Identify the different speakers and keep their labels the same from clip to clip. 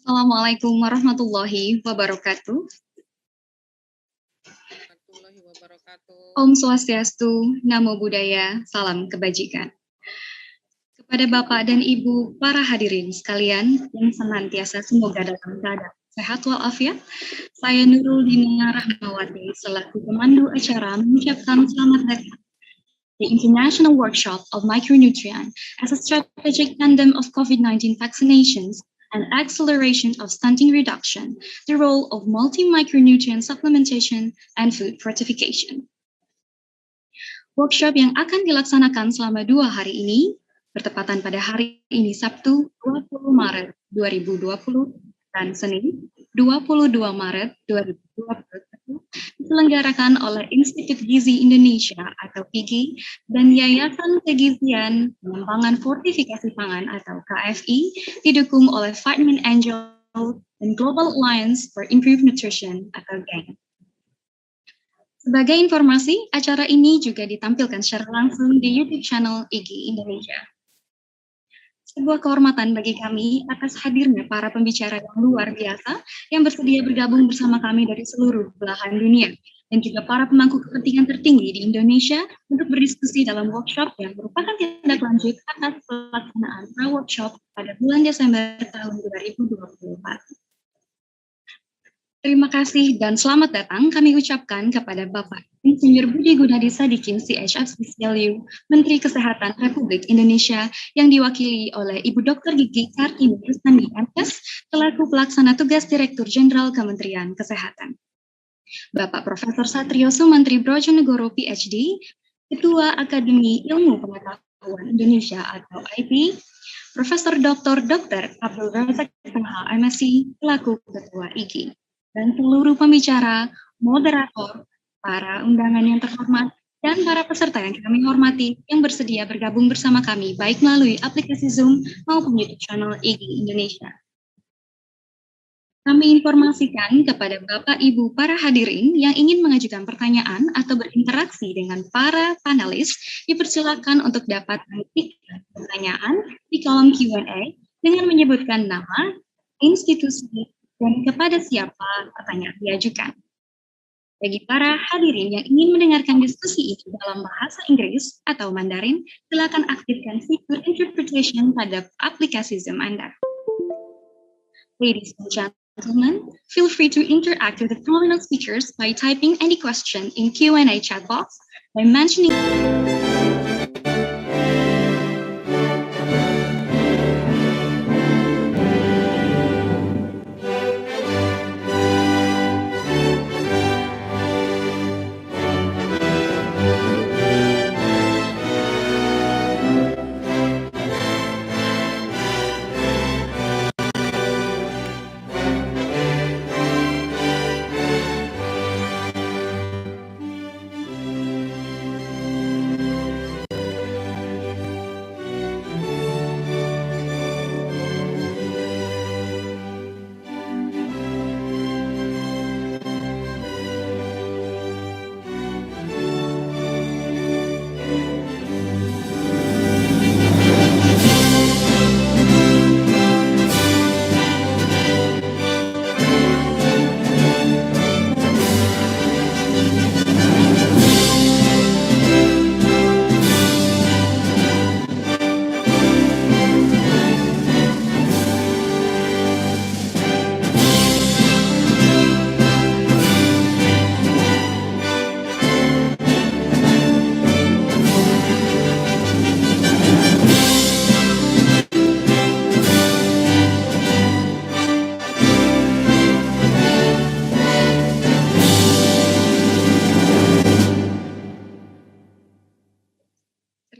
Speaker 1: Assalamualaikum warahmatullahi wabarakatuh.
Speaker 2: Warahmatullahi wabarakatuh.
Speaker 1: Om Swastiastu, Namo Buddhaya, salam kebajikan. Kepada Bapak dan Ibu, para hadirin sekalian yang senantiasa semoga dalam keadaan sehat walafiat, saya Nurul Dina Rahmawati selaku pemandu acara mengucapkan selamat datang the International Workshop of Micronutrient as a strategic tandem of COVID-19 vaccinations and acceleration of stunting reduction, the role of multi-micronutrient supplementation and food fortification. Workshop yang akan dilaksanakan selama 2 hari ini, bertepatan pada hari ini Sabtu 20 Maret 2020 dan Senin 22 Maret 2021, diselenggarakan oleh Institut Gizi Indonesia atau PIGI dan Yayasan Kegizian Pengembangan Fortifikasi Pangan atau KFI, didukung oleh Vitamin Angel dan Global Alliance for Improved Nutrition atau GAIN. Sebagai informasi, acara ini juga ditampilkan secara langsung di YouTube channel IGI Indonesia. Sebuah kehormatan bagi kami atas hadirnya para pembicara yang luar biasa yang bersedia bergabung bersama kami dari seluruh belahan dunia, dan juga para pemangku kepentingan tertinggi di Indonesia untuk berdiskusi dalam workshop yang merupakan tindak lanjut atas pelaksanaan pra-workshop pada bulan Desember tahun 2024. Terima kasih dan selamat datang kami ucapkan kepada Bapak Insinyur Budi Gunadi Sadikin, CHSPCLU, Menteri Kesehatan Republik Indonesia, yang diwakili oleh Ibu Dr. Gigi Kartini Rustandi MPes, selaku Pelaksana Tugas Direktur Jenderal Kementerian Kesehatan. Bapak Profesor Satrio Sumantri Brojonegoro, PhD, Ketua Akademi Ilmu Pengetahuan Indonesia atau IP, Profesor Dr. Abdul Razak SH, MSc, selaku Ketua IGI. Dan seluruh pembicara, moderator, para undangan yang terhormat, dan para peserta yang kami hormati yang bersedia bergabung bersama kami baik melalui aplikasi Zoom maupun YouTube channel IGI Indonesia. Kami informasikan kepada Bapak Ibu para hadirin yang ingin mengajukan pertanyaan atau berinteraksi dengan para panelis, dipersilakan untuk dapat mengetikkan pertanyaan di kolom Q&A dengan menyebutkan nama, institusi, dan kepada siapa pertanyaan diajukan. Bagi para hadirin yang ingin mendengarkan diskusi itu dalam bahasa Inggris atau Mandarin, silakan aktifkan fitur interpretation pada aplikasi Zoom Anda. Ladies and gentlemen, feel free to interact with the prominent speakers by typing any question in Q&A chat box by mentioning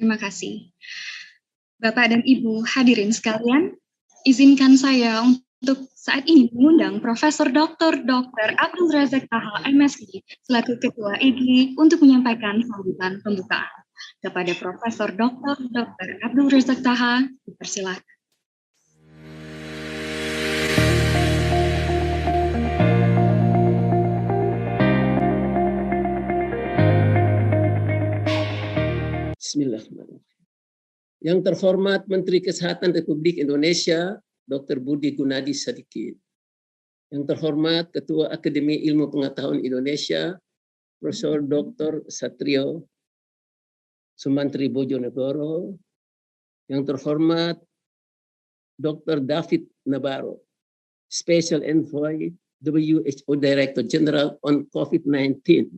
Speaker 1: Terima kasih. Bapak dan Ibu hadirin sekalian, izinkan saya untuk saat ini mengundang Profesor Dr. Abdul Razak SH, MSc, selaku Ketua IGI untuk menyampaikan sambutan pembukaan. Kepada Profesor Dr. Abdul Razak SH, dipersilakan.
Speaker 3: Bismillahirrahmanirrahim. Yang terhormat Menteri Kesehatan Republik Indonesia, Dr. Budi Gunadi Sadikin. Yang terhormat Ketua Akademi Ilmu Pengetahuan Indonesia, Profesor Dr. Satrio Sumantri Bojonegoro. Yang terhormat Dr. David Nabarro, Special Envoy, WHO Director General on COVID-19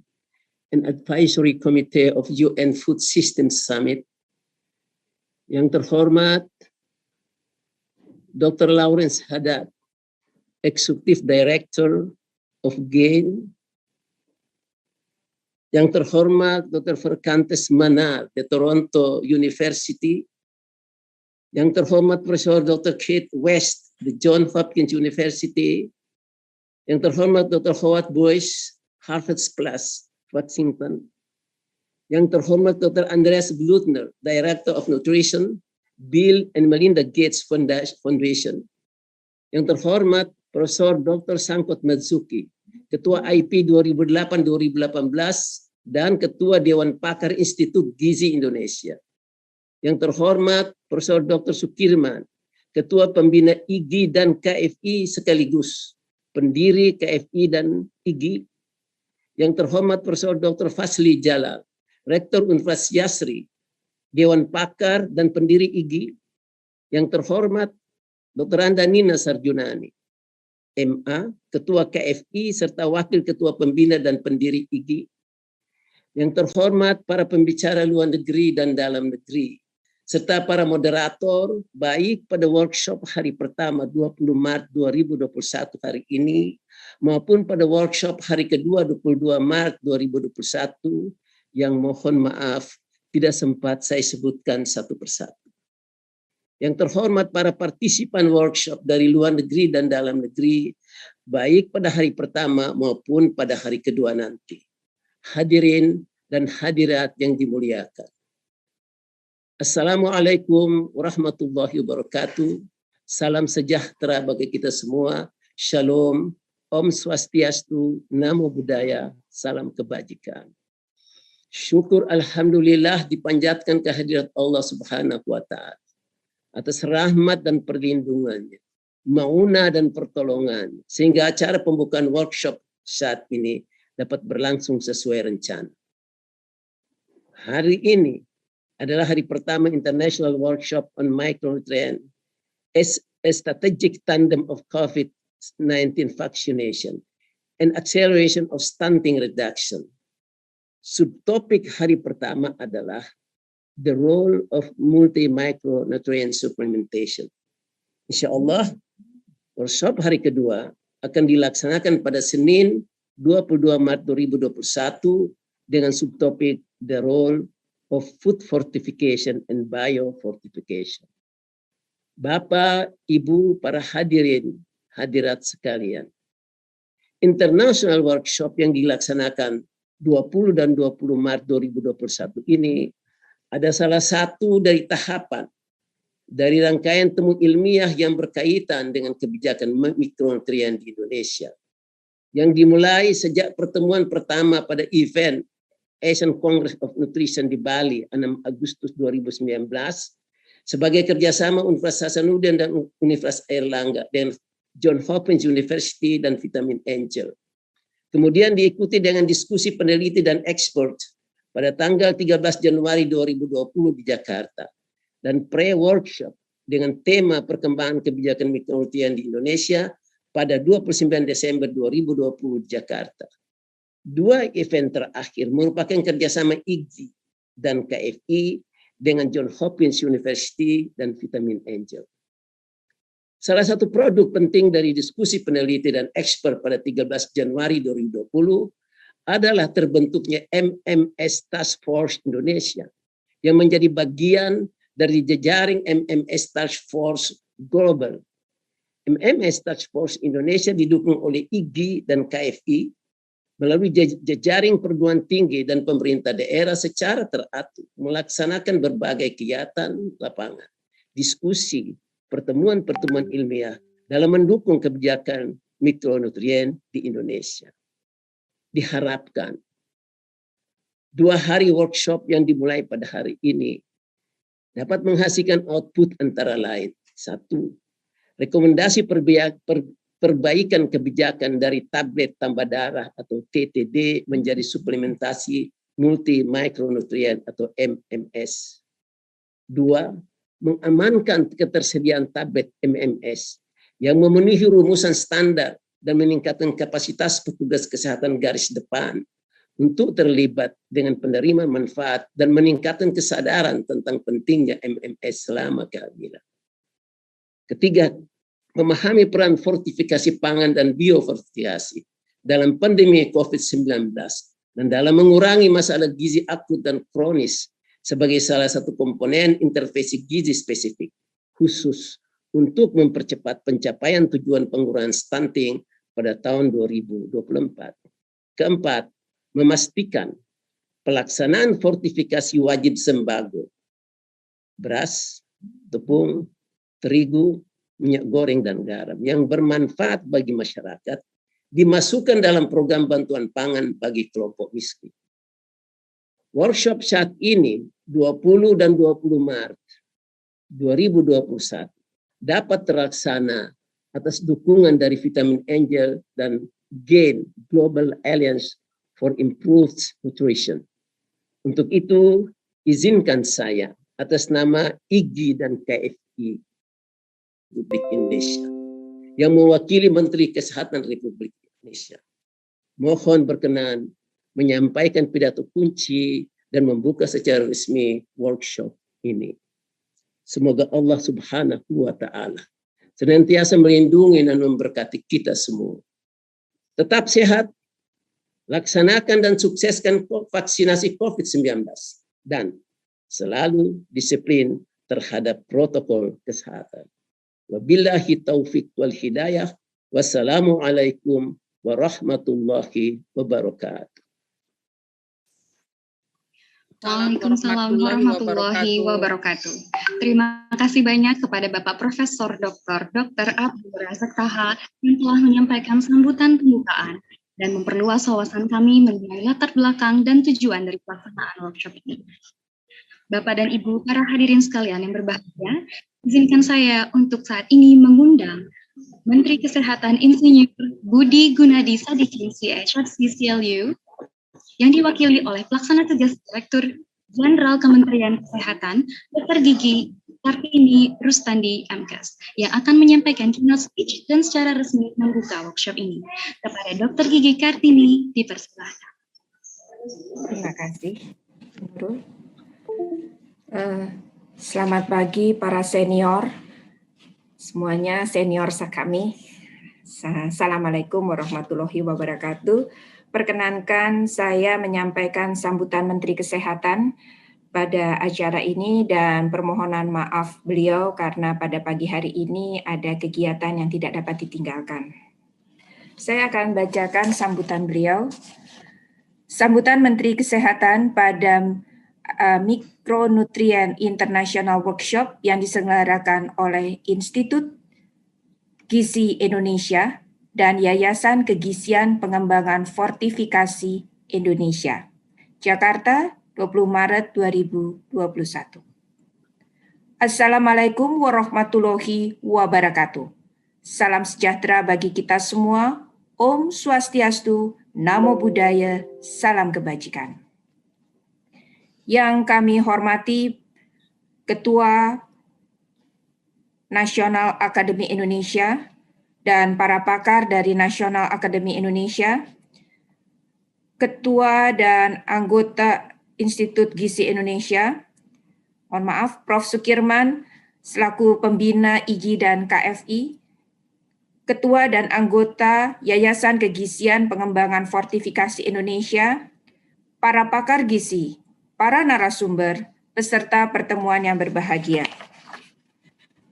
Speaker 3: and Advisory Committee of UN Food Systems Summit. Yang terhormat Dr. Lawrence Haddad, Executive Director of GAIN. Yang terhormat Dr. Ferkantes Manar, the Toronto University. Yang terhormat Profesor Dr. Kate West, the Johns Hopkins University. Yang terhormat Dr. Howard Boyce, Harvard Plus, Washington. Yang terhormat Dr. Andreas Blutner, Director of Nutrition, Bill and Melinda Gates Foundation. Yang terhormat Profesor Dr. Sangkot Matsuki, Ketua IP 2008-2018 dan Ketua Dewan Pakar Institut Gizi Indonesia. Yang terhormat Profesor Dr. Sukirman, Ketua Pembina IGI dan KFI sekaligus pendiri KFI dan IGI. Yang terhormat Profesor Dr. Fasli Jalal, Rektor Universitas Yasri, Dewan Pakar dan pendiri IGI. Yang terhormat Dr. Anda Nina Sarjunani, MA, Ketua KFI serta Wakil Ketua Pembina dan pendiri IGI. Yang terhormat para pembicara luar negeri dan dalam negeri, serta para moderator baik pada workshop hari pertama 20 Maret 2021 hari ini maupun pada workshop hari kedua 22 Maret 2021 yang mohon maaf tidak sempat saya sebutkan satu persatu. Yang terhormat para partisipan workshop dari luar negeri dan dalam negeri baik pada hari pertama maupun pada hari kedua nanti. Hadirin dan hadirat yang dimuliakan. Assalamualaikum warahmatullahi wabarakatuh. Salam sejahtera bagi kita semua. Shalom, Om Swastiastu, Namo Buddhaya, salam kebajikan. Syukur alhamdulillah dipanjatkan kehadirat Allah Subhanahu wa taala atas rahmat dan perlindungannya, mauna dan pertolongan sehingga acara pembukaan workshop saat ini dapat berlangsung sesuai rencana. Hari ini adalah hari pertama International Workshop on Micronutrient as a strategic tandem of COVID-19 vaccination and acceleration of stunting reduction. Subtopik hari pertama adalah the role of multi-micronutrient supplementation. Insya Allah, workshop hari kedua akan dilaksanakan pada Senin 22 Maret 2021 dengan subtopik the role of food fortification and biofortification. Bapak, Ibu, para hadirin, hadirat sekalian. International workshop yang dilaksanakan 20 dan 20 Maret 2021 ini ada salah satu dari tahapan dari rangkaian temu ilmiah yang berkaitan dengan kebijakan mikronutrien di Indonesia yang dimulai sejak pertemuan pertama pada event Asian Congress of Nutrition di Bali 6 Agustus 2019 sebagai kerjasama Universitas Hasanuddin dan Universitas Airlangga dan Johns Hopkins University dan Vitamin Angel. Kemudian diikuti dengan diskusi peneliti dan expert pada tanggal 13 Januari 2020 di Jakarta dan pre-workshop dengan tema perkembangan kebijakan mikronutrien di Indonesia pada 29 Desember 2020 di Jakarta. Dua event terakhir merupakan kerjasama IGI dan KFI dengan Johns Hopkins University dan Vitamin Angel. Salah satu produk penting dari diskusi peneliti dan expert pada 13 Januari 2020 adalah terbentuknya MMS Task Force Indonesia yang menjadi bagian dari jejaring MMS Task Force Global. MMS Task Force Indonesia didukung oleh IGI dan KFI melalui jejaring perguruan tinggi dan pemerintah daerah secara teratur melaksanakan berbagai kegiatan lapangan, diskusi, pertemuan-pertemuan ilmiah dalam mendukung kebijakan mikronutrien di Indonesia. Diharapkan 2 hari workshop yang dimulai pada hari ini dapat menghasilkan output antara lain. 1. rekomendasi perbaikan kebijakan dari tablet tambah darah atau TTD menjadi suplementasi multimicronutrient atau MMS. 2. Mengamankan ketersediaan tablet MMS yang memenuhi rumusan standar dan meningkatkan kapasitas petugas kesehatan garis depan untuk terlibat dengan penerima manfaat dan meningkatkan kesadaran tentang pentingnya MMS selama kehamilan. Ketiga, memahami peran fortifikasi pangan dan biofortifikasi dalam pandemi COVID-19 dan dalam mengurangi masalah gizi akut dan kronis sebagai salah satu komponen intervensi gizi spesifik khusus untuk mempercepat pencapaian tujuan pengurangan stunting pada tahun 2024. Keempat, memastikan pelaksanaan fortifikasi wajib sembako, beras, tepung, terigu, minyak goreng, dan garam yang bermanfaat bagi masyarakat dimasukkan dalam program bantuan pangan bagi kelompok miskin. Workshop saat ini 20 dan 20 Maret 2021 dapat terlaksana atas dukungan dari Vitamin Angel dan GAIN Global Alliance for Improved Nutrition. Untuk itu, izinkan saya atas nama IGI dan KFI Republik Indonesia yang mewakili Menteri Kesehatan Republik Indonesia, mohon berkenan menyampaikan pidato kunci dan membuka secara resmi workshop ini. Semoga Allah Subhanahu wa Ta'ala senantiasa melindungi dan memberkati kita semua. Tetap sehat, laksanakan dan sukseskan vaksinasi COVID-19, dan selalu disiplin terhadap protokol kesehatan. Wabillahi taufiq wal hidayah. Wassalamualaikum warahmatullahi wabarakatuh.
Speaker 1: Waalaikumsalam warahmatullahi wabarakatuh. Terima kasih banyak kepada Bapak Profesor Dr. Abdul Razak Taha yang telah menyampaikan sambutan pembukaan dan memperluas wawasan kami mengenai latar belakang dan tujuan dari pelaksanaan workshop ini. Bapak dan Ibu para hadirin sekalian yang berbahagia, izinkan saya untuk saat ini mengundang Menteri Kesehatan Insinyur Budi Gunadi Sadikin CHRC-CLU yang diwakili oleh Pelaksana Tugas Direktur Jenderal Kementerian Kesehatan Dr. Gigi Kartini Rustandi MKes yang akan menyampaikan keynote speech dan secara resmi membuka workshop ini. Kepada Dr. Gigi Kartini dipersilakan.
Speaker 4: Terima kasih, Nurul. Selamat pagi para senior, semuanya senior kami. Assalamualaikum warahmatullahi wabarakatuh. Perkenankan saya menyampaikan sambutan Menteri Kesehatan pada acara ini dan permohonan maaf beliau karena pada pagi hari ini ada kegiatan yang tidak dapat ditinggalkan. Saya akan bacakan sambutan beliau. Sambutan Menteri Kesehatan pada Micronutrient International Workshop yang diselenggarakan oleh Institut Gizi Indonesia dan Yayasan Kegizian Pengembangan Fortifikasi Indonesia. Jakarta, 20 Maret 2021. Assalamualaikum warahmatullahi wabarakatuh. Salam sejahtera bagi kita semua. Om Swastiastu, Namo Buddhaya, salam kebajikan. Yang kami hormati Ketua Nasional Akademi Indonesia dan para pakar dari Nasional Akademi Indonesia, Ketua dan anggota Institut Gizi Indonesia, mohon maaf, Prof. Sukirman selaku pembina IGI dan KFI, Ketua dan anggota Yayasan Kegizian Pengembangan Fortifikasi Indonesia, para pakar gizi, para narasumber, peserta pertemuan yang berbahagia.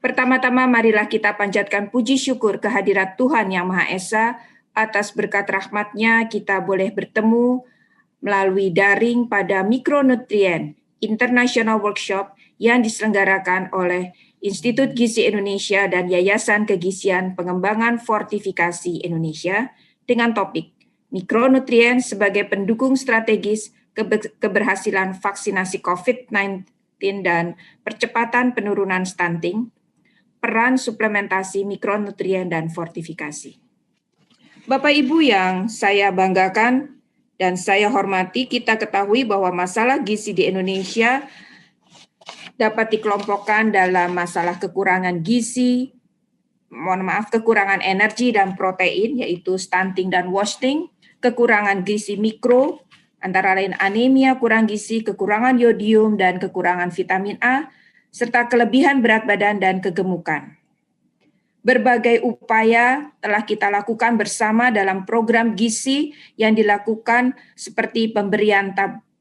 Speaker 4: Pertama-tama marilah kita panjatkan puji syukur kehadirat Tuhan Yang Maha Esa atas berkat rahmat-Nya kita boleh bertemu melalui daring pada Micronutrient International Workshop yang diselenggarakan oleh Institut Gizi Indonesia dan Yayasan Kegizian Pengembangan Fortifikasi Indonesia dengan topik Mikronutrien sebagai pendukung strategis keberhasilan vaksinasi COVID-19 dan percepatan penurunan stunting. peran suplementasi mikronutrien dan fortifikasi. Bapak Ibu yang saya banggakan dan saya hormati, kita ketahui bahwa masalah gizi di Indonesia dapat dikelompokkan dalam masalah kekurangan gizi, kekurangan energi dan protein, yaitu stunting dan wasting, kekurangan gizi mikro, antara lain anemia, kurang gizi, kekurangan yodium, dan kekurangan vitamin A, serta kelebihan berat badan dan kegemukan. Berbagai upaya telah kita lakukan bersama dalam program gizi yang dilakukan seperti pemberian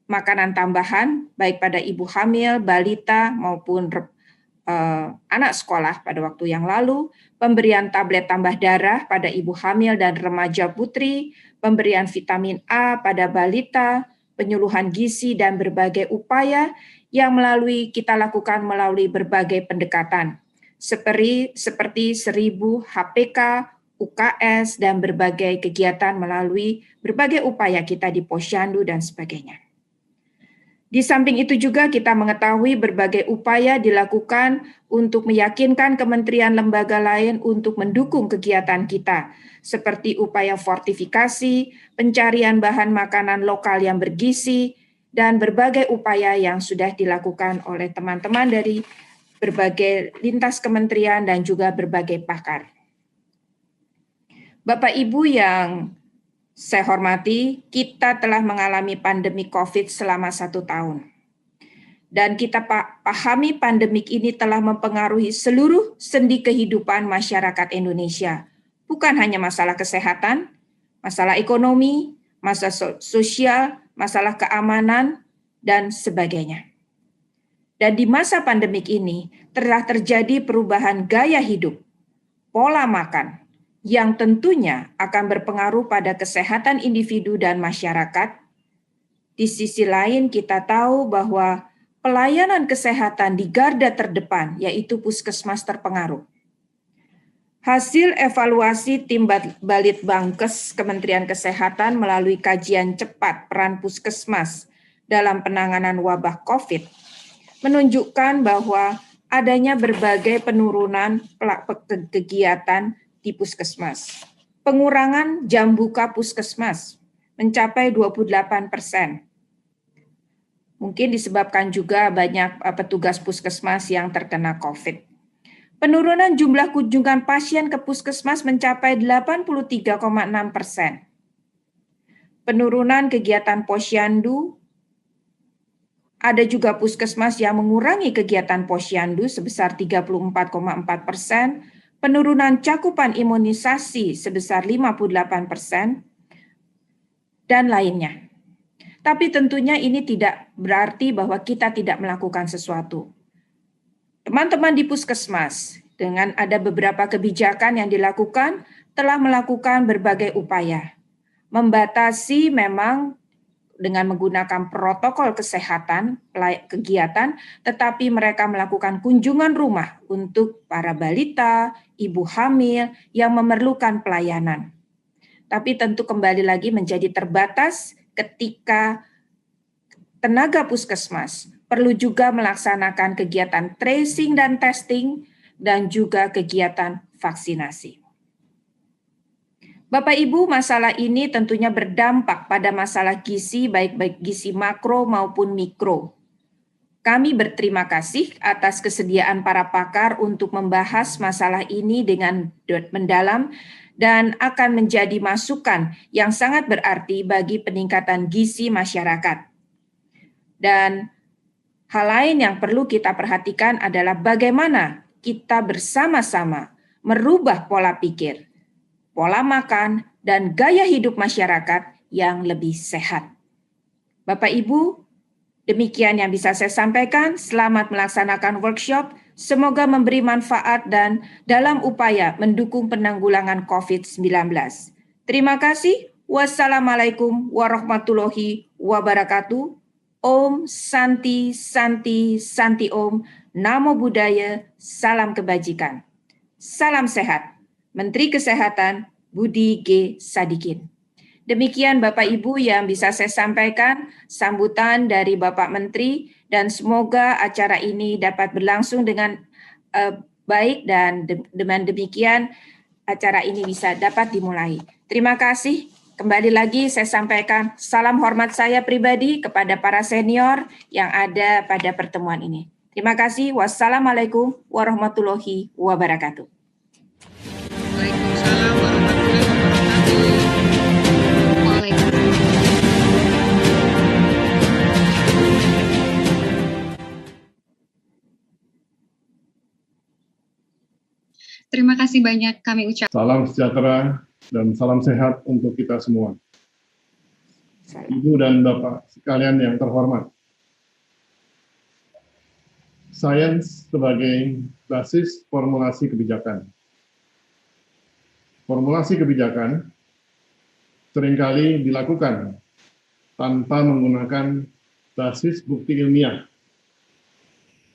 Speaker 4: makanan tambahan, baik pada ibu hamil, balita, maupun anak sekolah pada waktu yang lalu, pemberian tablet tambah darah pada ibu hamil dan remaja putri, pemberian vitamin A pada balita, penyuluhan gizi, dan berbagai upaya yang kita lakukan melalui berbagai pendekatan, seperti 1000 HPK, UKS, dan berbagai kegiatan melalui berbagai upaya kita di Posyandu dan sebagainya. Di samping itu juga kita mengetahui berbagai upaya dilakukan untuk meyakinkan kementerian lembaga lain untuk mendukung kegiatan kita, seperti upaya fortifikasi, pencarian bahan makanan lokal yang bergizi, dan berbagai upaya yang sudah dilakukan oleh teman-teman dari berbagai lintas kementerian dan juga berbagai pakar. Bapak Ibu yang saya hormati, kita telah mengalami pandemi COVID selama 1 tahun. Dan kita pahami pandemik ini telah mempengaruhi seluruh sendi kehidupan masyarakat Indonesia. Bukan hanya masalah kesehatan, masalah ekonomi, masalah sosial, masalah keamanan, dan sebagainya. Dan di masa pandemik ini telah terjadi perubahan gaya hidup, pola makan, yang tentunya akan berpengaruh pada kesehatan individu dan masyarakat. Di sisi lain kita tahu bahwa pelayanan kesehatan di garda terdepan, yaitu puskesmas, terpengaruh. Hasil evaluasi tim Balitbangkes Kementerian Kesehatan melalui kajian cepat peran puskesmas dalam penanganan wabah COVID menunjukkan bahwa adanya berbagai penurunan kegiatan di puskesmas. Pengurangan jam buka puskesmas mencapai 28%. Mungkin disebabkan juga banyak petugas puskesmas yang terkena COVID. Penurunan jumlah kunjungan pasien ke puskesmas mencapai 83,6%. Penurunan kegiatan posyandu, ada juga puskesmas yang mengurangi kegiatan posyandu sebesar 34,4%, penurunan cakupan imunisasi sebesar 58%, dan lainnya. Tapi tentunya ini tidak berarti bahwa kita tidak melakukan sesuatu. Teman-teman di puskesmas, dengan ada beberapa kebijakan yang dilakukan, telah melakukan berbagai upaya. Membatasi memang dengan menggunakan protokol kesehatan kegiatan, tetapi mereka melakukan kunjungan rumah untuk para balita, ibu hamil yang memerlukan pelayanan. Tapi tentu kembali lagi menjadi terbatas ketika tenaga puskesmas perlu juga melaksanakan kegiatan tracing dan testing dan juga kegiatan vaksinasi. Bapak Ibu, masalah ini tentunya berdampak pada masalah gizi, baik gizi makro maupun mikro. Kami berterima kasih atas kesediaan para pakar untuk membahas masalah ini dengan mendalam dan akan menjadi masukan yang sangat berarti bagi peningkatan gizi masyarakat. Dan hal lain yang perlu kita perhatikan adalah bagaimana kita bersama-sama merubah pola pikir, pola makan, dan gaya hidup masyarakat yang lebih sehat. Bapak Ibu, demikian yang bisa saya sampaikan. Selamat melaksanakan workshop. Semoga memberi manfaat dan dalam upaya mendukung penanggulangan COVID-19. Terima kasih. Wassalamualaikum warahmatullahi wabarakatuh. Om Santi Santi Santi Om. Namo Buddhaya. Salam kebajikan. Salam sehat. Menteri Kesehatan Budi G. Sadikin. Demikian Bapak Ibu yang bisa saya sampaikan sambutan dari Bapak Menteri, dan semoga acara ini dapat berlangsung dengan Baik, dan dengan demikian acara ini bisa dapat dimulai. Terima kasih. Kembali lagi saya sampaikan salam hormat saya pribadi kepada para senior yang ada pada pertemuan ini. Terima kasih. Wassalamualaikum warahmatullahi wabarakatuh.
Speaker 2: Waalaikumsalam warahmatullahi wabarakatuh.
Speaker 1: Waalaikumsalam. Terima kasih banyak kami ucapkan.
Speaker 5: Salam sejahtera dan salam sehat untuk kita semua. Ibu dan Bapak sekalian yang terhormat. Sains sebagai basis formulasi kebijakan. Formulasi kebijakan seringkali dilakukan tanpa menggunakan basis bukti ilmiah,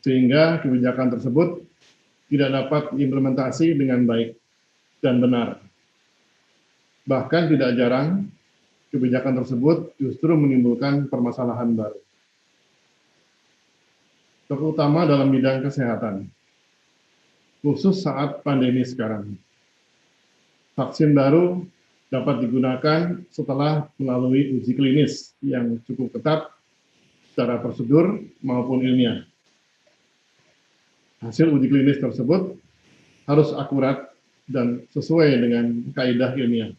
Speaker 5: sehingga kebijakan tersebut tidak dapat diimplementasi dengan baik dan benar. Bahkan tidak jarang, kebijakan tersebut justru menimbulkan permasalahan baru, terutama dalam bidang kesehatan, khusus saat pandemi sekarang. Vaksin baru dapat digunakan setelah melalui uji klinis yang cukup ketat secara prosedur maupun ilmiah. Hasil uji klinis tersebut harus akurat dan sesuai dengan kaidah ilmiah.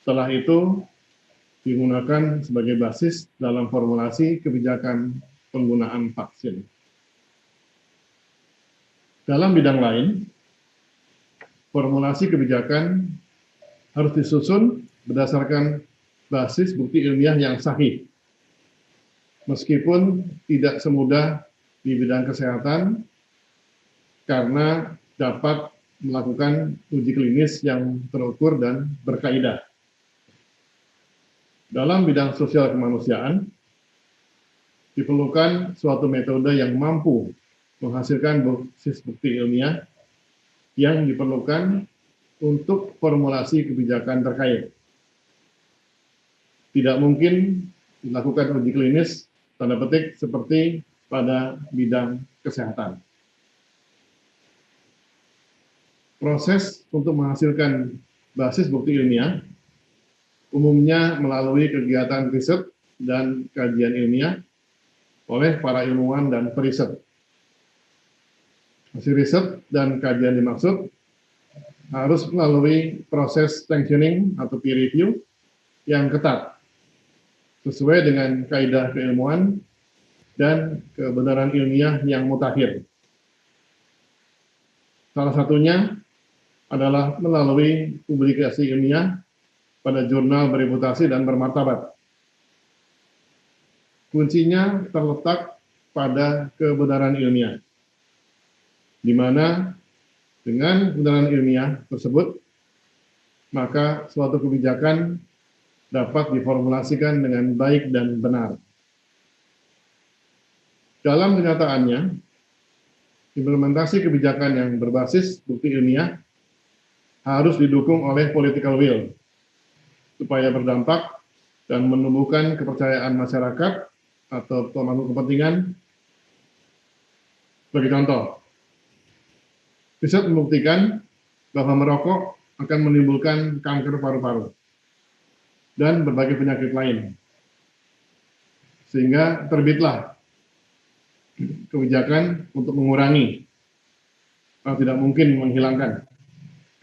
Speaker 5: Setelah itu, digunakan sebagai basis dalam formulasi kebijakan penggunaan vaksin. Dalam bidang lain, formulasi kebijakan harus disusun berdasarkan basis bukti ilmiah yang sahih, meskipun tidak semudah di bidang kesehatan, karena dapat melakukan uji klinis yang terukur dan berkaidah. Dalam bidang sosial kemanusiaan, diperlukan suatu metode yang mampu menghasilkan basis bukti ilmiah yang diperlukan untuk formulasi kebijakan terkait. Tidak mungkin dilakukan uji klinis, tanda petik, seperti pada bidang kesehatan. Proses untuk menghasilkan basis bukti ilmiah umumnya melalui kegiatan riset dan kajian ilmiah oleh para ilmuwan dan periset. Hasil riset dan kajian dimaksud harus melalui proses sanctioning atau peer review yang ketat, sesuai dengan kaidah keilmuan dan kebenaran ilmiah yang mutakhir. Salah satunya adalah melalui publikasi ilmiah pada jurnal bereputasi dan bermartabat. Kuncinya terletak pada kebenaran ilmiah, di mana dengan kebenaran ilmiah tersebut, maka suatu kebijakan dapat diformulasikan dengan baik dan benar. Dalam kenyataannya, implementasi kebijakan yang berbasis bukti ilmiah harus didukung oleh political will, supaya berdampak dan menumbuhkan kepercayaan masyarakat atau pemangku kepentingan. Sebagai contoh, riset membuktikan bahwa merokok akan menimbulkan kanker paru-paru dan berbagai penyakit lain. Sehingga terbitlah kebijakan untuk mengurangi, atau tidak mungkin menghilangkan,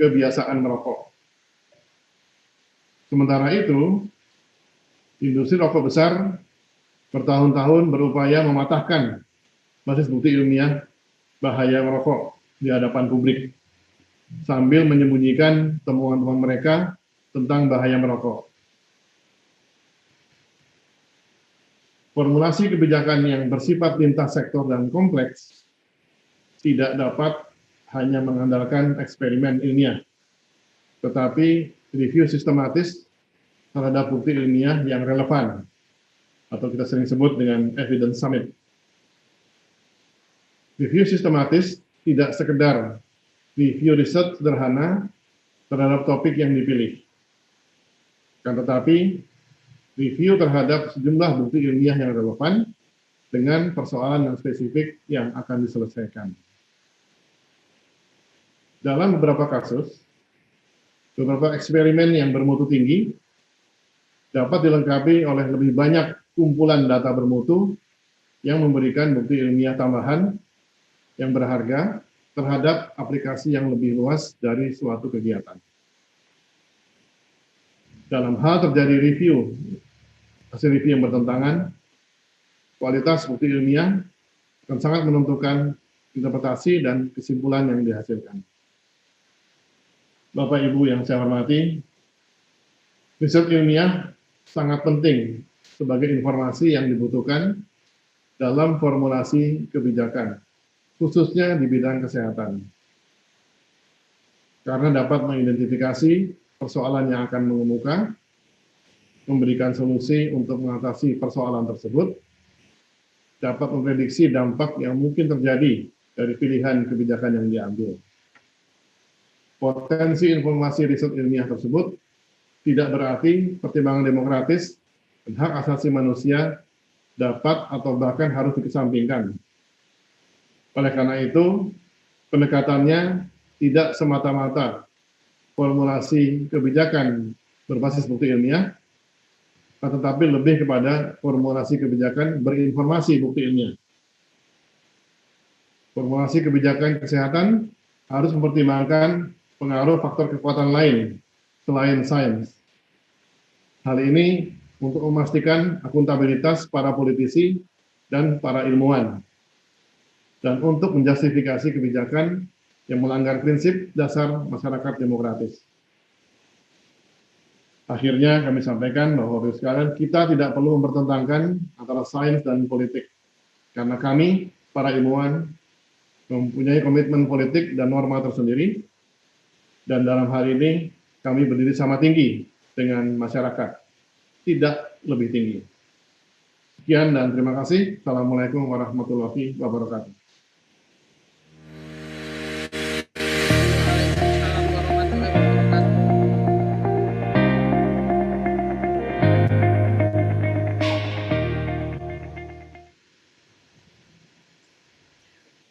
Speaker 5: kebiasaan merokok. Sementara itu, industri rokok besar bertahun-tahun berupaya mematahkan basis bukti ilmiah bahaya merokok di hadapan publik, sambil menyembunyikan temuan-temuan mereka tentang bahaya merokok. Formulasi kebijakan yang bersifat lintas sektor dan kompleks tidak dapat hanya mengandalkan eksperimen ilmiah, tetapi review sistematis terhadap bukti ilmiah yang relevan, atau kita sering sebut dengan evidence summit. Review sistematis tidak sekedar review riset sederhana terhadap topik yang dipilih, kan tetapi review terhadap sejumlah bukti ilmiah yang relevan dengan persoalan yang spesifik yang akan diselesaikan. Dalam beberapa kasus, beberapa eksperimen yang bermutu tinggi dapat dilengkapi oleh lebih banyak kumpulan data bermutu yang memberikan bukti ilmiah tambahan yang berharga terhadap aplikasi yang lebih luas dari suatu kegiatan. Dalam hal terjadi hasil review yang bertentangan, kualitas bukti ilmiah akan sangat menentukan interpretasi dan kesimpulan yang dihasilkan. Bapak Ibu yang saya hormati, riset ilmiah sangat penting sebagai informasi yang dibutuhkan dalam formulasi kebijakan, khususnya di bidang kesehatan. Karena dapat mengidentifikasi persoalan yang akan mengemuka, memberikan solusi untuk mengatasi persoalan tersebut, dapat memprediksi dampak yang mungkin terjadi dari pilihan kebijakan yang diambil. Potensi informasi riset ilmiah tersebut tidak berarti pertimbangan demokratis dan hak asasi manusia dapat atau bahkan harus dikesampingkan. Oleh karena itu, pendekatannya tidak semata-mata formulasi kebijakan berbasis bukti ilmiah, tetapi lebih kepada formulasi kebijakan berinformasi bukti ilmiah. Formulasi kebijakan kesehatan harus mempertimbangkan pengaruh faktor kekuatan lain selain sains. Hal ini untuk memastikan akuntabilitas para politisi dan para ilmuwan, dan untuk menjustifikasi kebijakan yang melanggar prinsip dasar masyarakat demokratis. Akhirnya kami sampaikan bahwa sekalian kita tidak perlu mempertentangkan antara sains dan politik, karena kami, para ilmuwan, mempunyai komitmen politik dan norma tersendiri, dan dalam hal ini kami berdiri sama tinggi dengan masyarakat, tidak lebih tinggi. Sekian dan terima kasih. Assalamualaikum warahmatullahi wabarakatuh.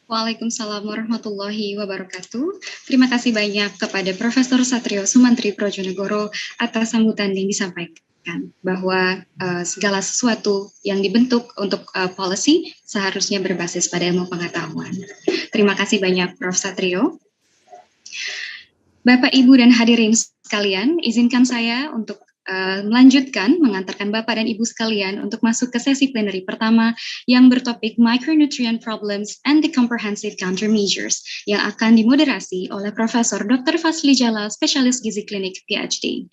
Speaker 1: Waalaikumsalam warahmatullahi wabarakatuh. Terima kasih banyak kepada Profesor Satrio Sumantri Projonegoro atas sambutan yang disampaikan bahwa segala sesuatu yang dibentuk untuk policy seharusnya berbasis pada ilmu pengetahuan. Terima kasih banyak Prof. Satrio. Bapak, Ibu, dan hadirin sekalian, izinkan saya untuk melanjutkan mengantarkan Bapak dan Ibu sekalian untuk masuk ke sesi plenary pertama yang bertopik Micronutrient Problems and the Comprehensive Countermeasures yang akan dimoderasi oleh Profesor Dr. Fasli Jalal, spesialis gizi klinik PhD.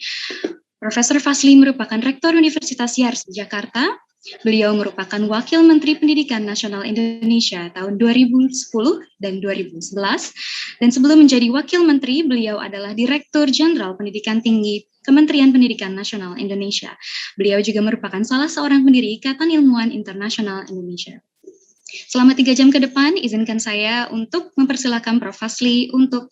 Speaker 1: Profesor Fasli merupakan Rektor Universitas Yars Jakarta. Beliau merupakan Wakil Menteri Pendidikan Nasional Indonesia tahun 2010 dan 2011. Dan sebelum menjadi Wakil Menteri, beliau adalah Direktur Jenderal Pendidikan Tinggi Kementerian Pendidikan Nasional Indonesia. Beliau juga merupakan salah seorang pendiri Ikatan Ilmuwan Internasional Indonesia. Selama 3 jam ke depan, izinkan saya untuk mempersilakan Prof. Fasli untuk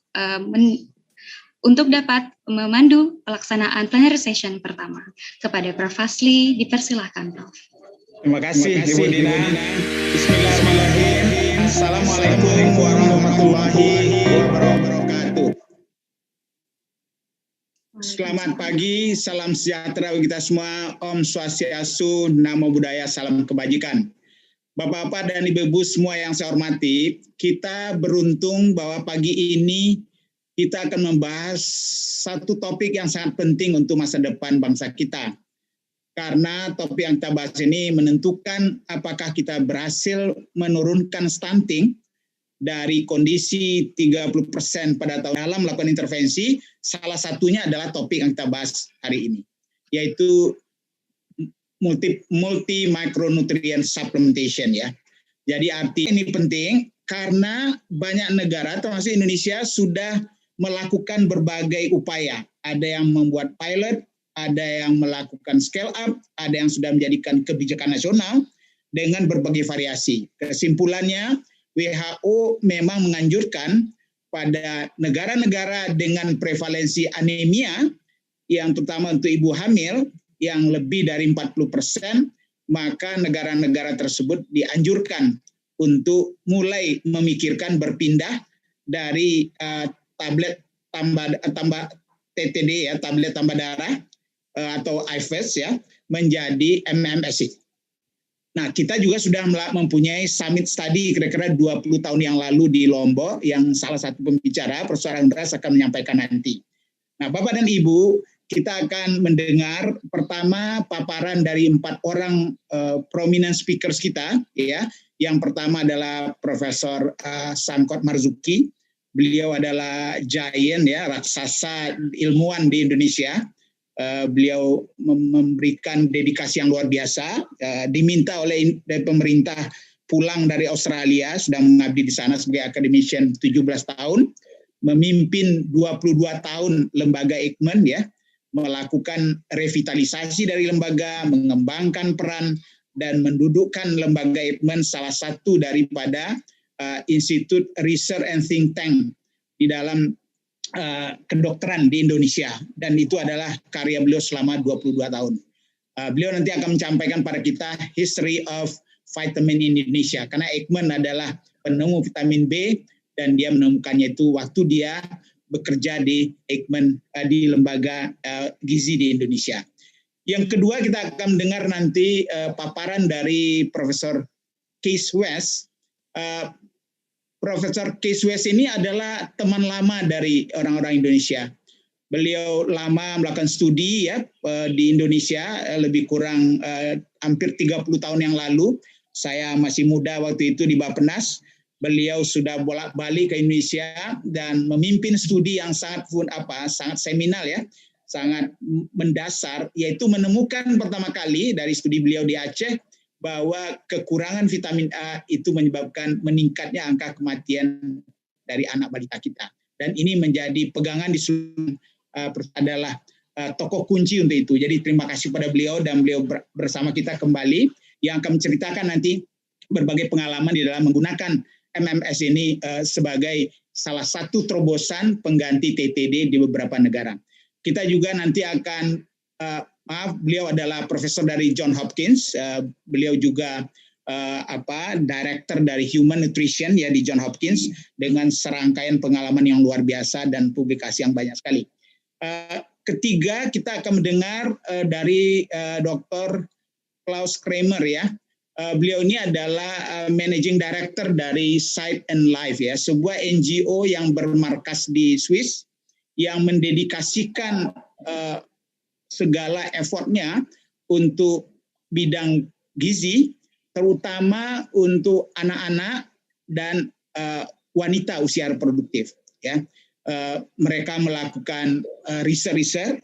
Speaker 1: dapat memandu pelaksanaan plenary session pertama. Kepada Prof. Fasli, dipersilahkan, Prof.
Speaker 2: Terima kasih, Ibu Dina. Bismillahirrahmanirrahim. Assalamualaikum warahmatullahi wabarakatuh. Selamat pagi, salam sejahtera bagi kita semua. Om Swastiastu, Namo Buddhaya, salam kebajikan. Bapak-bapak dan ibu-ibu semua yang saya hormati, kita beruntung bahwa pagi ini kita akan membahas satu topik yang sangat penting untuk masa depan bangsa kita. Karena topik yang kita bahas ini menentukan apakah kita berhasil menurunkan stunting dari kondisi 30% pada tahun dalam melakukan intervensi. Salah satunya adalah topik yang kita bahas hari ini, yaitu multimicronutrient supplementation ya. Jadi arti ini penting karena banyak negara termasuk Indonesia sudah melakukan berbagai upaya. Ada yang membuat pilot, ada yang melakukan scale up, ada yang sudah menjadikan kebijakan nasional dengan berbagai variasi. Kesimpulannya, WHO memang menganjurkan pada negara-negara dengan prevalensi anemia, yang terutama untuk ibu hamil, yang lebih dari 40%, maka negara-negara tersebut dianjurkan untuk mulai memikirkan berpindah dari tablet tambah TTD ya, tablet tambah darah atau IVES ya, menjadi MMSI. Nah, kita juga sudah mempunyai summit study kira-kira 20 tahun yang lalu di Lombok, yang salah satu pembicara, Profesor Andreas akan menyampaikan nanti. Nah, Bapak dan Ibu, kita akan mendengar pertama paparan dari 4 orang prominent speakers kita, ya. Yang pertama adalah Profesor Sankot Marzuki. Beliau adalah giant ya, raksasa ilmuwan di Indonesia. Beliau memberikan dedikasi yang luar biasa, diminta oleh pemerintah pulang dari Australia, sudah mengabdi di sana sebagai academician 17 tahun, memimpin 22 tahun lembaga Eijkman ya, melakukan revitalisasi dari lembaga, mengembangkan peran dan mendudukkan lembaga Eijkman salah satu daripada institut research and think tank di dalam kedokteran di Indonesia, dan itu adalah karya beliau selama 22 tahun. Beliau nanti akan menyampaikan pada kita history of vitamin in Indonesia, karena Eijkman adalah penemu vitamin B dan dia menemukannya itu waktu dia bekerja di Eijkman di lembaga gizi di Indonesia. Yang kedua, kita akan mendengar nanti paparan dari Profesor Kees West. Profesor Kees West ini adalah teman lama dari orang-orang Indonesia. Beliau lama melakukan studi ya di Indonesia, lebih kurang hampir 30 tahun yang lalu. Saya masih muda waktu itu di Bappenas. Beliau sudah bolak-balik ke Indonesia dan memimpin studi yang sangat seminal ya, sangat mendasar, yaitu menemukan pertama kali dari studi beliau di Aceh bahwa kekurangan vitamin A itu menyebabkan meningkatnya angka kematian dari anak balita kita. Dan ini menjadi pegangan di seluruh adalah tokoh kunci untuk itu. Jadi terima kasih pada beliau, dan beliau bersama kita kembali yang akan menceritakan nanti berbagai pengalaman di dalam menggunakan MMS ini sebagai salah satu terobosan pengganti TTD di beberapa negara. Kita juga nanti akan beliau adalah profesor dari Johns Hopkins. Beliau juga director dari Human Nutrition ya di Johns Hopkins dengan serangkaian pengalaman yang luar biasa dan publikasi yang banyak sekali. Ketiga, kita akan mendengar dari Dr. Klaus Kramer ya. Beliau ini adalah Managing Director dari Sight and Life ya, sebuah NGO yang bermarkas di Swiss yang mendedikasikan segala effortnya untuk bidang gizi, terutama untuk anak-anak dan wanita usia reproduktif. Ya, mereka melakukan research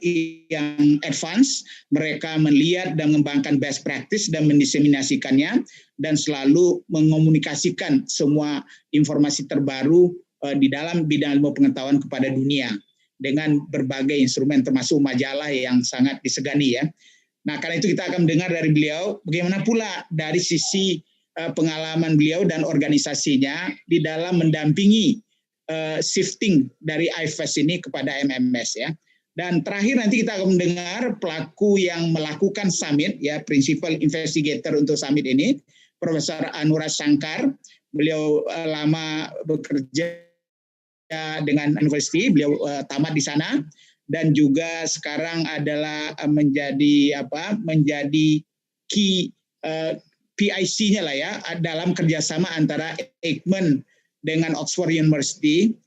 Speaker 2: yang advance, mereka melihat dan mengembangkan best practice dan mendiseminasikannya, dan selalu mengomunikasikan semua informasi terbaru di dalam bidang ilmu pengetahuan kepada dunia dengan berbagai instrumen termasuk majalah yang sangat disegani ya. Nah, karena itu kita akan mendengar dari beliau bagaimana pula dari sisi pengalaman beliau dan organisasinya di dalam mendampingi shifting dari IVES ini kepada MMS ya. Dan terakhir nanti kita akan mendengar pelaku yang melakukan summit ya, principal investigator untuk summit ini, Profesor Anura Shankar. Beliau lama bekerja dengan university, beliau tamat di sana dan juga sekarang adalah menjadi key PIC-nya lah ya dalam kerjasama antara Eijkman dengan Oxford University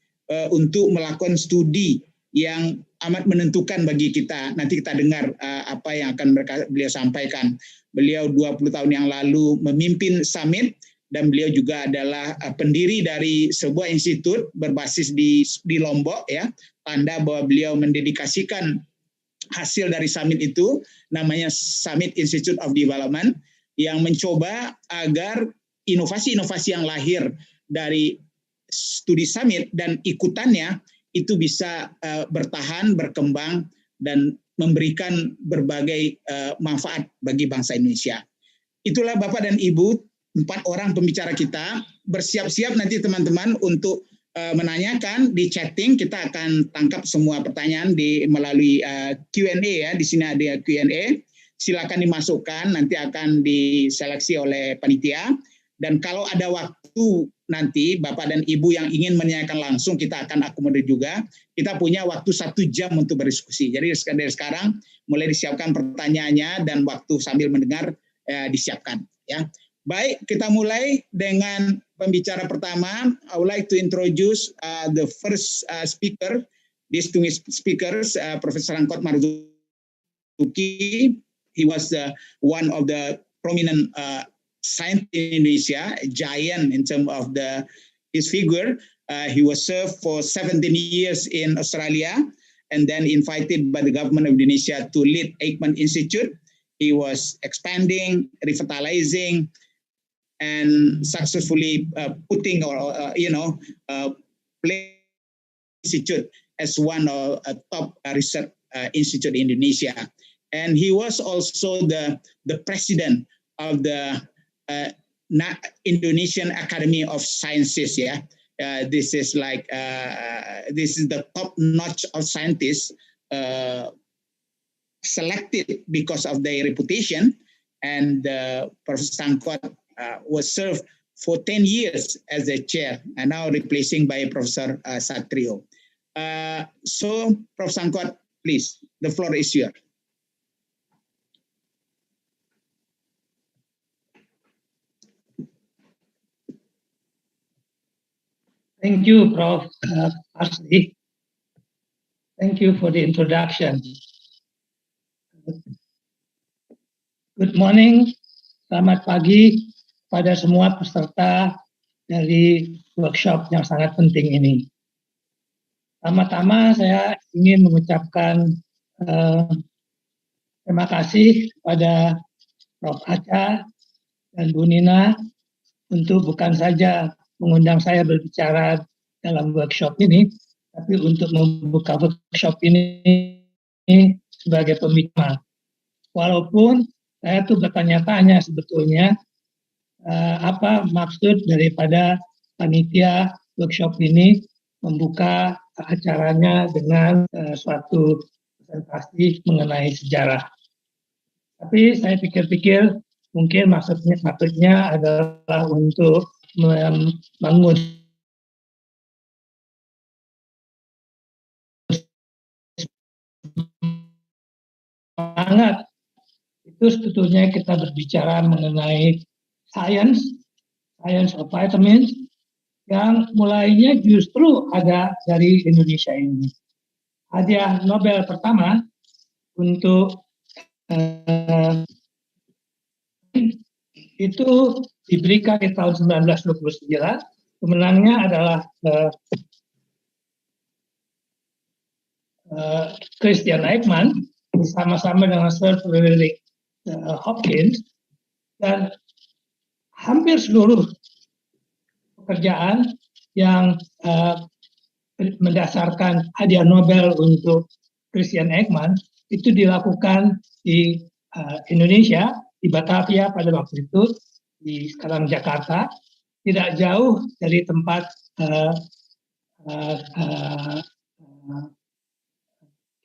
Speaker 2: untuk melakukan studi yang amat menentukan bagi kita. Nanti kita dengar apa yang akan beliau sampaikan. Beliau 20 tahun yang lalu memimpin summit, dan beliau juga adalah pendiri dari sebuah institut berbasis di Lombok ya, tanda bahwa beliau mendedikasikan hasil dari summit itu, namanya Summit Institute of Development, yang mencoba agar inovasi-inovasi yang lahir dari studi summit dan ikutannya itu bisa bertahan, berkembang, dan memberikan berbagai manfaat bagi bangsa Indonesia. Itulah Bapak dan Ibu, 4 orang pembicara kita. Bersiap-siap nanti teman-teman untuk menanyakan di chatting. Kita akan tangkap semua pertanyaan melalui Q&A ya. Di sini ada Q&A. Silakan dimasukkan, nanti akan diseleksi oleh panitia. Dan kalau ada waktu nanti Bapak dan Ibu yang ingin menanyakan langsung, kita akan akomodir juga. Kita punya waktu 1 jam untuk berdiskusi. Jadi dari sekarang mulai disiapkan pertanyaannya dan waktu sambil mendengar disiapkan. Ya, baik, kita mulai dengan pembicara pertama. I would like to introduce the first speaker, distinguished speakers, Professor Angkot Marzuki. He was one of the prominent scientist in Indonesia, a giant in terms of his figure. He was served for 17 years in Australia and then invited by the government of Indonesia to lead Aikman Institute. He was expanding, revitalizing, and successfully putting institute as one of a top research institute in Indonesia. And he was also the president of the Indonesian Academy of Sciences. Yeah, this is this is the top notch of scientists selected because of their reputation. And Professor Angkot was served for 10 years as a chair, and now replacing by Professor Satrio. So, Professor Angkot, please, the floor is yours.
Speaker 6: Thank you, Prof. Asli. Thank you for the introduction. Good morning, selamat pagi pada semua peserta dari workshop yang sangat penting ini. Pertama-tama saya ingin mengucapkan terima kasih kepada Prof. Aca dan Bu Nina untuk bukan saja mengundang saya berbicara dalam workshop ini, tapi untuk membuka workshop ini sebagai pembicara. Walaupun saya tuh bertanya-tanya sebetulnya apa maksud daripada panitia workshop ini membuka acaranya dengan suatu presentasi mengenai sejarah. Tapi saya pikir-pikir mungkin maksudnya adalah untuk membangun semangat. Itu sebetulnya kita berbicara mengenai science of vitamins yang mulainya justru ada dari Indonesia ini. Hadiah Nobel pertama untuk itu diberikan di tahun 1929. Pemenangnya adalah Christian Aikman bersama-sama dengan Sir Frederick Hopkins, dan hampir seluruh pekerjaan yang mendasarkan hadiah Nobel untuk Christian Aikman itu dilakukan di Indonesia, di Batavia pada waktu itu, di sekarang Jakarta, tidak jauh dari tempat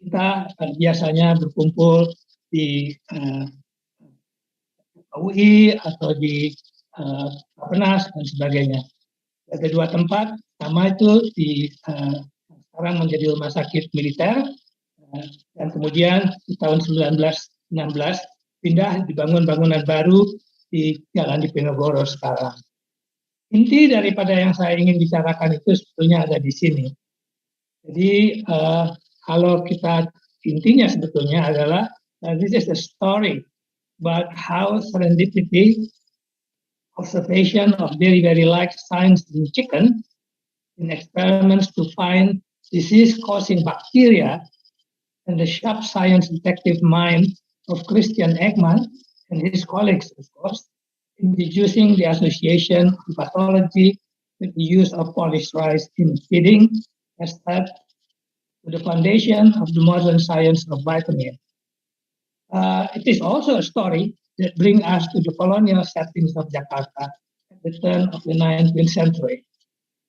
Speaker 6: kita biasanya berkumpul di UI atau di Pernas dan sebagainya. Ada dua tempat, pertama itu di sekarang menjadi rumah sakit militer, dan kemudian di tahun 1916 pindah dibangun bangunan baru di Jalan Diponegoro sekarang. Inti daripada yang saya ingin bicarakan itu sebetulnya ada di sini. Jadi kalau kita intinya sebetulnya adalah this is a story about how serendipity, observation of very like science in chicken, in experiments to find disease-causing bacteria, and the sharp science detective mind of Christian Aikman and his colleagues, of course, in deducing the association of pathology with the use of polished rice in feeding has led to the foundation of the modern science of vitamin. It is also a story that brings us to the colonial settings of Jakarta at the turn of the 19th century,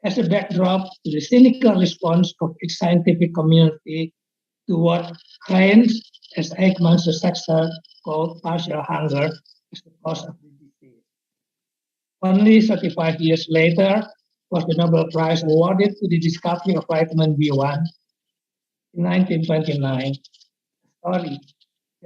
Speaker 6: as a backdrop to the cynical response of its scientific community to what claims, as Aikman's successor called partial hunger, as the cause of the disease. Only 35 years later, was the Nobel Prize awarded to the discovery of vitamin B1 in 1929. A story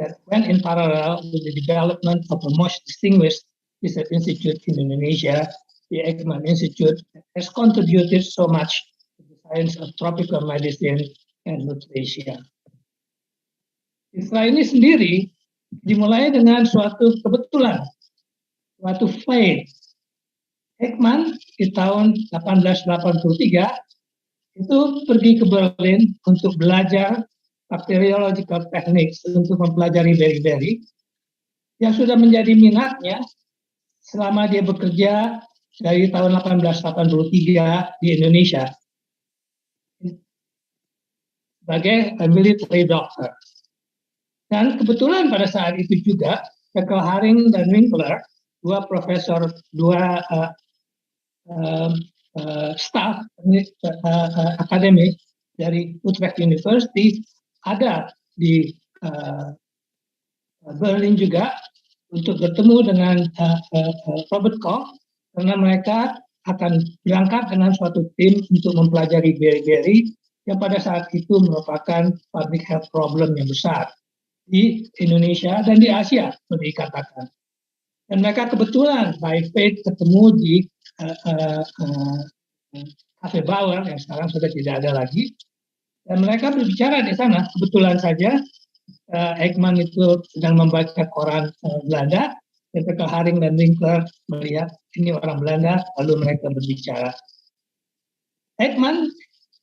Speaker 6: that went in parallel with the development of a most distinguished research institute in Indonesia, the Eijkman Institute, has contributed so much to the science of tropical medicine and nutrition. Istilah ini sendiri dimulai dengan suatu kebetulan, suatu fate. Eijkman di tahun 1883 itu pergi ke Berlin untuk belajar bacteriological techniques, untuk mempelajari beri-beri yang sudah menjadi minatnya selama dia bekerja dari tahun 1883 di Indonesia sebagai military doctor. Dan kebetulan pada saat itu juga Haring dan Winkler, dua profesor, dua staff akademik dari Utrecht University ada di Berlin juga untuk bertemu dengan Robert Koch, karena mereka akan berangkat dengan suatu tim untuk mempelajari beri-beri yang pada saat itu merupakan public health problem yang besar di Indonesia dan di Asia, boleh dikatakan. Dan mereka kebetulan by fate ketemu di Cafe Bauer yang sekarang sudah tidak ada lagi. Dan mereka berbicara di sana. Kebetulan saja Eijkman itu sedang membaca koran Belanda, dan Haring dan Winkler melihat ini orang Belanda, lalu mereka berbicara. Eijkman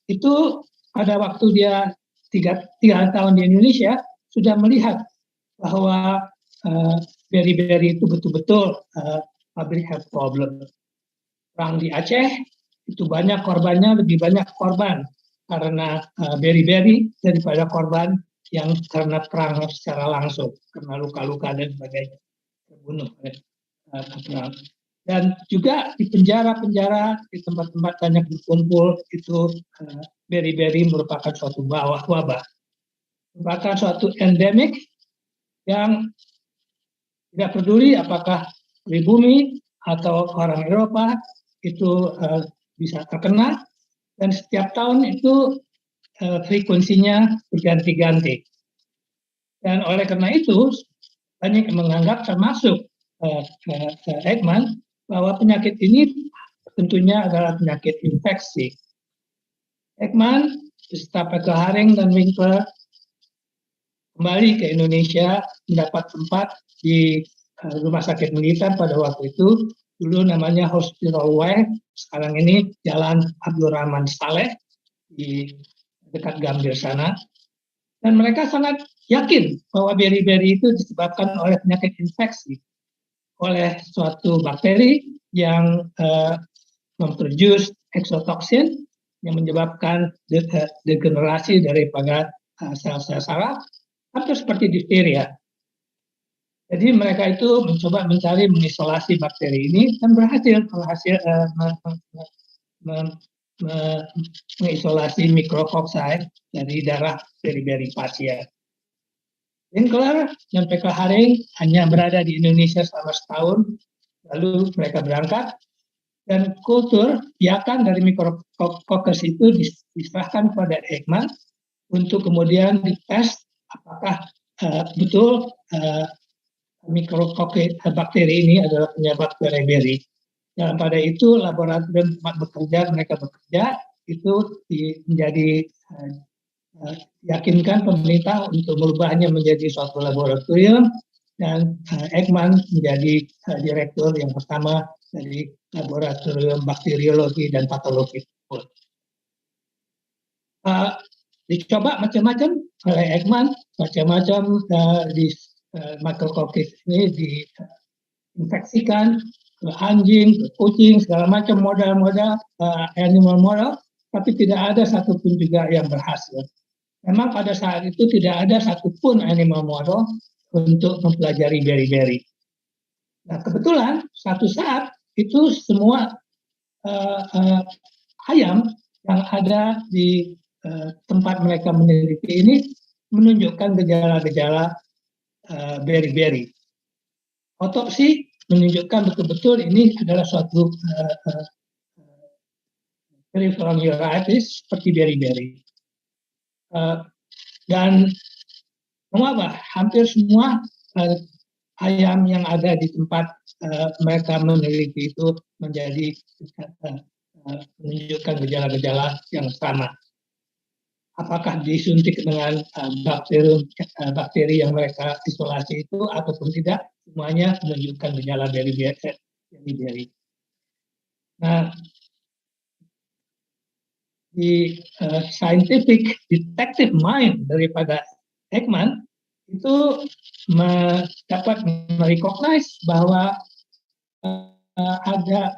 Speaker 6: itu pada waktu dia tiga tahun di Indonesia sudah melihat bahwa beri-beri itu betul-betul public health problem. Perang di Aceh itu banyak korbannya, lebih banyak korban karena beri-beri daripada korban yang karena perang secara langsung, karena luka-luka dan sebagainya, terbunuh oleh perang. Dan juga di penjara-penjara, di tempat-tempat banyak berkumpul, itu beri-beri merupakan suatu wabah, merupakan suatu endemik yang tidak peduli apakah pribumi atau orang Eropa itu bisa terkena, dan setiap tahun itu frekuensinya berganti-ganti. Dan oleh karena itu banyak yang menganggap, termasuk Eijkman, bahwa penyakit ini tentunya adalah penyakit infeksi. Eijkman beserta Haring dan Winkler kembali ke Indonesia, mendapat tempat di rumah sakit militer pada waktu itu, dulu namanya Hospital Way, sekarang ini Jalan Abdul Rahman Saleh di dekat Gambir sana. Dan mereka sangat yakin bahwa beri-beri itu disebabkan oleh penyakit infeksi, oleh suatu bakteri yang memproduce exotoksin yang menyebabkan degenerasi daripada sel-sel saraf, hampir seperti difteria. Jadi mereka itu mencoba mencari mengisolasi bakteri ini dan berhasil mengisolasi mikrokoksae dari darah beri-beri pasien. Winkler dan Haring hanya berada di Indonesia selama setahun, lalu mereka berangkat, dan kultur biakan dari mikrokokus itu diserahkan kepada Eijkman untuk kemudian dites apakah betul bakteri ini adalah penyebab beri-beri. Dan pada itu laboratorium tempat mereka bekerja itu menjadi yakinkan pemerintah untuk merubahnya menjadi suatu laboratorium, dan Eijkman menjadi direktur yang pertama dari laboratorium bakteriologi dan patologi. Dicoba macam-macam oleh Eijkman, macam-macam di Micrococcus ini diinfeksikan ke anjing, ke kucing, segala macam model-model animal model, tapi tidak ada satupun juga yang berhasil. Memang pada saat itu tidak ada satupun animal model untuk mempelajari beri-beri. Nah, kebetulan satu saat itu semua ayam yang ada di tempat mereka meneliti ini menunjukkan gejala-gejala beri-beri. Otopsi menunjukkan betul-betul ini adalah suatu peripheral neuritis seperti beri-beri. Dan mengapa hampir semua ayam yang ada di tempat mereka meneliti itu menunjukkan gejala-gejala yang sama. Apakah disuntik dengan bakteri yang mereka isolasi itu ataupun tidak, semuanya menunjukkan gejala beri-beri. Nah, di scientific detective mind daripada Ekman itu dapat merecognize bahwa ada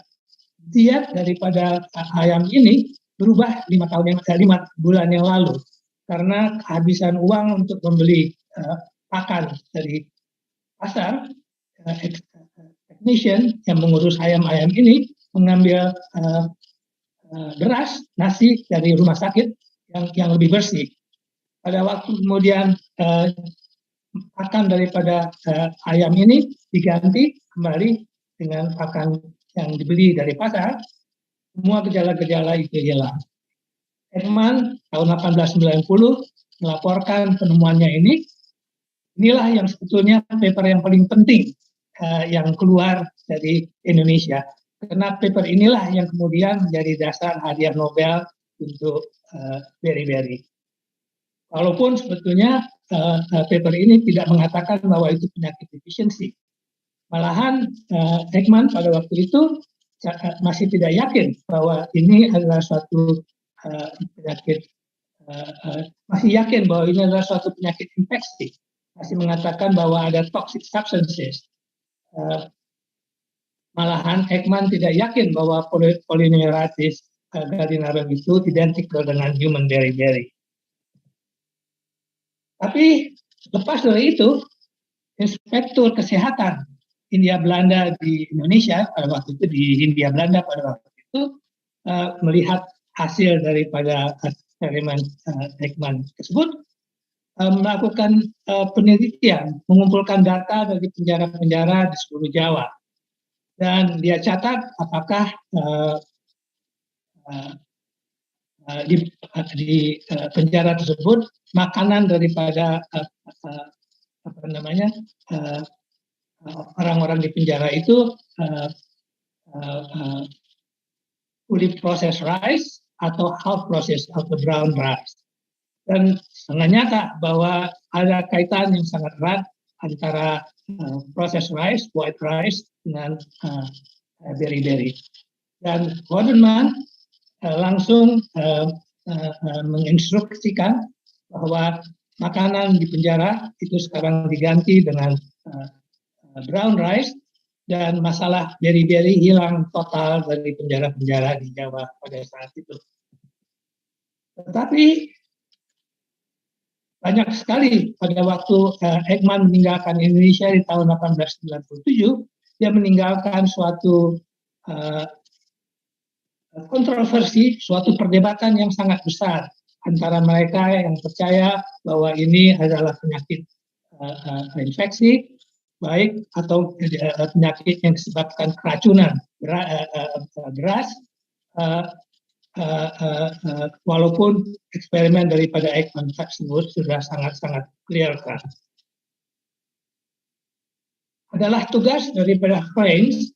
Speaker 6: diet daripada ayam ini berubah 5 bulan yang lalu karena kehabisan uang untuk membeli pakan dari pasar. Technician yang mengurus ayam-ayam ini mengambil beras, nasi dari rumah sakit yang lebih bersih. Pada waktu kemudian pakan daripada ayam ini diganti kembali dengan pakan yang dibeli dari pasar, semua gejala-gejala itu hilang. Ekman tahun 1890 melaporkan penemuannya ini. Inilah yang sebetulnya paper yang paling penting yang keluar dari Indonesia. Karena paper inilah yang kemudian menjadi dasar hadiah Nobel untuk beri-beri. Walaupun sebetulnya paper ini tidak mengatakan bahwa itu penyakit defisiensi. Malahan Ekman pada waktu itu masih tidak yakin bahwa ini adalah suatu penyakit, masih yakin bahwa ini adalah suatu penyakit infeksi. Masih mengatakan bahwa ada toxic substances. Malahan Ekman tidak yakin bahwa polyneuritis gardinarum itu identik dengan human beri-beri. Tapi lepas dari itu, Inspektur Kesehatan Hindia Belanda di Indonesia pada waktu itu, di Hindia Belanda pada waktu itu, melihat hasil daripada eksperimen Ekman tersebut, melakukan penelitian, mengumpulkan data dari penjara-penjara di seluruh Jawa. Dan dia catat apakah di penjara tersebut makanan daripada orang-orang di penjara itu fully processed rice atau half processed atau brown rice. Dan sangat nyata bahwa ada kaitan yang sangat erat antara processed rice, white rice dengan beri-beri. Dan Godenman langsung menginstruksikan bahwa makanan di penjara itu sekarang diganti dengan brown rice, dan masalah beri-beri hilang total dari penjara-penjara di Jawa pada saat itu. Tetapi banyak sekali pada waktu Ekman meninggalkan Indonesia di tahun 1897, dia meninggalkan suatu kontroversi, suatu perdebatan yang sangat besar antara mereka yang percaya bahwa ini adalah penyakit infeksi, baik atau penyakit yang disebabkan keracunan beras, walaupun eksperimen daripada Ekman tersebut sudah sangat-sangat clear-cut. Adalah tugas daripada Heinz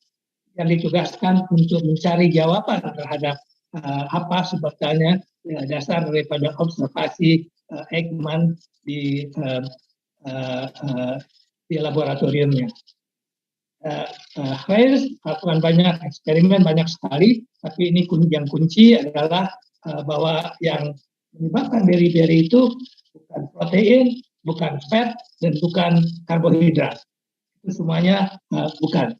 Speaker 6: yang ditugaskan untuk mencari jawaban terhadap apa sebetulnya dasar daripada observasi Ekman di laboratoriumnya. Heinz melakukan banyak eksperimen, banyak sekali, tapi ini yang kunci adalah bahwa yang menyebabkan beri-beri itu bukan protein, bukan fat, dan bukan karbohidrat. Itu semuanya bukan.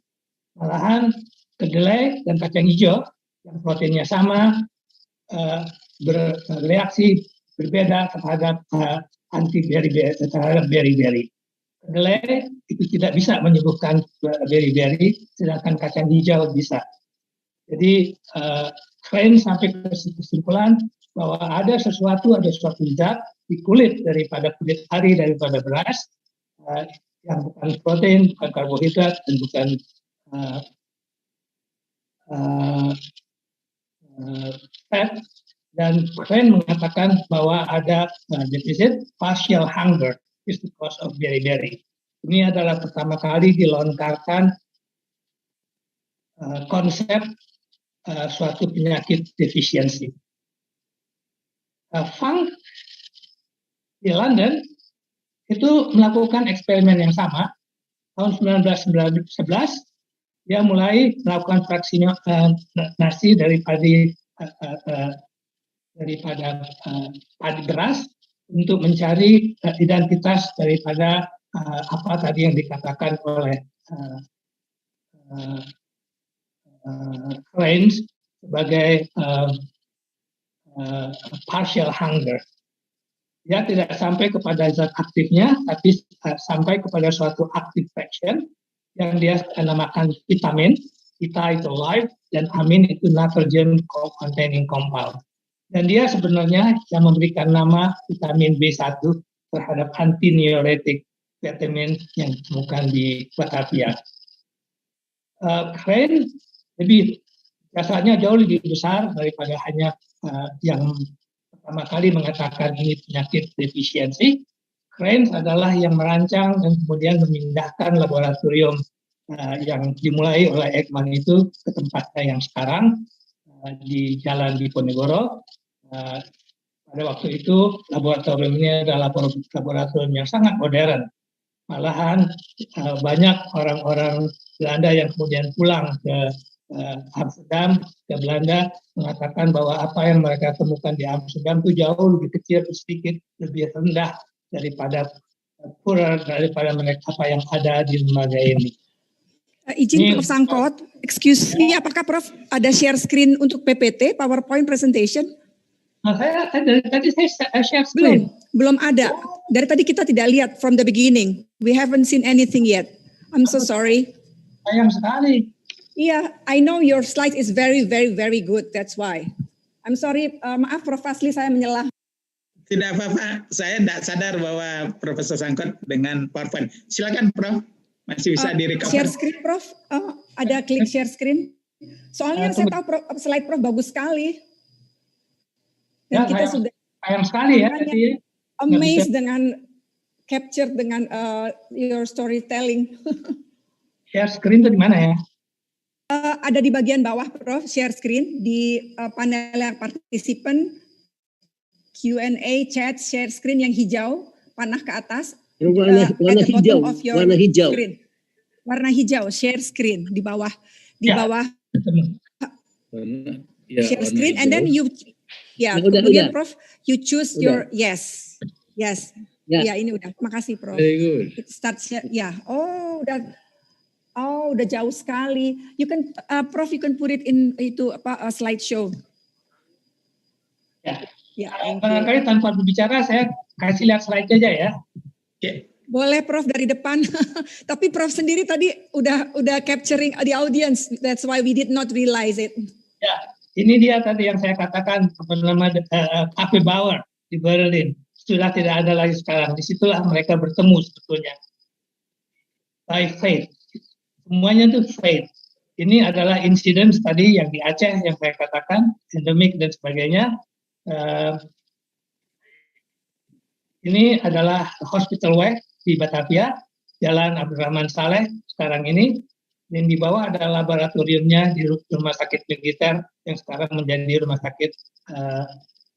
Speaker 6: Malahan kedelai dan kacang hijau yang proteinnya sama bereaksi berbeda terhadap terhadap beri-beri. Kedelai itu tidak bisa menyembuhkan beri-beri, sedangkan kacang hijau bisa. Jadi Klein sampai ke kesimpulan bahwa ada suatu zat di kulit daripada kulit ari daripada beras yang bukan protein, bukan karbohidrat, dan bukan fat, dan Crane mengatakan bahwa ada defisit partial hunger is the cause of beriberi. Ini adalah pertama kali dilontarkan konsep suatu penyakit defisiensi. Funk di London itu melakukan eksperimen yang sama. Tahun 1911 dia mulai melakukan vaksinasi daripada padi beras untuk mencari identitas daripada apa tadi yang dikatakan oleh Crane sebagai partial hunger. Dia tidak sampai kepada zat aktifnya, tapi sampai kepada suatu active fraction yang dia namakan vitamin. Vita itu life, dan amin itu nitrogen containing compound. Dan dia sebenarnya yang memberikan nama vitamin B1 terhadap antidiuretik vitamin yang ditemukan di Batavia. Crane jasanya jauh lebih besar daripada hanya yang pertama kali mengatakan ini penyakit defisiensi. Crane adalah yang merancang dan kemudian memindahkan laboratorium yang dimulai oleh Ekman itu ke tempatnya yang sekarang di Jalan Diponegoro. Pada waktu itu laboratorium ini adalah laboratorium yang sangat modern. Malahan banyak orang-orang Belanda yang kemudian pulang ke Amsterdam, ke Belanda, mengatakan bahwa apa yang mereka temukan di Amsterdam itu jauh lebih kecil, sedikit lebih rendah daripada mereka apa yang ada di lembaga ini.
Speaker 7: Izin Prof. Sangkot, excuse me, apakah Prof ada share screen untuk PPT, PowerPoint presentation?
Speaker 6: Dari tadi saya share screen.
Speaker 7: Belum ada. Dari tadi kita tidak lihat from the beginning. We haven't seen anything yet. I'm so sorry.
Speaker 6: Sayang sekali.
Speaker 7: Iya, I know your slide is very, very, very good. That's why. I'm sorry. Maaf, Prof. Asli, saya menyelah.
Speaker 2: Tidak apa-apa. Saya tidak sadar bahwa Profesor Sangkot dengan PowerPoint. Silakan, Prof. Masih bisa direkam.
Speaker 7: Share screen, Prof. Ada klik share screen. Soalnya saya tahu slide Prof bagus sekali. Dan kita sudah
Speaker 6: sayang sekali ya.
Speaker 7: Amazed dengan capture dengan your storytelling.
Speaker 6: Share screen itu di mana ya?
Speaker 7: Ada di bagian bawah, Prof. Share screen di panel yang partisipan, Q&A, chat, share screen yang hijau, panah ke atas.
Speaker 3: Warna hijau.
Speaker 7: Screen. Warna hijau, share screen di bawah, bawah. Share screen, and then you. Ya, kemudian Prof, you choose your yes. Ya, ini udah. Makasih, Prof.
Speaker 8: Very good.
Speaker 7: It starts ya. Udah jauh sekali. You can Prof, you can put it in itu slideshow.
Speaker 6: Ya. Barangkali tanpa berbicara saya kasih lihat slide aja ya.
Speaker 7: Boleh Prof dari depan. Tapi Prof sendiri tadi udah capturing the audience. That's why we did not realize it.
Speaker 6: Ya. Ini dia tadi yang saya katakan, Cafe Bauer di Berlin. Sudah tidak ada lagi sekarang. Disitulah mereka bertemu sebetulnya. By faith. Semuanya itu faith. Ini adalah insiden tadi yang di Aceh yang saya katakan, endemik dan sebagainya. Ini adalah Hospital Way di Batavia, Jalan Abdurrahman Saleh sekarang ini. Dan di bawah ada laboratoriumnya di Rumah Sakit Militer yang sekarang menjadi Rumah Sakit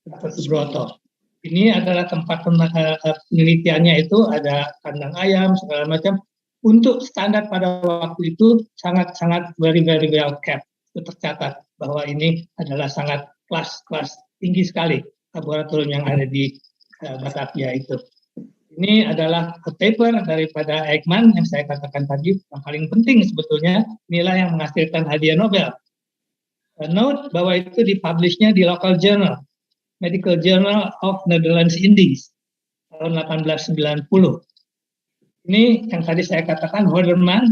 Speaker 6: Dr. Subroto. Ini adalah tempat penelitiannya itu ada kandang ayam segala macam. Untuk standar pada waktu itu sangat very well kept. Itu tercatat bahwa ini adalah sangat kelas tinggi sekali laboratorium yang ada di Batavia itu. Ini adalah paper daripada Ekman yang saya katakan tadi, yang paling penting sebetulnya, inilah yang menghasilkan hadiah Nobel. Note bahwa itu dipublishnya di local journal, Medical Journal of Netherlands Indies, tahun 1890. Ini yang tadi saya katakan, Hoderman,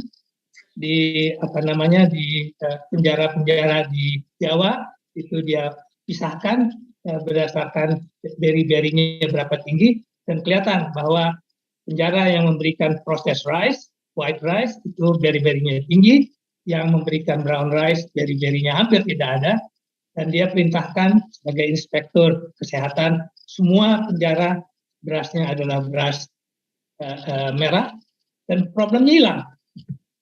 Speaker 6: di penjara-penjara di Jawa, itu dia pisahkan berdasarkan beri-berinya berapa tinggi, dan kelihatan bahwa penjara yang memberikan processed rice, white rice, itu beri-berinya tinggi, yang memberikan brown rice, beri-berinya hampir tidak ada, dan dia perintahkan sebagai inspektur kesehatan semua penjara berasnya adalah beras merah, dan problemnya hilang.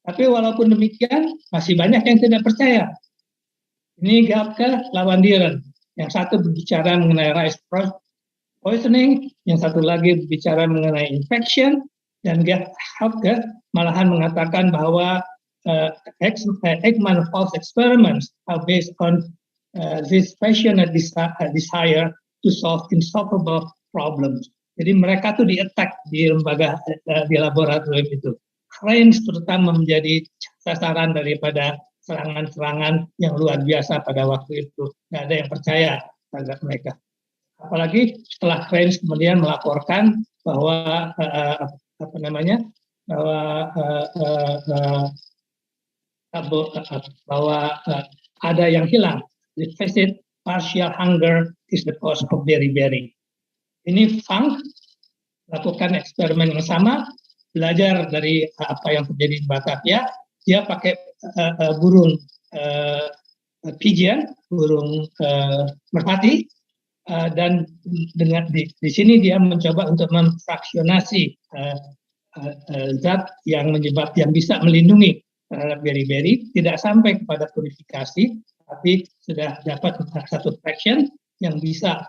Speaker 6: Tapi walaupun demikian masih banyak yang tidak percaya. Ini Gapke lawan Diren, yang satu berbicara mengenai rice poisoning, yang satu lagi berbicara mengenai infection, dan Gapke malahan mengatakan bahwa Ekman false experiments are based on this passionate desire to solve insoluble problems. Jadi mereka tuh di-attack di lembaga di laboratorium itu. Claims terutama menjadi sasaran daripada serangan-serangan yang luar biasa pada waktu itu. Nggak ada yang percaya terhadap mereka. Apalagi setelah claims kemudian melaporkan bahwa bahwa ada yang hilang. Deficit partial hunger is the cause of beriberi. Ini Funk lakukan eksperimen yang sama, belajar dari apa yang terjadi di Batavia. Dia pakai burung pigeon, burung merpati, dan dengan di sini dia mencoba untuk memfraksionasi zat yang bisa melindungi terhadap beriberi, tidak sampai kepada purifikasi, tapi sudah dapat satu fraction yang bisa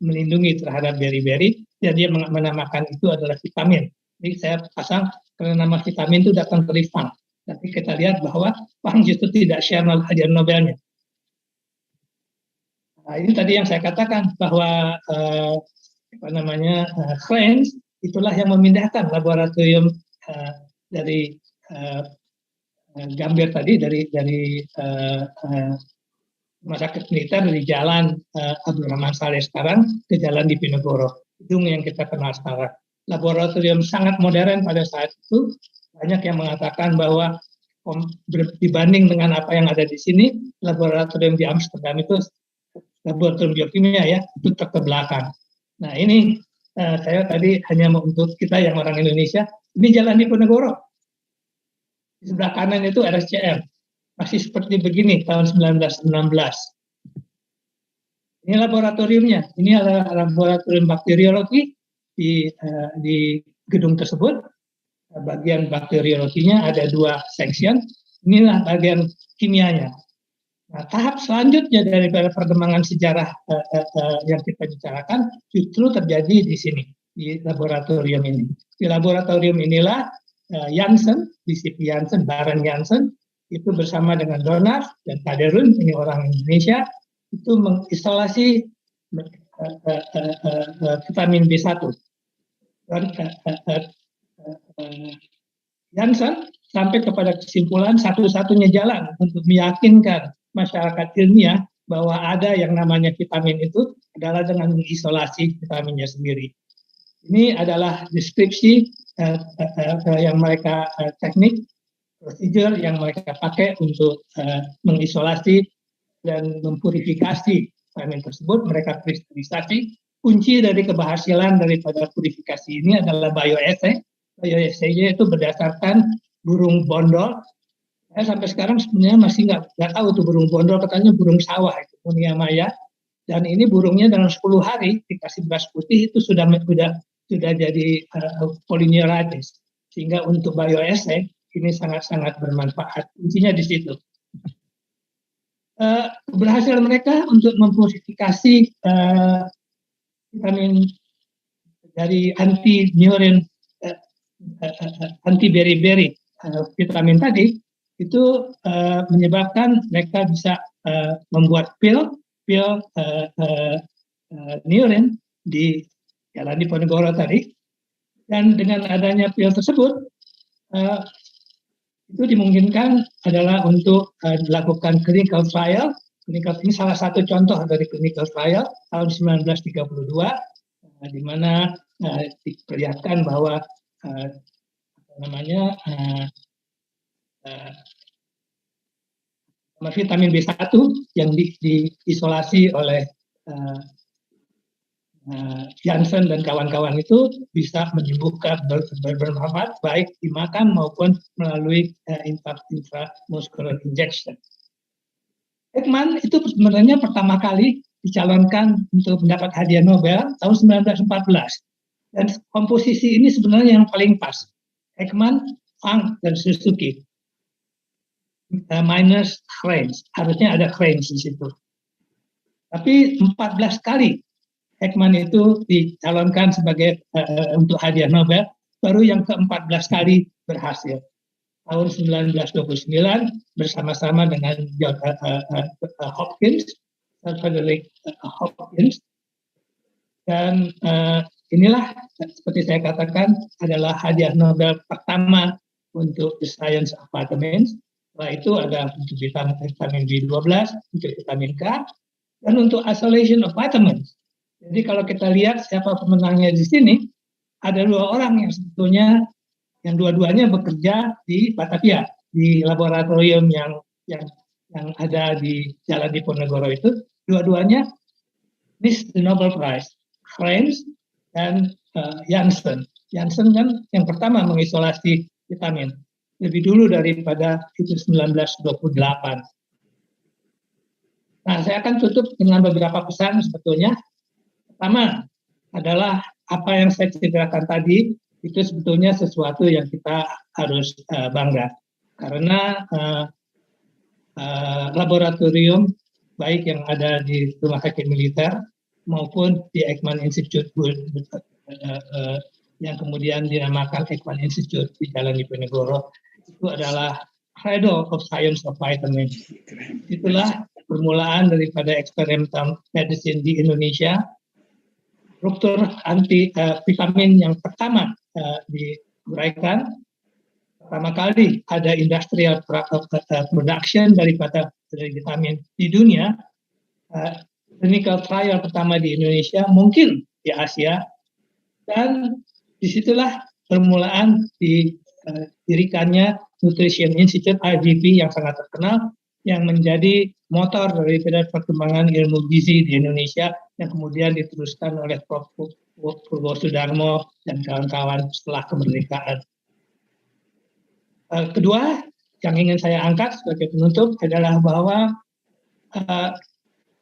Speaker 6: melindungi terhadap beriberi, dan dia menamakan itu adalah vitamin. Jadi saya pasang karena nama vitamin itu datang dari Funk, tapi kita lihat bahwa Funk justru tidak share hadiah Nobelnya. Nah, ini tadi yang saya katakan bahwa claims itulah yang memindahkan laboratorium dari Gambir tadi dari rumah sakit militer dari jalan Abdurrahman Saleh sekarang ke jalan Diponegoro, gedung yang kita kenal sekarang. Laboratorium sangat modern pada saat itu, banyak yang mengatakan bahwa dibanding dengan apa yang ada di sini, laboratorium di Amsterdam itu laboratorium biokimia ya, itu terbelakang. Nah ini saya tadi hanya untuk kita yang orang Indonesia, ini jalan Diponegoro. Di sebelah kanan itu RSCM, masih seperti begini tahun 1916. Ini laboratoriumnya, ini adalah laboratorium bakteriologi di gedung tersebut. Bagian bakteriologinya ada 2 section, inilah bagian kimianya. Nah, tahap selanjutnya daripada perkembangan sejarah yang kita bicarakan justru terjadi di sini, di laboratorium ini. Di laboratorium inilah Janssen, disiplin Janssen, Baron Janssen, itu bersama dengan Donat dan Kaderun, ini orang Indonesia, itu mengisolasi vitamin B1. Janssen sampai kepada kesimpulan satu-satunya jalan untuk meyakinkan masyarakat ilmiah bahwa ada yang namanya vitamin itu adalah dengan mengisolasi vitaminnya sendiri. Ini adalah deskripsi yang mereka teknik, prosedur yang mereka pakai untuk mengisolasi dan mempurifikasi vitamin tersebut. Mereka kristelisasi. Kunci dari keberhasilan daripada purifikasi ini adalah bioassay. Bioassay itu berdasarkan burung bondol. Saya sampai sekarang sebenarnya masih nggak tahu tuh burung bondol, katanya burung sawah itu, Munia Maya. Dan ini burungnya dalam 10 hari dikasih beras putih itu sudah jadi polyneuritis. Sehingga untuk bioassay ini sangat-sangat bermanfaat. Kuncinya di situ. Keberhasilan mereka untuk mempurifikasi vitamin dari anti-neurin, anti-beriberi vitamin tadi, itu menyebabkan mereka bisa membuat pil neurin di jalan Diponegoro tadi, dan dengan adanya pil tersebut itu dimungkinkan adalah untuk dilakukan clinical trial. Ini salah satu contoh dari clinical trial tahun 1932, di mana diperlihatkan bahwa vitamin B1 yang diisolasi oleh Janssen dan kawan-kawan itu bisa menyembuhkan bermanfaat baik dimakan maupun melalui intramuscular injection. Ekman itu sebenarnya pertama kali dicalonkan untuk mendapat hadiah Nobel tahun 1914. Dan komposisi ini sebenarnya yang paling pas. Ekman, Funk, dan Suzuki. Minus Keynes. Harusnya ada Keynes di situ. Tapi 14 kali Ekman itu dicalonkan sebagai untuk hadiah Nobel, baru yang ke-14 kali berhasil. Tahun 1929 bersama-sama dengan Hopkins, Frederick Hopkins, dan inilah seperti saya katakan adalah hadiah Nobel pertama untuk the science of vitamins. Setelah itu ada untuk vitamin B12, untuk vitamin K, dan untuk isolation of vitamins. Jadi kalau kita lihat siapa pemenangnya di sini, ada dua orang yang sebetulnya yang dua-duanya bekerja di Batavia, di laboratorium yang ada di Jalan Diponegoro itu, dua-duanya miss the Nobel Prize, Keynes dan Janssen. Janssen kan yang pertama mengisolasi vitamin, lebih dulu daripada itu 1928. Nah, saya akan tutup dengan beberapa pesan sebetulnya. Pertama adalah apa yang saya ceritakan tadi, itu sebetulnya sesuatu yang kita harus bangga. Karena laboratorium baik yang ada di Rumah Sakit Militer maupun di Ekman Institute yang kemudian dinamakan Ekman Institute di Jalan Diponegoro, itu adalah cradle of science of vitamin. Itulah permulaan daripada experimental medicine di Indonesia. Struktur anti vitamin yang pertama diuraikan, pertama kali ada industrial production dari vitamin di dunia. Clinical trial pertama di Indonesia, mungkin di Asia, dan disitulah permulaan didirikannya Nutrition Institute IGP yang sangat terkenal, yang menjadi motor daripada perkembangan ilmu gizi di Indonesia yang kemudian diteruskan oleh Prof. Purwo Sudarmo dan kawan-kawan setelah kemerdekaan. Kedua, yang ingin saya angkat sebagai penutup adalah bahwa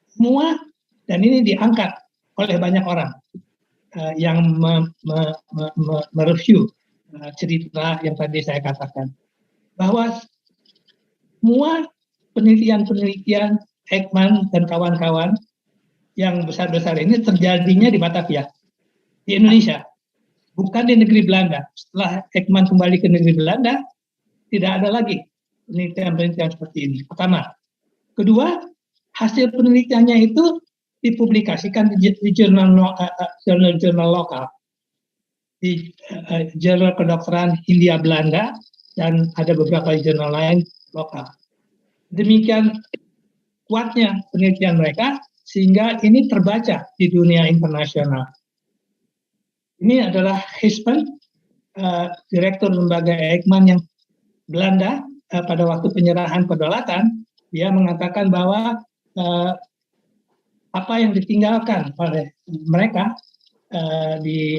Speaker 6: semua, dan ini diangkat oleh banyak orang yang mereview cerita yang tadi saya katakan, bahwa semua penelitian-penelitian Ekman dan kawan-kawan yang besar-besar ini terjadinya di Batavia, di Indonesia, bukan di negeri Belanda. Setelah Ekman kembali ke negeri Belanda, tidak ada lagi penelitian-penelitian seperti ini. Pertama. Kedua, hasil penelitiannya itu dipublikasikan di jurnal lokal, di jurnal kedokteran Hindia Belanda, dan ada beberapa jurnal lain lokal. Demikian kuatnya penelitian mereka sehingga ini terbaca di dunia internasional. Ini adalah Hispen, direktur lembaga Ekman yang Belanda, pada waktu penyerahan kedaulatan. Dia mengatakan bahwa apa yang ditinggalkan oleh mereka di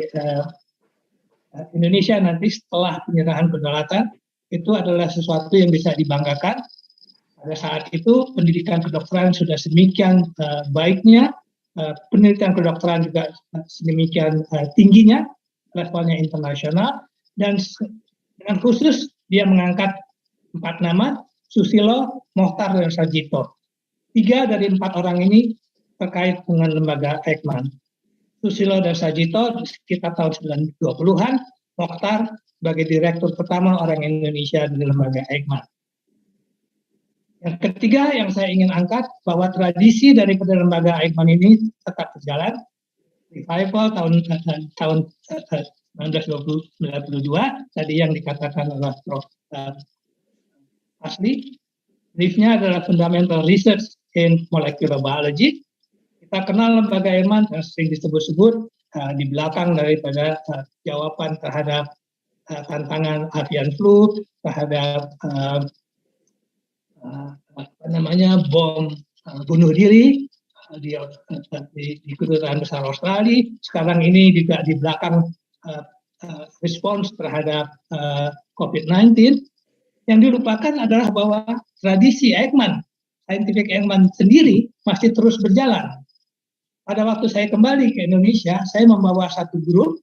Speaker 6: Indonesia nanti setelah penyerahan kedaulatan itu adalah sesuatu yang bisa dibanggakan. Pada saat itu pendidikan kedokteran sudah sedemikian baiknya, penelitian kedokteran juga sedemikian tingginya, levelnya internasional, dan dengan khusus dia mengangkat 4 nama, Susilo, Mohtar, dan Sarjito. 3 dari 4 orang ini terkait dengan lembaga Ekman. Susilo dan Sarjito sekitar tahun 1920-an, Mohtar sebagai direktur pertama orang Indonesia di lembaga Ekman. Yang ketiga yang saya ingin angkat, bahwa tradisi daripada lembaga Ekman ini tetap berjalan. Revival tahun 1992, tadi yang dikatakan oleh Prof. Asli, briefnya adalah Fundamental Research in Molecular Biology. Kita kenal lembaga Ekman yang sering disebut-sebut di belakang daripada jawaban terhadap tantangan avian flu, terhadap bom bunuh diri di kedutaan besar Australia. Sekarang ini juga di belakang respons terhadap COVID-19. Yang dilupakan adalah bahwa tradisi Ekman scientific environment sendiri masih terus berjalan. Pada waktu saya kembali ke Indonesia, saya membawa satu grup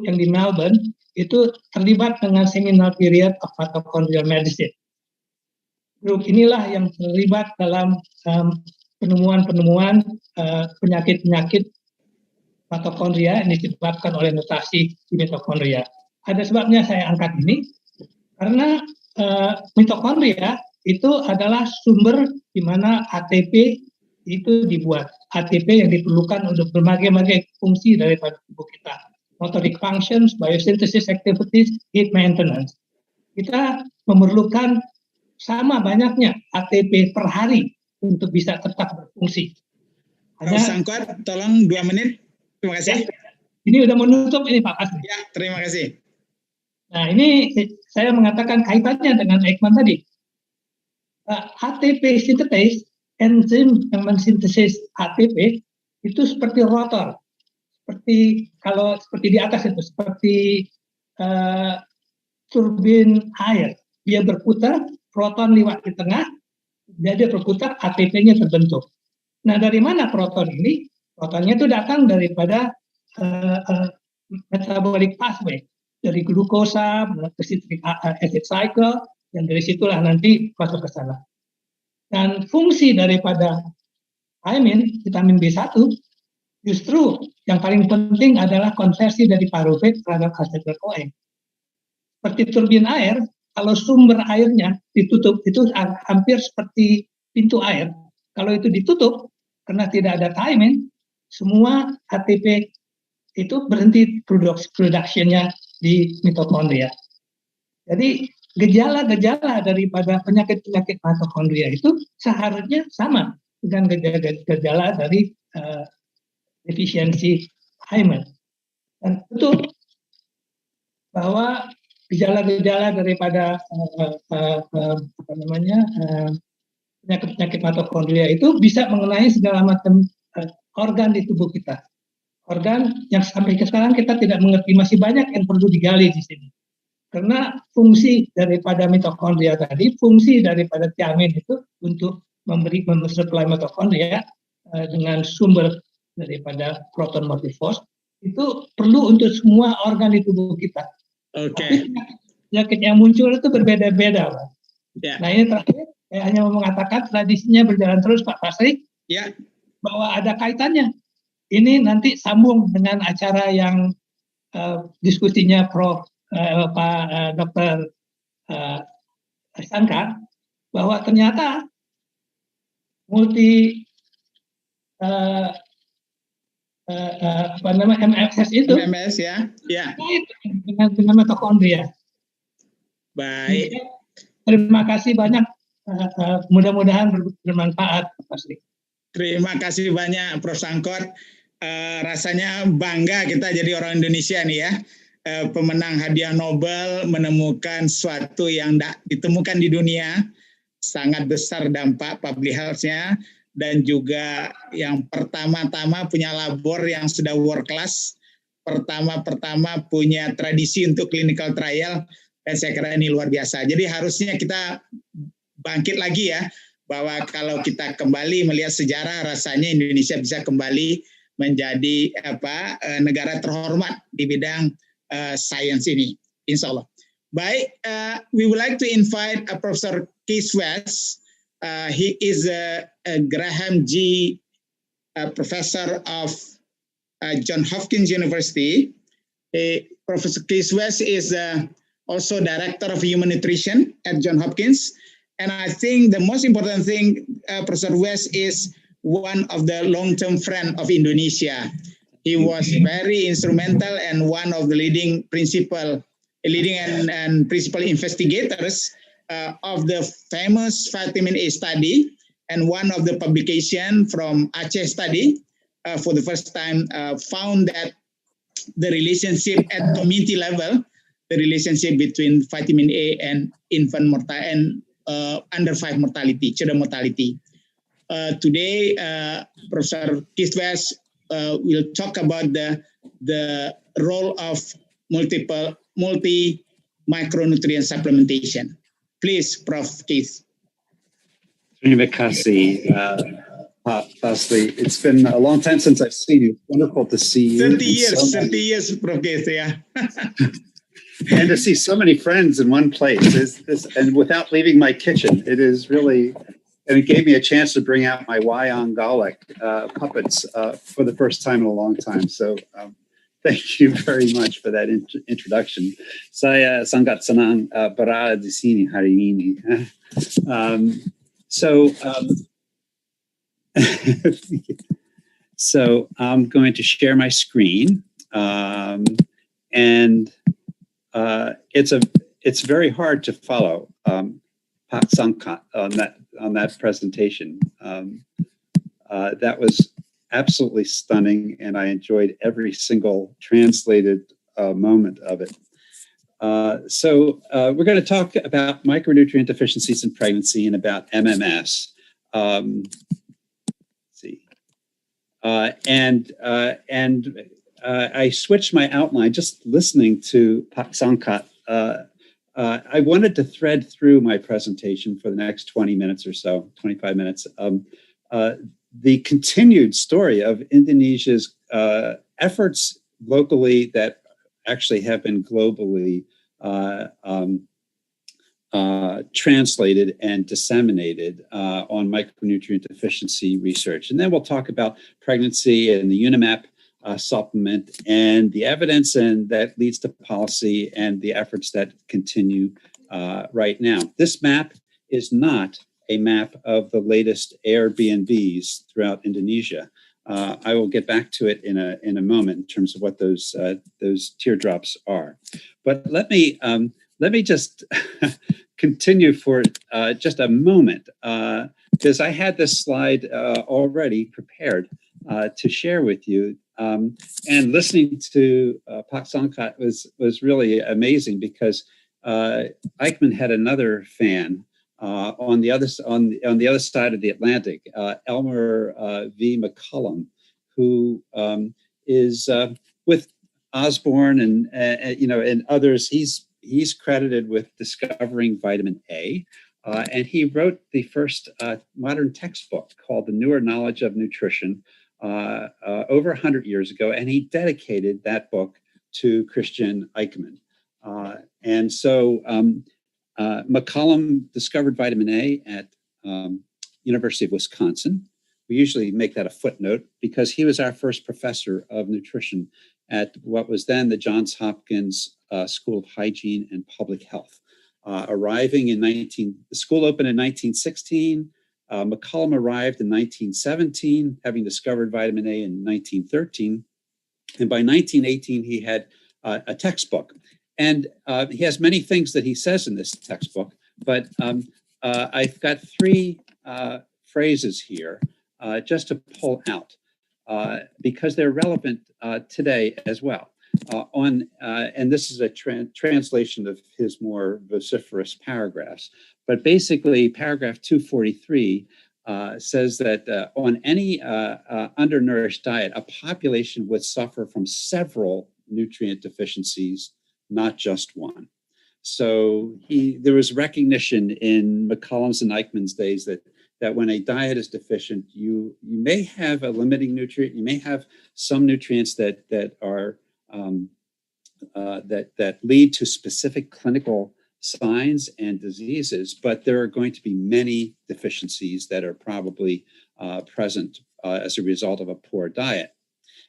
Speaker 6: yang di Melbourne itu terlibat dengan seminal period of mitochondrial medicine. Grup inilah yang terlibat dalam penemuan-penemuan penyakit-penyakit mitokondria yang disebabkan oleh mutasi di mitokondria. Ada sebabnya saya angkat ini, karena mitokondria itu adalah sumber di mana ATP itu dibuat. ATP yang diperlukan untuk berbagai-bagai fungsi daripada tubuh kita. Motoric functions, biosynthesis activities, heat maintenance. Kita memerlukan sama banyaknya ATP per hari untuk bisa tetap berfungsi.
Speaker 2: Prof. Sangkot, tolong 2 menit. Terima kasih.
Speaker 6: Ya, ini udah menutup ini Pak Asri.
Speaker 2: Ya, terima kasih.
Speaker 6: Nah, ini saya mengatakan kaitannya dengan Ekman tadi. ATP synthase, enzim yang mensintesis ATP itu seperti rotor. Seperti di atas itu, seperti turbin air. Dia berputar, proton lewat di tengah, dia berputar, ATP-nya terbentuk. Nah, dari mana proton ini? Protonnya itu datang daripada metabolic pathway, dari glukosa ke citric acid cycle, dan dari situlah nanti masuk ke sana. Dan fungsi daripada vitamin B1, justru yang paling penting adalah konversi dari parufat terhadap asetil-CoA. Seperti turbin air, kalau sumber airnya ditutup, itu hampir seperti pintu air. Kalau itu ditutup, karena tidak ada thiamine, semua ATP itu berhenti produksinya di mitokondria. Jadi gejala-gejala daripada penyakit-penyakit mitokondria itu seharusnya sama dengan gejala dari defisiensi thiamine. Dan betul bahwa gejala-gejala daripada penyakit-penyakit mitokondria itu bisa mengenai segala macam organ di tubuh kita. Organ yang sampai sekarang kita tidak mengerti, masih banyak yang perlu digali di sini. Karena fungsi daripada mitokondria tadi, fungsi daripada thiamin itu untuk mensuplai mitokondria dengan sumber daripada proton multifos itu perlu untuk semua organ di tubuh kita. Tapi penyakit yang muncul itu berbeda-beda, Pak. Yeah. Nah, ini terakhir saya hanya mau mengatakan tradisinya berjalan terus, Pak Pasri. Yeah. Bahwa ada kaitannya. Ini nanti sambung dengan acara yang diskusinya Prof. Pak Dr. Sangka, bahwa ternyata MMS itu
Speaker 2: MMS ya, ya.
Speaker 6: Dengan mitokondria.
Speaker 2: Baik.
Speaker 6: Terima kasih banyak. Mudah-mudahan bermanfaat, Pak Sri.
Speaker 2: Terima kasih banyak, Prof. Sangkot. Rasanya bangga kita jadi orang Indonesia nih ya. Pemenang hadiah Nobel menemukan sesuatu yang tidak ditemukan di dunia, sangat besar dampak public health-nya, dan juga yang pertama-tama punya labor yang sudah world class, pertama-tama punya tradisi untuk clinical trial, dan saya kira ini luar biasa. Jadi harusnya kita bangkit lagi ya, bahwa kalau kita kembali melihat sejarah, rasanya Indonesia bisa kembali menjadi negara terhormat di bidang sains ini, insya Allah. Baik, we would like to invite Professor Keith West. He is a Graham G. Professor of Johns Hopkins University. Professor Keith West is also Director of Human Nutrition at Johns Hopkins. And I think the most important thing, Professor West is one of the long-term friend of Indonesia. He was very instrumental and one of the leading principal investigators of the famous vitamin A study, and one of the publication from Aceh study for the first time found that the relationship at community level, the relationship between vitamin A and infant mortality and under 5 mortality, children mortality. Today, Professor Keith West will talk about the role of multi-micronutrient supplementation. Please, Prof. Keith.
Speaker 8: Terima kasih, Pak Basli. It's been a long time since I've seen you. It's wonderful to see you.
Speaker 2: 30 years, Prof. Gesia.
Speaker 8: And to see so many friends in one place, and without leaving my kitchen, it is really, and it gave me a chance to bring out my wayang golek puppets for the first time in a long time. So thank you very much for that introduction. Saya sangat senang berada di sini hari ini. So I'm going to share my screen, and it's very hard to follow Pak Sangkat on that presentation. That was absolutely stunning, and I enjoyed every single translated moment of it. So we're going to talk about micronutrient deficiencies in pregnancy and about MMS. Let's see. I switched my outline just listening to Pak Sangkat. I wanted to thread through my presentation for the next 20 minutes or so, 25 minutes, the continued story of Indonesia's efforts locally that actually have been globally translated and disseminated on micronutrient deficiency research. And then we'll talk about pregnancy and the UNIMAP supplement and the evidence and that leads to policy and the efforts that continue right now. This map is not a map of the latest Airbnbs throughout Indonesia. I will get back to it in a moment in terms of what those teardrops are. But let me just continue for just a moment because I had this slide already prepared to share with you. And listening to Pak Sangkat was really amazing because Eichmann had another fan on the other side of the Atlantic, Elmer V. McCullum, who is with Osborne and others. He's credited with discovering vitamin A, and he wrote the first modern textbook called The Newer Knowledge of Nutrition over 100 years ago, and he dedicated that book to Christian Eichmann. And so McCollum discovered vitamin A at University of Wisconsin. We usually make that a footnote because he was our first professor of nutrition at what was then the Johns Hopkins School of Hygiene and Public Health. The school opened in 1916. McCollum arrived in 1917, having discovered vitamin A in 1913. And by 1918, he had a textbook. And he has many things that he says in this textbook, but I've got three phrases here just to pull out because they're relevant today as well. And this is a translation of his more vociferous paragraphs. But basically, paragraph 243 says that on any undernourished diet, a population would suffer from several nutrient deficiencies, not just one. So there was recognition in McCollum's and Eichmann's days that when a diet is deficient, you may have a limiting nutrient, you may have some nutrients that are that lead to specific clinical signs and diseases, but there are going to be many deficiencies that are probably present as a result of a poor diet.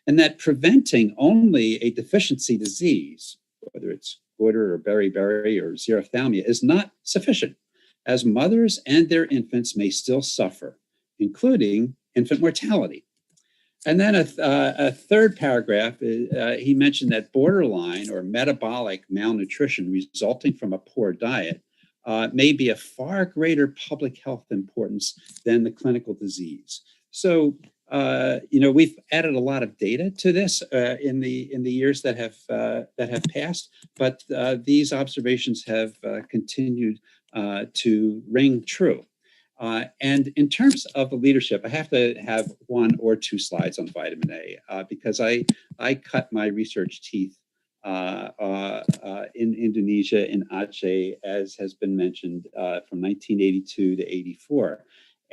Speaker 8: And that preventing only a deficiency disease, whether it's goiter or beriberi or xerophthalmia, is not sufficient, as mothers and their infants may still suffer, including infant mortality. And then a third paragraph, he mentioned that borderline or metabolic malnutrition resulting from a poor diet may be of far greater public health importance than the clinical disease. So, we've added a lot of data to this in the years that have passed, but these observations have continued to ring true. And in terms of the leadership, I have to have one or two slides on vitamin A because I cut my research teeth in Indonesia, in Aceh, as has been mentioned, from 1982 to 84.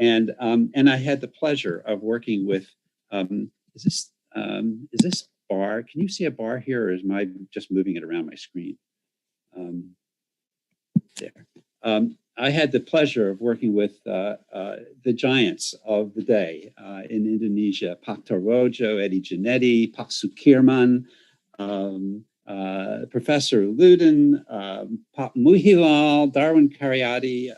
Speaker 8: And I had the pleasure of working with, is this bar? Can you see a bar here, or am I just moving it around my screen? There. I had the pleasure of working with the giants of the day in Indonesia: Pak Tarwojo, Eddie Janetti, Pak Sukirman, Professor Luden, Pak Muhilal, Darwin Karyadi,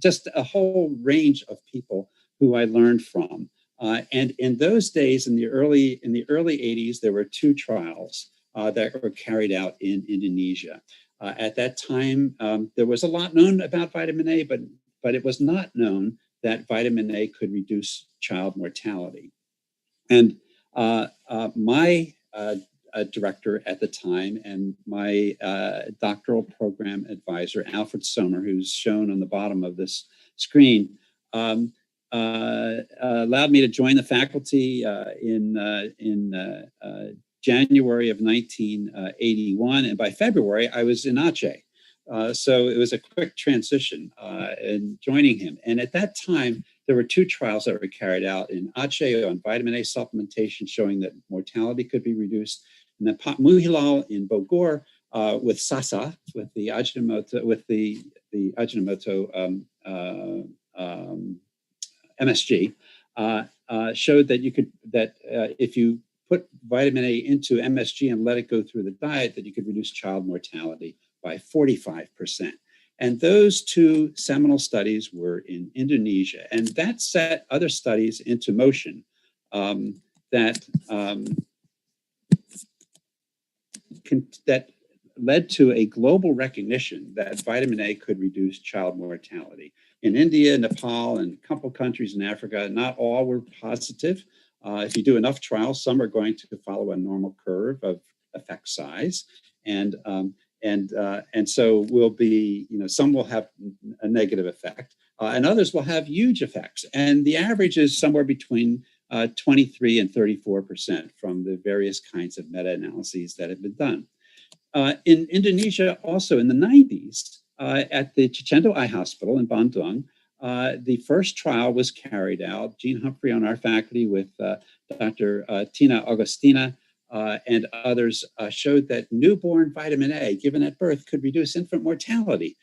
Speaker 8: just a whole range of people who I learned from. And in those days, in the early 80s, there were two trials that were carried out in Indonesia. At that time, there was a lot known about vitamin A, but it was not known that vitamin A could reduce child mortality. And my director at the time and my doctoral program advisor, Alfred Sommer, who's shown on the bottom of this screen, allowed me to join the faculty in January of 1981, and by February I was in Aceh. So it was a quick transition in joining him. And at that time, there were two trials that were carried out in Aceh on vitamin A supplementation, showing that mortality could be reduced. And then Pak Muhilal in Bogor with SASA, with the Ajinomoto, MSG, showed that if you put vitamin A into MSG and let it go through the diet, that you could reduce child mortality by 45%. And those two seminal studies were in Indonesia. And that set other studies into motion that led to a global recognition that vitamin A could reduce child mortality. In India, Nepal, and a couple countries in Africa, not all were positive. If you do enough trials, some are going to follow a normal curve of effect size, and so will be, some will have a negative effect, and others will have huge effects. And the average is somewhere between 23 and 34% from the various kinds of meta-analyses that have been done. In Indonesia, also in the 90s, at the Cicendo Eye Hospital in Bandung, the first trial was carried out. Jean Humphrey on our faculty with Dr. Tina Augustina and others showed that newborn vitamin A given at birth could reduce infant mortality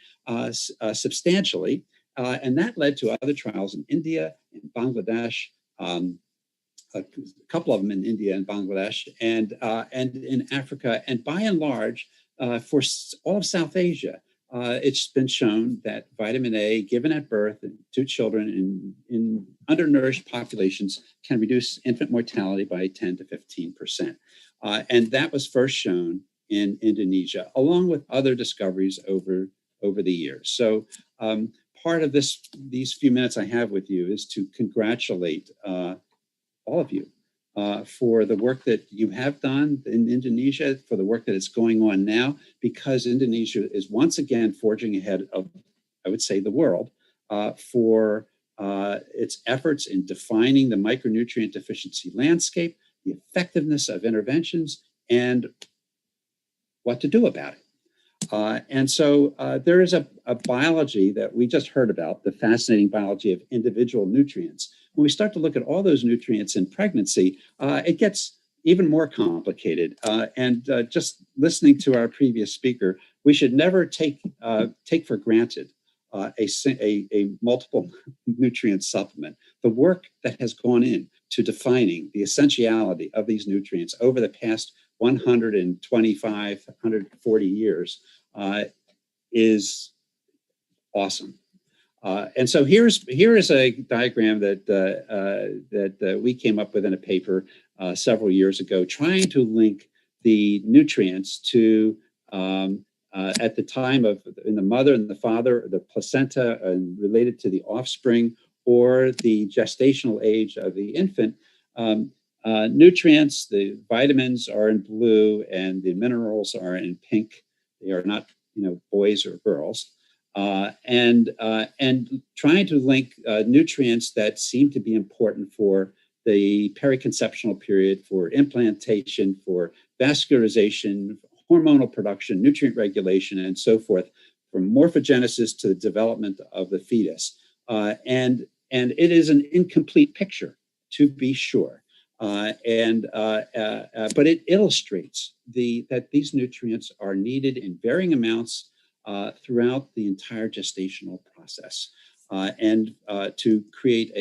Speaker 8: substantially. And that led to other trials in India, in Bangladesh, a couple of them in India and Bangladesh, and in Africa. And by and large, for all of South Asia, it's been shown that vitamin A given at birth to children in undernourished populations can reduce infant mortality by 10 to 15%. And that was first shown in Indonesia, along with other discoveries over the years. So part of these few minutes I have with you is to congratulate all of you for the work that you have done in Indonesia, for the work that is going on now, because Indonesia is once again forging ahead of, I would say, the world for its efforts in defining the micronutrient deficiency landscape, the effectiveness of interventions, and what to do about it. And so there is a biology that we just heard about, the fascinating biology of individual nutrients. When we start to look at all those nutrients in pregnancy, it gets even more complicated. And just listening to our previous speaker, we should never take for granted a multiple nutrient supplement. The work that has gone into defining the essentiality of these nutrients over the past 125, 140 years is awesome. And so here is a diagram that we came up with in a paper several years ago, trying to link the nutrients to at the time in the mother and the father, the placenta, and related to the offspring or the gestational age of the infant. Nutrients, the vitamins are in blue and the minerals are in pink. They are not, boys or girls. And trying to link nutrients that seem to be important for the periconceptional period, for implantation, for vascularization, hormonal production, nutrient regulation, and so forth, from morphogenesis to the development of the fetus. And it is an incomplete picture, to be sure. But it illustrates that these nutrients are needed in varying amounts throughout the entire gestational process, and to create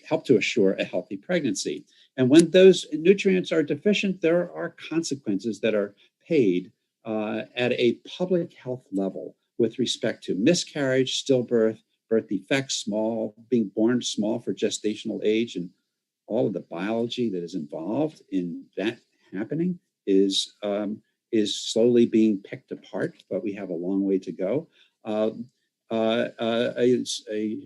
Speaker 8: help to assure a healthy pregnancy. And when those nutrients are deficient, there are consequences that are paid at a public health level with respect to miscarriage, stillbirth, birth defects, being born small for gestational age, and all of the biology that is involved in that happening is slowly being picked apart, but we have a long way to go. A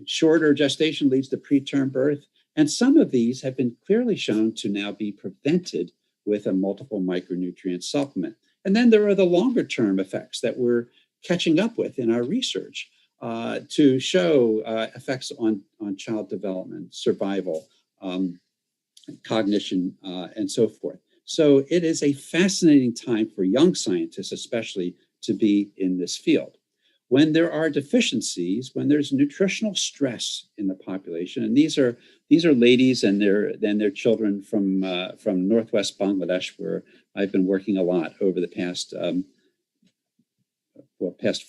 Speaker 8: shorter gestation leads to preterm birth, and some of these have been clearly shown to now be prevented with a multiple micronutrient supplement. And then there are the longer term effects that we're catching up with in our research to show effects on child development, survival, cognition, and so forth. So it is a fascinating time for young scientists, especially, to be in this field. When there are deficiencies, when there's nutritional stress in the population, and these are ladies and their children from Northwest Bangladesh, where I've been working a lot over the past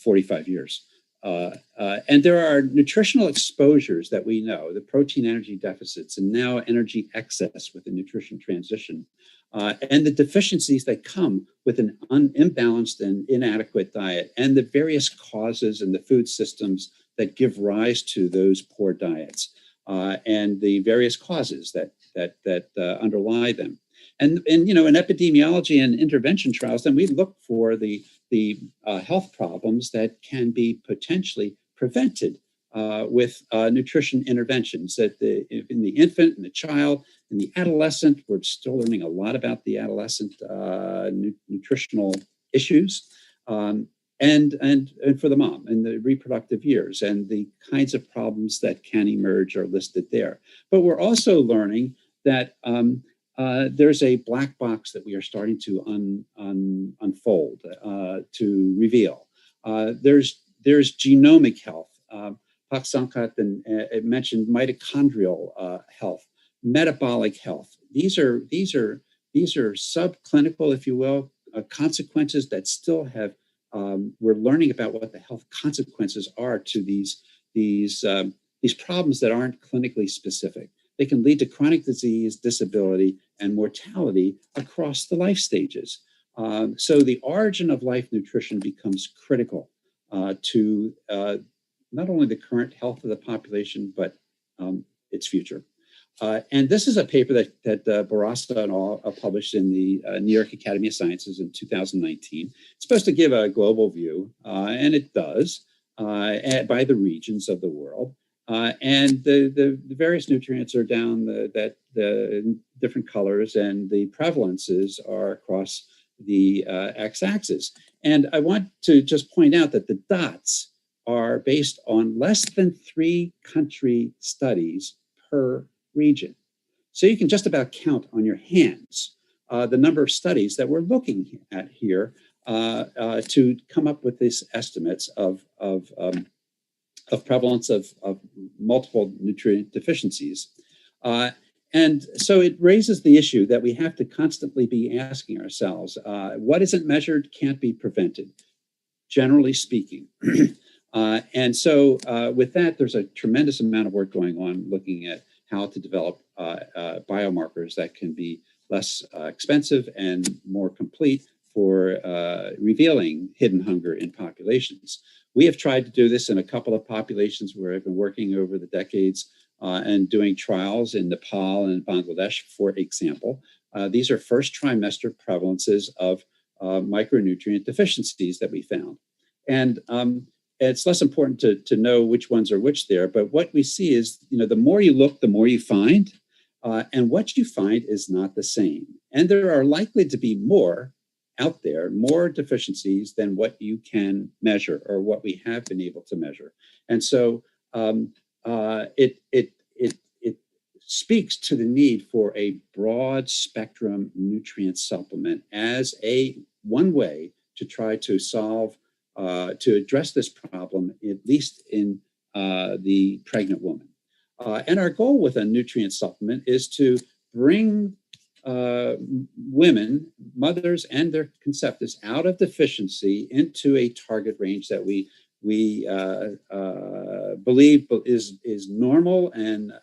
Speaker 8: 45 years. And there are nutritional exposures that we know, the protein energy deficits, and now energy excess with the nutrition transition, and the deficiencies that come with an imbalanced and inadequate diet, and the various causes and the food systems that give rise to those poor diets, and the various causes that underlie them. And in epidemiology and intervention trials, then we look for the health problems that can be potentially prevented with nutrition interventions. That in the infant, in the child, in the adolescent, we're still learning a lot about the adolescent nutritional issues, and for the mom in the reproductive years, and the kinds of problems that can emerge are listed there. But we're also learning that there's a black box that we are starting to unfold, to reveal. There's genomic health. Pak Sangkat mentioned mitochondrial health, metabolic health. These are subclinical, if you will, consequences that still have. We're learning about what the health consequences are to these problems that aren't clinically specific. They can lead to chronic disease, disability, and mortality across the life stages. So the origin of life nutrition becomes critical to not only the current health of the population, but its future. And this is a paper that Barasta and all published in the New York Academy of Sciences in 2019. It's supposed to give a global view, and it does, by the regions of the world. And the various nutrients are down the different colors, and the prevalences are across the x-axis. And I want to just point out that the dots are based on less than 3 country studies per region. So you can just about count on your hands the number of studies that we're looking at here to come up with these estimates of prevalence of multiple nutrient deficiencies. And so it raises the issue that we have to constantly be asking ourselves, what isn't measured can't be prevented, generally speaking. And so with that, there's a tremendous amount of work going on looking at how to develop biomarkers that can be less expensive and more complete for revealing hidden hunger in populations. We have tried to do this in a couple of populations where I've been working over the decades and doing trials in Nepal and Bangladesh, for example. These are first trimester prevalences of micronutrient deficiencies that we found. And it's less important to know which ones are which there, but what we see is, the more you look, the more you find, and what you find is not the same. And there are likely to be more out there, more deficiencies than what you can measure or what we have been able to measure. And so it speaks to the need for a broad spectrum nutrient supplement as one way to try to solve, to address this problem, at least in the pregnant woman. And our goal with a nutrient supplement is to bring women, mothers, and their conceptives out of deficiency into a target range that we believe is normal and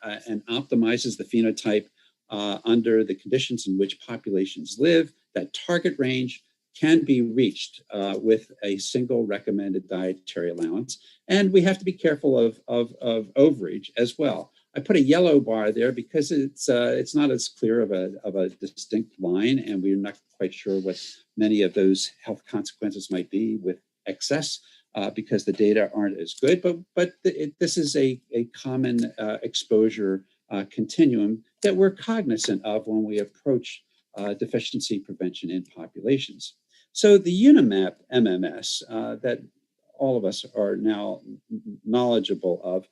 Speaker 8: optimizes the phenotype under the conditions in which populations live. That target range can be reached with a single recommended dietary allowance. And we have to be careful of overage as well. I put a yellow bar there because it's not as clear of a distinct line, and we're not quite sure what many of those health consequences might be with excess because the data aren't as good. But this is a common exposure continuum that we're cognizant of when we approach deficiency prevention in populations. So the UNIMAP MMS that all of us are now knowledgeable of,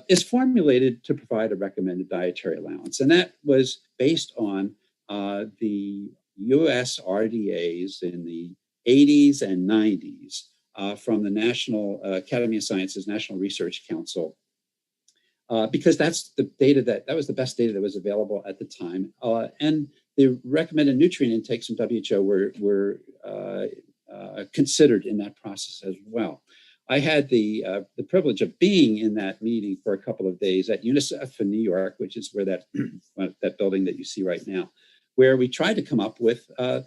Speaker 8: is formulated to provide a recommended dietary allowance. And that was based on the US RDAs in the 80s and 90s from the National Academy of Sciences, National Research Council, because that's the data that was the best data that was available at the time. And the recommended nutrient intakes from WHO were considered in that process as well. I had the privilege of being in that meeting for a couple of days at UNICEF in New York, which is where that building that you see right now, where we tried to come up with a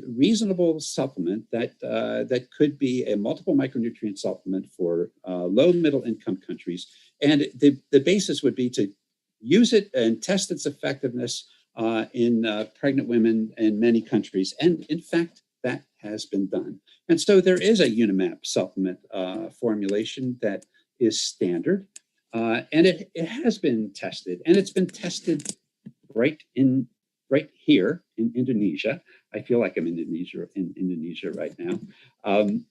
Speaker 8: reasonable supplement that could be a multiple micronutrient supplement for low middle income countries. And the basis would be to use it and test its effectiveness in pregnant women in many countries. And in fact, that has been done. And so there is a UNIMAP supplement formulation that is standard. And it has been tested, and it's been tested right here in Indonesia. I feel like I'm in Indonesia right now. On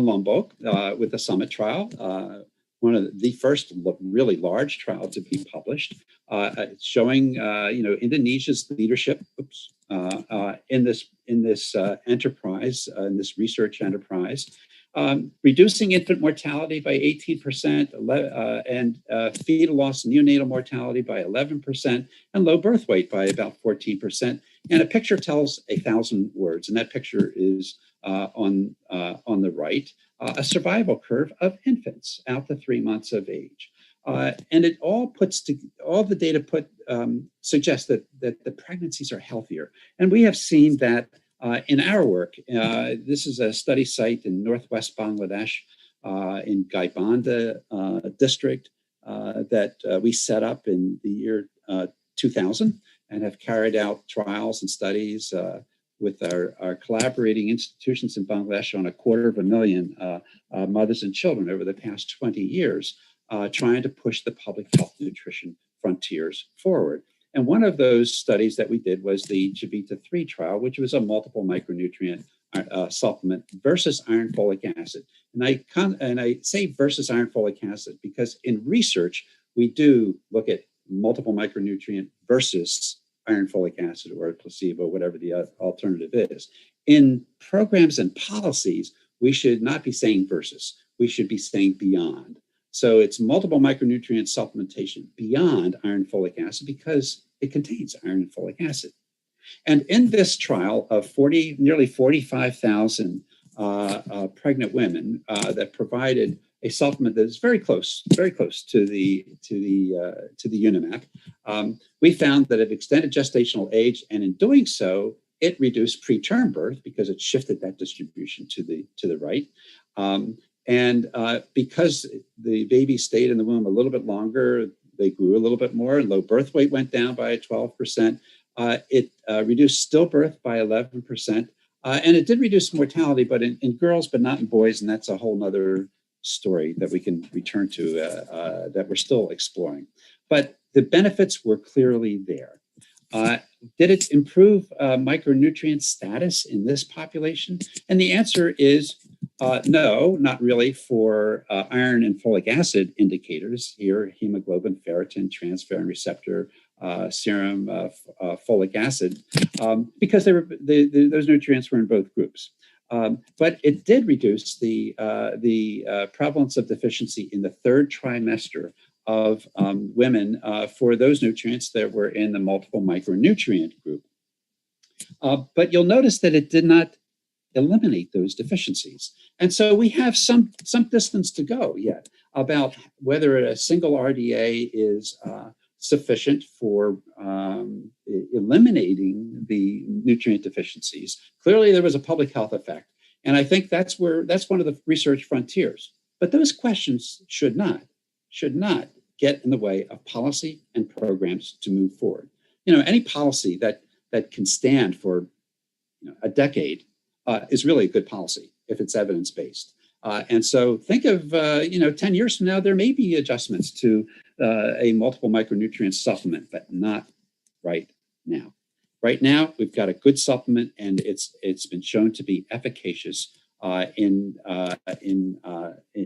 Speaker 8: Lombok with the Summit trial, one of the first really large trial to be published, showing Indonesia's leadership in this enterprise, in this research enterprise, reducing infant mortality by 18%, and fetal loss neonatal mortality by 11%, and low birth weight by about 14%. And a picture tells 1,000 words, and that picture is on the right, a survival curve of infants out to 3 months of age. And it all the data suggests that the pregnancies are healthier. And we have seen that in our work. This is a study site in northwest Bangladesh in Gaibandha district that we set up in the year 2000 and have carried out trials and studies with our collaborating institutions in Bangladesh on 250,000 mothers and children over the past 20 years, trying to push the public health nutrition frontiers forward. And one of those studies that we did was the JAVITA-3 trial, which was a multiple micronutrient supplement versus iron folic acid. And I say versus iron folic acid because in research, we do look at multiple micronutrient versus iron folic acid or a placebo, whatever the alternative is. In programs and policies, we should not be saying versus, we should be saying beyond. So it's multiple micronutrient supplementation beyond iron folic acid because it contains iron and folic acid. And in this trial of nearly 45,000 pregnant women that provided a supplement that is very close to the UNIMAP, we found that it extended gestational age, and in doing so, it reduced preterm birth because it shifted that distribution to the right. And because the baby stayed in the womb a little bit longer, they grew a little bit more, and low birth weight went down by 12%. It reduced stillbirth by 11%. And it did reduce mortality, but in girls, but not in boys. And that's a whole nother story that we can return to that we're still exploring. But the benefits were clearly there. Did it improve micronutrient status in this population? And the answer is no, not really for iron and folic acid indicators here, hemoglobin, ferritin, transferrin receptor, serum folic acid, because those nutrients were in both groups. But it did reduce the prevalence of deficiency in the third trimester of women for those nutrients that were in the multiple micronutrient group. But you'll notice that it did not eliminate those deficiencies. And so we have some distance to go yet about whether a single RDA is sufficient for eliminating the nutrient deficiencies. Clearly, there was a public health effect. And I think that's one of the research frontiers. But those questions should not get in the way of policy and programs to move forward. Any policy that can stand for a decade is really a good policy if it's evidence-based. And so think of, 10 years from now, there may be adjustments to a multiple micronutrient supplement, but not right now. Right now, we've got a good supplement, and it's been shown to be efficacious in a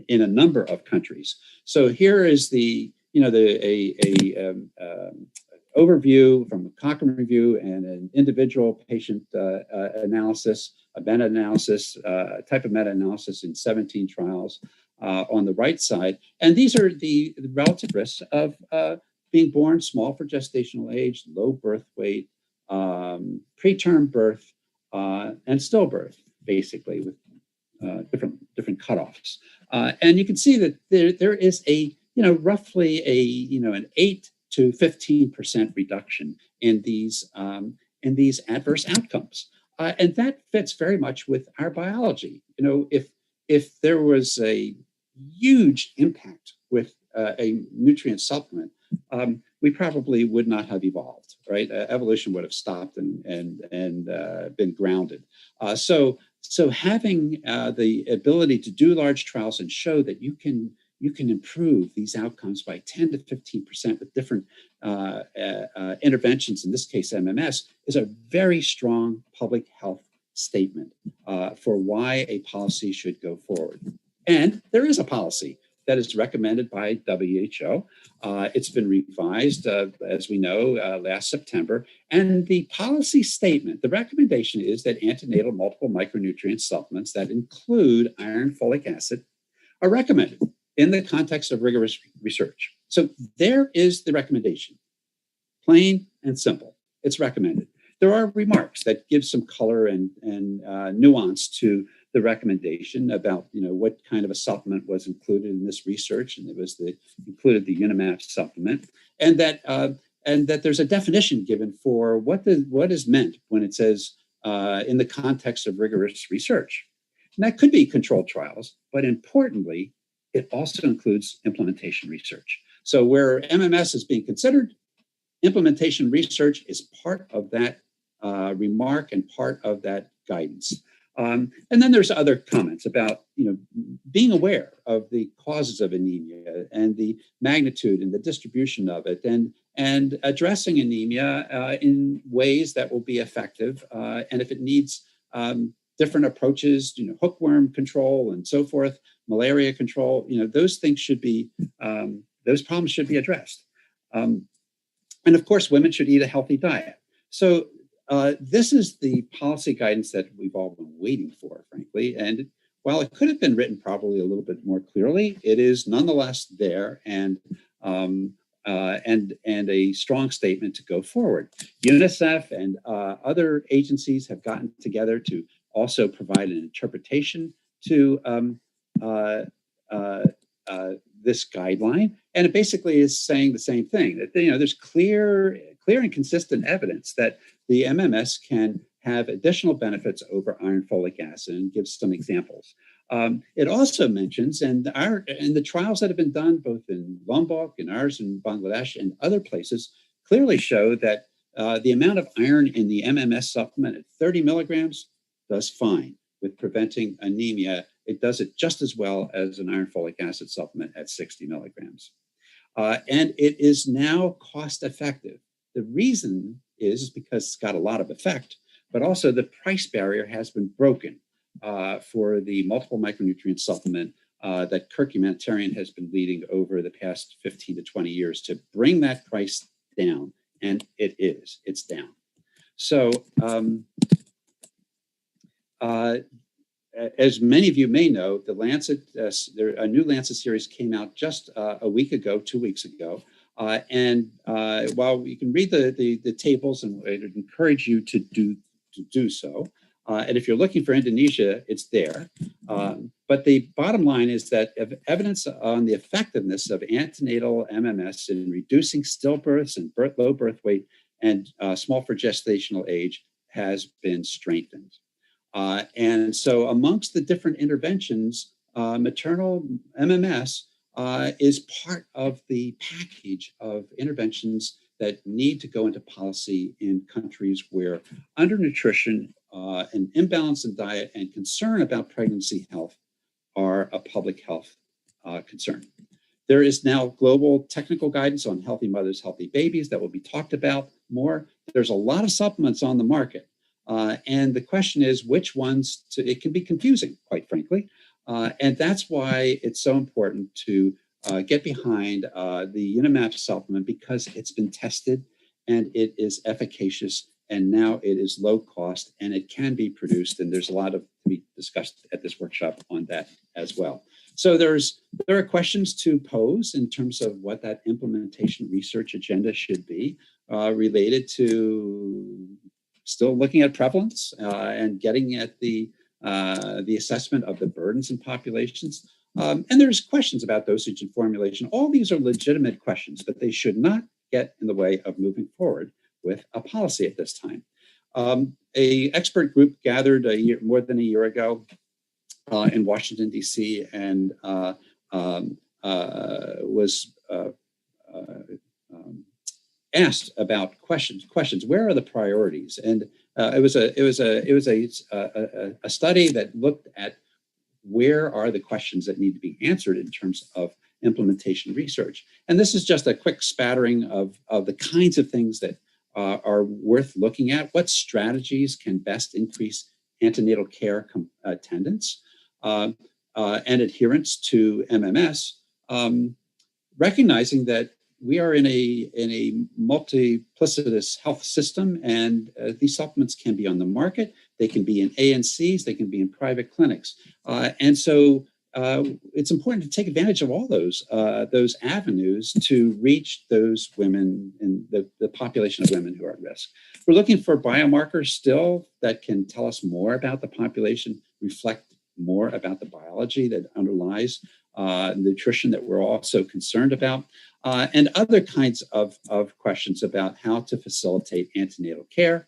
Speaker 8: number of countries. So here is overview from a Cochrane review and an individual patient analysis, a meta-analysis, type of meta-analysis in 17 trials on the right side. And these are the relative risks of being born small for gestational age, low birth weight, preterm birth, and stillbirth, basically, with different cutoffs. And you can see that there is roughly an 8 to 15% reduction in these adverse outcomes. And that fits very much with our biology. If there was a huge impact with a nutrient supplement, we probably would not have evolved, right? Evolution would have stopped and been grounded. So having the ability to do large trials and show that you can improve these outcomes by 10 to 15% with different interventions, in this case MMS, is a very strong public health statement for why a policy should go forward. And there is a policy that is recommended by WHO. It's been revised, as we know, last September. And the policy statement, the recommendation is that antenatal multiple micronutrient supplements that include iron, folic acid are recommended in the context of rigorous research. So there is the recommendation, plain and simple. It's recommended. There are remarks that give some color and nuance to the recommendation about what kind of a supplement was included in this research, and it was included the UNIMAP supplement, and that there's a definition given for what is meant when it says in the context of rigorous research. And that could be controlled trials, but importantly, it also includes implementation research. So where MMS is being considered, implementation research is part of that remark and part of that guidance. And then there's other comments about being aware of the causes of anemia and the magnitude and the distribution of it, and addressing anemia in ways that will be effective. And if it needs different approaches, hookworm control and so forth, malaria control, those things should be, those problems should be addressed. And of course, women should eat a healthy diet. So this is the policy guidance that we've all been waiting for, frankly. And while it could have been written probably a little bit more clearly, it is nonetheless there and a strong statement to go forward. UNICEF and other agencies have gotten together to also provide an interpretation to this guideline, and it basically is saying the same thing, that there's clear and consistent evidence that the MMS can have additional benefits over iron folic acid, and gives some examples. It also mentions, and the trials that have been done both in Lombok and ours in Bangladesh and other places clearly show that the amount of iron in the MMS supplement at 30 milligrams does fine with preventing anemia. It does it just as well as an iron folic acid supplement at 60 milligrams. And it is now cost effective. The reason is because it's got a lot of effect, but also the price barrier has been broken for the multiple micronutrient supplement that Kirk Humanitarian has been leading over the past 15 to 20 years to bring that price down. And it's down. So as many of you may know, the Lancet, a new Lancet series came out just a week ago, 2 weeks ago. While you can read the tables, and I'd encourage you to do so. And if you're looking for Indonesia, it's there. But the bottom line is that evidence on the effectiveness of antenatal MMS in reducing stillbirths and low birth weight and small for gestational age has been strengthened. And so amongst the different interventions, maternal MMS is part of the package of interventions that need to go into policy in countries where undernutrition, an imbalance in diet, and concern about pregnancy health are a public health concern. There is now global technical guidance on healthy mothers, healthy babies that will be talked about more. There's a lot of supplements on the market. And the question is which ones it can be confusing, quite frankly. And that's why it's so important to get behind the UNIMAP supplement, because it's been tested and it is efficacious, and now it is low cost and it can be produced. And there's a lot to be discussed at this workshop on that as well. So there are questions to pose in terms of what that implementation research agenda should be related to still looking at prevalence and getting at the assessment of the burdens in populations. And there's questions about dosage and formulation. All these are legitimate questions, but they should not get in the way of moving forward with a policy at this time. A expert group gathered more than a year ago in Washington, D.C., and was asked about questions. Where are the priorities? And it was a study that looked at where are the questions that need to be answered in terms of implementation research. And this is just a quick spattering of the kinds of things that are worth looking at. What strategies can best increase antenatal care attendance and adherence to MMS, recognizing that we are in a multiplicitous health system, and these supplements can be on the market. They can be in ANCs. They can be in private clinics. And so it's important to take advantage of all those avenues to reach those women and the population of women who are at risk. We're looking for biomarkers still that can tell us more about the population, reflect more about the biology that underlies nutrition that we're also concerned about, and other kinds of questions about how to facilitate antenatal care.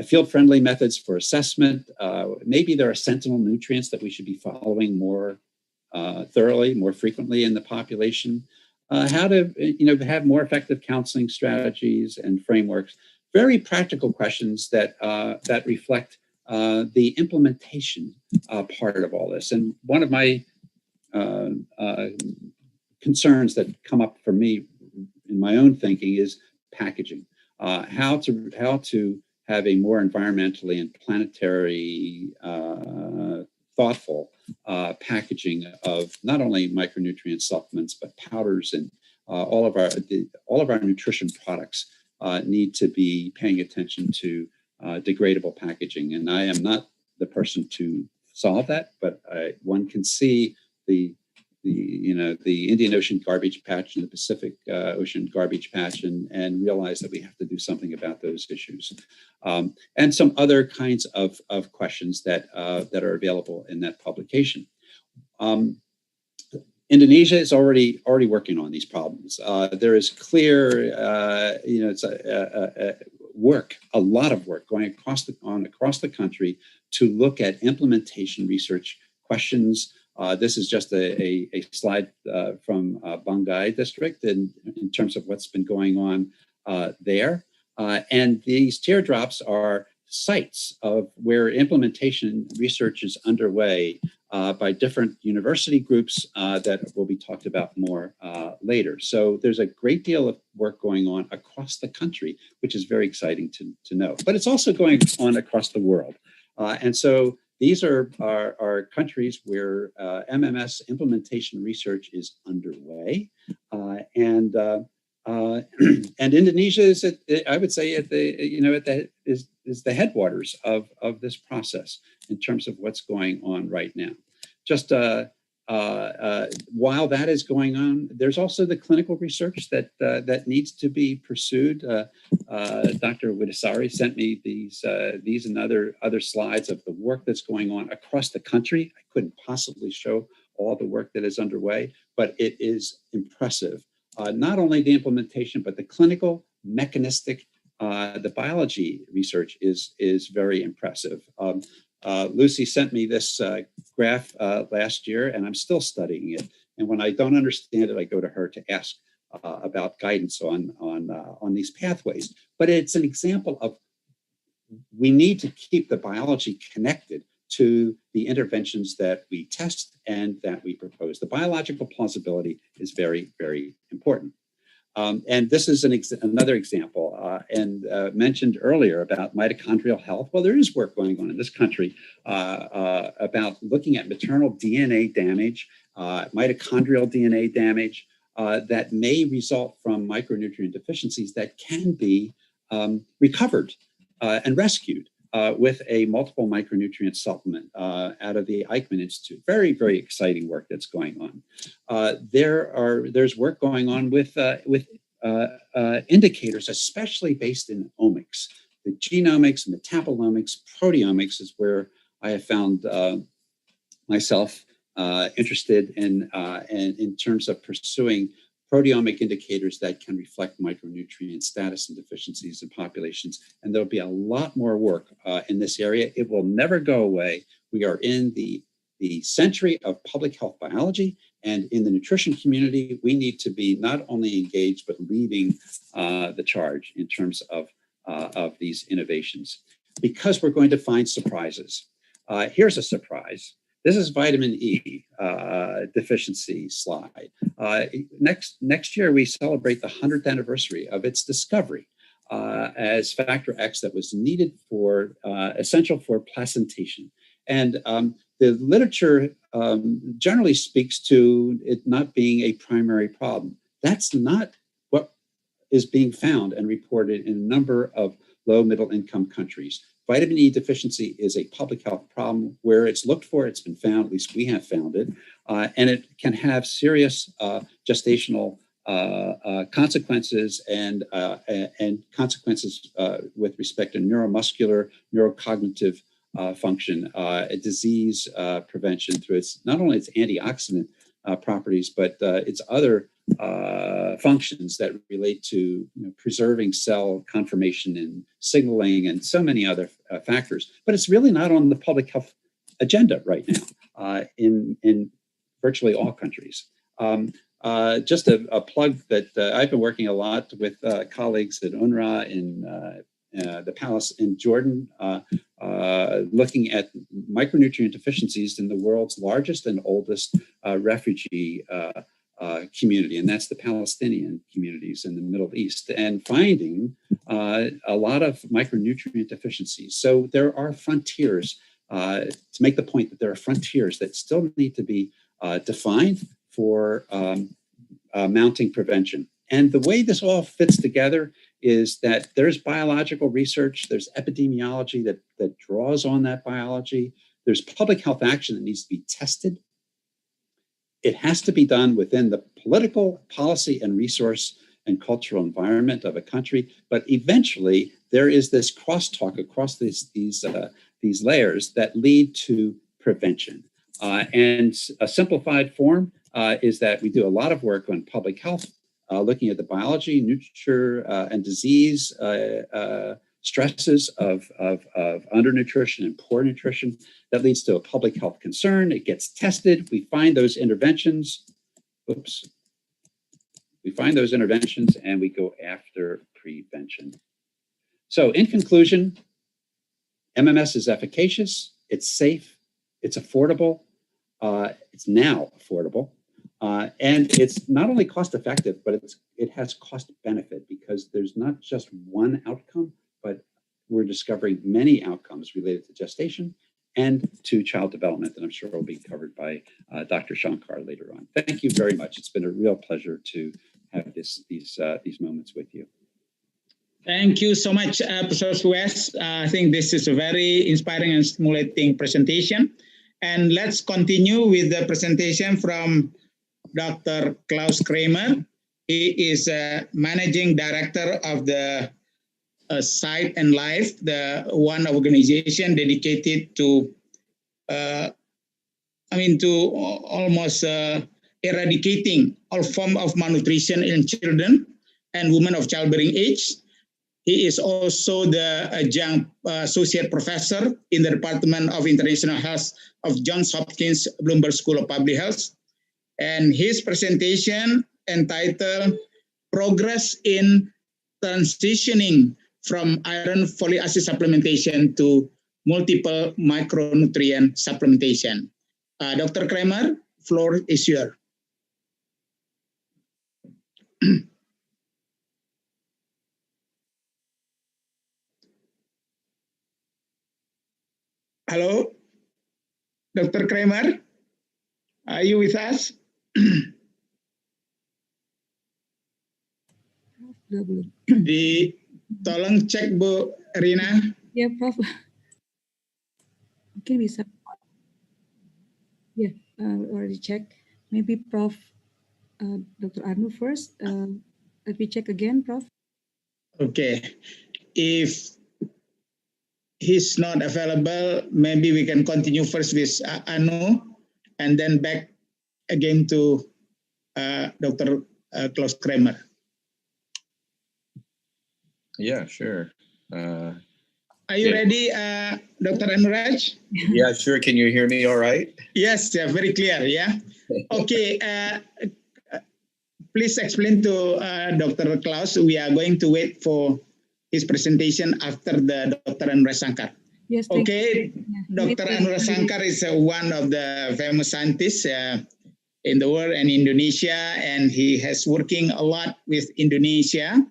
Speaker 8: Field-friendly methods for assessment. Maybe there are sentinel nutrients that we should be following more thoroughly, more frequently in the population. How to have more effective counseling strategies and frameworks. Very practical questions that reflect the implementation part of all this. And one of my concerns that come up for me in my own thinking is packaging. How to have a more environmentally and planetary thoughtful packaging of not only micronutrient supplements but powders, and all of our nutrition products need to be paying attention to degradable packaging. And I am not the person to solve that, but one can see the Indian Ocean garbage patch and the Pacific Ocean garbage patch, and realize that we have to do something about those issues. And some other kinds of questions that are available in that publication. Indonesia is already working on these problems. There is clear, it's a lot of work going across the country to look at implementation research questions. This is just a slide from Banggai district in terms of what's been going on there. And these teardrops are sites of where implementation research is underway by different university groups that will be talked about more later. So there's a great deal of work going on across the country, which is very exciting to know. But it's also going on across the world. And so these are countries where MMS implementation research is underway, and Indonesia is, I would say, is the headwaters of this process. in terms of what's going on right now. Just while that is going on, there's also the clinical research that needs to be pursued. Dr. Widdasari sent me these and other slides of the work that's going on across the country. I couldn't possibly show all the work that is underway, but it is impressive. Not only the implementation, but the clinical, mechanistic, the biology research is very impressive. Lucy sent me this graph last year, and I'm still studying it. And when I don't understand it, I go to her to ask about guidance on these pathways. But it's an example of we need to keep the biology connected to the interventions that we test and that we propose. The biological plausibility is very, very important. And this is another example, mentioned earlier about mitochondrial health. Well, there is work going on in this country about looking at maternal DNA damage, mitochondrial DNA damage that may result from micronutrient deficiencies that can be recovered and rescued with a multiple micronutrient supplement out of the Eichmann Institute. Very, very exciting work that's going on. There's work going on with indicators, especially based in omics. The genomics, metabolomics, proteomics is where I have found myself interested in terms of pursuing proteomic indicators that can reflect micronutrient status and deficiencies in populations. And there'll be a lot more work in this area. It will never go away. We are in the century of public health biology, and in the nutrition community, we need to be not only engaged, but leading the charge in terms of these innovations, because we're going to find surprises. Here's a surprise. This is vitamin E deficiency slide. Next year, we celebrate the 100th anniversary of its discovery as factor X that was needed for, essential for placentation. And the literature generally speaks to it not being a primary problem. That's not what is being found and reported in a number of low middle income countries. Vitamin E deficiency is a public health problem. Where it's looked for, it's been found, at least we have found it, and it can have serious gestational consequences and consequences with respect to neuromuscular, neurocognitive function, disease prevention through not only its antioxidant properties, but its other functions that relate to preserving cell conformation and signaling and so many other factors. But it's really not on the public health agenda right now in virtually all countries. Just a plug that I've been working a lot with colleagues at UNRWA in the palace in Jordan, looking at micronutrient deficiencies in the world's largest and oldest refugee community, and that's the Palestinian communities in the Middle East, and finding a lot of micronutrient deficiencies. So there are frontiers, to make the point that there are frontiers that still need to be defined for mounting prevention. And the way this all fits together is that there's biological research, there's epidemiology that draws on that biology, there's public health action that needs to be tested. It has to be done within the political, policy, and resource and cultural environment of a country. But eventually, there is this crosstalk across these layers that lead to prevention. And a simplified form is that we do a lot of work on public health, looking at the biology, nurture, and disease stresses of undernutrition and poor nutrition. That leads to a public health concern. It gets tested. We find those interventions. Oops. We find those interventions and we go after prevention. So in conclusion, MMS is efficacious, it's safe, it's affordable, it's now affordable, and it's not only cost effective, but it has cost benefit, because there's not just one outcome, but we're discovering many outcomes related to gestation and to child development, and I'm sure will be covered by Dr. Shankar later on. Thank you very much. It's been a real pleasure to have these moments with you.
Speaker 2: Thank you so much, Professor West. I think this is a very inspiring and stimulating presentation. And let's continue with the presentation from Dr. Klaus Kramer. He is Managing Director of the Sight and Life, the one organization dedicated to, almost eradicating all form of malnutrition in children and women of childbearing age. He is also the adjunct associate professor in the Department of International Health of Johns Hopkins Bloomberg School of Public Health. And his presentation entitled Progress in Transitioning from Iron Folic Acid Supplementation to Multiple Micronutrient Supplementation. Dr. Kramer, floor is yours. Hello, Dr. Kramer, are you with us? Tolong cek Bu Rina.
Speaker 9: Ya, Prof. Mungkin bisa. Ya, already check. Maybe Prof. Dr. Arnu first. Let me check again, Prof.
Speaker 2: Okay. If he's not available, maybe we can continue first with Anu and then back again to Dr. Klaus Kramer.
Speaker 10: Yeah, sure.
Speaker 2: Are you ready, Dr. Anuraj?
Speaker 10: Yeah, sure. Can you hear me all right?
Speaker 2: Yes, yeah, very clear, yeah. Okay, please explain to Dr. Klaus. We are going to wait for his presentation after the Dr. Anuraj Shankar.
Speaker 9: Yes,
Speaker 2: okay, Dr. Anuraj Shankar is one of the famous scientists in the world and Indonesia, and he has working a lot with Indonesia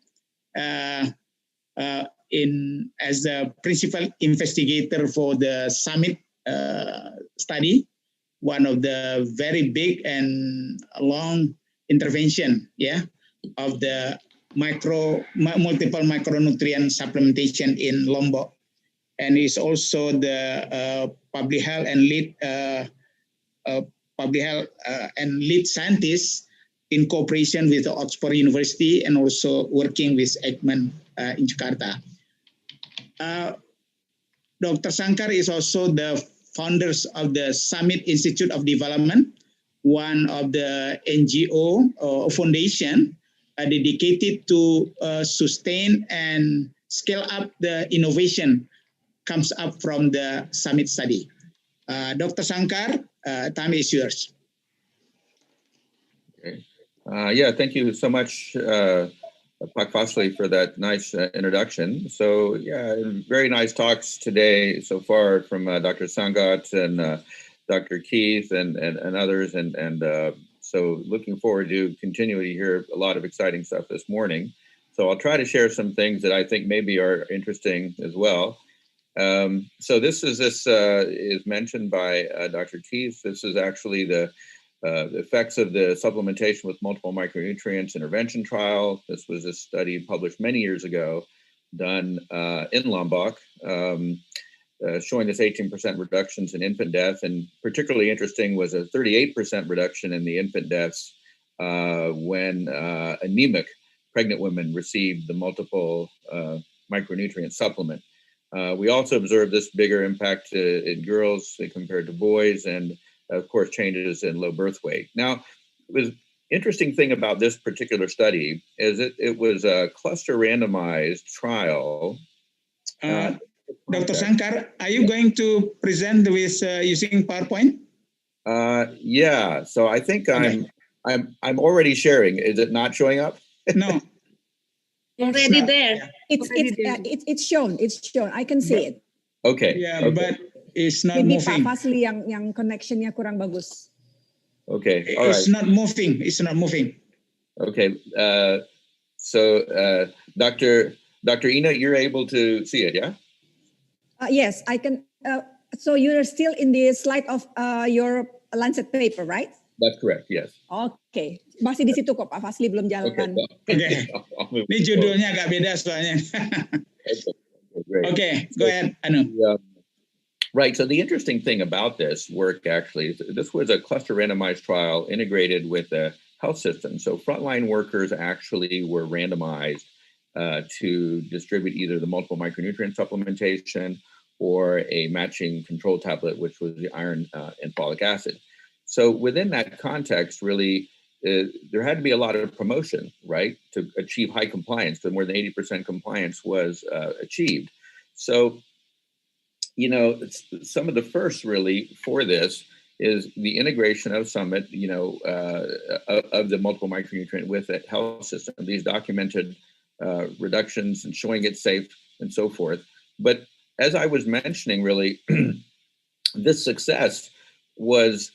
Speaker 2: as the principal investigator for the summit study, one of the very big and long intervention, of the multiple micronutrient supplementation in Lombok, and is also the public health and lead scientist in cooperation with Oxford University and also working with Eijkman in Jakarta. Dr. Shankar is also the founders of the Summit Institute of Development, one of the NGO or foundation dedicated to sustain and scale up the innovation comes up from the summit study. Dr. Shankar, time is yours.
Speaker 10: Okay. Yeah, thank you so much, Pak Fasli, for that nice introduction. So yeah, very nice talks today so far from Dr. Sangat and Dr. Keith and others. And so looking forward to continuing to hear a lot of exciting stuff this morning. So I'll try to share some things that I think maybe are interesting as well. So this is mentioned by Dr. Keith. This is actually the effects of the supplementation with multiple micronutrients intervention trial. This was a study published many years ago, done in Lombok, showing this 18% reductions in infant death. And particularly interesting was a 38% reduction in the infant deaths when anemic pregnant women received the multiple micronutrient supplement. We also observed this bigger impact in girls compared to boys, and of course, changes in low birth weight. Now, the interesting thing about this particular study is it was a cluster randomized trial.
Speaker 2: Dr. Shankar, are you going to present with using PowerPoint?
Speaker 10: Yeah. So I think I'm already sharing. Is it not showing up?
Speaker 2: No.
Speaker 11: Already there.
Speaker 7: It's shown. It's shown. I can see it.
Speaker 10: Okay.
Speaker 2: Yeah, okay. But it's not
Speaker 7: maybe
Speaker 2: moving.
Speaker 7: Pak Fasli yang connectionnya kurang bagus.
Speaker 10: Okay. All right.
Speaker 2: It's not moving. It's not moving.
Speaker 10: Okay. So Dr. Ina, you're able to see it, yeah?
Speaker 7: Yes, I can. So you're still in the slide of your Lancet paper, right?
Speaker 10: That's correct, yes.
Speaker 7: Oke, masih di situ kok Pak Fasli, belum jalan.
Speaker 2: Oke. Ini judulnya agak beda soalnya. Okay, go ahead, Anu.
Speaker 10: Right, so the interesting thing about this work actually, this was a cluster randomized trial integrated with a health system. So frontline workers actually were randomized to distribute either the multiple micronutrient supplementation or a matching control tablet, which was the iron and folic acid. So within that context, really, there had to be a lot of promotion, right, to achieve high compliance. So more than 80% compliance was achieved. So, you know, some of the first really for this is the integration of Summit, you know, of the multiple micronutrient with a health system. These documented reductions and showing it's safe and so forth. But as I was mentioning, really, this success was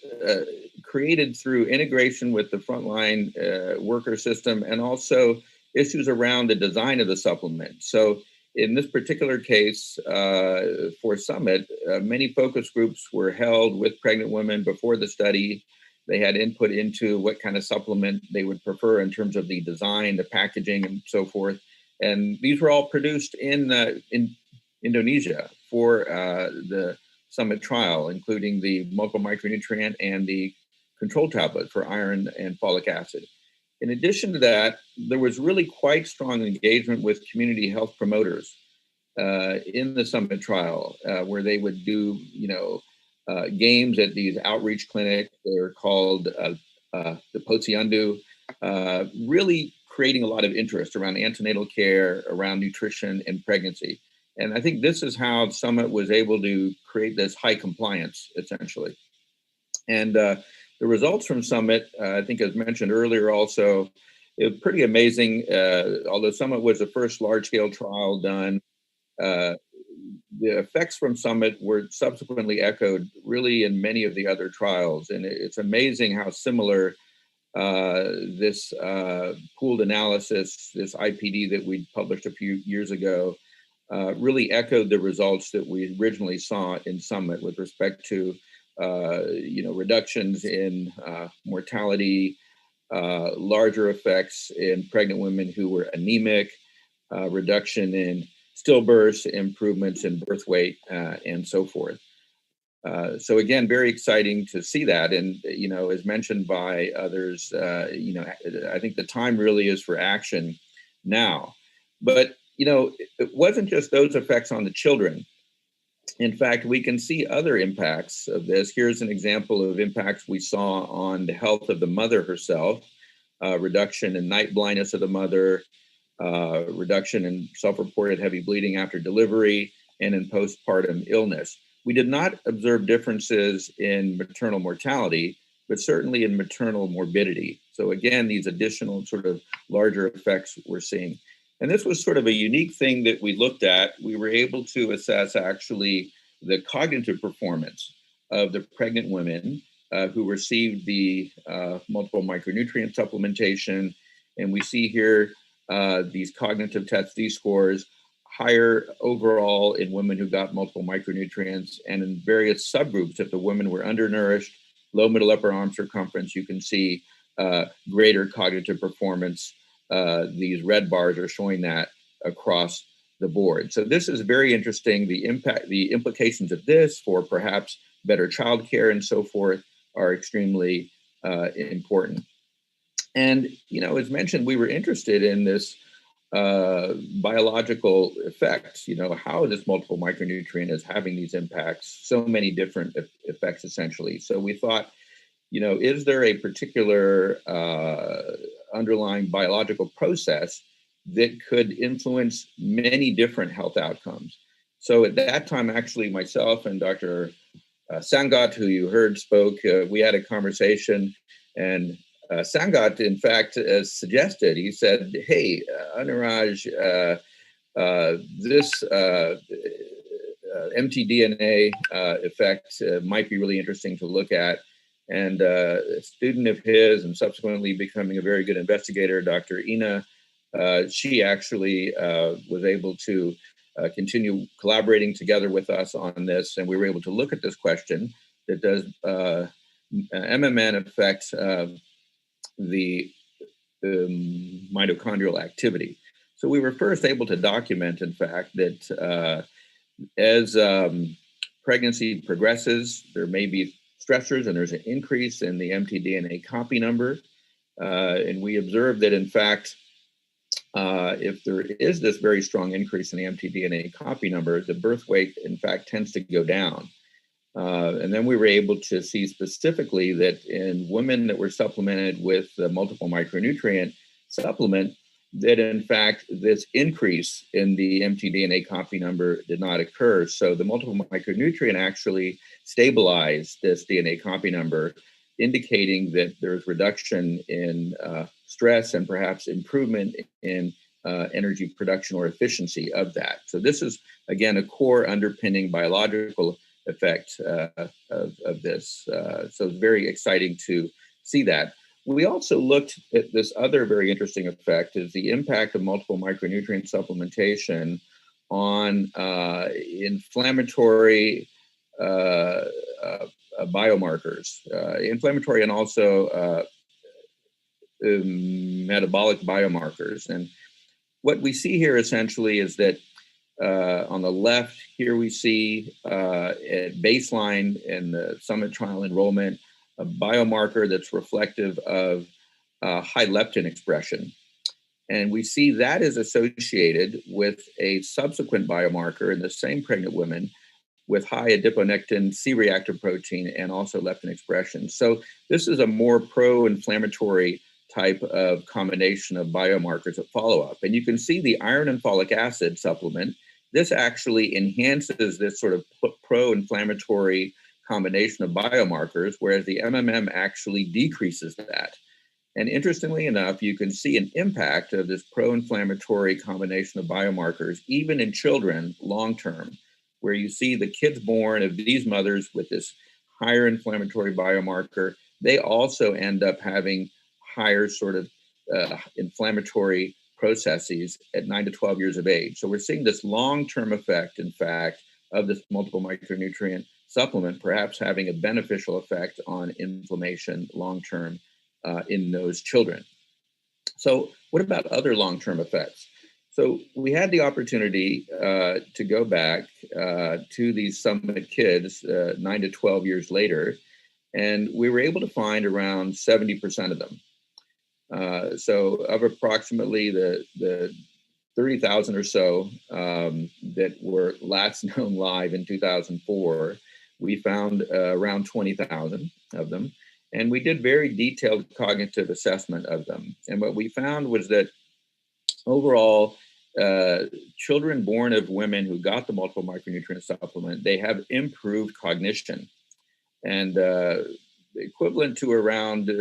Speaker 10: created through integration with the frontline worker system and also issues around the design of the supplement. So in this particular case for Summit, many focus groups were held with pregnant women before the study. They had input into what kind of supplement they would prefer in terms of the design, the packaging, and so forth. And these were all produced in Indonesia for the Summit trial, including the multiple micronutrient and the control tablet for iron and folic acid. In addition to that, there was really quite strong engagement with community health promoters in the Summit trial, where they would do, you know, games at these outreach clinics. They're called the Posyandu, really creating a lot of interest around antenatal care, around nutrition and pregnancy. And I think this is how Summit was able to create this high compliance, essentially. And the results from Summit, I think as mentioned earlier also, it was pretty amazing. Although Summit was the first large-scale trial done, the effects from Summit were subsequently echoed really in many of the other trials. And it's amazing how similar this pooled analysis, this IPD that we published a few years ago, really echoed the results that we originally saw in Summit with respect to you know, reductions in mortality, larger effects in pregnant women who were anemic, reduction in stillbirths, improvements in birth weight, and so forth. So again, very exciting to see that. And, you know, as mentioned by others, you know, I think the time really is for action now. But, you know, it wasn't just those effects on the children. In fact, we can see other impacts of this. Here's an example of impacts we saw on the health of the mother herself, reduction in night blindness of the mother, reduction in self-reported heavy bleeding after delivery, and in postpartum illness. We did not observe differences in maternal mortality, but certainly in maternal morbidity. So again, these additional sort of larger effects we're seeing. And this was sort of a unique thing that we looked at. We were able to assess actually the cognitive performance of the pregnant women who received the multiple micronutrient supplementation. And we see here these cognitive test Z-scores higher overall in women who got multiple micronutrients, and in various subgroups. If the women were undernourished, low, middle, upper arm circumference, you can see greater cognitive performance. These red bars are showing that across the board. So this is very interesting. The impact, the implications of this for perhaps better childcare and so forth are extremely important. And, you know, as mentioned, we were interested in this biological effects, you know, how this multiple micronutrient is having these impacts, so many different effects essentially. So we thought, you know, is there a particular underlying biological process that could influence many different health outcomes? So at that time, actually, myself and Dr. Sangat, who you heard spoke, we had a conversation, and Sangat, in fact, suggested, he said, hey, Anuraj, this mtDNA effect might be really interesting to look at. And a student of his and subsequently becoming a very good investigator, Dr. Ina, she actually was able to continue collaborating together with us on this. And we were able to look at this question that does MMN affect the mitochondrial activity. So we were first able to document, in fact, that as pregnancy progresses, there may be stressors and there's an increase in the mtDNA copy number. And we observed that, in fact, if there is this very strong increase in the mtDNA copy number, the birth weight, in fact, tends to go down. And then we were able to see specifically that in women that were supplemented with the multiple micronutrient supplement, that in fact, this increase in the mtDNA copy number did not occur. So the multiple micronutrient actually stabilized this DNA copy number, indicating that there's reduction in stress and perhaps improvement in energy production or efficiency of that. So this is, again, a core underpinning biological effect of this. So it's very exciting to see that. We also looked at this other very interesting effect, is the impact of multiple micronutrient supplementation on inflammatory biomarkers, inflammatory and also metabolic biomarkers. And what we see here essentially is that on the left here we see at baseline in the Summit trial enrollment, a biomarker that's reflective of high leptin expression. And we see that is associated with a subsequent biomarker in the same pregnant women with high adiponectin C-reactive protein and also leptin expression. So this is a more pro-inflammatory type of combination of biomarkers at follow-up. And you can see the iron and folic acid supplement. This actually enhances this sort of pro-inflammatory combination of biomarkers, whereas the MMM actually decreases that. And interestingly enough, you can see an impact of this pro-inflammatory combination of biomarkers, even in children long-term, where you see the kids born of these mothers with this higher inflammatory biomarker, they also end up having higher sort of inflammatory processes at 9 to 12 years of age. So we're seeing this long-term effect, in fact, of this multiple micronutrient supplement, perhaps having a beneficial effect on inflammation long-term in those children. So what about other long-term effects? So we had the opportunity to go back to these Summit kids 9 to 12 years later, and we were able to find around 70% of them. So of approximately the 30,000 or so that were last known live in 2004, we found around 20,000 of them. And we did very detailed cognitive assessment of them. And what we found was that overall, children born of women who got the multiple micronutrient supplement, they have improved cognition. And equivalent to around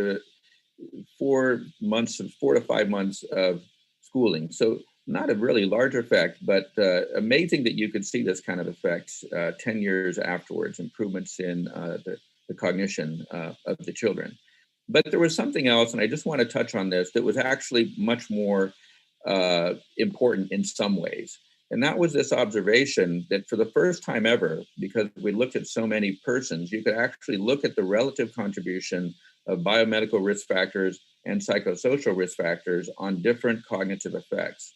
Speaker 10: 4 to 5 months of schooling. So not a really large effect, but amazing that you could see this kind of effect 10 years afterwards, improvements in the cognition of the children. But there was something else, and I just want to touch on this, that was actually much more important in some ways. And that was this observation that for the first time ever, because we looked at so many persons, you could actually look at the relative contribution of biomedical risk factors and psychosocial risk factors on different cognitive effects.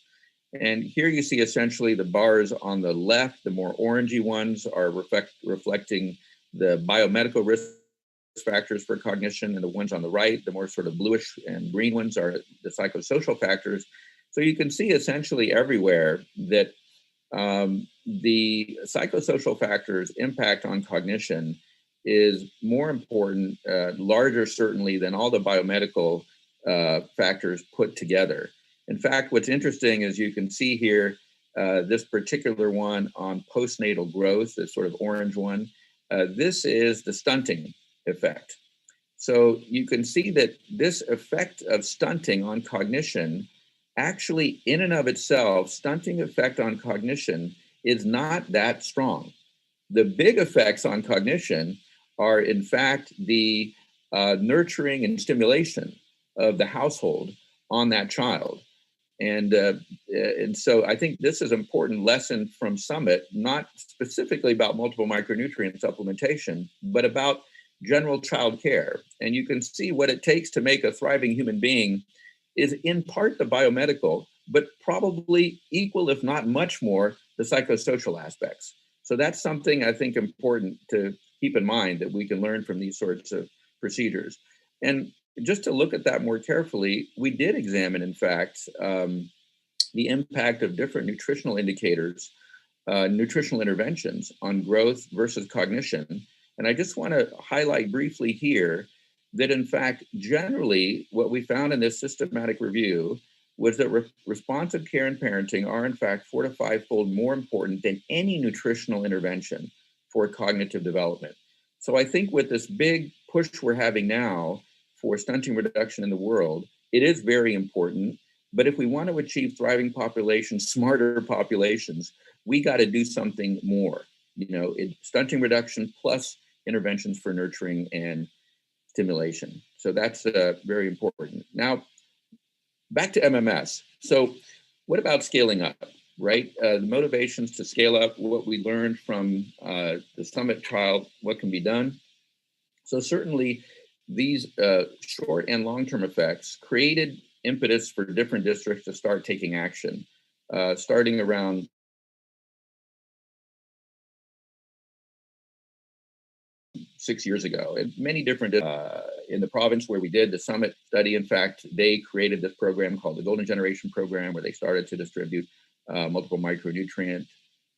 Speaker 10: And here you see essentially the bars on the left, the more orangey ones are reflecting the biomedical risk factors for cognition, and the ones on the right, the more sort of bluish and green ones, are the psychosocial factors. So you can see essentially everywhere that the psychosocial factors' impact on cognition is more important, larger certainly than all the biomedical factors put together. In fact, what's interesting is you can see here, this particular one on postnatal growth, this sort of orange one, this is the stunting effect. So you can see that this effect of stunting on cognition, actually in and of itself, stunting effect on cognition is not that strong. The big effects on cognition are in fact the nurturing and stimulation of the household on that child. And so I think this is an important lesson from Summit, not specifically about multiple micronutrient supplementation, but about general child care. And you can see what it takes to make a thriving human being is in part the biomedical, but probably equal, if not much more, the psychosocial aspects. So that's something I think important to keep in mind, that we can learn from these sorts of procedures. And just to look at that more carefully, we did examine, in fact, the impact of different nutritional indicators, nutritional interventions on growth versus cognition. And I just want to highlight briefly here that, in fact, generally, what we found in this systematic review was that responsive care and parenting are, in fact, 4 to 5-fold more important than any nutritional intervention for cognitive development. So I think with this big push we're having now for stunting reduction in the world, it is very important. But if we want to achieve thriving populations, smarter populations, we got to do something more. Stunting reduction plus interventions for nurturing and stimulation. So that's very important. Now, back to MMS. So what about scaling up, right? The motivations to scale up, what we learned from the Summit trial, what can be done. So certainly these short and long-term effects created impetus for different districts to start taking action, starting around six years ago. And many different, in the province where we did the Summit study, in fact, they created this program called the Golden Generation Program, where they started to distribute multiple micronutrient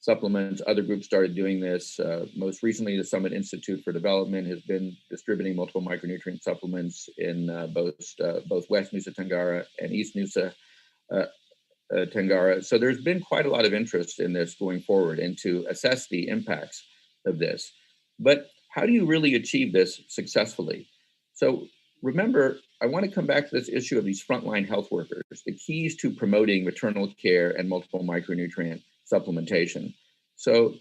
Speaker 10: supplements. Other groups started doing this. Most recently, the Summit Institute for Development has been distributing multiple micronutrient supplements in both West Nusa Tenggara and East Nusa Tenggara. So there's been quite a lot of interest in this going forward and to assess the impacts of this. But how do you really achieve this successfully? So remember, I want to come back to this issue of these frontline health workers, the keys to promoting maternal care and multiple micronutrient supplementation. So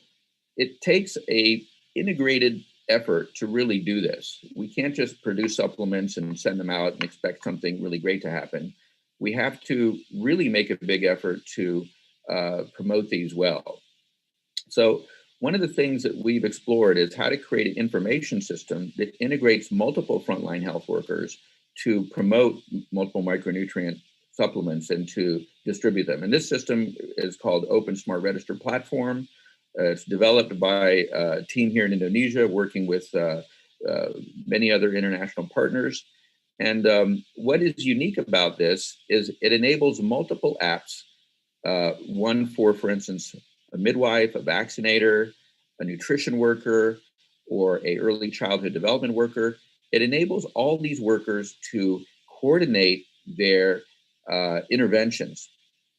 Speaker 10: it takes a integrated effort to really do this. We can't just produce supplements and send them out and expect something really great to happen. We have to really make a big effort to promote these well. So one of the things that we've explored is how to create an information system that integrates multiple frontline health workers to promote multiple micronutrient supplements and to distribute them. And this system is called Open Smart Register Platform. It's developed by a team here in Indonesia, working with many other international partners. And what is unique about this is it enables multiple apps, one for instance, a midwife, a vaccinator, a nutrition worker, or a early childhood development worker. It enables all these workers to coordinate their interventions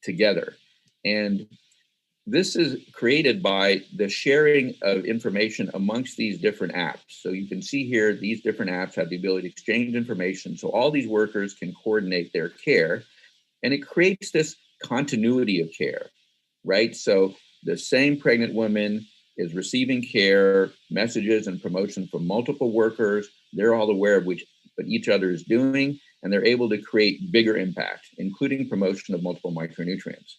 Speaker 10: together. And this is created by the sharing of information amongst these different apps. So you can see here, these different apps have the ability to exchange information. So all these workers can coordinate their care, and it creates this continuity of care, right? So the same pregnant woman is receiving care, messages and promotion from multiple workers. They're all aware of what each other is doing, and they're able to create bigger impact, including promotion of multiple micronutrients.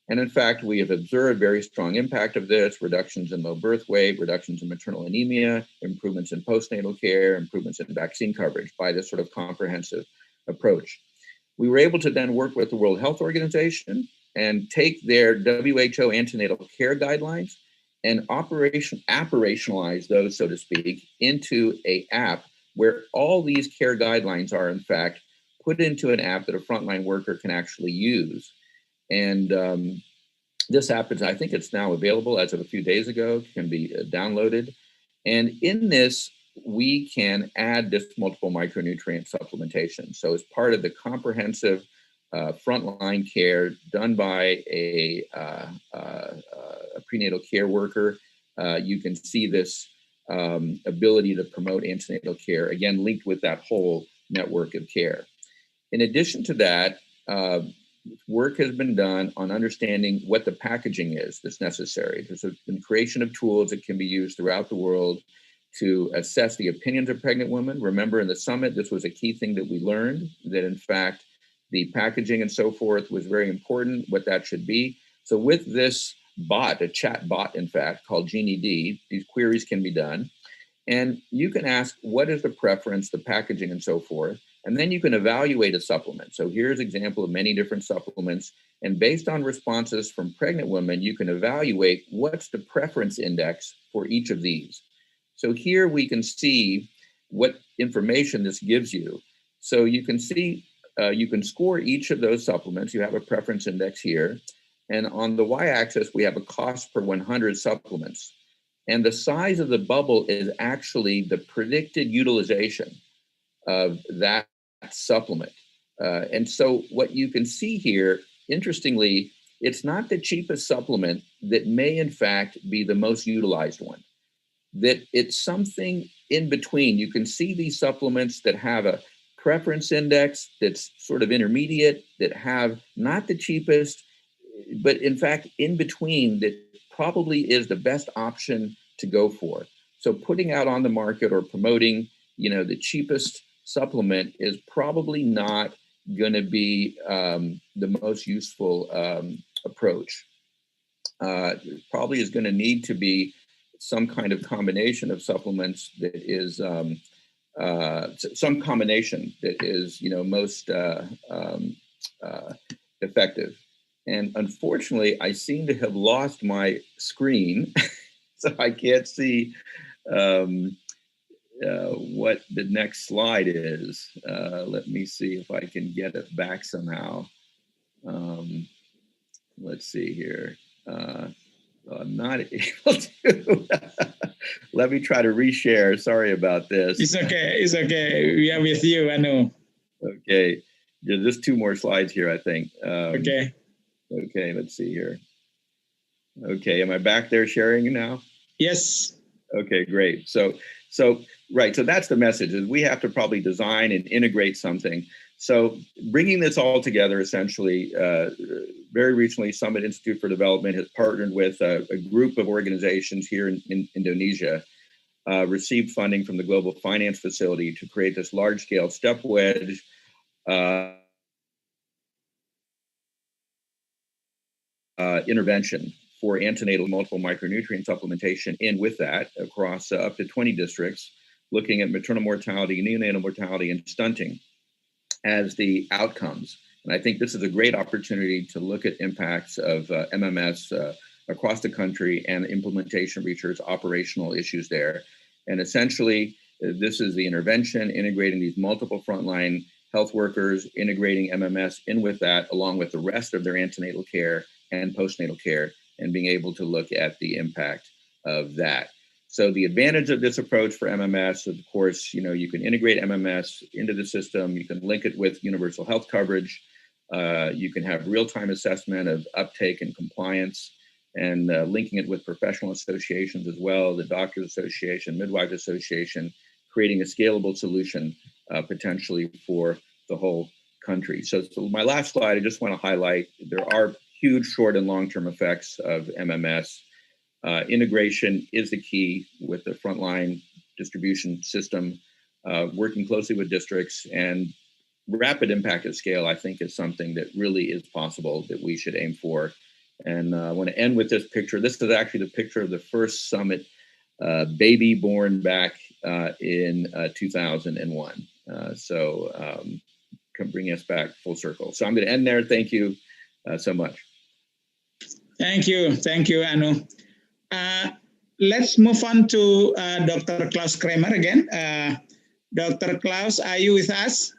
Speaker 10: And in fact, we have observed very strong impact of this, reductions in low birth weight, reductions in maternal anemia, improvements in postnatal care, improvements in vaccine coverage by this sort of comprehensive approach. We were able to then work with the World Health Organization and take their WHO antenatal care guidelines and operationalize those, so to speak, into an app where all these care guidelines are, in fact, put into an app that a frontline worker can actually use. And this app is, I think it's now available as of a few days ago, can be downloaded. And in this, we can add this multiple micronutrient supplementation. So as part of the comprehensive frontline care done by a prenatal care worker, you can see this ability to promote antenatal care, again, linked with that whole network of care. In addition to that, work has been done on understanding what the packaging is that's necessary. There's been creation of tools that can be used throughout the world to assess the opinions of pregnant women. Remember, in the summit, this was a key thing that we learned, that in fact, the packaging and so forth was very important, what that should be. So with this bot, a chat bot, in fact, called Genie D, these queries can be done. And you can ask, what is the preference, the packaging, and so forth. And then you can evaluate a supplement. So here's an example of many different supplements. And based on responses from pregnant women, you can evaluate what's the preference index for each of these. So here we can see what information this gives you. So you can see, you can score each of those supplements. You have a preference index here. And on the y-axis, we have a cost per 100 supplements. And the size of the bubble is actually the predicted utilization of that supplement. And so what you can see here, interestingly, it's not the cheapest supplement that may in fact be the most utilized one, that it's something in between. You can see these supplements that have a preference index that's sort of intermediate, that have not the cheapest, but in fact in between, that probably is the best option to go for. So putting out on the market or promoting, the cheapest supplement is probably not going to be the most useful approach. Probably is going to need to be some kind of combination of supplements that is some combination that is, most effective. And unfortunately, I seem to have lost my screen, so I can't see what the next slide is. Let me see if I can get it back somehow. Let's see here. I'm not able to. Let me try to reshare. Sorry about this.
Speaker 2: It's okay. It's okay. We are with you, Anu.
Speaker 10: Okay. There's just 2 more slides here, I think.
Speaker 2: Okay.
Speaker 10: Okay, let's see here. Okay, am I back there sharing now?
Speaker 2: Yes.
Speaker 10: Okay, great. So right, so that's the message, is we have to probably design and integrate something. So bringing this all together, essentially, very recently, Summit Institute for Development has partnered with a group of organizations here in Indonesia, received funding from the Global Finance Facility to create this large-scale step wedge intervention for antenatal multiple micronutrient supplementation, and with that, across up to 20 districts, looking at maternal mortality, neonatal mortality, and stunting as the outcomes. And I think this is a great opportunity to look at impacts of MMS across the country and implementation research, operational issues there. And essentially, this is the intervention, integrating these multiple frontline health workers, integrating MMS in with that, along with the rest of their antenatal care and postnatal care, and being able to look at the impact of that. So the advantage of this approach for MMS, of course, you can integrate MMS into the system, you can link it with universal health coverage, you can have real-time assessment of uptake and compliance, and linking it with professional associations as well, the Doctors Association, Midwives Association, creating a scalable solution potentially for the whole country. So my last slide, I just want to highlight, there are huge short and long-term effects of MMS. Integration is the key with the frontline distribution system, working closely with districts, and rapid impact at scale, I think, is something that really is possible that we should aim for. And I want to end with this picture. This is actually the picture of the first summit baby born back in 2001. Can bring us back full circle. So I'm going to end there. Thank you so much.
Speaker 2: Thank you. Thank you, Anu. Let's move on to Dr. Klaus Kramer again. Dr. Klaus, are you with us?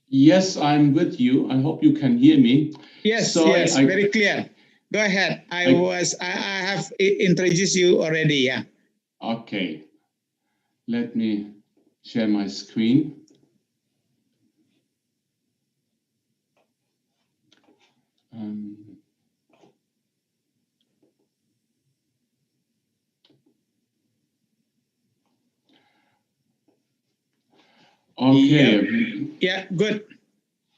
Speaker 12: Yes, I'm with you. I hope you can hear me.
Speaker 2: Yes, so yes, very clear. Go ahead. I have introduced you already, yeah.
Speaker 12: Okay. Let me share my screen. Okay.
Speaker 2: Yeah, good.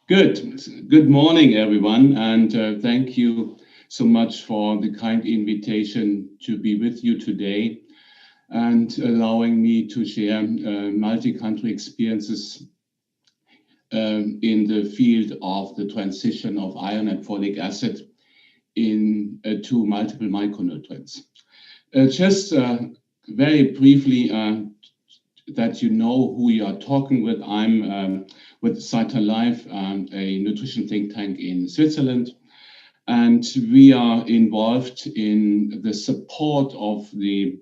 Speaker 12: Good morning, everyone, and thank you so much for the kind invitation to be with you today and allowing me to share multi-country experiences in the field of the transition of iron and folic acid to multiple micronutrients. Just very briefly, that you know who you are talking with, I'm with CytaLife, a nutrition think tank in Switzerland. And we are involved in the support of the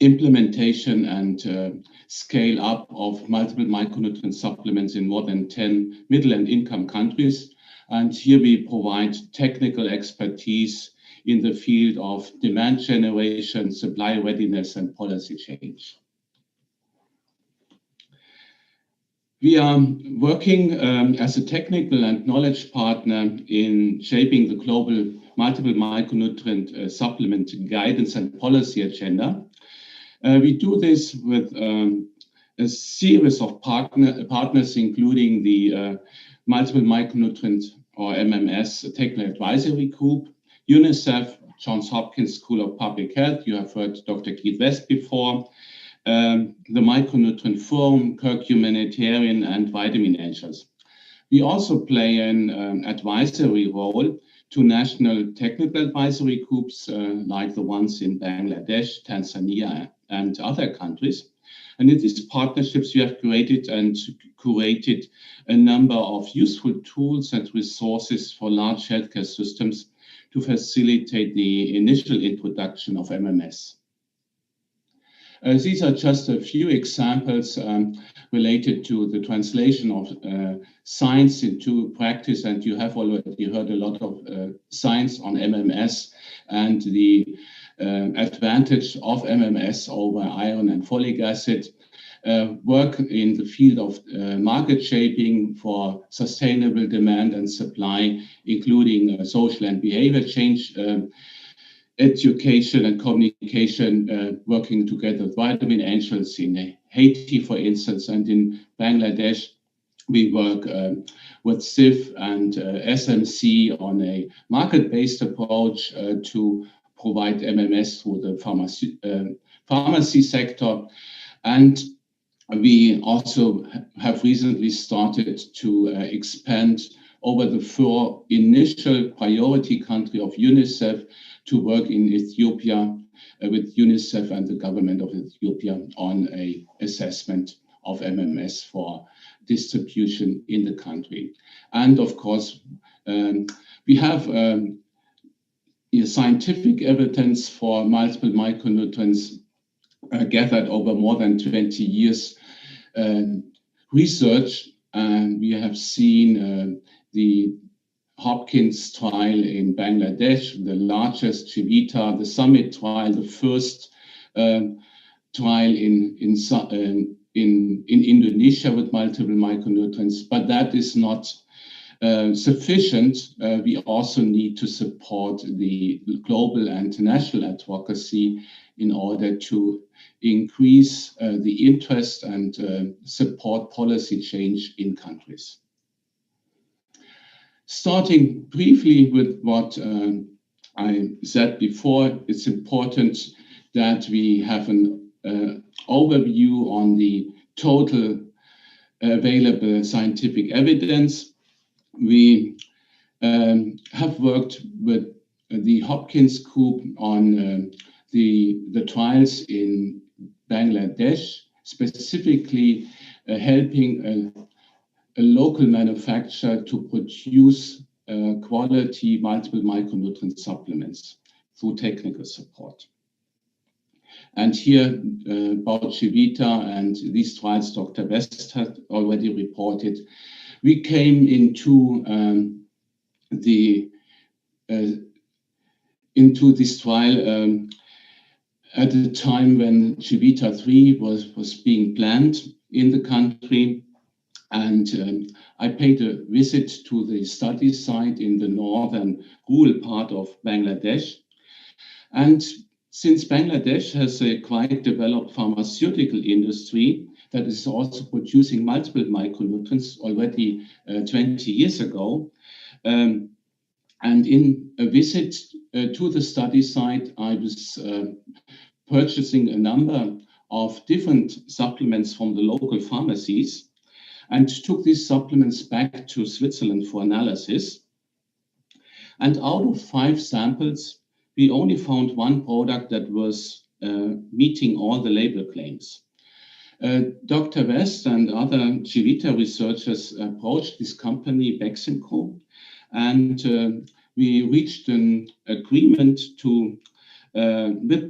Speaker 12: implementation and scale up of multiple micronutrient supplements in more than 10 middle and income countries. And here we provide technical expertise in the field of demand generation, supply readiness, and policy change. We are working as a technical and knowledge partner in shaping the global multiple micronutrient supplement guidance and policy agenda. We do this with a series of partners, including the Multiple Micronutrient or MMS Technical Advisory Group, UNICEF, Johns Hopkins School of Public Health. You have heard Dr. Keith West before. The Micronutrient Forum, Kirk Humanitarian, and Vitamin Angels. We also play an advisory role to national technical advisory groups like the ones in Bangladesh, Tanzania, and other countries. And in these partnerships, we have created and curated a number of useful tools and resources for large healthcare systems to facilitate the initial introduction of MMS. These are just a few examples related to the translation of science into practice, and you have already heard a lot of science on MMS and the advantage of MMS over iron and folic acid, work in the field of market shaping for sustainable demand and supply, including social and behavior change, education and communication, working together with Vitamin Angels in Haiti, for instance, and in Bangladesh. We work with CIF and SMC on a market-based approach to provide MMS through the pharmacy sector. And we also have recently started to expand over the 4 initial priority country of UNICEF to work in Ethiopia with UNICEF and the government of Ethiopia on an assessment of MMS for distribution in the country. And of course, we have scientific evidence for multiple micronutrients gathered over more than 20 years research. And we have seen the Hopkins trial in Bangladesh, the largest Chivita, the Summit trial, the first trial in Indonesia with multiple micronutrients. But that is not sufficient. We also need to support the global and national advocacy in order to increase the interest and support policy change in countries. Starting briefly with what I said before, it's important that we have an overview on the total available scientific evidence. We have worked with the Hopkins group on the trials in Bangladesh, specifically helping a local manufacturer to produce quality multiple micronutrient supplements through technical support. And here about Chivita and these trials Dr. West had already reported, we came into this trial at the time when Chivita 3 was being planned in the country. And I paid a visit to the study site in the northern rural part of Bangladesh. And since Bangladesh has a quite developed pharmaceutical industry that is also producing multiple micronutrients already 20 years ago, and in a visit to the study site, I was purchasing a number of different supplements from the local pharmacies, and took these supplements back to Switzerland for analysis. And out of 5 samples, we only found one product that was meeting all the label claims. Dr. West and other Civita researchers approached this company, VACCINATION, and we reached an agreement with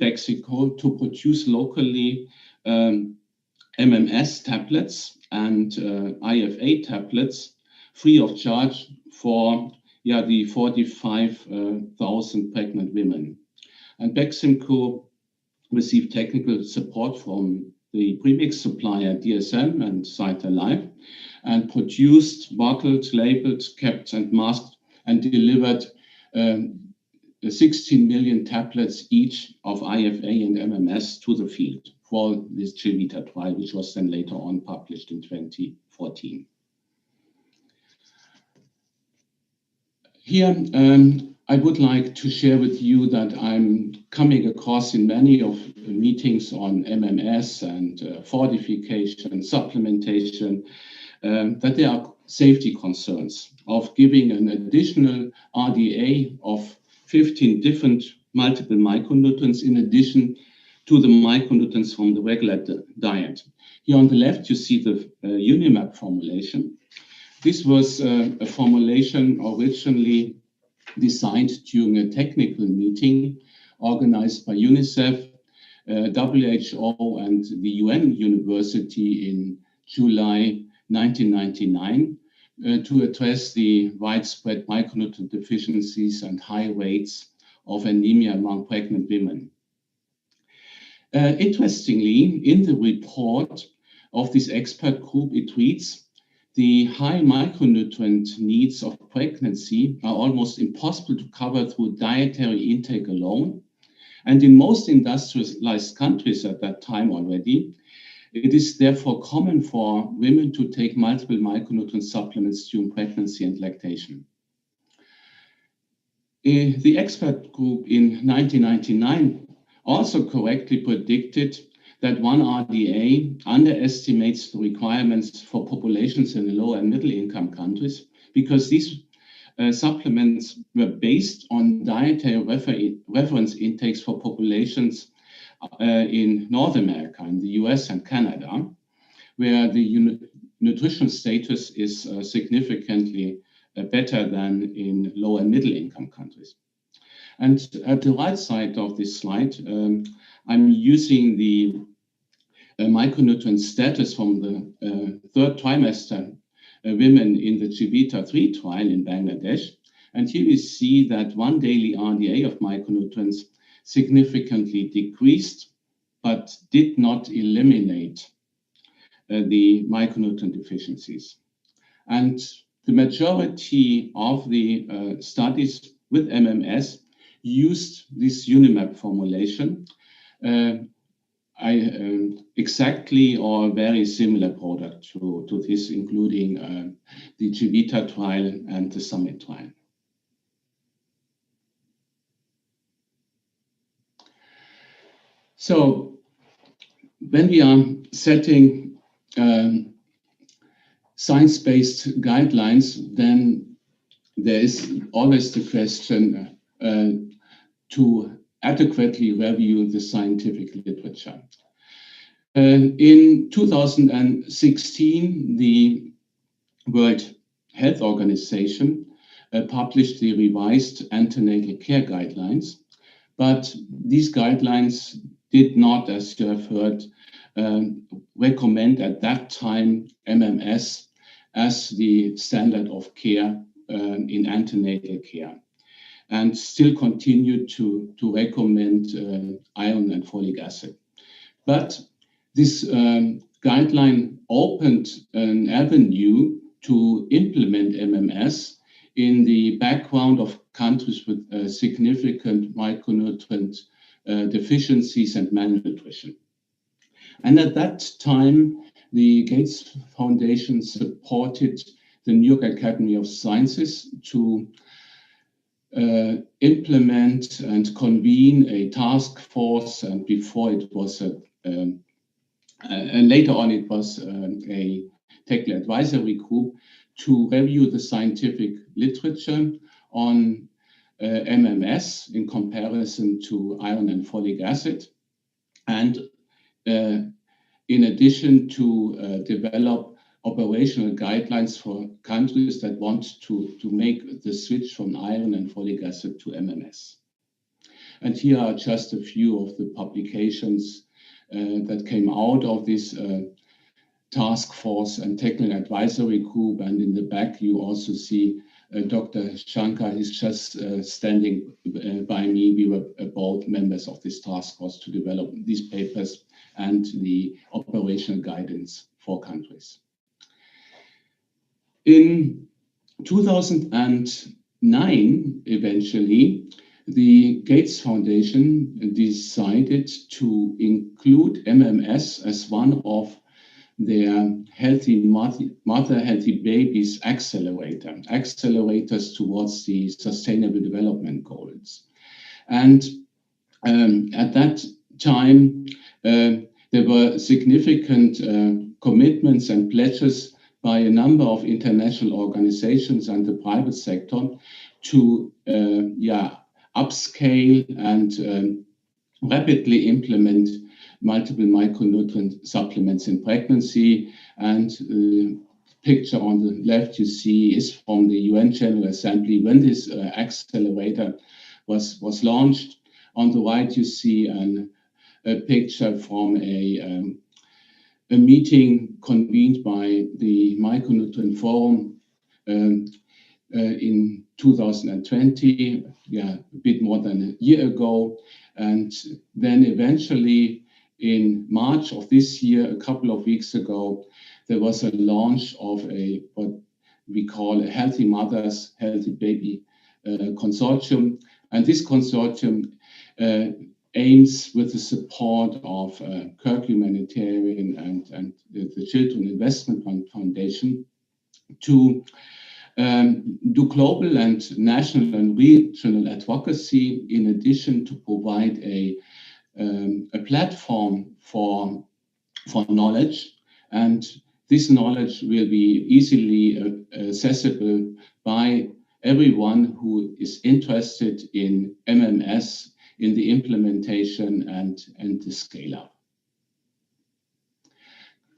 Speaker 12: VACCINATION to produce locally MMS tablets and IFA tablets free of charge for the 45,000 pregnant women. And VACCINATION received technical support from the premix supplier DSM and CytaLife, and produced, bottled, labeled, kept, and masked, and delivered 16 million tablets each of IFA and MMS to the field for this Civita trial, which was then later on published in 2014. Here, I would like to share with you that I'm coming across in many of the meetings on MMS and fortification, supplementation, that there are safety concerns of giving an additional RDA of 15 different multiple micronutrients in addition to the micronutrients from the regular diet. Here on the left, you see the UNIMAP formulation. This was a formulation originally designed during a technical meeting organized by UNICEF, WHO, and the UN University in July 1999 to address the widespread micronutrient deficiencies and high rates of anemia among pregnant women. Interestingly, in the report of this expert group, it reads, the high micronutrient needs of pregnancy are almost impossible to cover through dietary intake alone. And in most industrialized countries at that time already, it is therefore common for women to take multiple micronutrient supplements during pregnancy and lactation. The expert group in 1999 also correctly predicted that 1 RDA underestimates the requirements for populations in the low and middle income countries, because these supplements were based on dietary reference intakes for populations in North America, in the US and Canada, where the nutrition status is significantly better than in low and middle income countries. And at the right side of this slide, I'm using the micronutrient status from the third trimester women in the Civita 3 trial in Bangladesh. And here we see that 1 daily RDA of micronutrients significantly decreased, but did not eliminate the micronutrient deficiencies. And the majority of the studies with MMS used this UNIMAP formulation, exactly or very similar product to this, including the Civita trial and the Summit trial. So when we are setting science-based guidelines, then there is always the question to adequately review the scientific literature. In 2016, the World Health Organization published the revised antenatal care guidelines, but these guidelines did not, as you have heard, recommend at that time MMS as the standard of care in antenatal care, and still continue to recommend iron and folic acid. But this guideline opened an avenue to implement MMS in the background of countries with significant micronutrient deficiencies and malnutrition. And at that time, the Gates Foundation supported the New York Academy of Sciences to implement and convene a task force, and before it was and later on it was a technical advisory group to review the scientific literature on MMS in comparison to iron and folic acid. and in addition to develop operational guidelines for countries that want to make the switch from iron and folic acid to MMS. And here are just a few of the publications that came out of this task force and technical advisory group. And in the back, you also see Dr. Shankar. He's just standing by me. We were both members of this task force to develop these papers and the operational guidance for countries. In 2009, eventually, the Gates Foundation decided to include MMS as one of their Healthy Mother, Healthy Babies accelerators towards the Sustainable Development Goals. And at that time, there were significant commitments and pledges by a number of international organizations and the private sector to upscale and rapidly implement multiple micronutrient supplements in pregnancy. And the picture on the left you see is from the UN General Assembly when this accelerator was launched. On the right you see a picture from a meeting convened by the Micronutrient Forum in 2020, a bit more than a year ago. And then eventually in March of this year, a couple of weeks ago, there was a launch of what we call a Healthy Mothers, Healthy Baby consortium. And this consortium aims, with the support of Kirk Humanitarian and the Children Investment Foundation, to do global and national and regional advocacy, in addition to provide a platform for knowledge. And this knowledge will be easily accessible by everyone who is interested in MMS, in the implementation and the scale-up.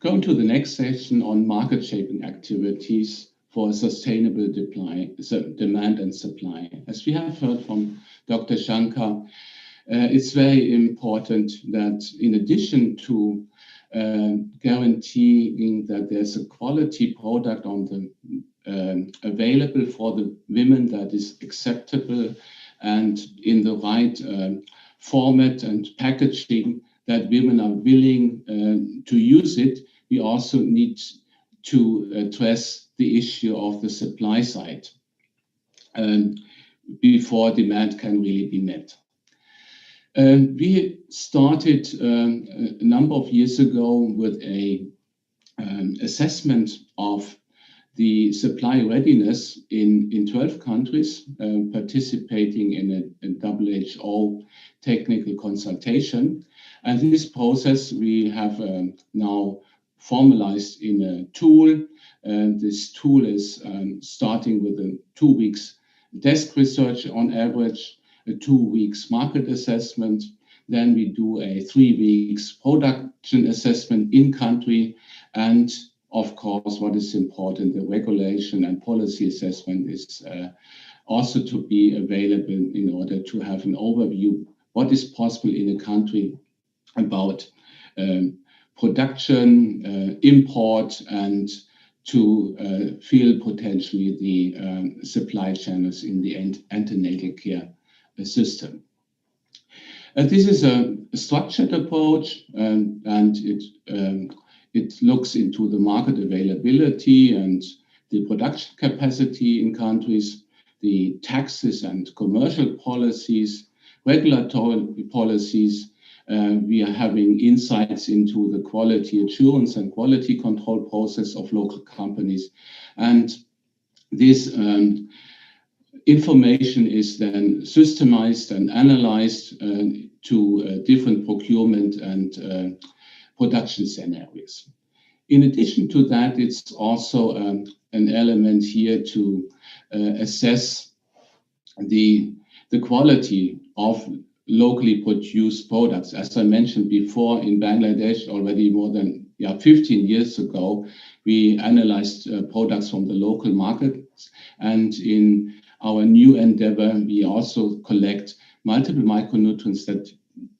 Speaker 12: Going to the next section on market shaping activities for sustainable demand and supply. As we have heard from Dr. Shankar, it's very important that in addition to guaranteeing that there's a quality product on the available for the women that is acceptable and in the right format and packaging that women are willing to use it, we also need to address the issue of the supply side before demand can really be met. We started a number of years ago with an assessment of the supply readiness in 12 countries participating in a WHO technical consultation. And this process we have now formalized in a tool. This tool is starting with a 2 weeks desk research on average, a 2 weeks market assessment. Then we do a 3 weeks production assessment in country. And of course, what is important, the regulation and policy assessment is also to be available in order to have an overview what is possible in a country about production, import, and to fill potentially the supply channels in the antenatal care system. This is a structured approach, and it looks into the market availability and the production capacity in countries, the taxes and commercial policies, regulatory policies. We are having insights into the quality assurance and quality control process of local companies. And this information is then systemized and analyzed to different procurement and production scenarios. In addition to that, it's also an element here to assess the quality of locally produced products. As I mentioned before, in Bangladesh, already more than 15 years ago, we analyzed products from the local markets. And in our new endeavor, we also collect multiple micronutrients that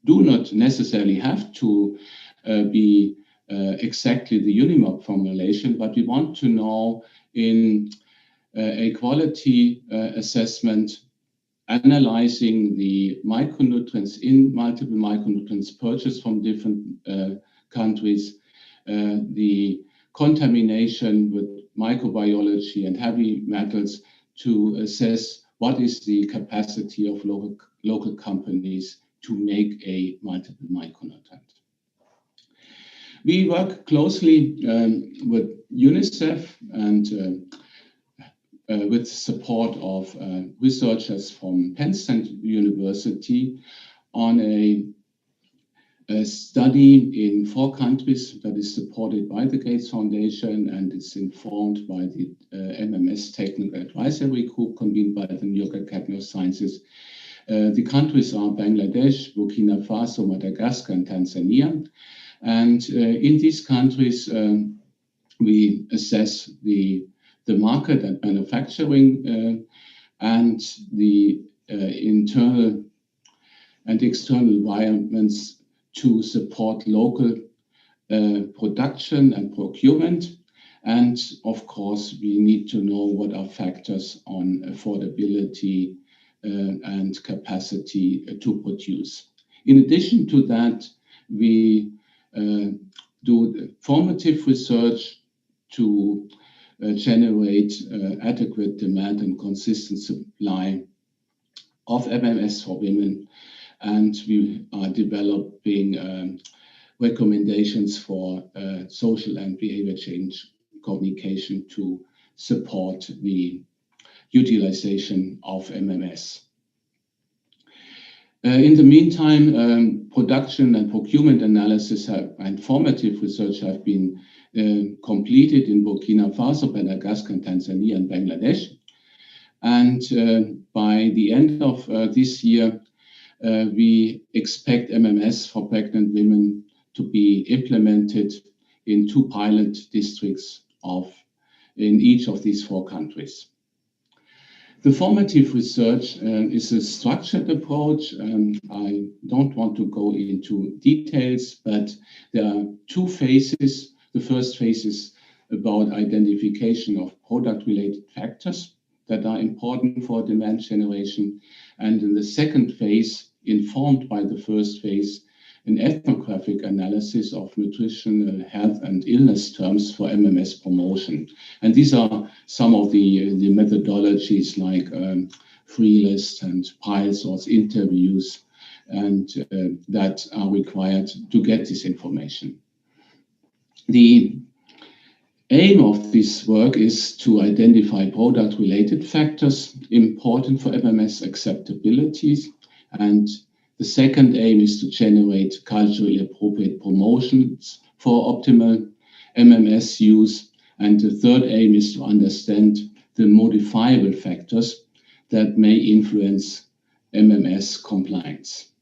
Speaker 12: do not necessarily have to be exactly the Unimog formulation, but we want to know in a quality assessment, analyzing the micronutrients in multiple micronutrients purchased from different countries, the contamination with microbiology and heavy metals to assess what is the capacity of local companies to make a multiple micronutrient. We work closely with UNICEF and with support of researchers from Penn State University on a study in 4 countries that is supported by the Gates Foundation and is informed by the MMS Technical Advisory Group convened by the New York Academy of Sciences. The countries are Bangladesh, Burkina Faso, Madagascar, and Tanzania. And in these countries, we assess the market and manufacturing and the internal and external environments to support local production and procurement. And of course, we need to know what are factors on affordability and capacity to produce. In addition to that, we do formative research to generate adequate demand and consistent supply of MMS for women. And we are developing recommendations for social and behavior change communication to support the utilization of MMS. In the meantime, production and procurement analysis and formative research have been completed in Burkina Faso, Madagascar, Tanzania, and Bangladesh. And by the end of this year, we expect MMS for pregnant women to be implemented in 2 pilot districts in each of these 4 countries. The formative research is a structured approach. I don't want to go into details, but there are 2 phases. The first phase is about identification of product-related factors that are important for demand generation. And in the second phase, informed by the first phase, an ethnographic analysis of nutritional health and illness terms for MMS promotion. And these are some of the methodologies like free list and pile source interviews and that are required to get this information. The aim of this work is to identify product-related factors important for MMS acceptabilities, and the second aim is to generate culturally appropriate promotions for optimal MMS use, and the third aim is to understand the modifiable factors that may influence MMS compliance.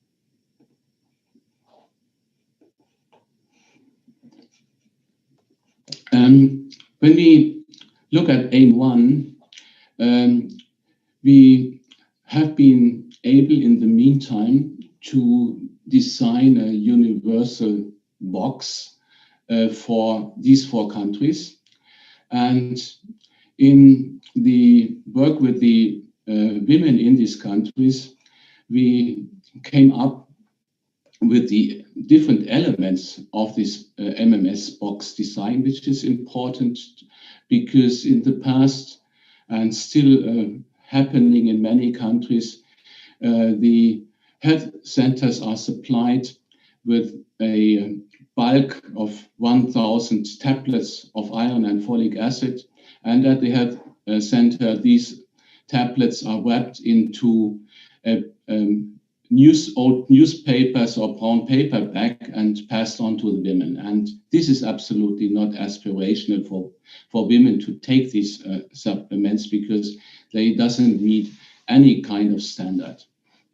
Speaker 12: When we look at aim 1, we have been able in the meantime to design a universal box for these 4 countries. And in the work with the women in these countries, we came up with the different elements of this MMS box design, which is important because in the past and still happening in many countries, the health centers are supplied with a bulk of 1,000 tablets of iron and folic acid, and at the health center, these tablets are wrapped into old newspapers or brown paper bag and passed on to the women. And this is absolutely not aspirational for women to take these supplements because they doesn't meet any kind of standard.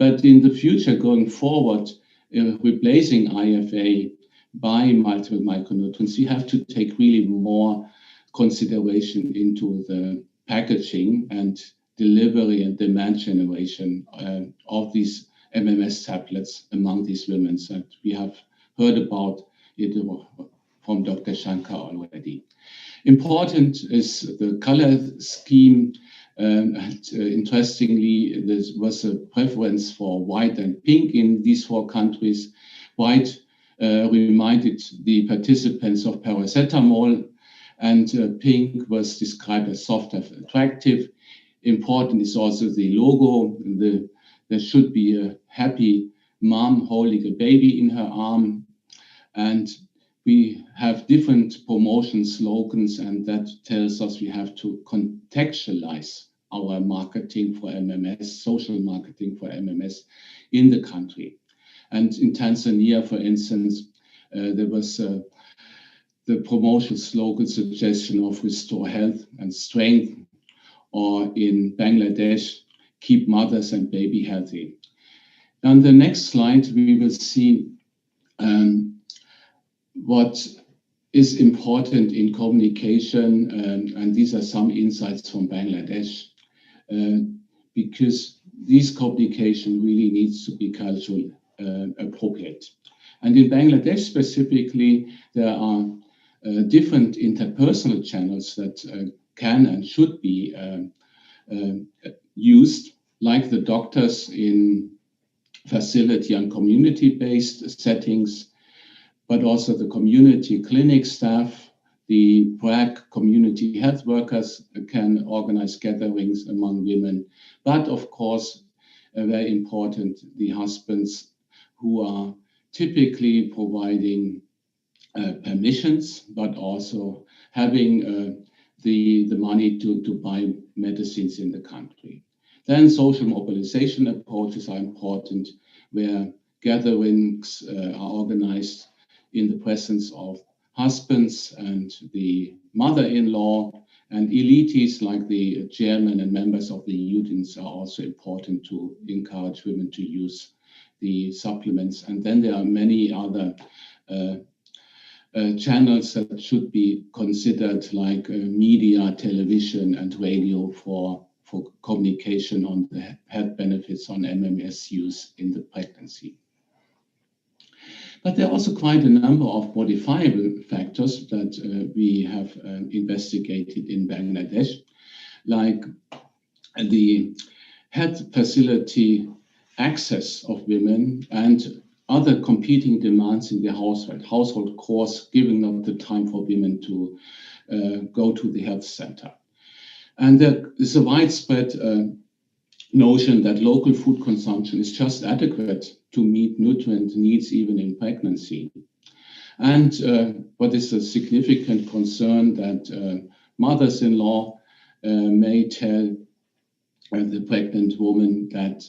Speaker 12: But in the future, going forward, replacing IFA by multiple micronutrients, we have to take really more consideration into the packaging and delivery and demand generation of these MMS tablets among these women. And we have heard about it from Dr. Shankar already. Important is the color scheme. Interestingly, there was a preference for white and pink in these 4 countries. White reminded the participants of paracetamol, and pink was described as soft and attractive. Important is also the logo. There should be a happy mom holding a baby in her arm. And we have different promotion slogans, and that tells us we have to contextualize our marketing for MMS, social marketing for MMS in the country. And in Tanzania, for instance, there was the promotional slogan suggestion of restore health and strength, or in Bangladesh, keep mothers and baby healthy. On the next slide, we will see what is important in communication, and these are some insights from Bangladesh, because this communication really needs to be culturally appropriate. And in Bangladesh specifically, there are different interpersonal channels that can and should be used, like the doctors in facility and community-based settings, but also the community clinic staff, the BRAC community health workers can organize gatherings among women. But of course, very important, the husbands who are typically providing permissions, but also having the money to buy medicines in the country. Then social mobilization approaches are important, where gatherings are organized in the presence of husbands and the mother-in-law, and elites like the chairman and members of the unions are also important to encourage women to use the supplements. And then there are many other channels that should be considered, like media, television, and radio for communication on the health benefits on MMS use in the pregnancy. But there are also quite a number of modifiable factors that we have investigated in Bangladesh, like the health facility access of women and other competing demands in the household chores, giving up the time for women to go to the health center. And there is a widespread notion that local food consumption is just adequate to meet nutrient needs even in pregnancy. And what is a significant concern that mothers-in-law may tell the pregnant woman that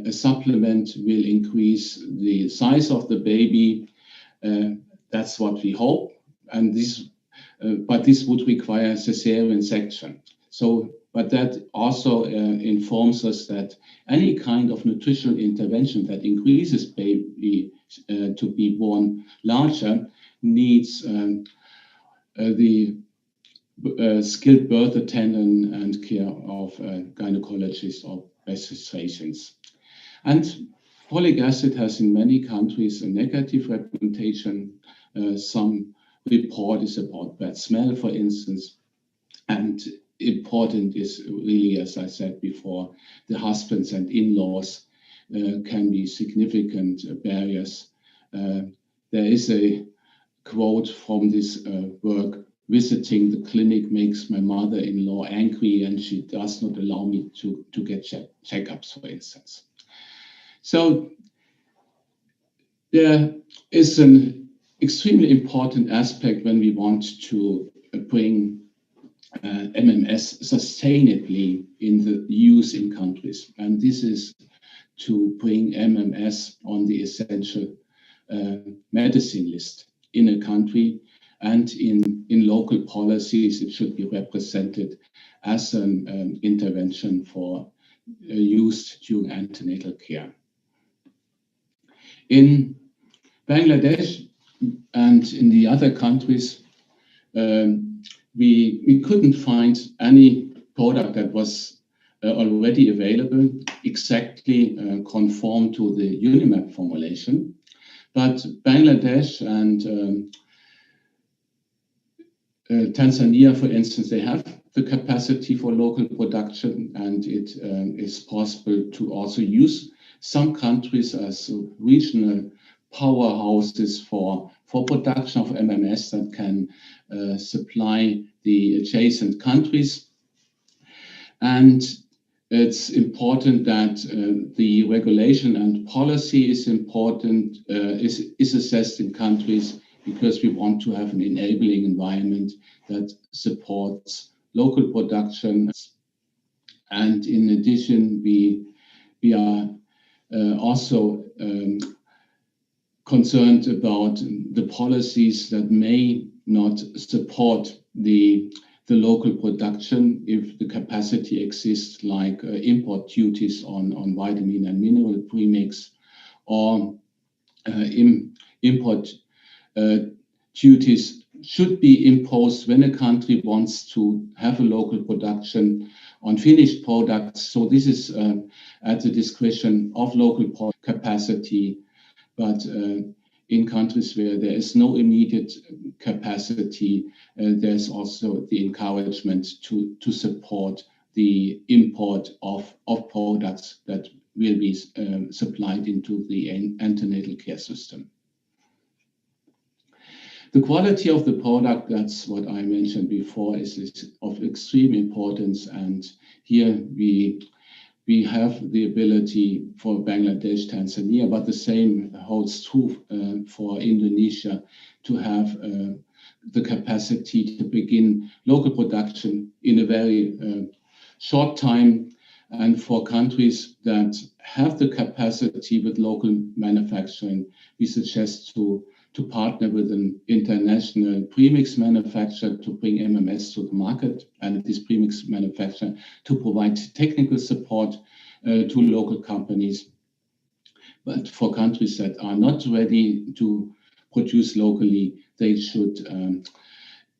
Speaker 12: a supplement will increase the size of the baby. That's what we hope. And but this would require cesarean section. But that also informs us that any kind of nutritional intervention that increases baby to be born larger needs the skilled birth attendant and care of gynecologists or obstetricians. And folic acid has in many countries a negative reputation. Some report is about bad smell, for instance, and important is really, as I said before, the husbands and in-laws can be significant barriers. There is a quote from this work: visiting the clinic makes my mother-in-law angry and she does not allow me to get checkups, for instance. So there is an extremely important aspect when we want to bring MMS sustainably in the use in countries. And this is to bring MMS on the essential medicine list in a country, and in local policies, it should be represented as an intervention for used during antenatal care. In Bangladesh and in the other countries, we couldn't find any product that was already available exactly conform to the UNIMAP formulation. But Bangladesh and Tanzania, for instance, they have the capacity for local production, and it is possible to also use some countries as regional powerhouses for production of MMS that can supply the adjacent countries. And it's important that the regulation and policy is important, is assessed in countries, because we want to have an enabling environment that supports local production. And in addition, we are also concerned about the policies that may not support the local production if the capacity exists, like import duties on vitamin and mineral premix, or import duties should be imposed when a country wants to have a local production on finished products. So this is at the discretion of local capacity, but in countries where there is no immediate capacity, there's also the encouragement to support the import of products that will be supplied into the antenatal care system. The quality of the product, that's what I mentioned before, is of extreme importance. And here we have the ability for Bangladesh, Tanzania, but the same holds true for Indonesia, to have the capacity to begin local production in a very short time. And for countries that have the capacity with local manufacturing, we suggest to partner with an international premix manufacturer to bring MMS to the market, and this premix manufacturer to provide technical support to local companies. But for countries that are not ready to produce locally, they should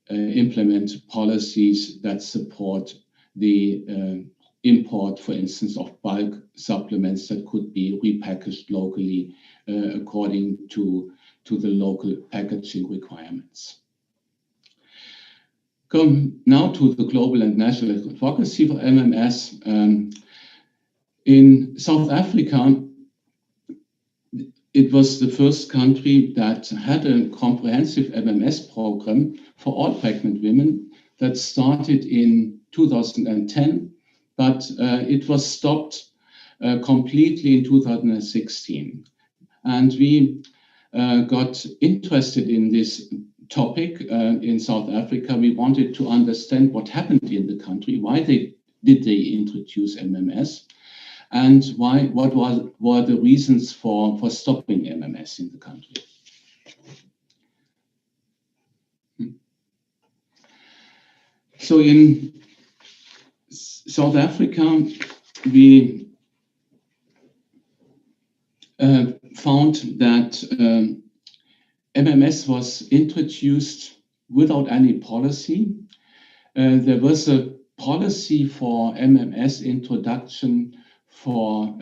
Speaker 12: implement policies that support the import, for instance, of bulk supplements that could be repackaged locally according to the local packaging requirements. Come now to the global and national advocacy for MMS. In South Africa, it was the first country that had a comprehensive MMS program for all pregnant women that started in 2010, but it was stopped completely in 2016. And we got interested in this topic in South Africa. We wanted to understand what happened in the country, why did they introduce MMS, and what were the reasons for stopping MMS in the country. So in South Africa, we found that MMS was introduced without any policy. There was a policy for MMS introduction for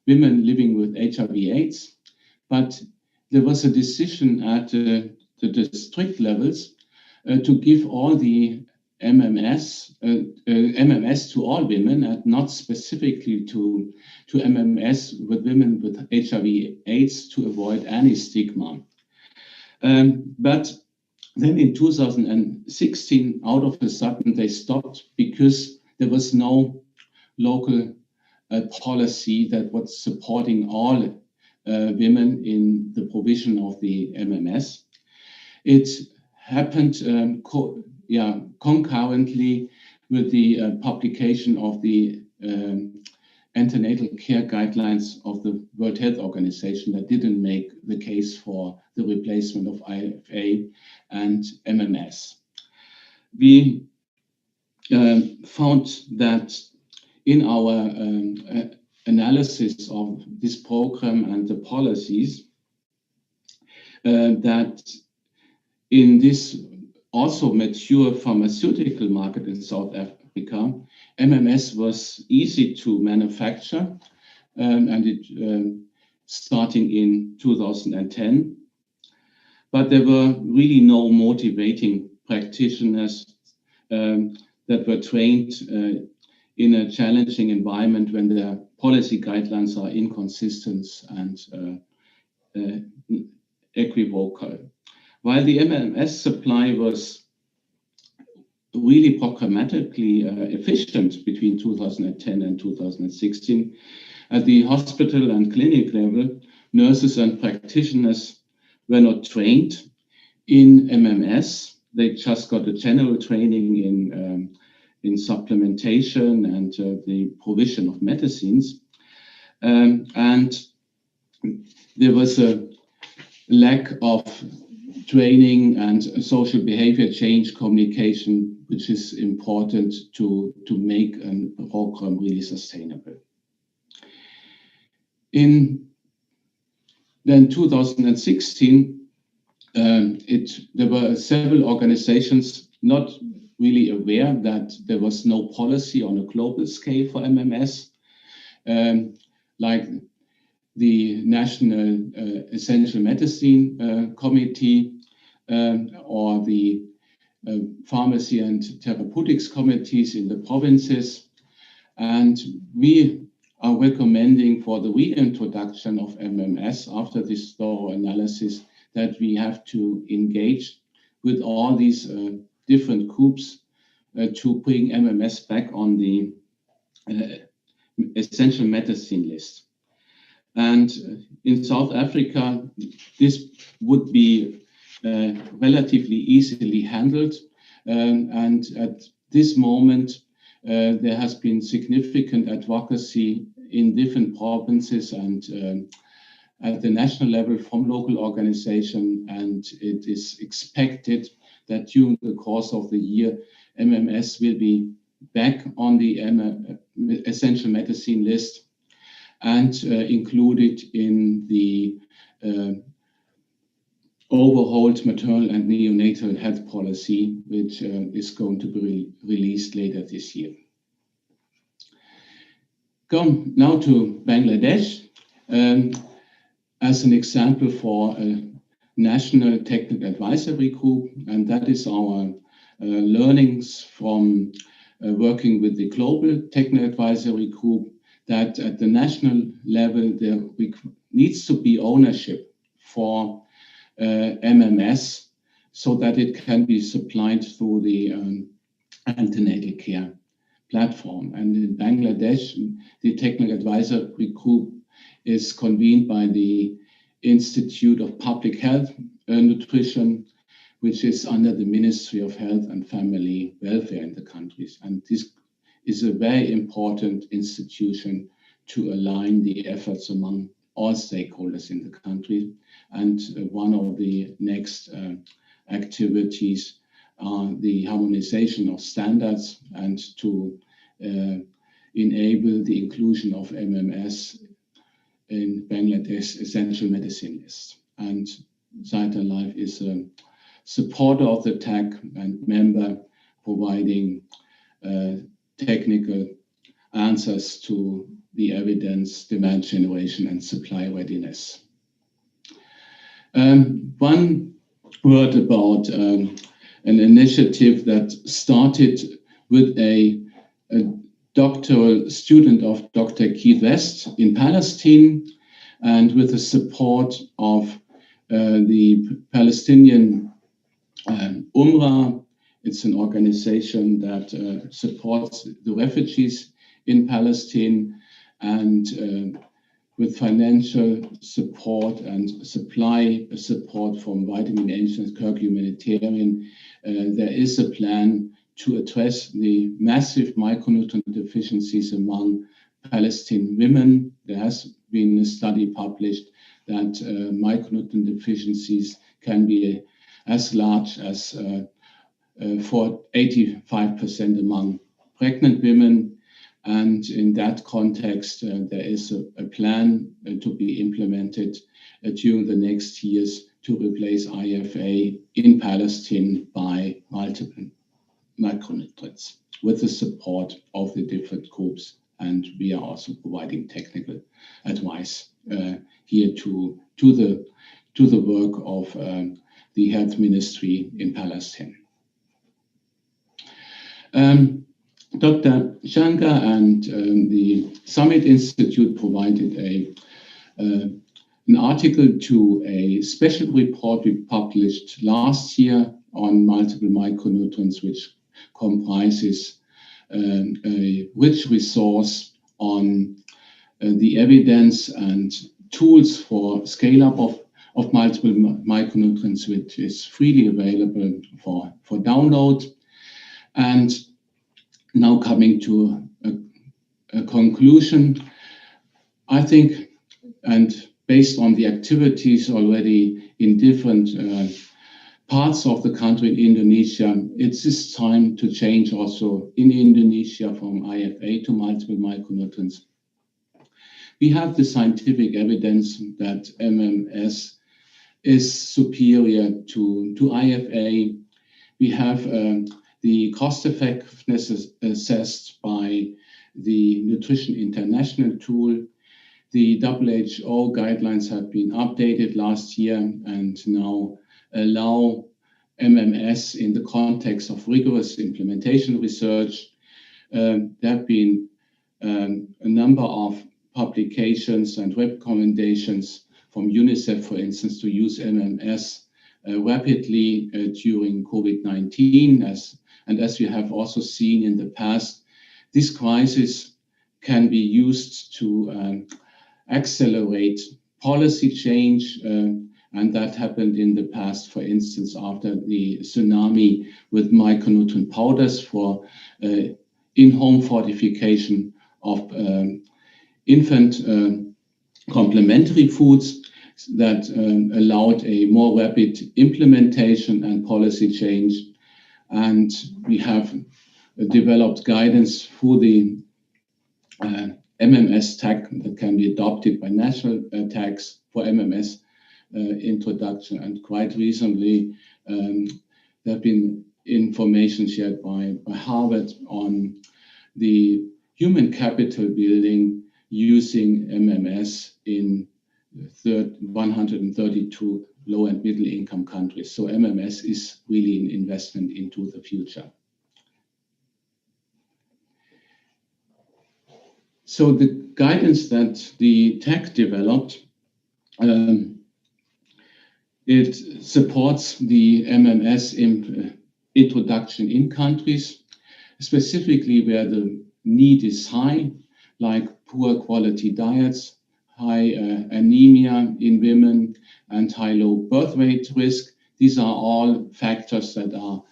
Speaker 12: women living with HIV/AIDS, but there was a decision at the district levels to give all the MMS to all women, and not specifically to MMS with women with HIV/AIDS, to avoid any stigma. But then in 2016, out of a sudden, they stopped because there was no local policy that was supporting all women in the provision of the MMS. It happened concurrently with the publication of the antenatal care guidelines of the World Health Organization that didn't make the case for the replacement of IFA and MMS. We found that in our analysis of this program and the policies, that in this also mature pharmaceutical market in South Africa, MMS was easy to manufacture, and it starting in 2010. But there were really no motivating practitioners that were trained in a challenging environment when the policy guidelines are inconsistent and equivocal. While the MMS supply was really programmatically efficient between 2010 and 2016, at the hospital and clinic level, nurses and practitioners were not trained in MMS. They just got a general training in supplementation and the provision of medicines. And there was a lack of training and social behavior change communication, which is important to make a program really sustainable. In then 2016, there were several organizations not really aware that there was no policy on a global scale for MMS, like the National Essential Medicine Committee or the Pharmacy and Therapeutics Committees in the provinces. And we are recommending for the reintroduction of MMS after this thorough analysis that we have to engage with all these different groups to bring MMS back on the essential medicine list. And in South Africa, this would be relatively easily handled. And at this moment, there has been significant advocacy in different provinces and at the national level from local organizations, and it is expected that during the course of the year, MMS will be back on the essential medicine list and included in the overhauled maternal and neonatal health policy, which is going to be released later this year. Come now to Bangladesh as an example for a national technical advisory group, and that is our learnings from working with the global technical advisory group, that at the national level there needs to be ownership for MMS so that it can be supplied through the antenatal care platform. And in Bangladesh, the technical advisory group is convened by the Institute of Public Health and Nutrition, which is under the Ministry of Health and Family Welfare in the countries. And this is a very important institution to align the efforts among all stakeholders in the country. And one of the next activities are the harmonization of standards and to enable the inclusion of MMS in Bangladesh essential medicine list. And Zita Life is a supporter of the TAC and member providing technical answers to the evidence, demand generation, and supply readiness. One word about an initiative that started with a doctoral student of Dr. Keith West in Palestine, and with the support of the Palestinian UNRWA. It's an organization that supports the refugees in Palestine, and with financial support and supply support from Vitamin H and Kirk Humanitarian, there is a plan to address the massive micronutrient deficiencies among Palestinian women. There has been a study published that micronutrient deficiencies can be as large as for 85% among pregnant women. And in that context, there is a plan to be implemented during the next years to replace IFA in Palestine by multiple micronutrients with the support of the different groups. And we are also providing technical advice here to the work of the health ministry in Palestine. Dr. Shankar and the Summit Institute provided an article to a special report we published last year on multiple micronutrients, which comprises a rich resource on the evidence and tools for scale-up of multiple micronutrients, which is freely available for download. And now coming to a conclusion, I think, and based on the activities already in different parts of the country in Indonesia, it's this time to change also in Indonesia from IFA to multiple micronutrients. We have the scientific evidence that MMS is superior to IFA. We have the cost effectiveness assessed by the Nutrition International tool. The WHO guidelines have been updated last year and now allow MMS in the context of rigorous implementation research. There have been a number of publications and recommendations from UNICEF, for instance, to use MMS rapidly during COVID-19. As we have also seen in the past, this crisis can be used to accelerate policy change, and that happened in the past, for instance, after the tsunami with micronutrient powders for in-home fortification of infant complementary foods that allowed a more rapid implementation and policy change. And we have developed guidance for the MMS tag that can be adopted by national tags for MMS introduction. And quite recently, there have been information shared by Harvard on the human capital building using MMS in 132 low and middle income countries. So MMS is really an investment into the future. So the guidance that the tech developed, it supports the MMS introduction in countries, specifically where the need is high, like poor quality diets, high anemia in women, and high low birth weight risk. These are all factors that are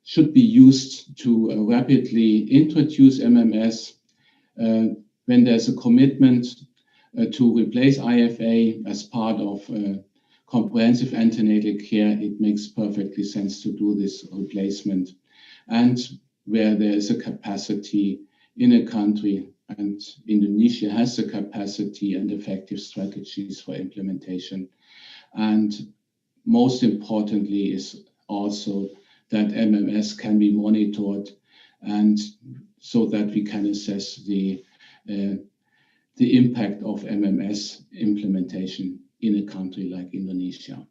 Speaker 12: should be used to rapidly introduce MMS. When there's a commitment to replace IFA as part of comprehensive antenatal care, it makes perfectly sense to do this replacement. And where there is a capacity in a country, and Indonesia has the capacity and effective strategies for implementation. And most importantly is also that MMS can be monitored, and so that we can assess the impact of MMS implementation in a country like Indonesia.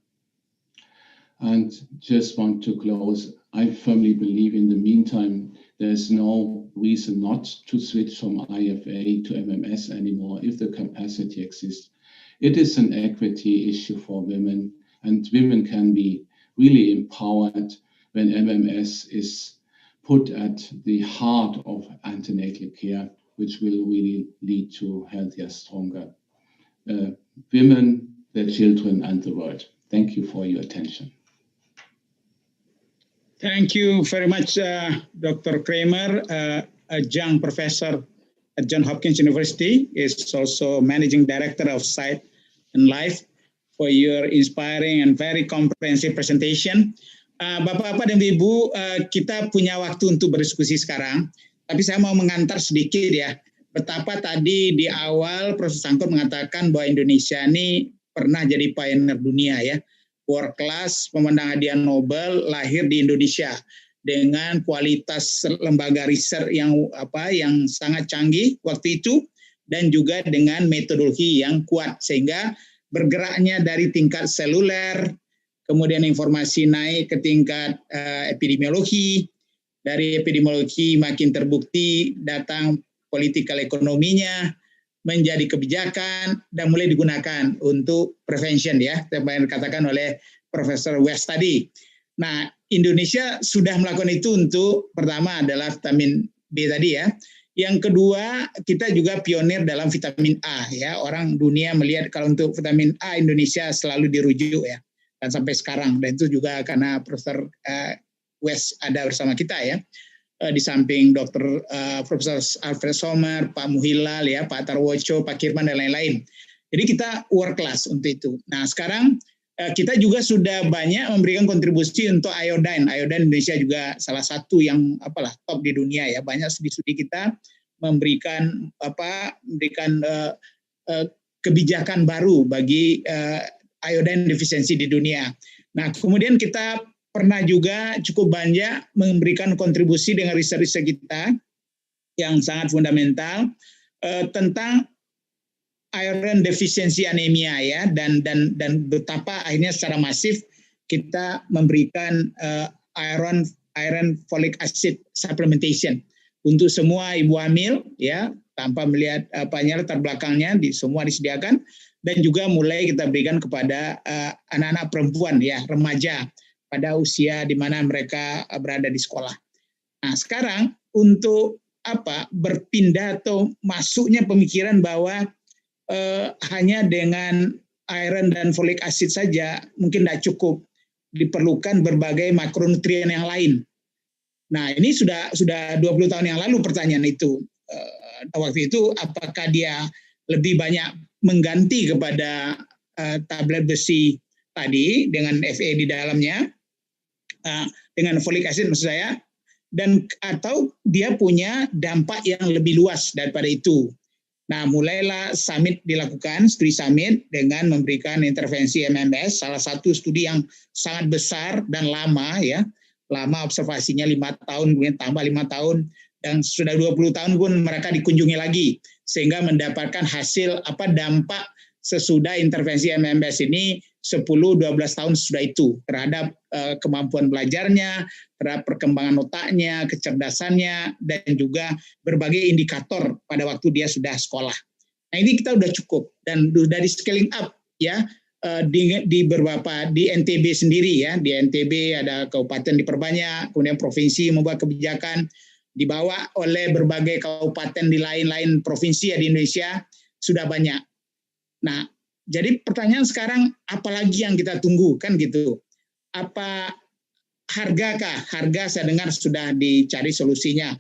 Speaker 12: And just want to close, I firmly believe in the meantime, there's no reason not to switch from IFA to MMS anymore if the capacity exists. It is an equity issue for women, and women can be really empowered when MMS is put at the heart of antenatal care, which will really lead to healthier, stronger women, their children, and the world. Thank you for your attention.
Speaker 2: Thank you very much, Dr. Kramer, adjunct professor at Johns Hopkins University, is also managing director of Sight and Life, for your inspiring and very comprehensive presentation. Bapak-bapak dan Ibu, kita punya waktu untuk berdiskusi sekarang. Tapi saya mau mengantar sedikit ya, betapa tadi di awal Profesor Sangkut mengatakan bahwa Indonesia ini pernah jadi pioneer dunia ya. World class, pemenang hadiah Nobel lahir di Indonesia dengan kualitas lembaga riset yang sangat canggih waktu itu dan juga dengan metodologi yang kuat sehingga bergeraknya dari tingkat seluler, kemudian informasi naik ke tingkat epidemiologi, dari epidemiologi makin terbukti datang politikal ekonominya, menjadi kebijakan dan mulai digunakan untuk prevention ya, yang dikatakan oleh Profesor West tadi. Nah, Indonesia sudah melakukan itu untuk pertama adalah vitamin B tadi ya. Yang kedua, kita juga pionir dalam vitamin A ya. Orang dunia melihat kalau untuk vitamin A Indonesia selalu dirujuk ya. Dan sampai sekarang, dan itu juga karena Profesor West ada bersama kita ya. Di samping Dr. Profesor Alfred Sommer, Pak Muhilal, ya, Pak Tarwoco, Pak Kirman, dan lain-lain. Jadi kita world class untuk itu. Nah sekarang kita juga sudah banyak memberikan kontribusi untuk iodine. Iodine Indonesia juga salah satu yang top di dunia ya. Banyak studi-studi kita memberikan kebijakan baru bagi iodine defisiensi di dunia. Nah kemudian kita pernah juga cukup banyak memberikan kontribusi dengan riset-riset kita yang sangat fundamental tentang iron deficiency anemia ya dan betapa akhirnya secara masif kita memberikan iron folic acid supplementation untuk semua ibu hamil ya tanpa melihat latar belakangnya semua disediakan dan juga mulai kita berikan kepada anak-anak perempuan ya remaja pada usia di mana mereka berada di sekolah. Nah, sekarang untuk berpindah atau masuknya pemikiran bahwa hanya dengan iron dan folic acid saja mungkin tidak cukup, diperlukan berbagai makronutrien yang lain. Nah, ini sudah 20 tahun yang lalu pertanyaan itu. Waktu itu apakah dia lebih banyak mengganti kepada tablet besi tadi dengan Fe di dalamnya, dengan folic acid maksud saya, dan atau dia punya dampak yang lebih luas daripada itu. Nah, mulailah summit dilakukan, studi summit dengan memberikan intervensi MMS, salah satu studi yang sangat besar dan lama ya, lama observasinya 5 tahun, kemudian tambah 5 tahun, dan sudah 20 tahun pun mereka dikunjungi lagi, sehingga mendapatkan hasil dampak sesudah intervensi MMS ini 10-12 tahun sudah itu terhadap kemampuan belajarnya, terhadap perkembangan otaknya, kecerdasannya, dan juga berbagai indikator pada waktu dia sudah sekolah. Nah ini kita sudah cukup dan sudah di scaling up ya di beberapa di NTB sendiri ya, di NTB ada kabupaten diperbanyak, kemudian provinsi membuat kebijakan dibawa oleh berbagai kabupaten di lain-lain provinsi ya di Indonesia sudah banyak. Nah, jadi pertanyaan sekarang apalagi yang kita tunggu kan gitu? Apa hargakah? Harga saya dengar sudah dicari solusinya.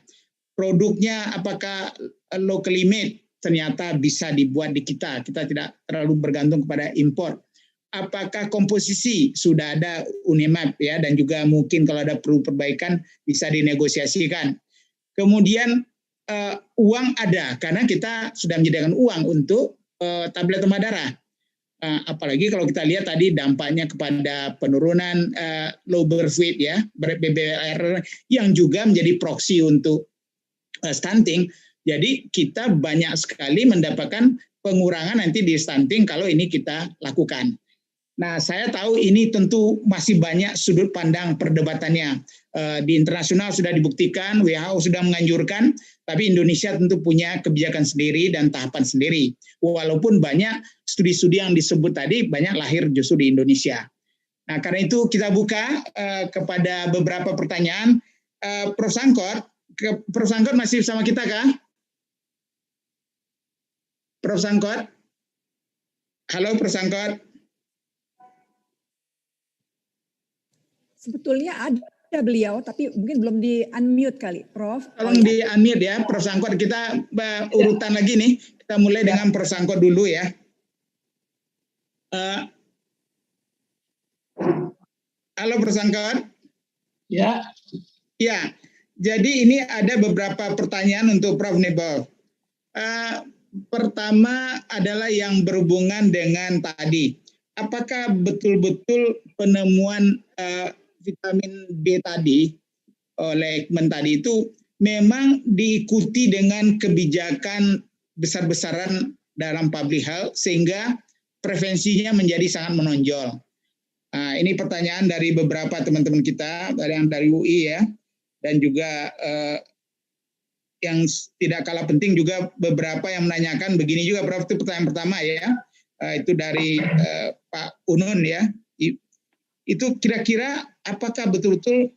Speaker 2: Produknya apakah locally made? Ternyata bisa dibuat di kita. Kita tidak terlalu bergantung kepada impor. Apakah komposisi sudah ada Unimap ya dan juga mungkin kalau ada perlu perbaikan bisa dinegosiasikan. Kemudian uang ada karena kita sudah menyediakan uang untuk tablet obat darah. Apalagi kalau kita lihat tadi dampaknya kepada penurunan low birth weight ya, BBR yang juga menjadi proksi untuk stunting. Jadi kita banyak sekali mendapatkan pengurangan nanti di stunting kalau ini kita lakukan. Nah, saya tahu ini tentu masih banyak sudut pandang perdebatannya. Di internasional sudah dibuktikan, WHO sudah menganjurkan, tapi Indonesia tentu punya kebijakan sendiri dan tahapan sendiri. Walaupun banyak studi-studi yang disebut tadi banyak lahir justru di Indonesia. Nah, karena itu kita buka kepada beberapa pertanyaan. Prof. Sangkot masih bersama kita kah? Prof. Sangkot? Halo, Prof. Sangkot.
Speaker 7: Sebetulnya ada beliau, tapi mungkin belum di-unmute kali, Prof.
Speaker 2: Tolong di-unmute ya, Prof. Sangkot. Kita urutan lagi nih. Kita mulai dengan Prof. Sangkot dulu ya. Halo, Prof. Sangkot.
Speaker 6: Ya.
Speaker 2: Ya, Jadi ini ada beberapa pertanyaan untuk Prof. Nibal. Pertama adalah yang berhubungan dengan tadi. Apakah betul-betul penemuan vitamin B tadi oleh Ekman tadi itu memang diikuti dengan kebijakan besar-besaran dalam public health sehingga prevensinya menjadi sangat menonjol. Nah, ini pertanyaan dari beberapa teman-teman kita, ada yang dari UI ya, dan juga yang tidak kalah penting juga beberapa yang menanyakan begini juga, Prof. Itu pertanyaan pertama ya, itu dari Pak Unun ya. Itu kira-kira apakah betul-betul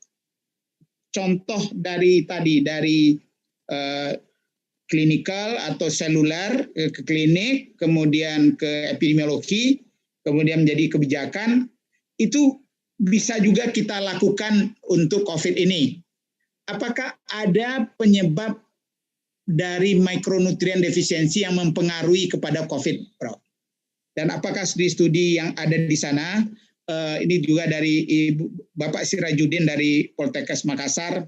Speaker 2: contoh dari tadi, dari klinikal atau seluler ke klinik, kemudian ke epidemiologi, kemudian menjadi kebijakan, itu bisa juga kita lakukan untuk COVID ini. Apakah ada penyebab dari mikronutrien defisiensi yang mempengaruhi kepada COVID, Prof? Dan apakah studi-studi yang ada di sana, ini juga dari Bapak Sirajuddin dari Poltekkes Makassar,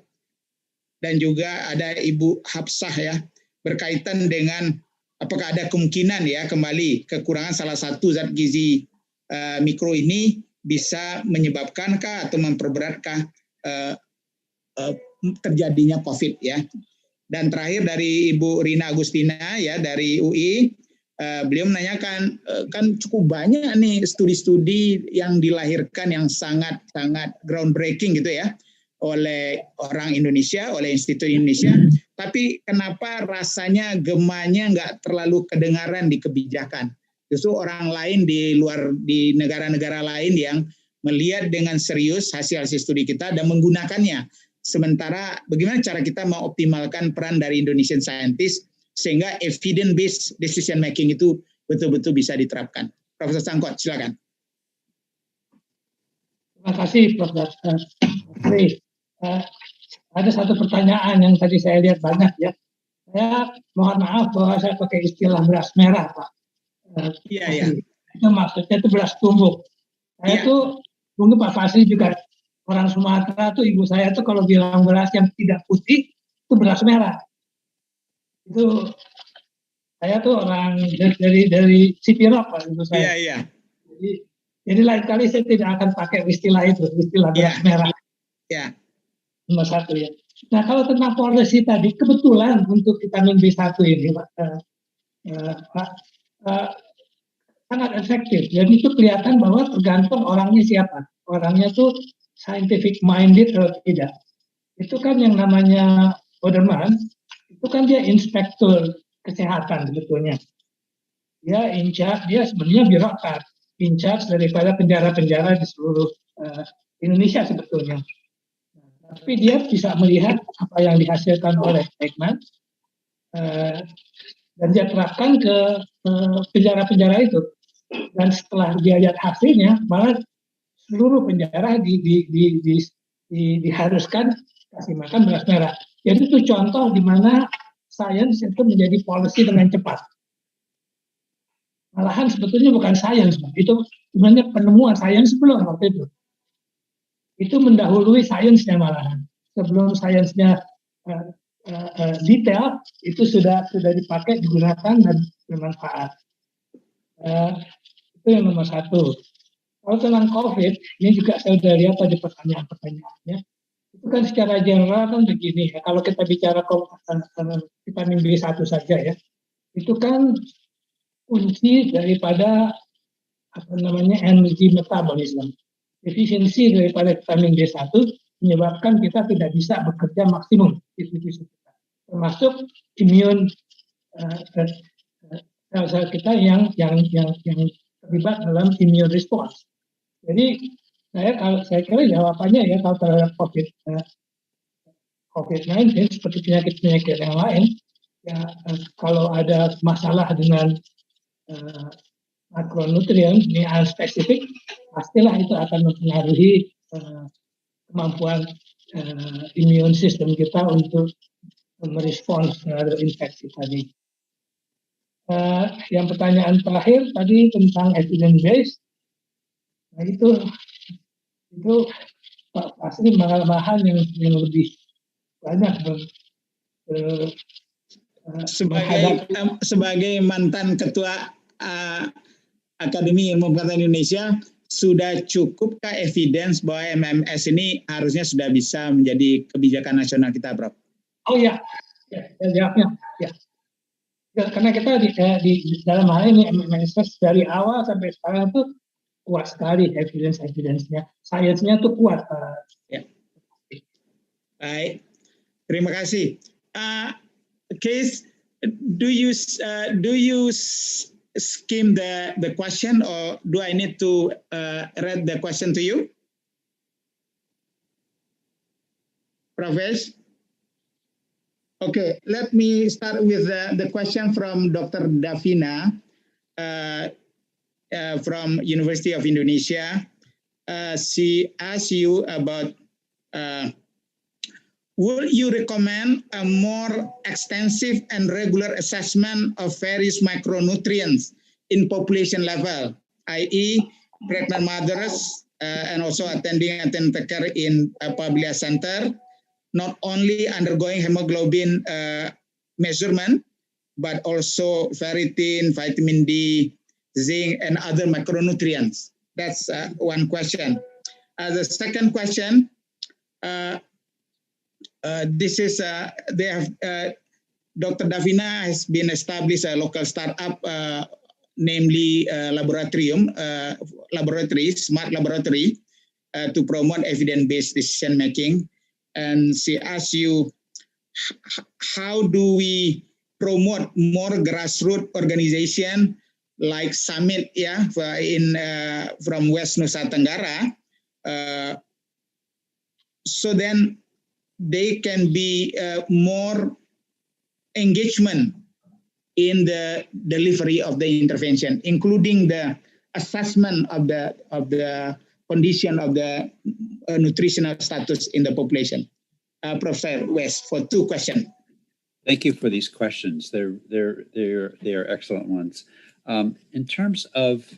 Speaker 2: dan juga ada Ibu Hapsah ya, berkaitan dengan apakah ada kemungkinan ya kembali kekurangan salah satu zat gizi mikro ini bisa menyebabkankah atau memperberatkah terjadinya COVID ya. Dan terakhir dari Ibu Rina Agustina ya dari UI, beliau menanyakan kan cukup banyak nih studi-studi yang dilahirkan yang sangat-sangat groundbreaking gitu ya oleh orang Indonesia, oleh Institut Indonesia, tapi kenapa rasanya gemanya nggak terlalu kedengaran di kebijakan? Justru orang lain di luar, di negara-negara lain yang melihat dengan serius hasil-hasil studi kita dan menggunakannya. Sementara bagaimana cara kita mengoptimalkan peran dari Indonesian scientist sehingga evidence-based decision making itu betul-betul bisa diterapkan. Profesor Sangkot, silakan.
Speaker 6: Terima kasih, Prof. Ada satu pertanyaan yang tadi saya lihat banyak ya. Saya mohon maaf bahwa saya pakai istilah beras merah, Pak.
Speaker 2: Iya.
Speaker 6: Itu maksudnya itu beras tumbuk. Saya tuh mungkin Pak Fasli juga orang Sumatera tuh, ibu saya tuh kalau bilang beras yang tidak putih itu beras merah. Itu saya tuh orang dari Sipirok, Pak, ibu saya.
Speaker 2: Iya.
Speaker 6: Jadi lain kali saya tidak akan pakai istilah itu, istilah beras merah.
Speaker 2: Ya.
Speaker 6: Nomor satu ya. Nah kalau tentang policy tadi, kebetulan untuk vitamin B1 ini, Pak, sangat efektif. Jadi itu kelihatan bahwa tergantung orangnya siapa. Orangnya tuh scientific minded atau tidak. Itu kan yang namanya Oderman, itu kan dia inspektur kesehatan sebetulnya. Dia sebenarnya birokrat, in charge daripada penjara-penjara di seluruh Indonesia sebetulnya. Tapi dia bisa melihat apa yang dihasilkan oleh Ekman dan dia terapkan ke penjara-penjara itu. Dan setelah dia lihat hasilnya, malah seluruh penjara diharuskan kasih makan beras merah. Jadi itu contoh di mana sains itu menjadi policy dengan cepat. Malahan sebetulnya bukan sains, itu sebenarnya penemuan sains belum waktu itu. Itu mendahului sainsnya malahan. Sebelum sainsnya detail, itu sudah dipakai, digunakan dan bermanfaat. Itu yang nomor satu. Kalau tentang COVID, ini juga saya sudah lihat tadi pertanyaan-pertanyaannya. Itu kan secara general kan begini ya. Kalau kita bicara vitamin B1 saja ya, itu kan kunci daripada energi metabolisme. Defisiensi daripada vitamin B1 menyebabkan kita tidak bisa bekerja maksimum di tubuh kita, termasuk imun sel-sel kita yang terlibat dalam immune response. Jadi saya kira jawabannya ya kalau terhadap COVID-19 seperti penyakit-penyakit yang lain, ya kalau ada masalah dengan makronutrien ini spesifik, pastilah itu akan mempengaruhi kemampuan imun sistem kita untuk merespons terhadap infeksi tadi. Yang pertanyaan terakhir tadi tentang evidence based, nah itu Pak Fasli malahan yang lebih banyak
Speaker 2: sebagai mantan ketua Akademi Ilmu Pengetahuan Indonesia, sudah cukupkah evidence bahwa MMS ini harusnya sudah bisa menjadi kebijakan nasional kita, Prof?
Speaker 6: Oh ya, jawabnya ya. Karena kita di dalam hal ini MMS dari awal sampai sekarang tuh kuat sekali evidence-nya, sainsnya tuh kuat.
Speaker 2: Ya. Baik, terima kasih. Case, do you skim the question, or do I need to read the question to you, Professor? Okay, let me start with the question from Dr. Davina from University of Indonesia. She asked you about would you recommend a more extensive and regular assessment of various micronutrients in population level, i.e. pregnant mothers and also attending antenatal care in a public center, not only undergoing hemoglobin measurement, but also ferritin, vitamin D, zinc, and other micronutrients? That's one question. The second question, this is Dr. Davina has been established a local startup, namely smart laboratory, to promote evidence-based decision making. And she asks you, how do we promote more grassroots organization like Summit, from West Nusa Tenggara, so then they can be more engagement in the delivery of the intervention, including the assessment of the condition of the nutritional status in the population. Professor West, for two questions.
Speaker 8: Thank you for these questions. They're excellent ones. In terms of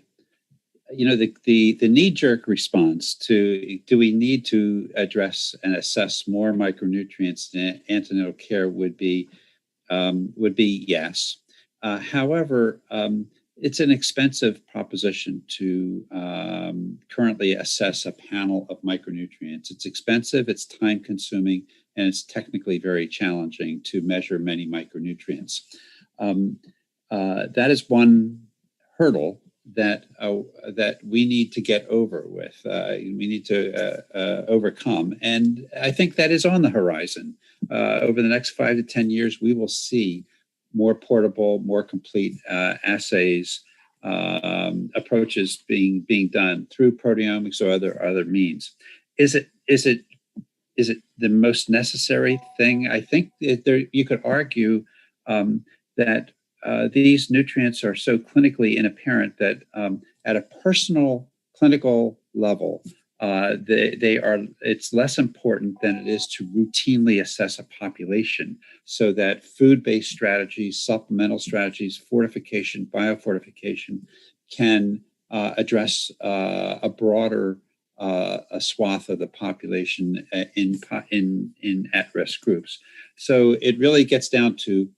Speaker 8: the knee-jerk response to do we need to address and assess more micronutrients in antenatal care would be yes. However, it's an expensive proposition to currently assess a panel of micronutrients. It's expensive, it's time-consuming, and it's technically very challenging to measure many micronutrients. That is one hurdle that we need to get over with. We need to overcome, and I think that is on the horizon. Over the next 5 to 10 years, we will see more portable, more complete assays, approaches being done through proteomics or other means. Is it the most necessary thing? I think you could argue that these nutrients are so clinically inapparent that at a personal clinical level, it's less important than it is to routinely assess a population, so that food-based strategies, supplemental strategies, fortification, biofortification can address a broader a swath of the population in at-risk groups. So it really gets down to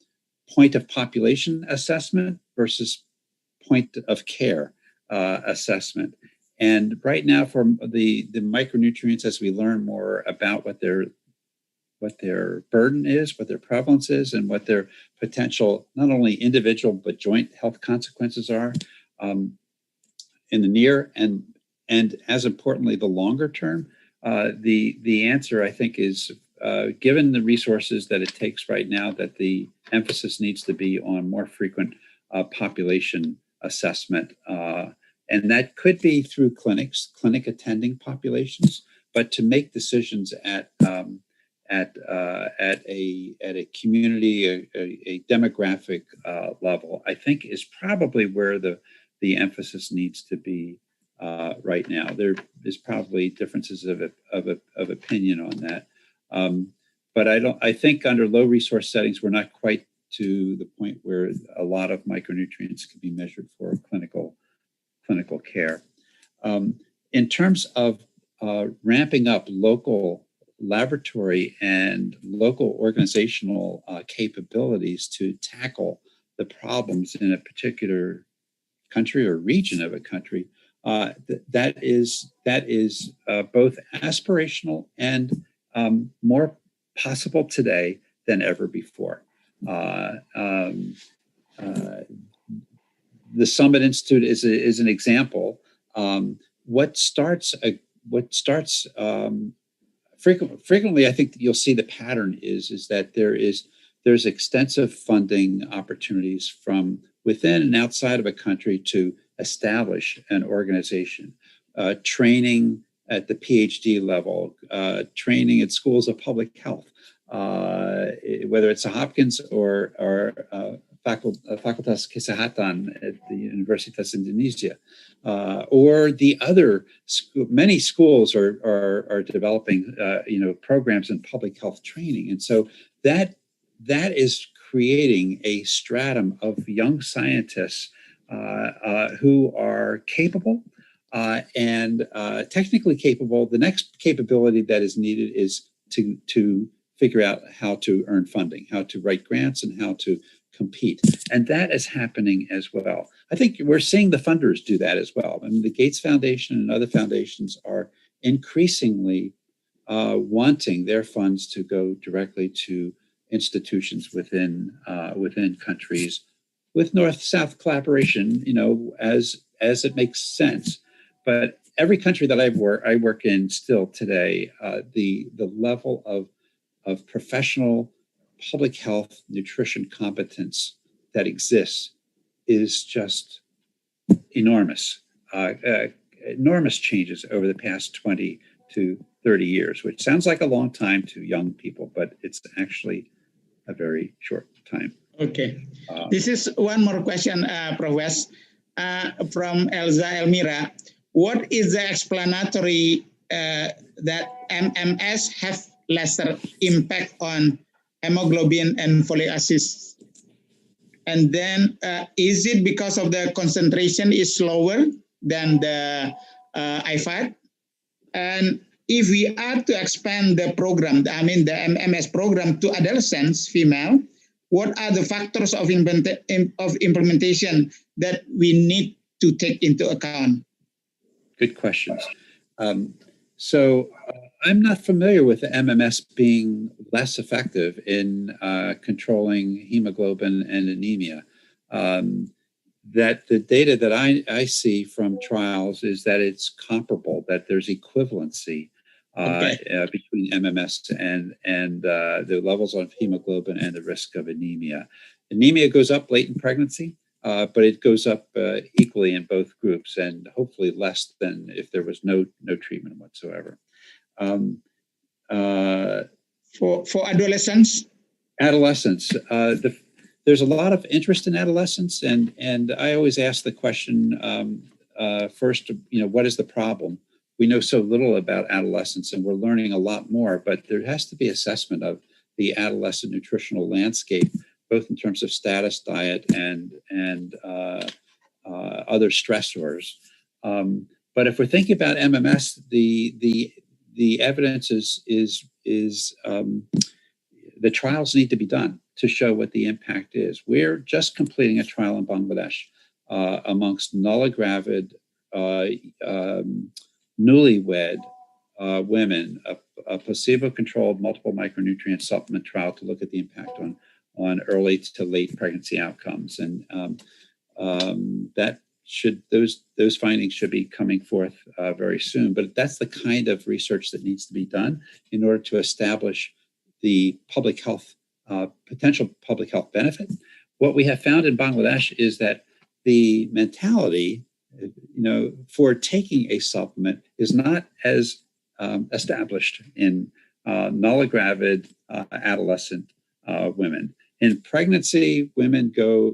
Speaker 8: point of population assessment versus point of care assessment. And right now, for the micronutrients, as we learn more about what their burden is, what their prevalence is, and what their potential, not only individual but joint health consequences are in the near and as importantly the longer term, the answer, I think, is given the resources that it takes right now, that the emphasis needs to be on more frequent population assessment. And that could be through clinic attending populations, but to make decisions at a community, a demographic level, I think is probably where the emphasis needs to be right now. There is probably differences of opinion on that, but I think under low resource settings, we're not quite to the point where a lot of micronutrients can be measured for clinical care. In terms of ramping up local laboratory and local organizational capabilities to tackle the problems in a particular country or region of a country, that is both aspirational and more possible today than ever before. The Summit Institute is an example. Frequently, I think you'll see the pattern is that there's extensive funding opportunities from within and outside of a country to establish an organization, training at the PhD level, training at schools of public health, whether it's a Hopkins or Fakultas Kesehatan at the Universitas Indonesia, or the other many schools are developing programs in public health training, and so that is creating a stratum of young scientists who are capable and technically capable. The next capability that is needed is to figure out how to earn funding, how to write grants, and how to compete. And that is happening as well. I think we're seeing the funders do that as well. I mean, the Gates Foundation and other foundations are increasingly wanting their funds to go directly to institutions within countries with North-South collaboration, as it makes sense. But every country that I work in still today, the level of professional public health nutrition competence that exists is just enormous. Enormous changes over the past 20 to 30 years, which sounds like a long time to young people, but it's actually a very short time.
Speaker 2: Okay. This is one more question, Prof. West, from Elza Elmira. What is the explanatory that MMS have lesser impact on hemoglobin and folic acid? And then is it because of the concentration is lower than the IFAD? And if we are to expand the program, the MMS program to adolescents, female, what are the factors of implementation that we need to take into account?
Speaker 8: Good questions. So I'm not familiar with the MMS being less effective in controlling hemoglobin and anemia. That the data that I see from trials is that it's comparable, that there's equivalency between MMS and the levels of hemoglobin and the risk of anemia. Anemia goes up late in pregnancy, but it goes up equally in both groups, and hopefully less than if there was no treatment whatsoever.
Speaker 2: For adolescents?
Speaker 8: Adolescents. There's a lot of interest in adolescents, and I always ask the question first, what is the problem? We know so little about adolescents, and we're learning a lot more, but there has to be assessment of the adolescent nutritional landscape, both in terms of status, diet, and other stressors. But if we're thinking about MMS, the evidence is the trials need to be done to show what the impact is. We're just completing a trial in Bangladesh amongst nulligravid, newlywed women, a placebo-controlled multiple micronutrient supplement trial to look at the impact on early to late pregnancy outcomes, and those findings should be coming forth very soon. But that's the kind of research that needs to be done in order to establish the public health potential public health benefit. What we have found in Bangladesh is that the mentality, for taking a supplement is not as established in nulligravid adolescent women. In pregnancy, women go,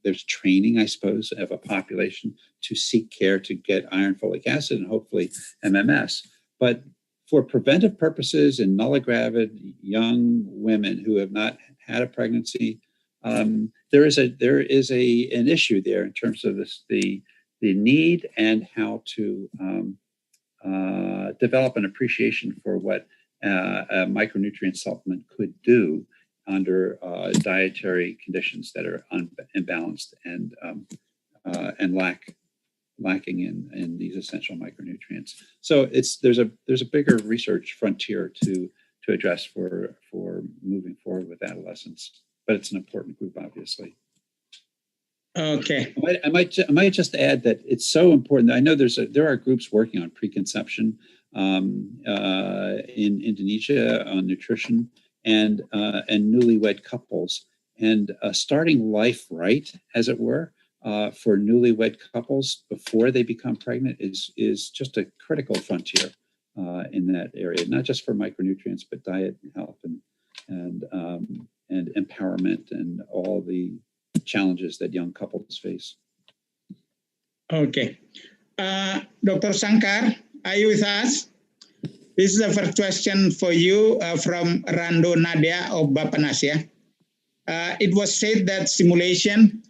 Speaker 8: there's training, I suppose, of a population to seek care to get iron, folic acid, and hopefully MMS. But for preventive purposes in nulligravid young women who have not had a pregnancy, there is an issue there in terms of the need and how to develop an appreciation for what a micronutrient supplement could do under dietary conditions that are imbalanced and lacking in these essential micronutrients. So there's a bigger research frontier to address for moving forward with adolescents, but it's an important group, obviously.
Speaker 2: Okay.
Speaker 8: I might just add that it's so important. I know there are groups working on preconception in Indonesia on nutrition and newlywed couples, and starting life right, as it were, for newlywed couples before they become pregnant is just a critical frontier in that area, not just for micronutrients, but diet and health and empowerment and all the challenges that young couples face.
Speaker 2: Okay. Dr. Shankar, are you with us? This is the first question for you from Rando Nadia of Bapanas. It was said that stimulation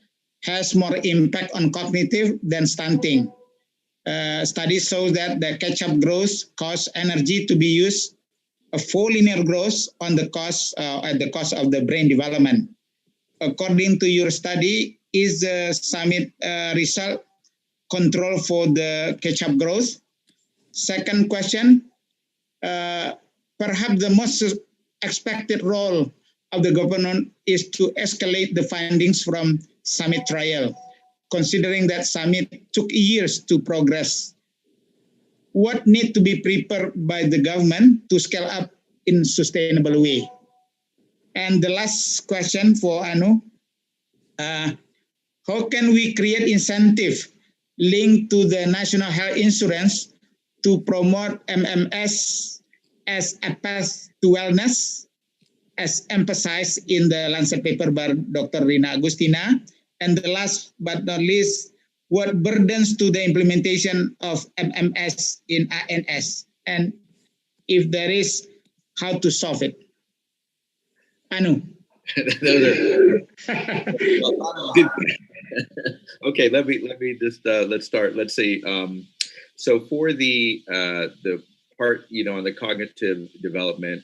Speaker 2: has more impact on cognitive than stunting. Studies show that the catch-up growth causes energy to be used for linear growth at the cost of the brain development. According to your study, is the summit result control for the catch-up growth? Second question, perhaps the most expected role of the government is to escalate the findings from summit trial, considering that summit took years to progress. What need to be prepared by the government to scale up in sustainable way? And the last question for Anu, how can we create incentive linked to the National Health Insurance to promote MMS as a path to wellness, as emphasized in the Lancet paper by Dr. Rina Agustina? And the last but not least, what burdens to the implementation of MMS in ANS? And if there is, how to solve it? Anu.
Speaker 10: Okay, let me just let's start. Let's see. So for the part, on the cognitive development,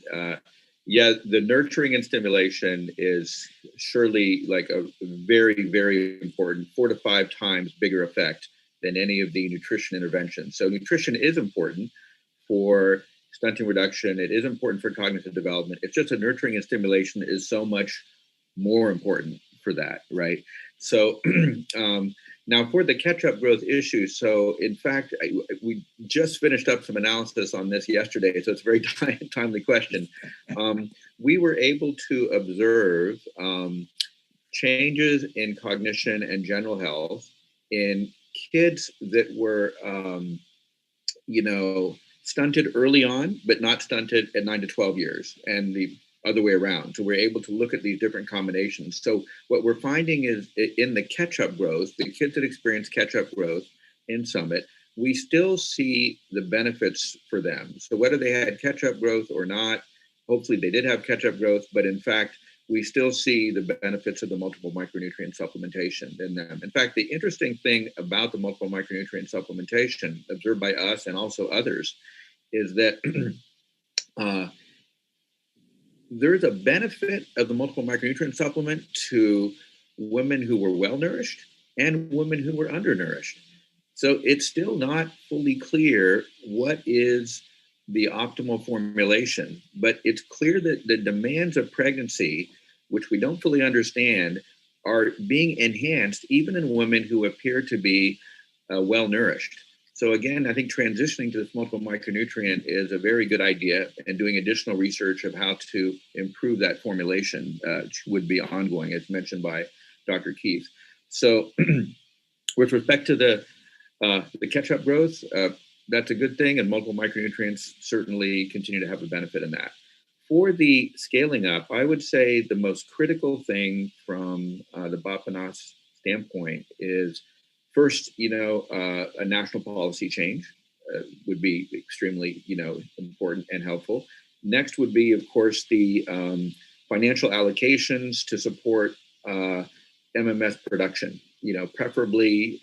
Speaker 10: the nurturing and stimulation is surely like a very, very important 4 to 5 times bigger effect than any of the nutrition interventions. So nutrition is important for stunting reduction. It is important for cognitive development. It's just that nurturing and stimulation is so much more important for that, right? So now for the catch-up growth issue, so in fact, we just finished up some analysis on this yesterday, so it's a very timely question. We were able to observe changes in cognition and general health in kids that were, stunted early on, but not stunted at 9 to 12 years, and the other way around. So we're able to look at these different combinations. So what we're finding is in the catch-up growth, the kids that experience catch-up growth in Summit, we still see the benefits for them. So whether they had catch-up growth or not, hopefully they did have catch-up growth, but in fact, we still see the benefits of the multiple micronutrient supplementation in them. In fact, the interesting thing about the multiple micronutrient supplementation observed by us and also others is that there's a benefit of the multiple micronutrient supplement to women who were well-nourished and women who were undernourished. So it's still not fully clear what is the optimal formulation, but it's clear that the demands of pregnancy, which we don't fully understand, are being enhanced even in women who appear to be well-nourished. So again, I think transitioning to this multiple micronutrient is a very good idea, and doing additional research of how to improve that formulation would be ongoing, as mentioned by Dr. Keith. So with respect to the catch-up growth, that's a good thing, and multiple micronutrients certainly continue to have a benefit in that. For the scaling up, I would say the most critical thing from the Bapanas standpoint is first, a national policy change would be extremely, important and helpful. Next would be, of course, the financial allocations to support MMS production, preferably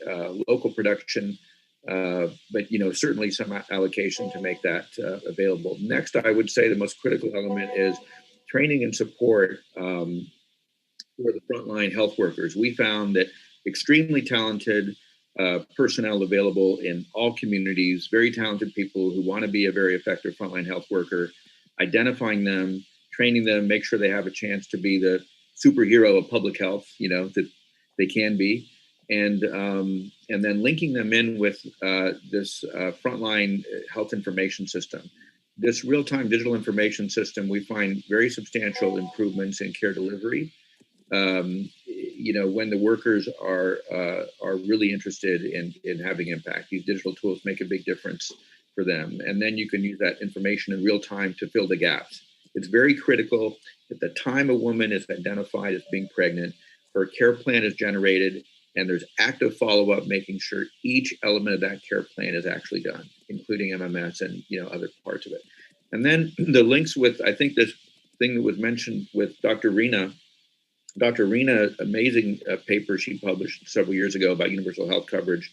Speaker 10: local production But certainly some allocation to make that available. Next, I would say the most critical element is training and support for the frontline health workers. We found that extremely talented personnel available in all communities, very talented people who want to be a very effective frontline health worker, identifying them, training them, make sure they have a chance to be the superhero of public health, that they can be. And then linking them in with this frontline health information system. This real-time digital information system, we find very substantial improvements in care delivery. When the workers are really interested in having impact, these digital tools make a big difference for them. And then you can use that information in real time to fill the gaps. It's very critical at the time a woman is identified as being pregnant, her care plan is generated, and there's active follow-up, making sure each element of that care plan is actually done, including MMS and other parts of it. And then the links with, I think this thing that was mentioned with Dr. Rina, amazing paper she published several years ago about universal health coverage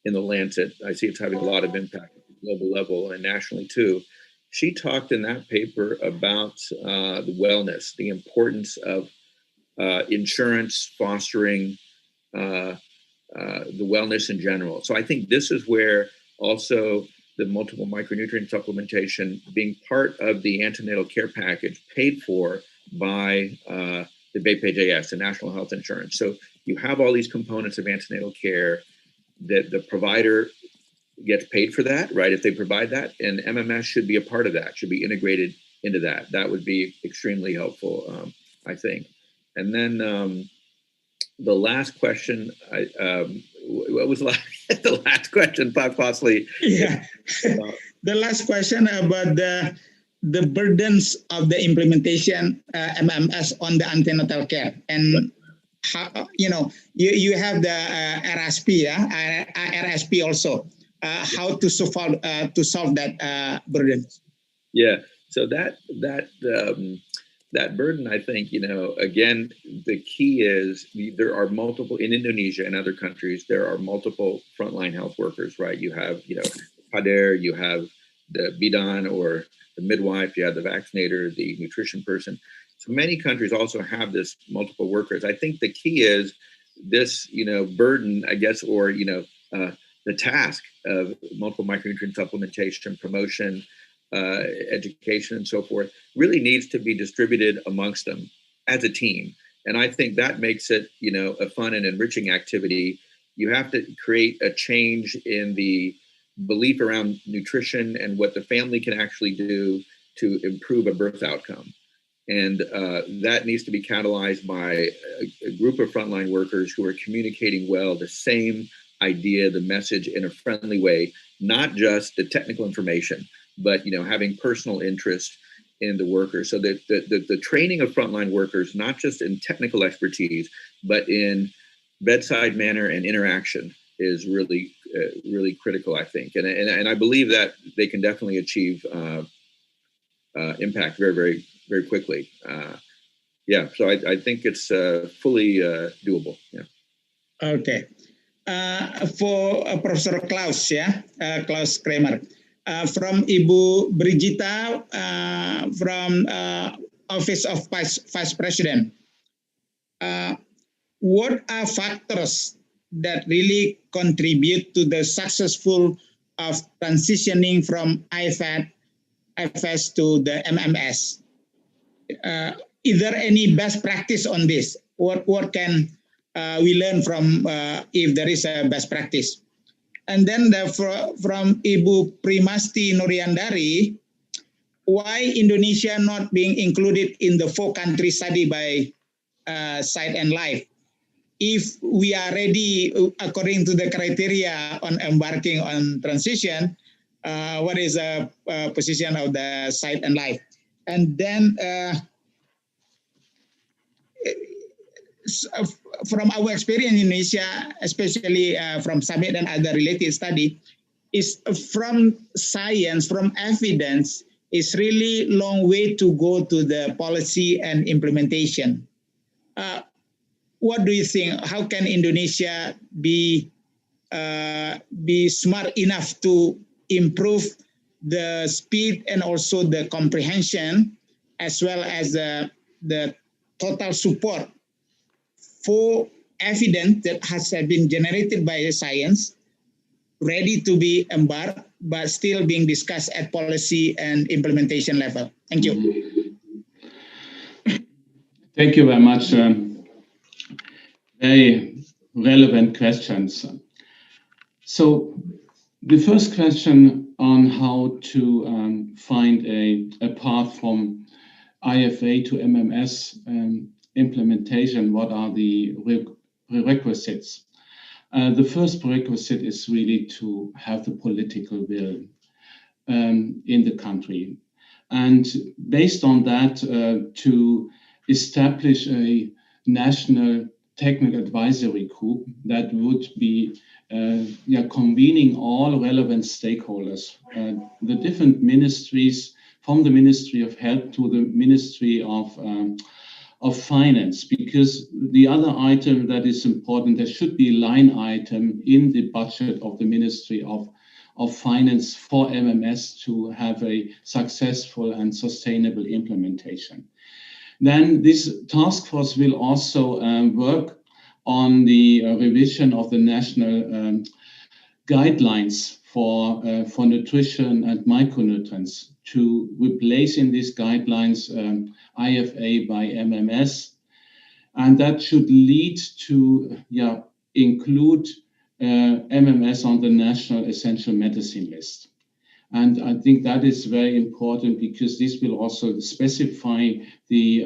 Speaker 10: in the Lancet. I see it's having a lot of impact at the global level and nationally too. She talked in that paper about the wellness, the importance of insurance fostering the wellness in general. So I think this is where also the multiple micronutrient supplementation being part of the antenatal care package paid for by the BPJS, the National Health Insurance. So you have all these components of antenatal care that the provider gets paid for that, right? If they provide that, and MMS should be a part of that, should be integrated into that. That would be extremely helpful, I think. And then the last question, what was the last question, possibly?
Speaker 2: Yeah, the last question about the burdens of the implementation MMS on the antenatal care, and how you have the RSP, RSP also. How to solve that burden? Yeah, so that burden, I think, again, the key is there are multiple, in Indonesia and other countries, there are multiple frontline health workers, right? You have, Kader, you have the bidan or the midwife, you have the vaccinator, the nutrition person. So many countries also have this multiple workers. I think the key is this, burden, I guess, or, the task of multiple micronutrient supplementation, promotion, education, and so forth, really needs to be distributed amongst them as a team. And I think that makes it, a fun and enriching activity. You have to create a change in the belief around nutrition and what the family can actually do to improve a birth outcome. And that needs to be catalyzed by a group of frontline workers who are communicating well the same idea, the message in a friendly way, not just the technical information, but having personal interest in the workers. So that the training of frontline workers, not just in technical expertise, but in bedside manner and interaction, is really really critical, I think. And I believe that they can definitely achieve impact very, very, very quickly. So I think it's fully doable. Yeah. Okay. For Professor Klaus, Klaus Kramer, from Ibu Brigita from Office of Vice President. What are factors that really contribute to the successful of transitioning from IFS to the MMS? Is there any best practice on this? What can we learn from if there is a best practice? And then from Ibu Primasti Nuriandari, why Indonesia not being included in the 4-country study by Sight and Life? If we are ready according to the criteria on embarking on transition, what is the position of the Sight and Life? And then from our experience in Indonesia, especially from Summit and other related study, is from science, from evidence, is really long way to go to the policy and implementation. What do you think? How can Indonesia be be smart enough to improve the speed and also the comprehension, as well as the total support for evidence that has been generated by the science, ready to be embarked, but still being discussed at policy and implementation level. Thank you.
Speaker 12: Thank you very much. Very relevant questions. So the first question on how to find a path from IFA to MMS implementation, what are the prerequisites? The first prerequisite is really to have the political will in the country. And based on that, to establish a national technical advisory group that would be convening all relevant stakeholders, the different ministries, from the Ministry of Health to the Ministry of Finance, because the other item that is important, there should be a line item in the budget of the Ministry of Finance for MMS to have a successful and sustainable implementation. Then this task force will also work on the revision of the national guidelines for nutrition and micronutrients to replace in these guidelines IFA by MMS. And that should lead to include MMS on the National Essential Medicine List. And I think that is very important because this will also specify the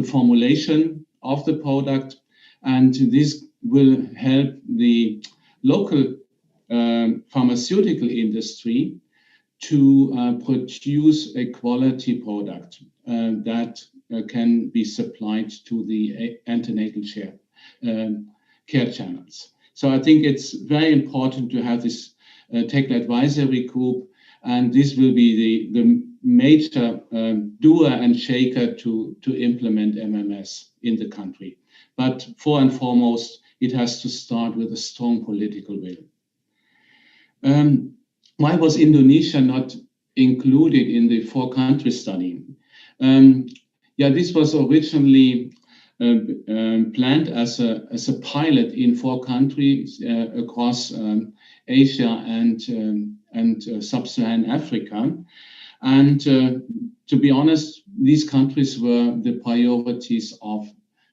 Speaker 12: formulation of the product, and this will help the local pharmaceutical industry to produce a quality product that can be supplied to the antenatal care channels. So I think it's very important to have this technical advisory group, and this will be the major doer and shaker to implement MMS in the country. But for and foremost, it has to start with a strong political will. Why was Indonesia not included in the 4-country study? This was originally planned as a pilot in 4 countries across Asia and sub-Saharan Africa. And to be honest, these countries were the priorities of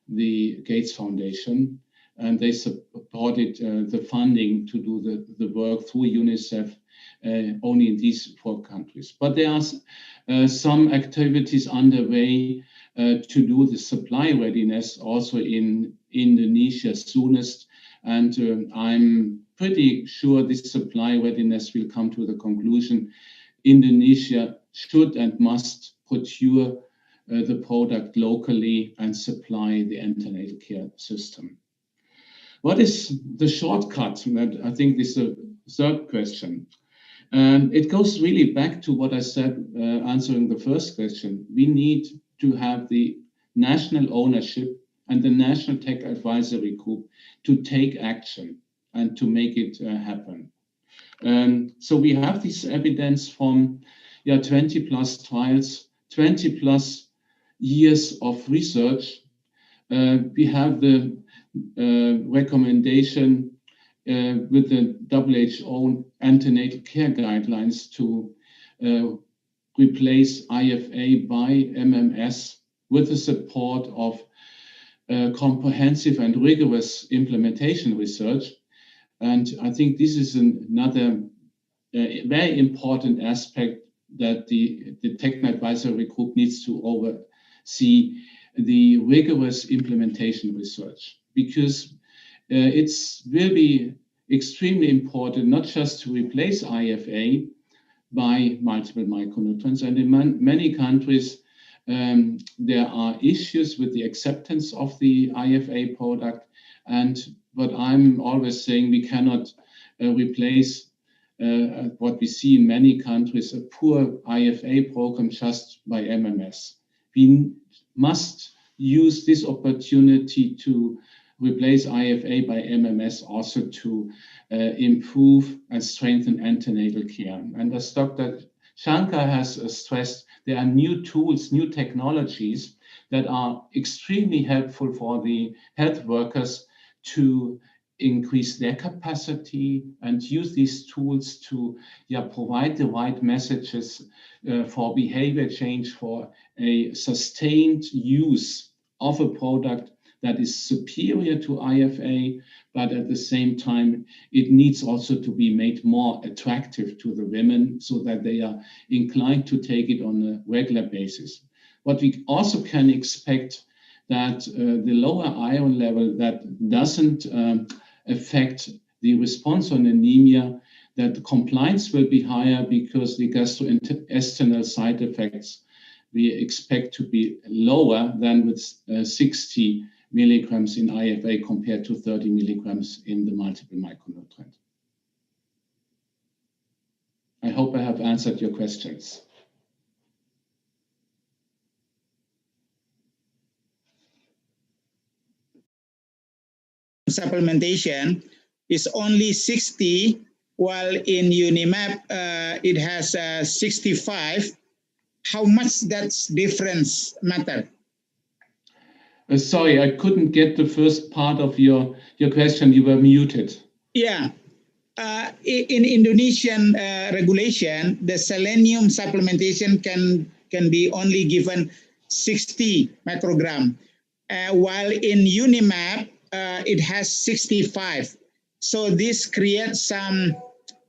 Speaker 12: the Gates Foundation, and they supported the funding to do the work through UNICEF only in these 4 countries. But there are some activities underway to do the supply readiness also in Indonesia soonest. And I'm pretty sure this supply readiness will come to the conclusion Indonesia should and must procure the product locally and supply the antenatal care system. What is the shortcut? I think this is the third question. It goes really back to what I said answering the first question. We need to have the national ownership and the National Tech Advisory Group to take action and to make it happen. So we have this evidence from 20 plus trials, 20 plus years of research. We have the recommendation with the WHO antenatal care guidelines to replace IFA by MMS with the support of comprehensive and rigorous implementation research. And I think this is another very important aspect that the Technical Advisory Group needs to oversee, the rigorous implementation research, because it will be extremely important not just to replace IFA by multiple micronutrients. And in many countries, there are issues with the acceptance of the IFA product. And what I'm always saying, we cannot replace what we see in many countries, a poor IFA program just by MMS. We must use this opportunity to replace IFA by MMS also to improve and strengthen antenatal care. And as Dr. Shankar has stressed, there are new tools, new technologies that are extremely helpful for the health workers to increase their capacity and use these tools to provide the right messages for behavior change, for a sustained use of a product that is superior to IFA, but at the same time, it needs also to be made more attractive to the women so that they are inclined to take it on a regular basis. What we also can expect that the lower iron level that doesn't affect the response on anemia, that the compliance will be higher because the gastrointestinal side effects we expect to be lower than with 60 milligrams in IFA compared to 30 milligrams in the multiple micronutrient. I hope I have answered your questions.
Speaker 2: Supplementation is only 60, while in Unimap it has 65. How much that difference matter?
Speaker 12: Sorry, I couldn't get the first part of your question. You were muted.
Speaker 2: Yeah. In Indonesian regulation, the selenium supplementation can be only given 60 microgram, while in Unimap, it has 65. So this creates some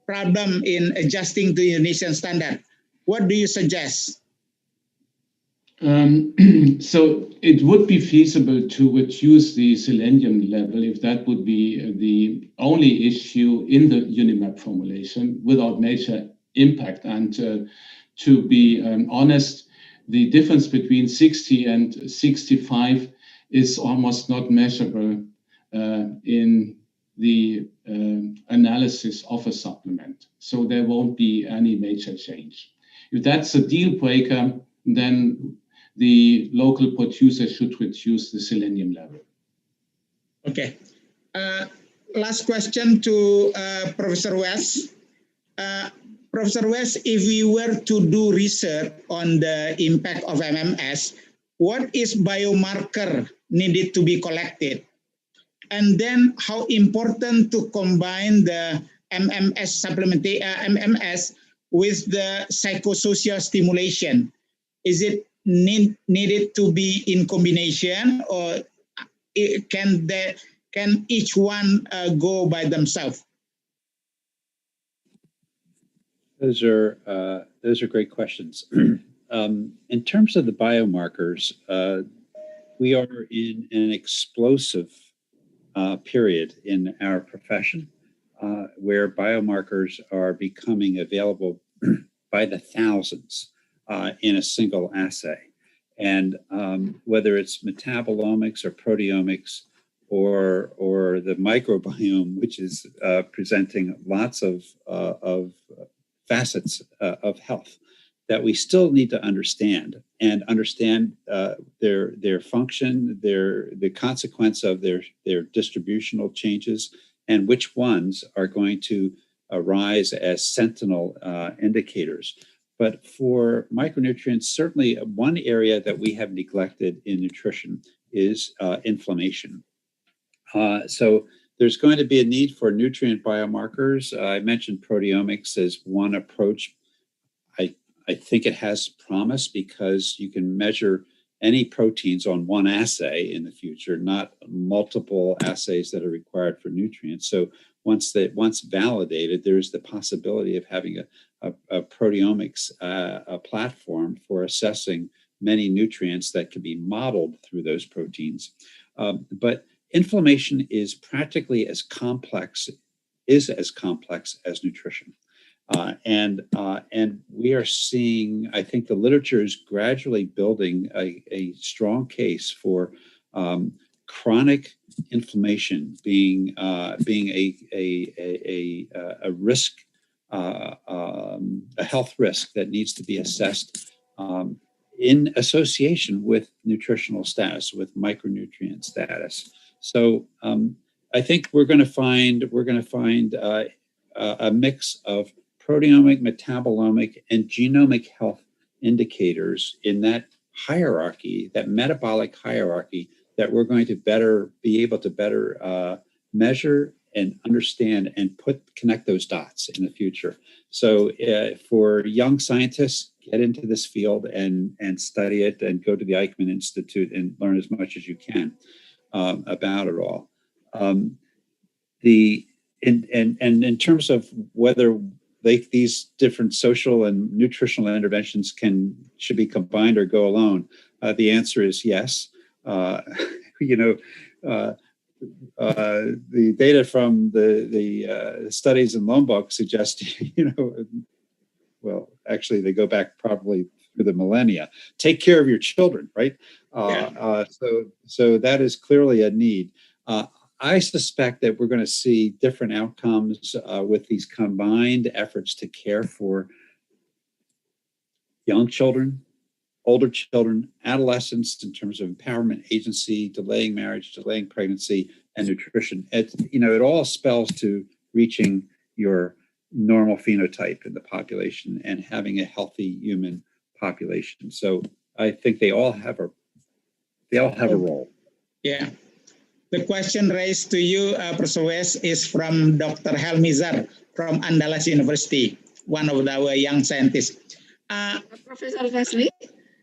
Speaker 2: problem in adjusting to Indonesian standard. What do you suggest?
Speaker 12: So it would be feasible to reduce the selenium level if that would be the only issue in the Unimap formulation without major impact. And to be honest, the difference between 60 and 65 is almost not measurable in the analysis of a supplement. So there won't be any major change. If that's a deal breaker, then the local producer should reduce the selenium level.
Speaker 2: Okay. Last question to Professor West. Professor West, if we were to do research on the impact of MMS, what is biomarker needed to be collected? And then how important to combine the MMS with the psychosocial stimulation? Is it needed to be in combination, or can each one go by themselves?
Speaker 8: Those are great questions. In terms of the biomarkers, we are in an explosive period in our profession where biomarkers are becoming available by the thousands in a single assay. And whether it's metabolomics or proteomics or the microbiome, which is presenting lots of facets of health that we still need to understand their function, the consequence of their distributional changes, and which ones are going to arise as sentinel indicators. But for micronutrients, certainly one area that we have neglected in nutrition is inflammation. So there's going to be a need for nutrient biomarkers. I mentioned proteomics as one approach. I think it has promise because you can measure any proteins on one assay in the future, not multiple assays that are required for nutrients. So once validated, there's the possibility of having a proteomics a platform for assessing many nutrients that can be modeled through those proteins. But inflammation is practically as complex as nutrition. And we are seeing, I think the literature is gradually building a strong case for chronic inflammation being a risk, a health risk that needs to be assessed in association with nutritional status, with micronutrient status. So I think we're going to find a mix of proteomic, metabolomic, and genomic health indicators in that hierarchy, that metabolic hierarchy, that we're going to be able to better measure and understand and connect those dots in the future. So for young scientists, get into this field and study it, and go to the Eichmann Institute and learn as much as you can about it all. In terms of whether these different social and nutritional interventions should be combined or go alone, the answer is yes. The data from the studies in Lombok suggest, well, actually they go back probably through the millennia. Take care of your children, right? So that is clearly a need. I suspect that we're going to see different outcomes with these combined efforts to care for young children, older children, adolescents, in terms of empowerment, agency, delaying marriage, delaying pregnancy, and nutrition. It all spells to reaching your normal phenotype in the population and having a healthy human population. So I think they all have a role.
Speaker 2: Yeah. The question raised to you, Professor West, is from Dr. Helmizar from Andalas University, one of our young scientists.
Speaker 11: Professor Fasli?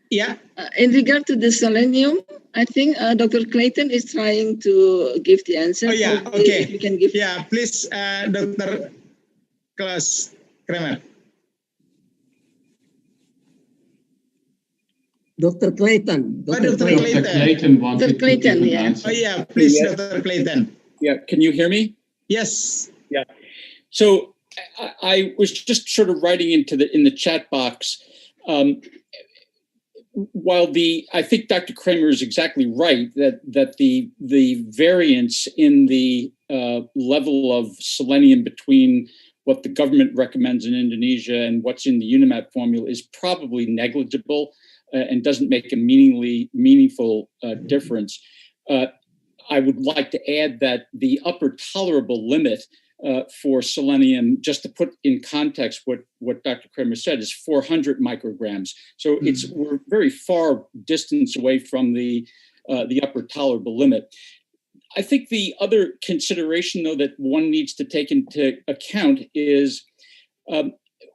Speaker 2: Yeah.
Speaker 11: In regard to the selenium, I think Dr. Clayton is trying to give the answer.
Speaker 2: Oh, yeah, okay.
Speaker 11: You can give.
Speaker 2: Yeah, please, Dr. Klaus Kramer.
Speaker 3: Dr. Clayton.
Speaker 2: Dr. Clayton
Speaker 12: wanted to give an answer.
Speaker 2: Oh, yeah, please, Dr. Clayton.
Speaker 13: Yeah, can you hear me?
Speaker 2: Yes.
Speaker 13: Yeah. So I was just sort of writing in the chat box. While I think Dr. Kramer is exactly right that the variance in the level of selenium between what the government recommends in Indonesia and what's in the UNIMAP formula is probably negligible and doesn't make a meaningful difference. I would like to add that the upper tolerable limit for selenium, just to put in context what Dr. Kramer said, is 400 micrograms. So we're very far distance away from the upper tolerable limit. I think the other consideration, though, that one needs to take into account is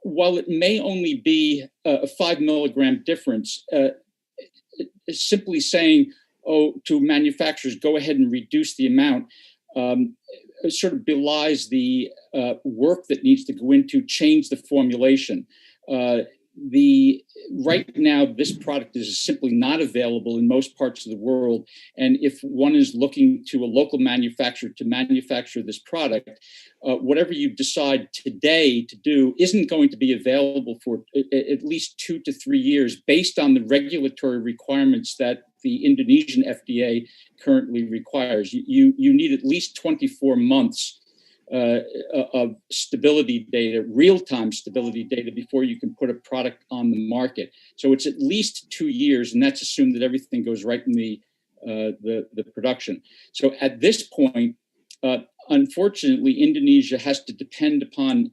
Speaker 13: while it may only be a 5 milligram difference, simply saying, to manufacturers, go ahead and reduce the amount, sort of belies the work that needs to go into change the formulation. Right now, this product is simply not available in most parts of the world. And if one is looking to a local manufacturer to manufacture this product, whatever you decide today to do isn't going to be available for at least 2 to 3 years based on the regulatory requirements that the Indonesian FDA currently requires. You need at least 24 months of stability data, real-time stability data, before you can put a product on the market. So it's at least 2 years, and that's assumed that everything goes right in the production. So at this point, unfortunately, Indonesia has to depend upon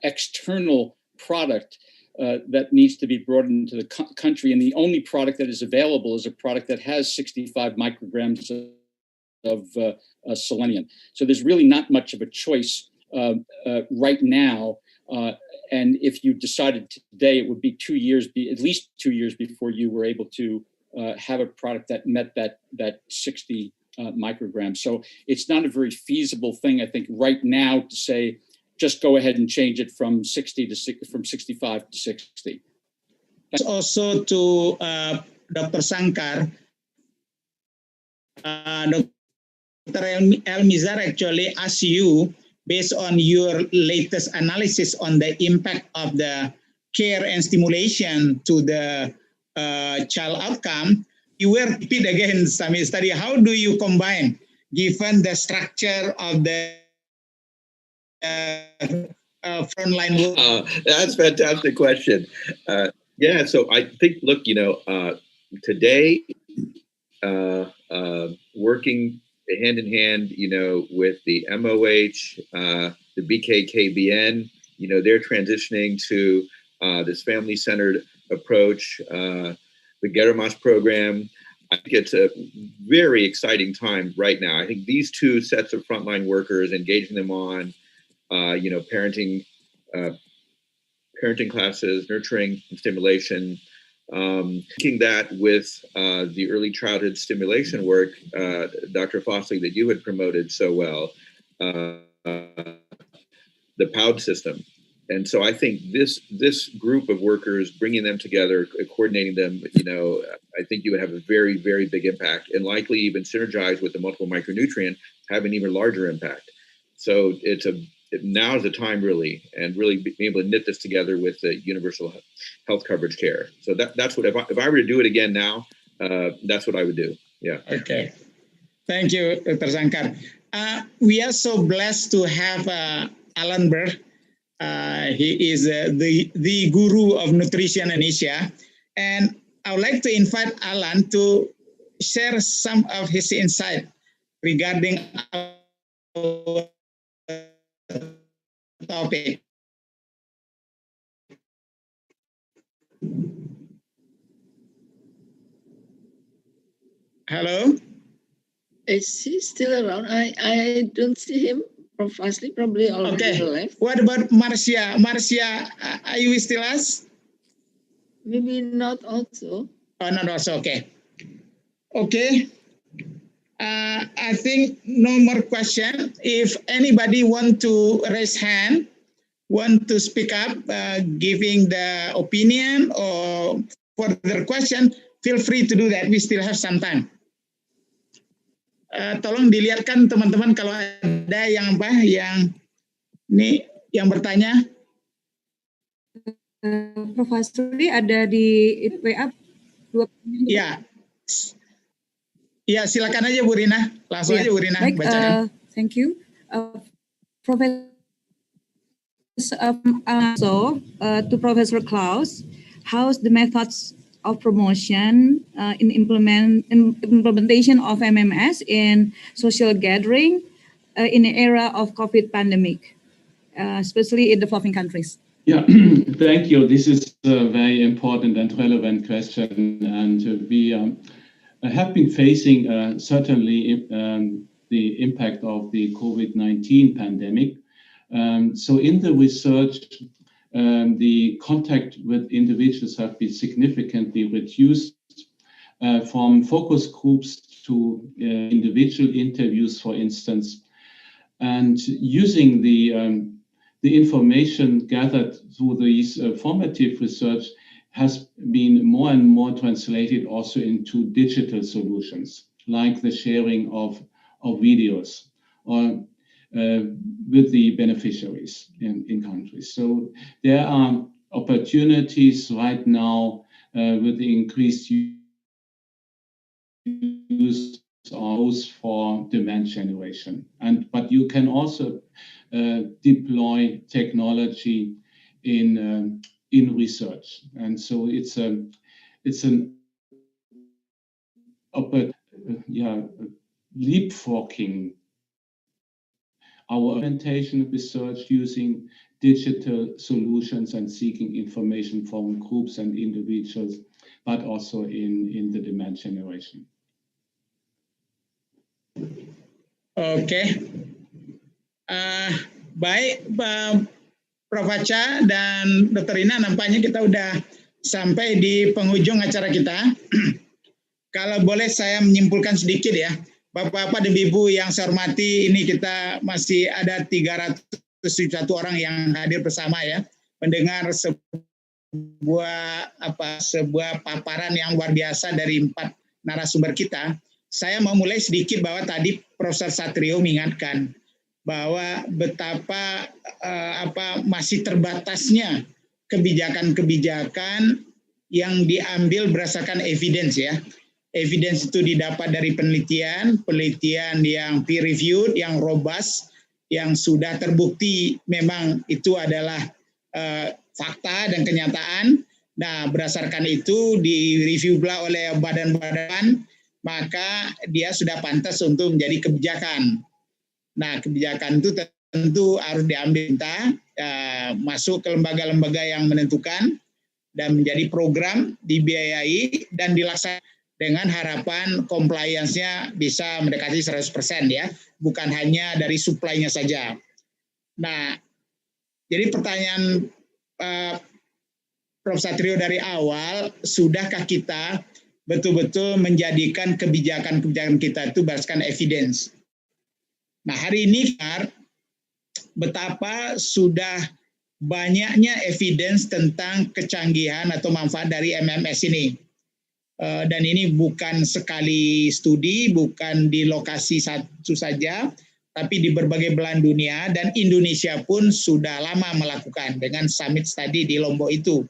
Speaker 13: external product that needs to be brought into the country, and the only product that is available is a product that has 65 micrograms of selenium. So there's really not much of a choice right now. And if you decided today, it would be 2 years, at least 2 years before you were able to have a product that met that 60 micrograms. So it's not a very feasible thing, I think, right now to say, just go ahead and change it from 65 to 60.
Speaker 2: Also to Dr. Sankar, Dr. Elmizar actually asked you, based on your latest analysis on the impact of the care and stimulation to the child outcome, you will repeat again some study. How do you combine, given the structure of the frontline work?
Speaker 10: That's a fantastic question. Yeah, so I think, look, today, working hand in hand, with the MOH, the BKKBN, they're transitioning to this family-centered approach, the Geramas program. I think it's a very exciting time right now. I think these two sets of frontline workers, engaging them on, parenting classes, nurturing and stimulation, linking that with the early childhood stimulation work, Dr. Fossley, that you had promoted so well, the POUD system. And so I think this group of workers, bringing them together, coordinating them, I think you would have a very, very big impact, and likely even synergize with the multiple micronutrient, have an even larger impact. So now is the time, really, and really being able to knit this together with the universal health coverage care. So that's what, if I were to do it again now, that's what I would do. Yeah.
Speaker 2: Okay. Thank you, Dr. Sankar. We are so blessed to have Alan Burr. He is the guru of nutrition in Asia. And I would like to invite Alan to share some of his insight regarding our topic. Hello?
Speaker 11: Is he still around? I don't see him. Fastly, probably already left.
Speaker 2: What about Marcia? Marcia, are you still us?
Speaker 11: Maybe not also.
Speaker 2: Oh, not also. Okay. Okay. I think no more question. If anybody want to raise hand, want to speak up, giving the opinion or further question, feel free to do that. We still have some time. Tolong dilihatkan teman-teman kalau ada yang bertanya.
Speaker 9: Prof. Hasri ada di WA.
Speaker 2: Ya. Ya, silakan aja Bu Rina. Langsung aja Bu Rina bacakan.
Speaker 9: Thank you. Professor to Professor Klaus, how's the methods of promotion in implementation of MMS in social gathering in the era of COVID pandemic, especially in developing countries?
Speaker 12: Yeah, thank you. This is a very important and relevant question, and we have been facing certainly the impact of the COVID-19 pandemic. So in the research, the contact with individuals have been significantly reduced from focus groups to individual interviews, for instance, and using the information gathered through these formative research has been more and more translated also into digital solutions, like the sharing of videos or with the beneficiaries in countries. So there are opportunities right now with the increased use of for demand generation. But you can also deploy technology in research, and so it's an leapfrogging our implementation research using digital solutions and seeking information from groups and individuals, but also in the demand generation.
Speaker 2: Oke. Baik, Prof. Acha dan Dr. Rina, nampaknya kita udah sampai di penghujung acara kita. Kalau boleh saya menyimpulkan sedikit ya. Bapak-bapak dan Ibu yang saya hormati, ini kita masih ada 371 orang yang hadir bersama ya, mendengar sebuah paparan yang luar biasa dari 4 narasumber kita. Saya mau mulai sedikit bahwa tadi Profesor Satrio mengingatkan bahwa betapa masih terbatasnya kebijakan-kebijakan yang diambil berdasarkan evidence ya. Evidence itu didapat dari penelitian yang peer reviewed, yang robust, yang sudah terbukti memang itu adalah fakta dan kenyataan, Nah, berdasarkan itu direview pula oleh badan-badan, maka dia sudah pantas untuk menjadi kebijakan. Nah, kebijakan itu tentu harus diambil masuk ke lembaga-lembaga yang menentukan dan menjadi program, dibiayai dan dilaksanakan dengan harapan compliance-nya bisa mendekati 100% ya, bukan hanya dari supply-nya saja. Nah, jadi pertanyaan Prof. Satrio dari awal, sudahkah kita betul-betul menjadikan kebijakan-kebijakan kita itu berdasarkan evidence? Nah, hari ini betapa sudah banyaknya evidence tentang kecanggihan atau manfaat dari MMS ini. Dan ini bukan sekali studi, bukan di lokasi satu saja, tapi di berbagai belahan dunia, dan Indonesia pun sudah lama melakukan dengan summit tadi di Lombok itu.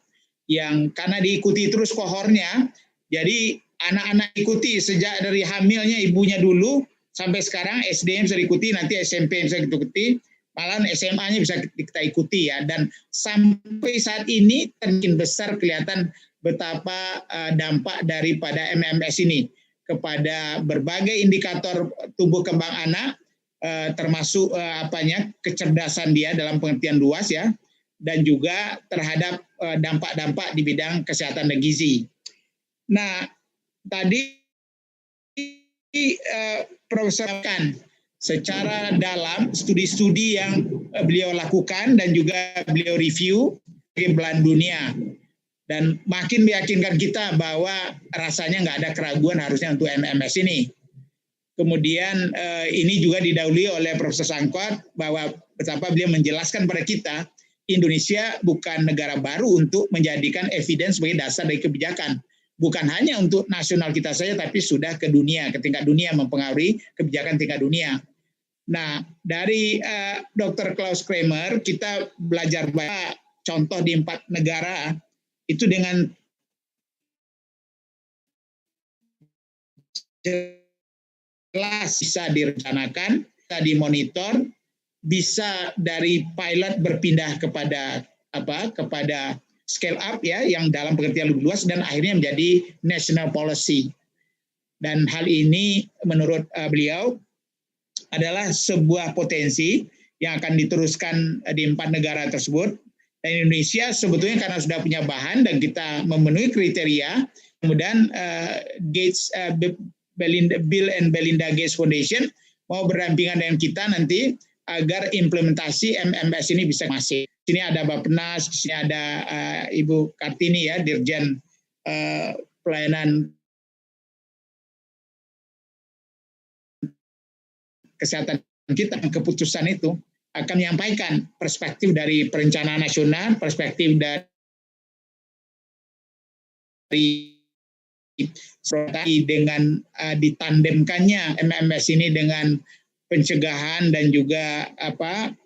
Speaker 2: Yang karena diikuti terus kohornya, jadi anak-anak ikuti sejak dari hamilnya ibunya dulu, sampai sekarang SD bisa diikuti, nanti SMP bisa diikuti, malah SMA-nya bisa kita ikuti ya. Dan sampai saat ini terkin besar kelihatan betapa dampak daripada MMS ini kepada berbagai indikator tumbuh kembang anak, termasuk kecerdasan dia dalam pengertian luas ya, dan juga terhadap dampak-dampak di bidang kesehatan dan gizi. Nah, tadi Profesor kan secara dalam studi-studi yang beliau lakukan dan juga beliau review di belahan dunia, dan makin meyakinkan kita bahwa rasanya nggak ada keraguan harusnya untuk MMS ini. Kemudian ini juga didahului oleh Profesor Sangkot bahwa betapa beliau menjelaskan pada kita Indonesia bukan negara baru untuk menjadikan evidence sebagai dasar dari kebijakan. Bukan hanya untuk nasional kita saja, tapi sudah ke dunia, ke tingkat dunia, mempengaruhi kebijakan tingkat dunia. Nah, dari Dr. Klaus Kramer, kita belajar banyak contoh di 4 negara, itu dengan jelas bisa direncanakan, bisa dimonitor, bisa dari pilot berpindah kepada scale up ya, yang dalam pengertian lebih luas, dan akhirnya menjadi national policy. Dan hal ini menurut beliau adalah sebuah potensi yang akan diteruskan di 4 negara tersebut. Dan Indonesia sebetulnya karena sudah punya bahan dan kita memenuhi kriteria, kemudian Bill and Melinda Gates Foundation mau berdampingan dengan kita nanti agar implementasi MMS ini bisa masif. Di sini ada Bappenas, di sini ada Ibu Kartini ya, Dirjen Pelayanan Kesehatan kita. Keputusan itu akan menyampaikan perspektif dari perencanaan nasional, perspektif dari dengan ditandemkannya MMS ini dengan pencegahan dan juga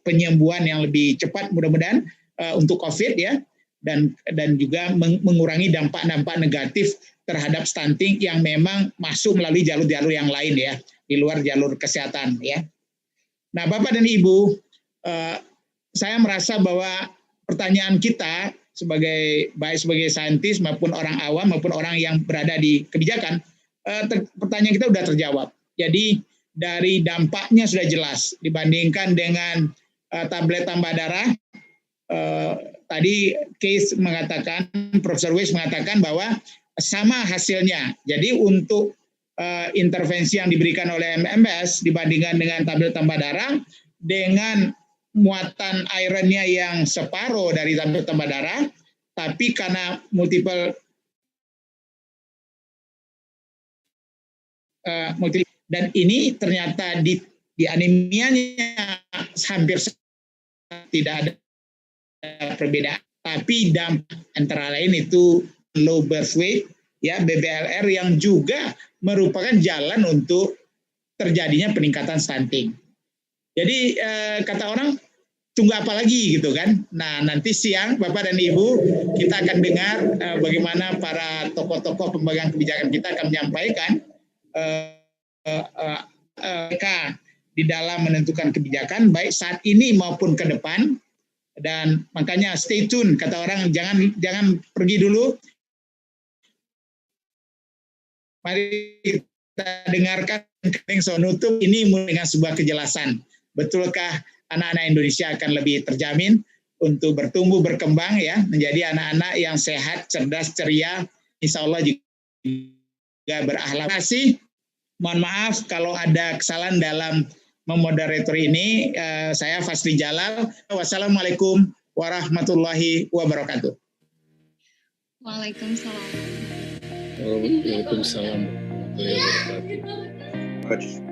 Speaker 2: penyembuhan yang lebih cepat mudah-mudahan untuk COVID ya, dan juga mengurangi dampak-dampak negatif terhadap stunting yang memang masuk melalui jalur-jalur yang lain ya, di luar jalur kesehatan ya. Nah, Bapak dan Ibu, saya merasa bahwa pertanyaan kita baik sebagai saintis maupun orang awam maupun orang yang berada di kebijakan, pertanyaan kita sudah terjawab. Jadi dari dampaknya sudah jelas dibandingkan dengan tablet tambah darah. Tadi Profesor Weiss mengatakan bahwa sama hasilnya. Jadi untuk intervensi yang diberikan oleh MMS dibandingkan dengan tablet tambah darah, dengan muatan ironnya yang separuh dari tablet tambah darah, tapi karena multiple dan ini ternyata di anemianya hampir tidak ada perbedaan, tapi dampak antara lain itu low birth weight ya, BBLR, yang juga merupakan jalan untuk terjadinya peningkatan stunting. Jadi kata orang, tunggu apa lagi gitu kan. Nah, nanti siang Bapak dan Ibu kita akan dengar bagaimana para tokoh-tokoh pemegang kebijakan kita akan menyampaikan mereka di dalam menentukan kebijakan baik saat ini maupun ke depan, Dan makanya stay tune, kata orang, jangan pergi dulu. Mari kita dengarkan nutup ini dengan sebuah kejelasan. Betulkah anak-anak Indonesia akan lebih terjamin untuk bertumbuh berkembang ya, menjadi anak-anak yang sehat, cerdas, ceria, insya Allah juga berakhlak. Terima kasih. Mohon maaf kalau ada kesalahan dalam memoderator ini. Saya Fasli Jalal. Wassalamualaikum warahmatullahi wabarakatuh.
Speaker 1: Waalaikumsalam.
Speaker 14: Waalaikumsalam warahmatullahi wabarakatuh.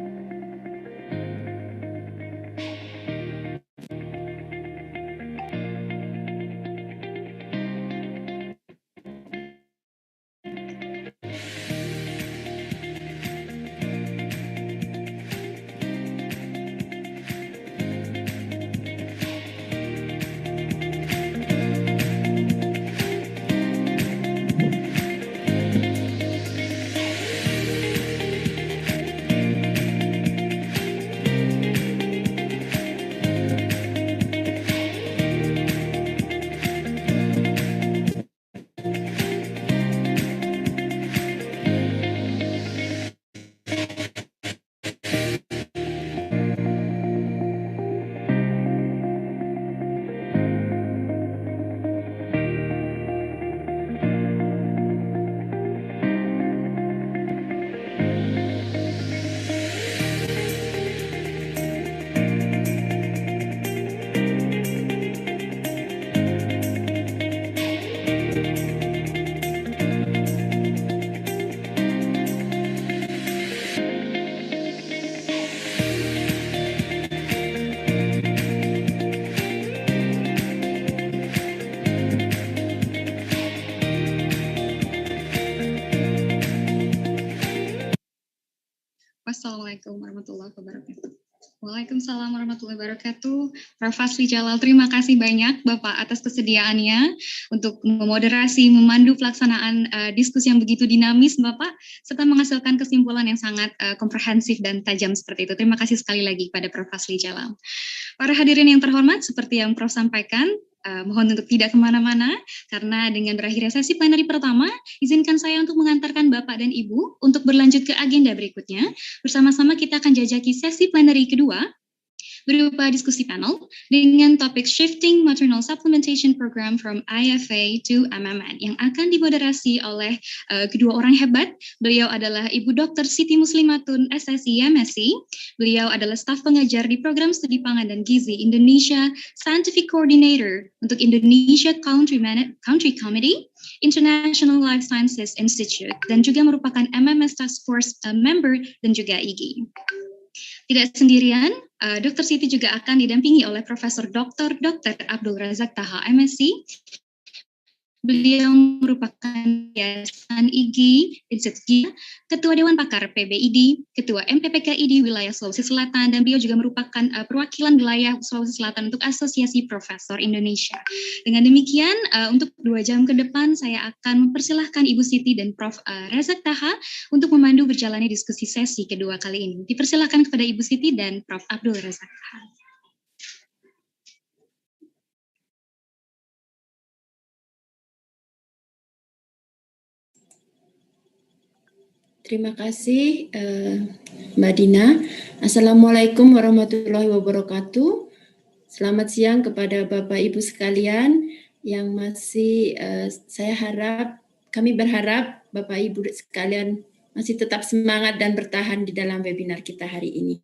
Speaker 1: Wassalamualaikum warahmatullahi wabarakatuh. Waalaikumsalam warahmatullahi wabarakatuh. Prof. Fasli Jalal, terima kasih banyak Bapak atas kesediaannya untuk memoderasi, memandu pelaksanaan diskusi yang begitu dinamis Bapak, serta menghasilkan kesimpulan yang sangat komprehensif dan tajam seperti itu. Terima kasih sekali lagi kepada Prof. Fasli Jalal. Para hadirin yang terhormat, seperti yang Prof. sampaikan, mohon untuk tidak kemana-mana, karena dengan berakhirnya sesi plenary pertama, izinkan saya untuk mengantarkan Bapak dan Ibu untuk berlanjut ke agenda berikutnya. Bersama-sama kita akan jajaki sesi plenary kedua, berupa diskusi panel dengan topik Shifting Maternal Supplementation Program from IFA to MMN yang akan dimoderasi oleh kedua orang hebat. Beliau adalah Ibu Dr. Siti Muslimatun, SSI MSc. Beliau adalah staf pengajar di Program Studi Pangan dan Gizi Indonesia, Scientific Coordinator untuk Indonesia Country Committee, International Life Sciences Institute, dan juga merupakan MMS Task Force member dan juga IGI. Tidak sendirian, Dr. Siti juga akan didampingi oleh Profesor Dr. Abdul Razak Taha, MSc. Beliau merupakan Yayasan IGI, Ketua Dewan Pakar PBID, Ketua MPPKID Wilayah Sulawesi Selatan, dan beliau juga merupakan perwakilan wilayah Sulawesi Selatan untuk Asosiasi Profesor Indonesia. Dengan demikian, untuk 2 jam ke depan, saya akan mempersilahkan Ibu Siti dan Prof. Razak Taha untuk memandu berjalannya diskusi sesi kedua kali ini. Dipersilahkan kepada Ibu Siti dan Prof. Abdul Razak Taha.
Speaker 15: Terima kasih Mbak Dina. Assalamualaikum warahmatullahi wabarakatuh. Selamat siang kepada Bapak Ibu sekalian yang masih kami berharap Bapak Ibu sekalian masih tetap semangat dan bertahan di dalam webinar kita hari ini.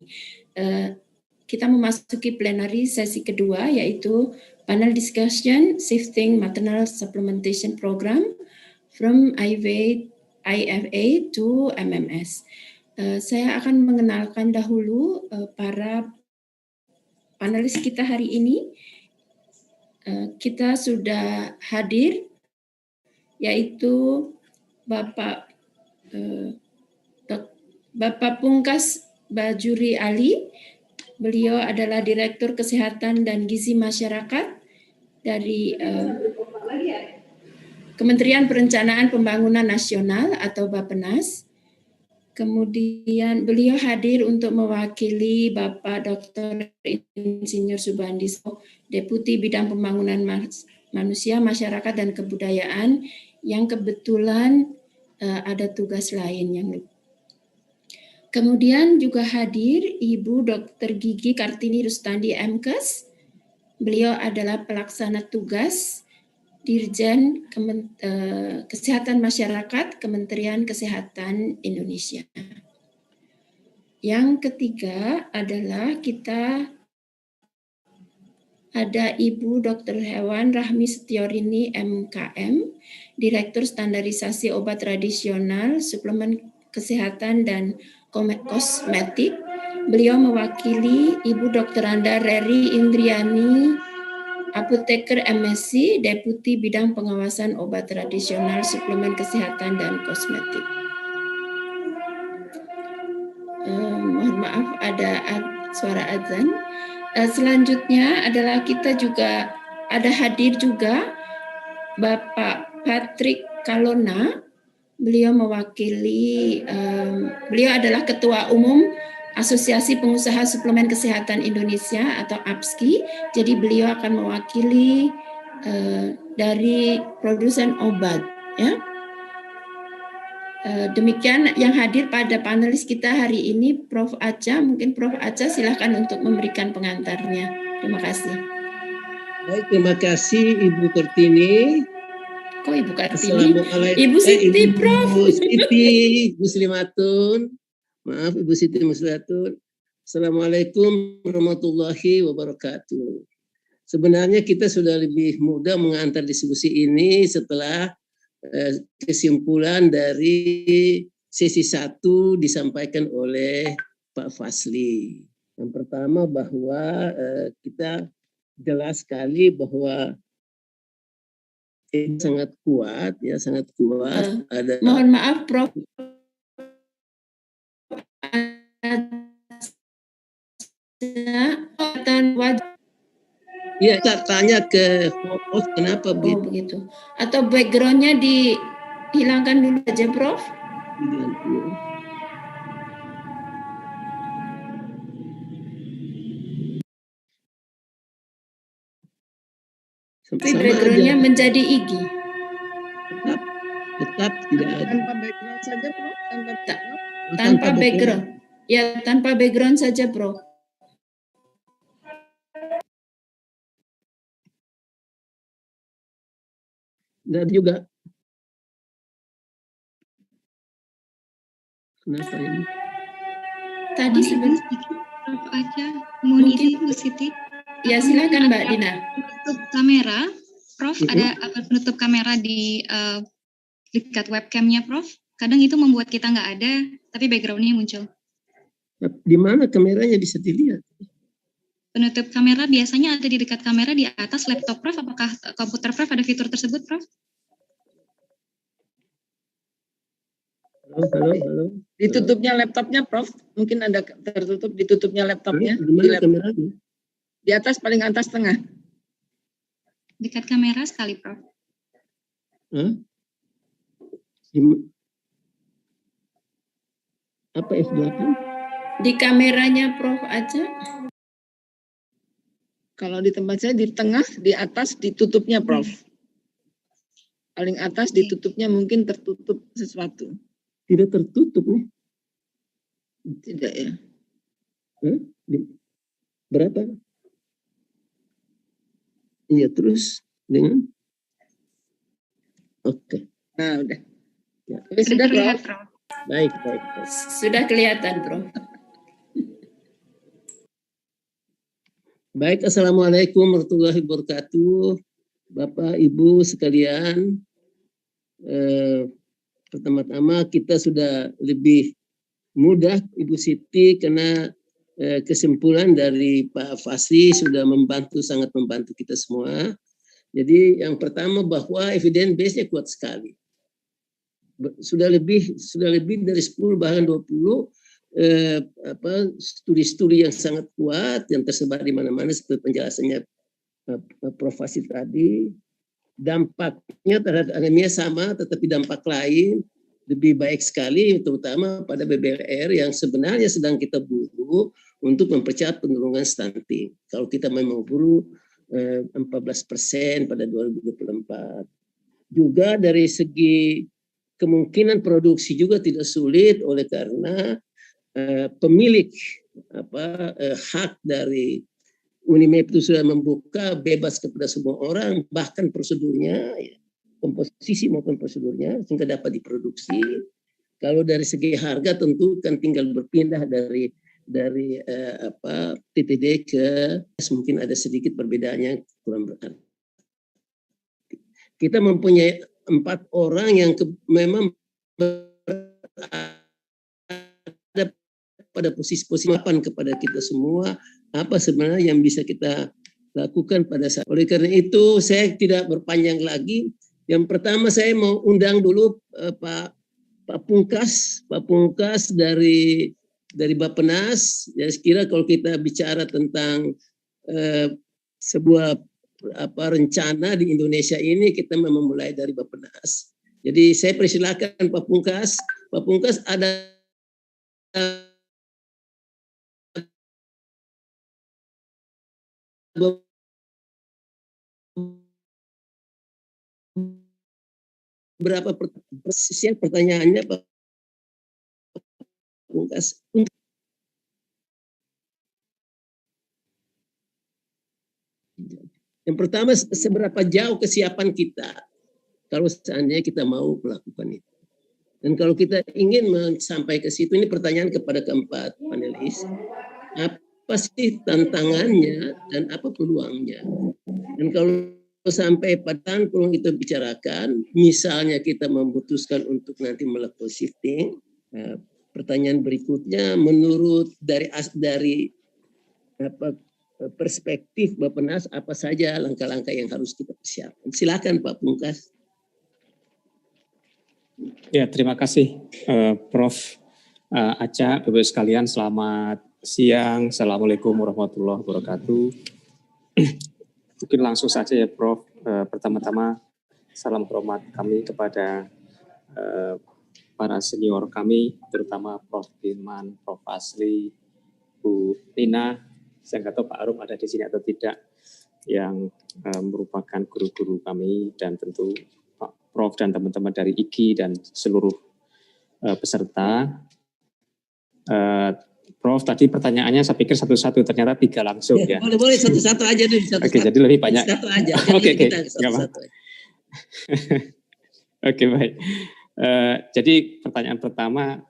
Speaker 15: Kita memasuki plenary sesi kedua, yaitu panel discussion Shifting Maternal Supplementation Program from IFA to MMS. Saya akan mengenalkan dahulu para panelis kita hari ini. Kita sudah hadir, yaitu Bapak Pungkas Bajuri Ali. Beliau adalah Direktur Kesehatan dan Gizi Masyarakat dari Kementerian Perencanaan Pembangunan Nasional atau Bappenas. Kemudian beliau hadir untuk mewakili Bapak Dr. Insinyur Subandiso, Deputi Bidang Pembangunan Manusia, Masyarakat, dan Kebudayaan yang kebetulan ada tugas lain yang. Kemudian juga hadir Ibu Dr. Gigi Kartini Rustandi MKes. Beliau adalah pelaksana tugas Dirjen Kesehatan Masyarakat Kementerian Kesehatan Indonesia. Yang ketiga adalah kita ada Ibu Dr. Hewan Rahmi Setiorini MKM, Direktur Standarisasi Obat Tradisional, Suplemen Kesehatan dan Kosmetik. Beliau mewakili Ibu Dr. Anda Reri Indriani, Apoteker MSc, Deputi Bidang Pengawasan Obat Tradisional, Suplemen Kesehatan dan Kosmetik. Mohon maaf ada suara azan. Selanjutnya adalah kita juga ada hadir juga Bapak Patrick Kalona. Beliau mewakili, beliau adalah Ketua Umum Asosiasi Pengusaha Suplemen Kesehatan Indonesia atau APSKI. Jadi beliau akan mewakili dari produsen obat, ya. Demikian yang hadir pada panelis kita hari ini, Prof. Aca. Mungkin Prof. Aca silahkan untuk memberikan pengantarnya. Terima kasih.
Speaker 3: Baik, terima kasih Ibu Kartini.
Speaker 15: Kok Ibu Kartini? Ibu Siti, Prof.
Speaker 3: Ibu Siti Muslimatun. Maaf Ibu Siti Muslimatun. Assalamualaikum warahmatullahi wabarakatuh. Sebenarnya kita sudah lebih mudah mengantar diskusi ini setelah kesimpulan dari sesi 1 disampaikan oleh Pak Fasli. Yang pertama bahwa kita jelas sekali bahwa ini sangat kuat, ya sangat kuat.
Speaker 15: Mohon maaf, Prof.
Speaker 3: Iya, kita tanya ke host kenapa begitu.
Speaker 15: Oh, begitu. Atau backgroundnya dihilangkan dulu aja, Prof. Tapi backgroundnya menjadi IG.
Speaker 3: Tetap tidak ada.
Speaker 11: Tanpa background saja, Prof.
Speaker 15: Tanpa background. Ya, tanpa background saja, Prof.
Speaker 3: Dan juga. Kenapa ini?
Speaker 15: Tadi sebentar
Speaker 1: Prof. Aca, mohon izin Bu Siti.
Speaker 15: Ya, silakan Mbak Dina.
Speaker 1: Penutup kamera, Prof. Ada penutup kamera di dekat webcamnya, Prof. Kadang itu membuat kita nggak ada, tapi backgroundnya muncul.
Speaker 3: Di mana kameranya bisa dilihat?
Speaker 1: Penutup kamera biasanya ada di dekat kamera di atas laptop, Prof. Apakah komputer Prof ada fitur tersebut, Prof?
Speaker 3: Halo.
Speaker 11: Ditutupnya laptopnya, Prof. Mungkin ada tertutup ditutupnya laptopnya.
Speaker 3: Di mana kameranya?
Speaker 11: Di atas, paling atas tengah.
Speaker 1: Dekat kamera sekali, Prof.
Speaker 3: Apa F8?
Speaker 15: Di kameranya Prof. Aca.
Speaker 11: Kalau di tempat saya di tengah, di atas ditutupnya, Prof. Paling atas ditutupnya mungkin tertutup sesuatu.
Speaker 3: Tidak tertutup nih.
Speaker 11: Tidak ya.
Speaker 3: Berapa? Iya, terus dengan oke.
Speaker 11: Nah, udah.
Speaker 3: Ya.
Speaker 11: Tapi sudah, Prof.
Speaker 3: Baik.
Speaker 15: Sudah kelihatan, Prof.
Speaker 3: Baik, Assalamualaikum warahmatullahi wabarakatuh. Bapak, Ibu sekalian, pertama-tama kita sudah lebih mudah Ibu Siti karena kesimpulan dari Pak Fasli sudah sangat membantu kita semua. Jadi yang pertama bahwa evidence base-nya kuat sekali. Sudah lebih dari 10 bahkan 20 studi-studi yang sangat kuat yang tersebar di mana-mana seperti penjelasannya Prof. Fasli tadi. Dampaknya terhadap anemia sama, tetapi dampak lain lebih baik sekali, terutama pada BBLR yang sebenarnya sedang kita buru untuk mempercepat penurunan stunting. Kalau kita memang buru 14% pada 2024. Juga dari segi kemungkinan produksi juga tidak sulit oleh karena pemilik hak dari Unimap itu sudah membuka bebas kepada semua orang, bahkan prosedurnya, komposisi maupun prosedurnya sehingga dapat diproduksi. Kalau dari segi harga tentu kan tinggal berpindah dari TTD ke mungkin ada sedikit perbedaannya kurang berarti. Kita mempunyai 4 orang yang memang berada pada posisi-posisi kepada kita semua apa sebenarnya yang bisa kita lakukan pada saat. Oleh karena itu saya tidak berpanjang lagi. Yang pertama saya mau undang dulu Pak Pungkas dari Bappenas. Ya, sekira kalau kita bicara tentang sebuah rencana di Indonesia ini kita memang mulai dari Bappenas. Jadi saya persilakan Pak Pungkas. Pak Pungkas ada beberapa pertanyaannya Pak Pungkas. Yang pertama, seberapa jauh kesiapan kita kalau seandainya kita mau melakukan itu. Dan kalau kita ingin sampai ke situ, ini pertanyaan kepada keempat panelis, apa sih tantangannya dan apa peluangnya? Dan kalau sampai pada peluang itu bicarakan, misalnya kita memutuskan untuk nanti melakukan shifting, pertanyaan berikutnya, menurut dari perspektif Bappenas apa saja langkah-langkah yang harus kita persiapkan? Silakan Pak Pungkas.
Speaker 16: Ya, terima kasih Prof. Aca, Bapak sekalian, selamat siang. Assalamualaikum warahmatullahi wabarakatuh. Mungkin langsung saja ya Prof. Pertama-tama salam hormat kami kepada para senior kami, terutama Prof. Dirman, Prof. Asli, Bu Nina. Saya nggak tahu Pak Arum ada di sini atau tidak, yang merupakan guru-guru kami, dan tentu Pak Prof dan teman-teman dari IGI dan seluruh peserta. Prof, tadi pertanyaannya saya pikir satu-satu, ternyata 3 langsung ya.
Speaker 3: Boleh satu-satu aja dulu.
Speaker 16: Oke, jadi lebih banyak.
Speaker 3: Satu aja.
Speaker 16: Oke, nggak apa. Oke, baik. Jadi pertanyaan pertama,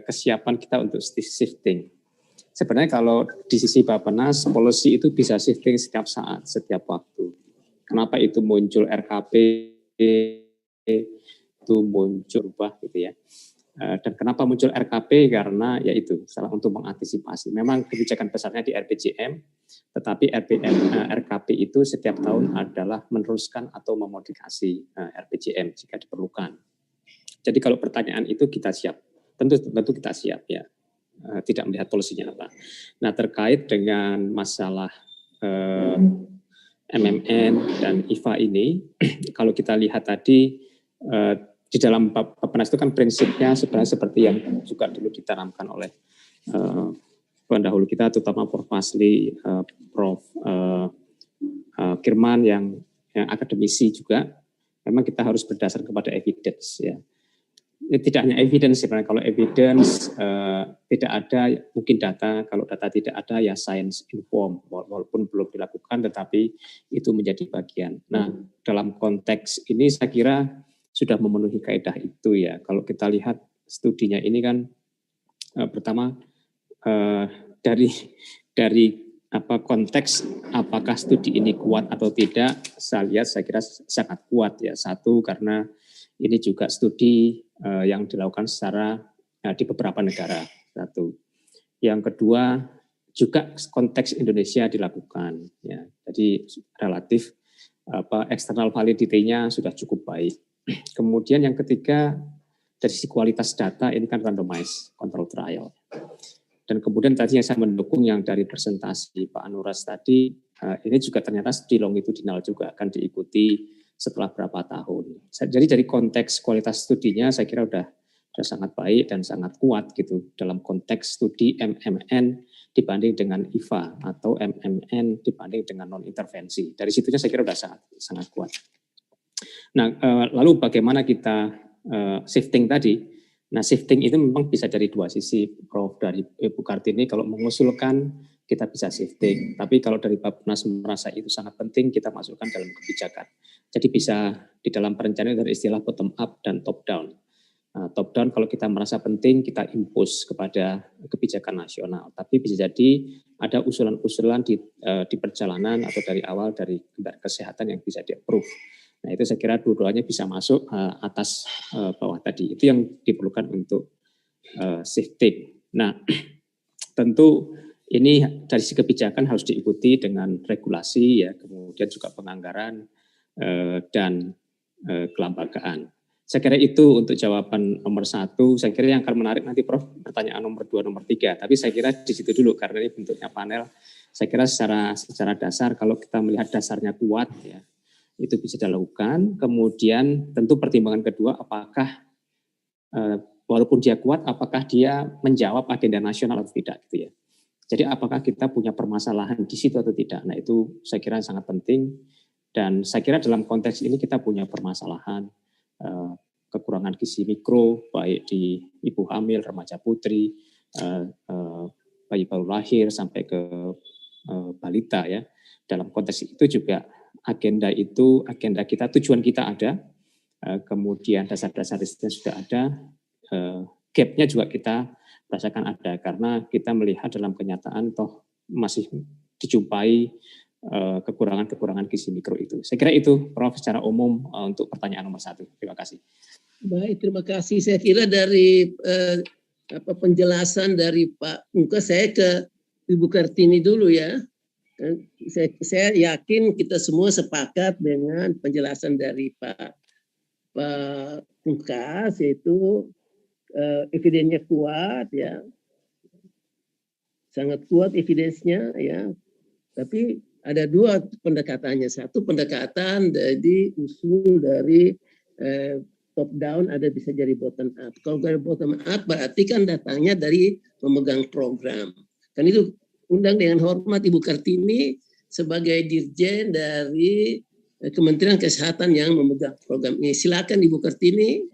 Speaker 16: kesiapan kita untuk shifting. Sebenarnya kalau di sisi Bappenas, policy itu bisa shifting setiap saat, setiap waktu. Kenapa itu muncul RKP, itu muncul ubah gitu ya. Dan kenapa muncul RKP? Karena yaitu salah untuk mengantisipasi. Memang kebijakan besarnya di RPJM, tetapi RKP itu setiap tahun adalah meneruskan atau memodifikasi RPJM jika diperlukan. Jadi kalau pertanyaan itu kita siap, tentu kita siap ya. Tidak melihat polisinya apa. Nah, terkait dengan masalah MMN dan IFA ini, kalau kita lihat tadi di dalam Bappenas itu kan prinsipnya sebenarnya seperti yang juga dulu ditanamkan oleh pendahulu kita, terutama Prof. Asli, Prof. Kirman yang akademisi juga. Memang kita harus berdasar kepada evidence ya. Tidak hanya evidence sebenarnya, kalau evidence tidak ada mungkin data, kalau data tidak ada ya science inform, walaupun belum dilakukan tetapi itu menjadi bagian. Nah, dalam konteks ini saya kira sudah memenuhi kaidah itu ya. Kalau kita lihat studinya ini kan pertama dari konteks apakah studi ini kuat atau tidak, saya kira sangat kuat ya. Satu, karena ini juga studi yang dilakukan secara di beberapa negara. Satu. Yang kedua, juga konteks Indonesia dilakukan. Ya. Jadi relatif external validity-nya sudah cukup baik. Kemudian yang ketiga, dari sisi kualitas data ini kan randomized control trial. Dan kemudian tadi yang saya mendukung yang dari presentasi Pak Anuras tadi, ini juga ternyata studi longitudinal juga akan diikuti setelah berapa tahun. Jadi dari konteks kualitas studinya saya kira sudah sudah sangat baik dan sangat kuat gitu dalam konteks studi MMN dibanding dengan IVA atau MMN dibanding dengan non intervensi. Dari situnya saya kira sudah sangat kuat. Nah, lalu bagaimana kita shifting tadi? Nah, shifting itu memang bisa dari dua sisi, Prof. Dari Ibu Kartini kalau mengusulkan kita bisa shifting, tapi kalau dari Bappenas merasa itu sangat penting, kita masukkan dalam kebijakan. Jadi bisa di dalam perencanaan dari istilah bottom up dan top down. Top down kalau kita merasa penting, kita impus kepada kebijakan nasional. Tapi bisa jadi ada usulan-usulan di perjalanan atau dari awal dari kesehatan yang bisa di-approve. Nah itu saya kira dua-duanya bisa masuk atas bawah tadi. Itu yang diperlukan untuk shifting. Nah tentu ini dari sisi kebijakan harus diikuti dengan regulasi, ya, kemudian juga penganggaran dan kelembagaan. Saya kira itu untuk jawaban nomor 1. Saya kira yang akan menarik nanti Prof, pertanyaan nomor 2, nomor 3. Tapi saya kira di situ dulu karena ini bentuknya panel. Saya kira secara dasar kalau kita melihat dasarnya kuat, ya, itu bisa dilakukan. Kemudian tentu pertimbangan kedua, apakah walaupun dia kuat, apakah dia menjawab agenda nasional atau tidak, gitu ya. Jadi apakah kita punya permasalahan di situ atau tidak? Nah itu saya kira sangat penting. Dan saya kira dalam konteks ini kita punya permasalahan kekurangan gizi mikro, baik di ibu hamil, remaja putri, bayi baru lahir sampai ke balita, ya. Dalam konteks itu juga agenda kita, tujuan kita ada, kemudian dasar-dasar risetnya sudah ada, gap-nya juga kita rasakan ada, karena kita melihat dalam kenyataan toh masih dijumpai kekurangan gizi mikro itu. Saya kira itu, Prof, secara umum untuk pertanyaan nomor 1. Terima kasih.
Speaker 3: Baik, terima kasih. Saya kira dari penjelasan dari Pak Muka, saya ke Ibu Kartini dulu ya. Saya yakin kita semua sepakat dengan penjelasan dari Pak Muka, yaitu evidensinya kuat, ya, sangat kuat evidensnya, ya. Tapi ada dua pendekatannya. Satu pendekatan dari usul dari top down, ada bisa jadi bottom up. Kalau dari bottom up berarti kan datangnya dari pemegang program. Kan itu undang dengan hormat Ibu Kartini sebagai dirjen dari Kementerian Kesehatan yang memegang program ini. Silakan Ibu Kartini.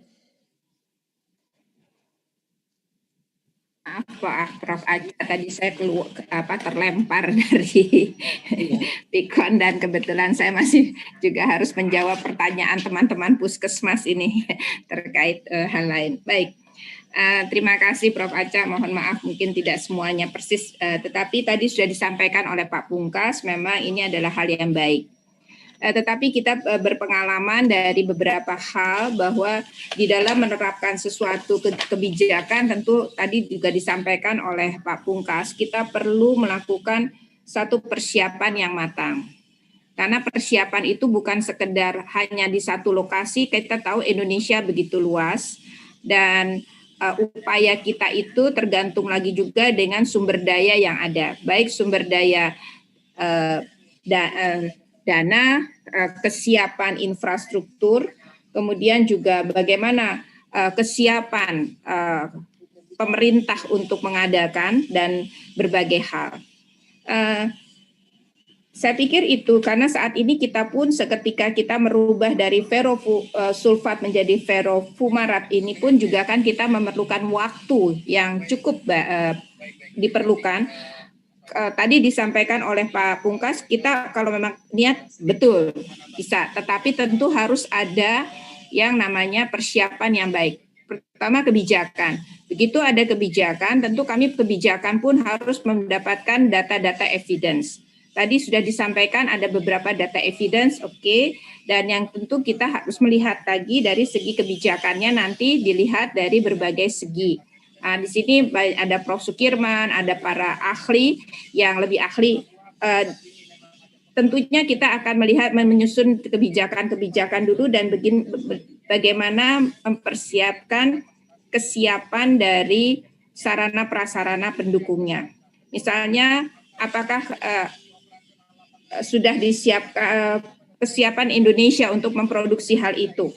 Speaker 4: Prof Aja, tadi saya terlempar dari Pikon dan kebetulan saya masih juga harus menjawab pertanyaan teman-teman puskesmas ini terkait hal lain. Baik, terima kasih Prof Aca. Mohon maaf mungkin tidak semuanya persis, tetapi tadi sudah disampaikan oleh Pak Pungkas, memang ini adalah hal yang baik. Tetapi kita berpengalaman dari beberapa hal bahwa di dalam menerapkan sesuatu kebijakan, tentu tadi juga disampaikan oleh Pak Pungkas, kita perlu melakukan satu persiapan yang matang. Karena persiapan itu bukan sekedar hanya di satu lokasi, kita tahu Indonesia begitu luas, dan upaya kita itu tergantung lagi juga dengan sumber daya yang ada, baik sumber daya dana, kesiapan infrastruktur, kemudian juga bagaimana kesiapan pemerintah untuk mengadakan dan berbagai hal. Saya pikir itu karena saat ini kita pun seketika kita merubah dari sulfat menjadi fumarat ini pun juga kan kita memerlukan waktu yang cukup diperlukan. Tadi disampaikan oleh Pak Pungkas, kita kalau memang niat betul bisa, tetapi tentu harus ada yang namanya persiapan yang baik. Pertama kebijakan. Begitu ada kebijakan, tentu kami kebijakan pun harus mendapatkan data-data evidence. Tadi sudah disampaikan ada beberapa data evidence, oke, dan yang tentu kita harus melihat lagi dari segi kebijakannya nanti dilihat dari berbagai segi. Nah, di sini ada Prof. Sukirman, ada para ahli yang lebih ahli. Tentunya kita akan melihat menyusun kebijakan-kebijakan dulu dan bagaimana mempersiapkan kesiapan dari sarana prasarana pendukungnya. Misalnya, apakah sudah disiapkan kesiapan Indonesia untuk memproduksi hal itu?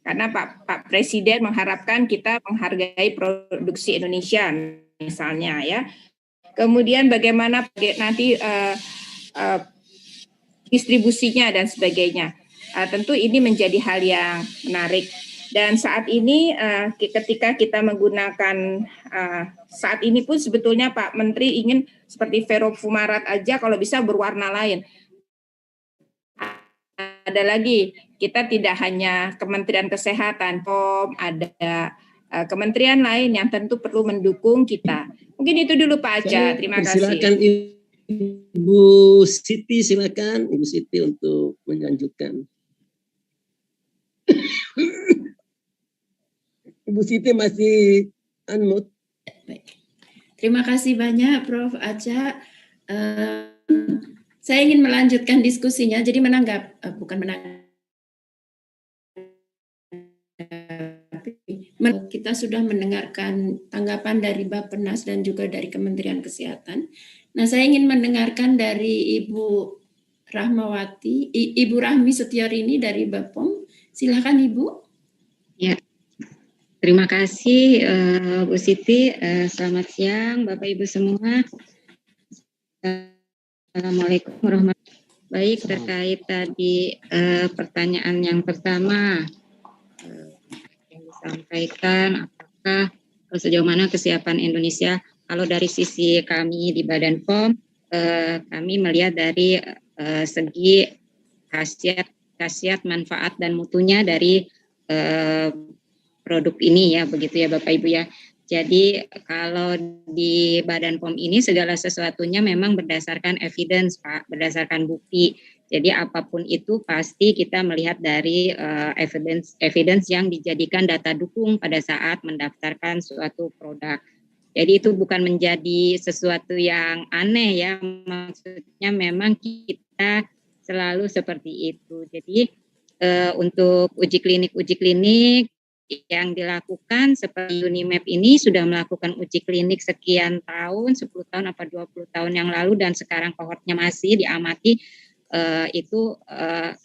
Speaker 4: Karena Pak Presiden mengharapkan kita menghargai produksi Indonesia misalnya ya. Kemudian bagaimana nanti distribusinya dan sebagainya. Tentu ini menjadi hal yang menarik. Dan saat ini ketika kita menggunakan saat ini pun sebetulnya Pak Menteri ingin seperti ferrofumarat aja kalau bisa berwarna lain. Ada lagi, kita tidak hanya Kementerian Kesehatan, POM, ada kementerian lain yang tentu perlu mendukung kita. Mungkin itu dulu Pak Aca, terima kasih.
Speaker 3: Silakan Ibu Siti, silakan Ibu Siti untuk melanjutkan. Ibu Siti masih unmute.
Speaker 15: Terima kasih banyak Prof. Aca. Saya ingin melanjutkan diskusinya, jadi kita sudah mendengarkan tanggapan dari Bappenas dan juga dari Kementerian Kesehatan. Nah, saya ingin mendengarkan dari Ibu Ibu Rahmi Setiorini dari Bapom. Silakan Ibu.
Speaker 17: Ya, terima kasih Bu Siti. Selamat siang Bapak Ibu semua. Assalamualaikum warahmatullahi wabarakatuh. Baik, terkait tadi pertanyaan yang pertama yang disampaikan, apakah sejauh mana kesiapan Indonesia? Kalau dari sisi kami di Badan POM, kami melihat dari segi khasiat, manfaat dan mutunya dari produk ini ya, begitu ya Bapak Ibu ya. Jadi kalau di Badan POM ini segala sesuatunya memang berdasarkan evidence Pak, berdasarkan bukti. Jadi apapun itu pasti kita melihat dari evidence yang dijadikan data dukung pada saat mendaftarkan suatu produk. Jadi itu bukan menjadi sesuatu yang aneh ya, maksudnya memang kita selalu seperti itu. Jadi untuk uji klinik yang dilakukan seperti Unimap ini sudah melakukan uji klinik sekian tahun, 10 tahun apa 20 tahun yang lalu, dan sekarang kohortnya masih diamati. Itu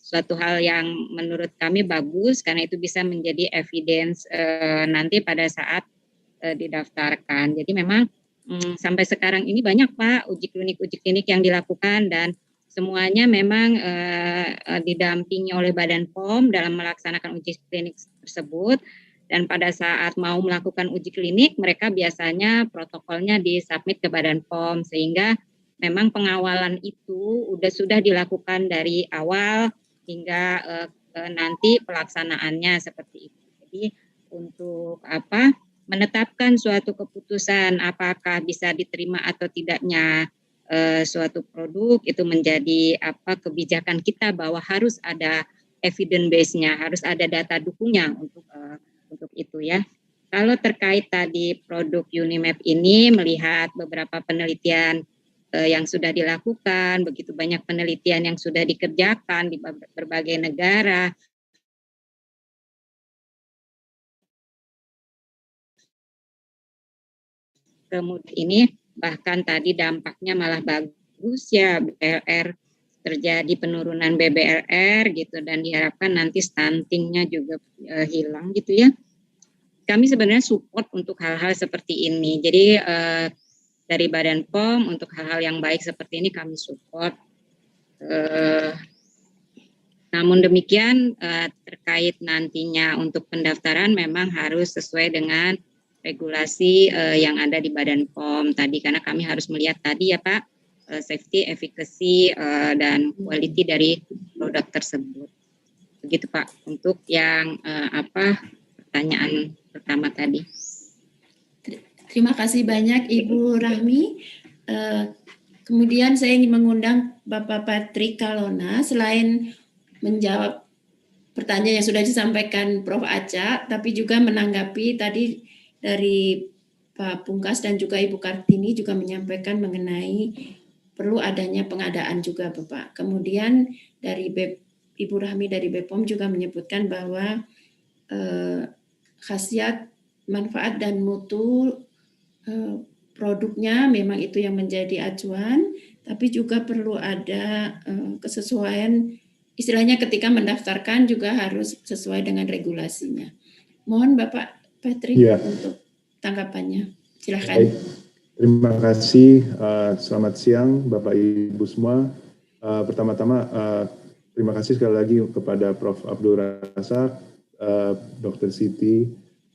Speaker 17: suatu hal yang menurut kami bagus karena itu bisa menjadi evidence nanti pada saat didaftarkan. Jadi memang sampai sekarang ini banyak Pak uji klinik yang dilakukan dan semuanya memang didampingi oleh Badan POM dalam melaksanakan uji klinik tersebut, dan pada saat mau melakukan uji klinik mereka biasanya protokolnya disubmit ke Badan POM, sehingga memang pengawalan itu sudah dilakukan dari awal hingga nanti pelaksanaannya seperti itu. Jadi untuk menetapkan suatu keputusan apakah bisa diterima atau tidaknya suatu produk itu menjadi kebijakan kita bahwa harus ada evidence base-nya, harus ada data dukungnya untuk itu ya. Kalau terkait tadi produk Unimap ini melihat beberapa penelitian yang sudah dilakukan, begitu banyak penelitian yang sudah dikerjakan di berbagai negara. Kemudian ini bahkan tadi dampaknya malah bagus ya, BLR terjadi penurunan BBLR gitu, dan diharapkan nanti stuntingnya juga hilang gitu ya. Kami sebenarnya support untuk hal-hal seperti ini. Jadi dari Badan POM untuk hal-hal yang baik seperti ini kami support. Namun demikian terkait nantinya untuk pendaftaran memang harus sesuai dengan regulasi yang ada di Badan POM tadi, karena kami harus melihat tadi ya Pak, safety, efficacy, dan quality dari produk tersebut. Begitu Pak, untuk yang pertanyaan pertama tadi.
Speaker 15: Terima kasih banyak Ibu Rahmi. Kemudian saya ingin mengundang Bapak Patrick Kalona, selain menjawab pertanyaan yang sudah disampaikan Prof. Aca, tapi juga menanggapi tadi dari Pak Pungkas dan juga Ibu Kartini juga menyampaikan mengenai perlu adanya pengadaan juga Bapak. Kemudian dari Ibu Rahmi dari BPOM juga menyebutkan bahwa khasiat, manfaat dan mutu produknya memang itu yang menjadi acuan, tapi juga perlu ada kesesuaian istilahnya ketika mendaftarkan juga harus sesuai dengan regulasinya. Mohon Bapak Patrick untuk tanggapannya. Silakan.
Speaker 18: Baik. Terima kasih. Selamat siang Bapak Ibu semua. Pertama-tama terima kasih sekali lagi kepada Prof. Abdul Razak, Dr. Siti,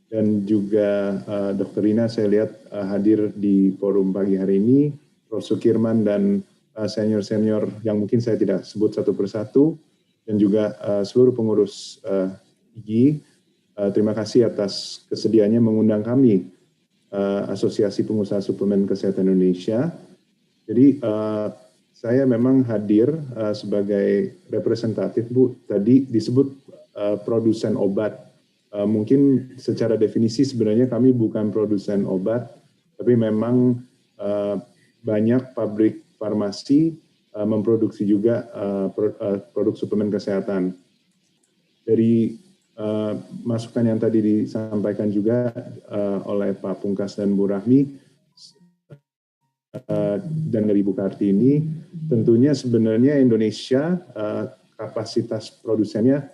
Speaker 18: dan juga Dr. Rina. Saya lihat hadir di forum pagi hari ini. Prof. Sukirman dan senior-senior yang mungkin saya tidak sebut satu persatu, dan juga seluruh pengurus IGI. Terima kasih atas kesediaannya mengundang kami, Asosiasi Pengusaha Suplemen Kesehatan Indonesia. Jadi saya memang hadir sebagai representatif, Bu. Tadi disebut produsen obat. Mungkin secara definisi sebenarnya kami bukan produsen obat, tapi memang banyak pabrik farmasi memproduksi juga produk suplemen kesehatan. Dari masukan yang tadi disampaikan juga oleh Pak Pungkas dan Bu Rahmi dan dari Bu Kartini, tentunya sebenarnya Indonesia kapasitas produsennya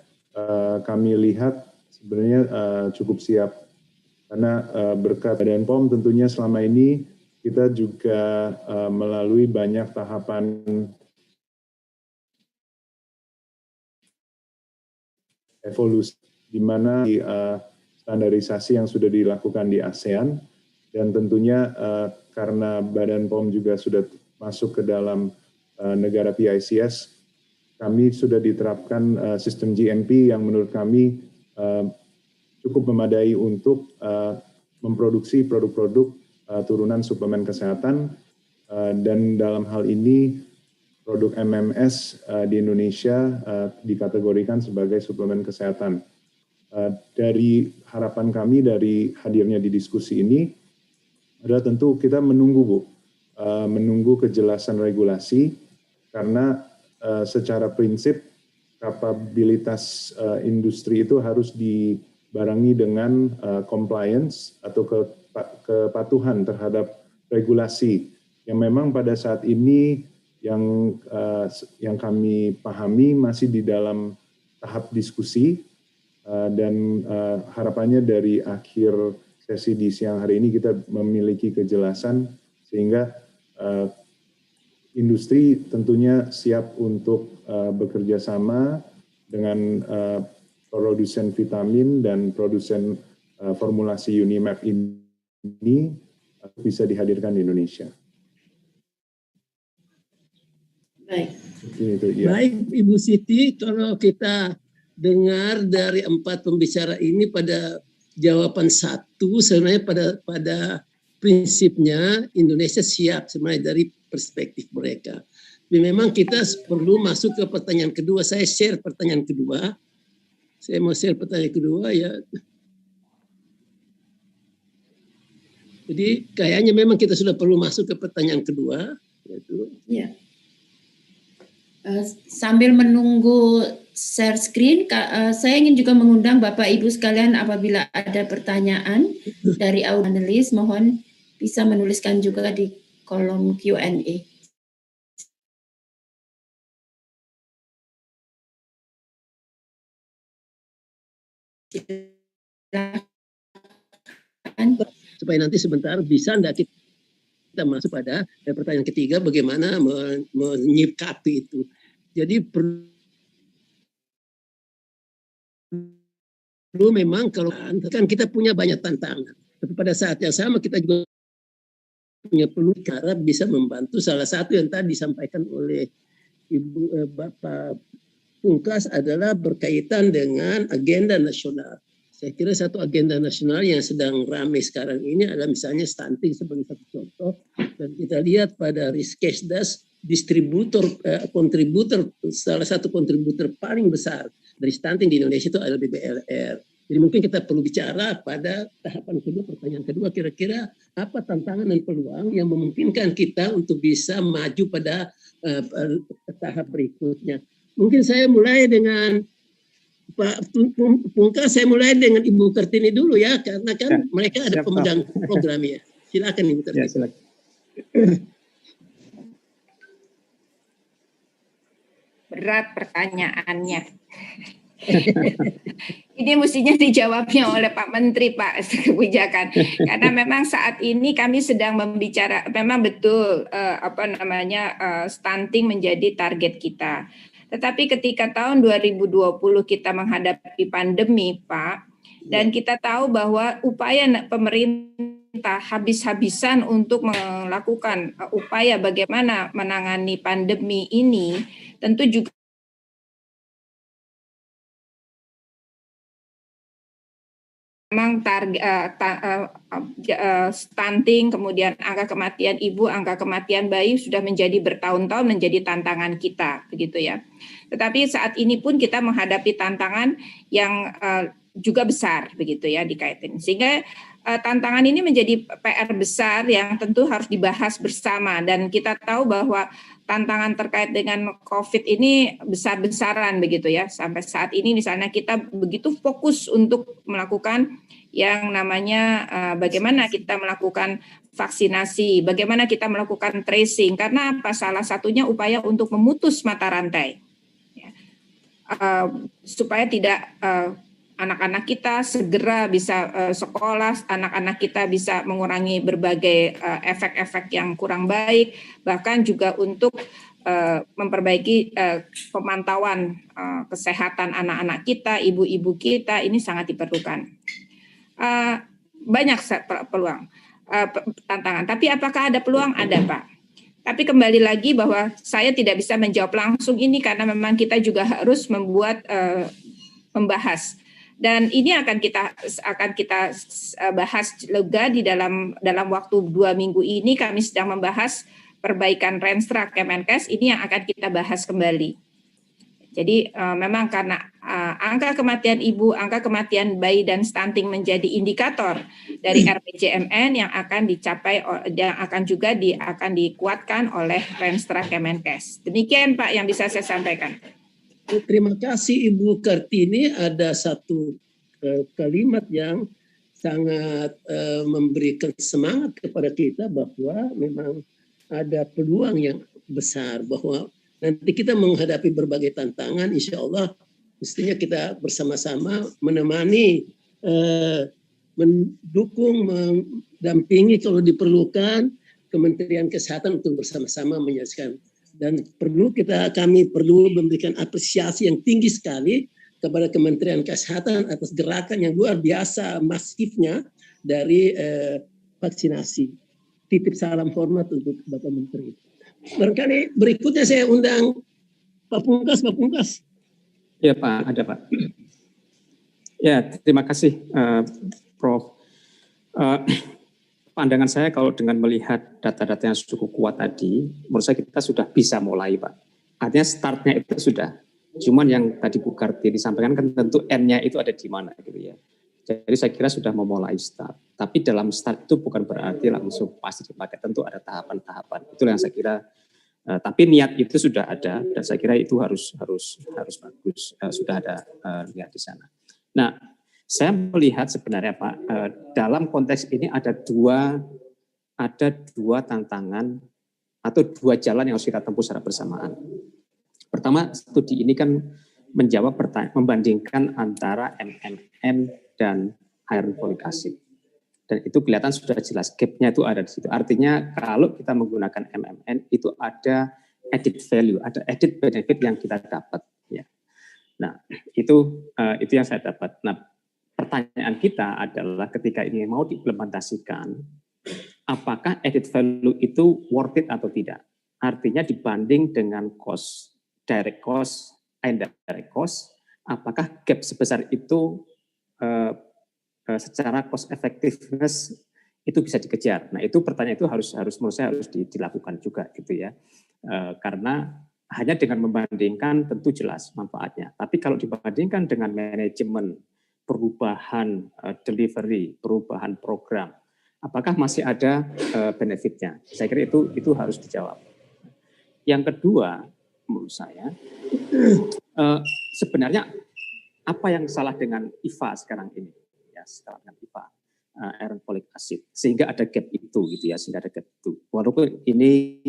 Speaker 18: kami lihat sebenarnya cukup siap, karena berkat Badan POM tentunya selama ini kita juga melalui banyak tahapan evolusi, di mana standarisasi yang sudah dilakukan di ASEAN, dan tentunya karena Badan POM juga sudah masuk ke dalam negara PICS, kami sudah diterapkan sistem GMP yang menurut kami cukup memadai untuk memproduksi produk-produk turunan suplemen kesehatan, dan dalam hal ini produk MMS di Indonesia dikategorikan sebagai suplemen kesehatan. Dari harapan kami dari hadirnya di diskusi ini adalah tentu kita menunggu, Bu, menunggu kejelasan regulasi, karena secara prinsip kapabilitas industri itu harus dibarengi dengan compliance atau kepatuhan terhadap regulasi yang memang pada saat ini yang kami pahami masih di dalam tahap diskusi, dan harapannya dari akhir sesi di siang hari ini kita memiliki kejelasan sehingga industri tentunya siap untuk bekerja sama dengan produsen vitamin dan produsen formulasi Unimap ini bisa dihadirkan di Indonesia.
Speaker 3: Baik.
Speaker 18: Itu, ya.
Speaker 3: Baik, Ibu Siti, kalau kita dengar dari 4 pembicara ini pada jawaban satu, sebenarnya pada prinsipnya Indonesia siap sebenarnya dari perspektif mereka. Memang kita perlu masuk ke pertanyaan kedua. Saya share pertanyaan kedua. Saya mau share pertanyaan kedua ya. Jadi kayaknya memang kita sudah perlu masuk ke pertanyaan kedua. Yaitu.
Speaker 15: Ya. Sambil menunggu share screen, saya ingin juga mengundang Bapak Ibu sekalian apabila ada pertanyaan dari analis, mohon bisa menuliskan juga di kolom Q&A.
Speaker 3: Supaya nanti sebentar bisa enggak kita masuk pada pertanyaan ketiga, bagaimana menyikapi itu. Jadi perlu memang kalau kan kita punya banyak tantangan, tapi pada saat yang sama kita juga punya perlu cara bisa membantu. Salah satu yang tadi disampaikan oleh Bapak Pungkas adalah berkaitan dengan agenda nasional. Saya kira satu agenda nasional yang sedang ramai sekarang ini adalah misalnya stunting sebagai satu contoh, dan kita lihat pada Riskesdas kontributor salah satu kontributor paling besar dari stunting di Indonesia itu adalah BBLR. Jadi mungkin kita perlu bicara pada tahapan kedua, pertanyaan kedua, kira-kira apa tantangan dan peluang yang memungkinkan kita untuk bisa maju pada tahap berikutnya. Mungkin saya mulai dengan Pak Pungkas, saya mulai dengan Ibu Kartini dulu ya, karena kan mereka ada pemegang program ya. Silakan Ibu Kartini. Ya, silakan.
Speaker 4: berat pertanyaannya. Ini mestinya dijawabnya oleh Pak Menteri, Pak Kebijakan, karena memang saat ini kami sedang memang betul stunting menjadi target kita. Tetapi ketika tahun 2020 kita menghadapi pandemi, Pak, dan kita tahu bahwa upaya pemerintah habis-habisan untuk melakukan upaya bagaimana menangani pandemi ini, tentu juga memang stunting, kemudian angka kematian ibu, angka kematian bayi sudah menjadi bertahun-tahun menjadi tantangan kita, begitu ya. Tetapi saat ini pun kita menghadapi tantangan yang juga besar, begitu ya, dikaitin. Sehingga tantangan ini menjadi PR besar yang tentu harus dibahas bersama, dan kita tahu bahwa tantangan terkait dengan COVID ini besar-besaran, begitu ya. Sampai saat ini misalnya kita begitu fokus untuk melakukan yang namanya bagaimana kita melakukan vaksinasi, bagaimana kita melakukan tracing, karena apa? Salah satunya upaya untuk memutus mata rantai, ya. Supaya tidak anak-anak kita segera bisa sekolah, anak-anak kita bisa mengurangi berbagai efek-efek yang kurang baik, bahkan juga untuk memperbaiki pemantauan kesehatan anak-anak kita, ibu-ibu kita, ini sangat diperlukan. Banyak peluang, tantangan. Tapi apakah ada peluang? Ada, Pak. Tapi kembali lagi bahwa saya tidak bisa menjawab langsung ini karena memang kita juga harus membahas. Dan ini akan kita bahas juga di dalam waktu 2 minggu ini. Kami sedang membahas perbaikan Renstra Kemenkes, ini yang akan kita bahas kembali. Jadi memang karena angka kematian ibu, angka kematian bayi dan stunting menjadi indikator dari RPJMN yang akan dicapai, yang akan juga akan dikuatkan oleh Renstra Kemenkes. Demikian Pak yang bisa saya sampaikan.
Speaker 3: Terima kasih Ibu Kartini. Ada satu kalimat yang sangat memberikan semangat kepada kita bahwa memang ada peluang yang besar, bahwa nanti kita menghadapi berbagai tantangan, insya Allah mestinya kita bersama-sama menemani, mendukung, mendampingi kalau diperlukan Kementerian Kesehatan untuk bersama-sama menyelesaikan. Dan kami perlu memberikan apresiasi yang tinggi sekali kepada Kementerian Kesehatan atas gerakan yang luar biasa masifnya dari vaksinasi. Titip salam hormat untuk Bapak Menteri. Barangkali berikutnya saya undang Pak Pungkas.
Speaker 16: Ya Pak, ada Pak. Ya, terima kasih Prof. Pandangan saya kalau dengan melihat data-data yang cukup kuat tadi, menurut saya kita sudah bisa mulai, Pak. Artinya startnya itu sudah. Cuman yang tadi Bu Kartini disampaikan kan tentu N-nya itu ada di mana gitu ya. Jadi saya kira sudah memulai start. Tapi dalam start itu bukan berarti langsung pasti dipakai. Tentu ada tahapan-tahapan. Itulah yang saya kira. Tapi niat itu sudah ada dan saya kira itu harus bagus. Sudah ada niat di sana. Nah, saya melihat sebenarnya Pak, dalam konteks ini ada dua tantangan atau dua jalan yang harus kita tempuh secara bersamaan. Pertama, studi ini kan menjawab membandingkan antara MMN dan iron folic acid. Dan itu kelihatan sudah jelas gap-nya itu ada di situ. Artinya kalau kita menggunakan MMN itu ada added value, ada added benefit yang kita dapat. Ya. Nah, itu yang saya dapat. Nah, pertanyaan kita adalah ketika ini mau diimplementasikan, apakah added value itu worth it atau tidak? Artinya dibanding dengan cost, direct cost, indirect cost, apakah gap sebesar itu secara cost effectiveness itu bisa dikejar? Nah itu pertanyaan itu harus menurut saya harus dilakukan juga gitu ya, karena hanya dengan membandingkan tentu jelas manfaatnya. Tapi kalau dibandingkan dengan manajemen, perubahan delivery, perubahan program, apakah masih ada benefitnya? Saya kira itu harus dijawab. Yang kedua, menurut saya, sebenarnya apa yang salah dengan IVA sekarang ini? Ya, sekarang dengan IVA, iron folic acid, sehingga ada gap itu, gitu ya, sehingga ada gap itu. Walaupun ini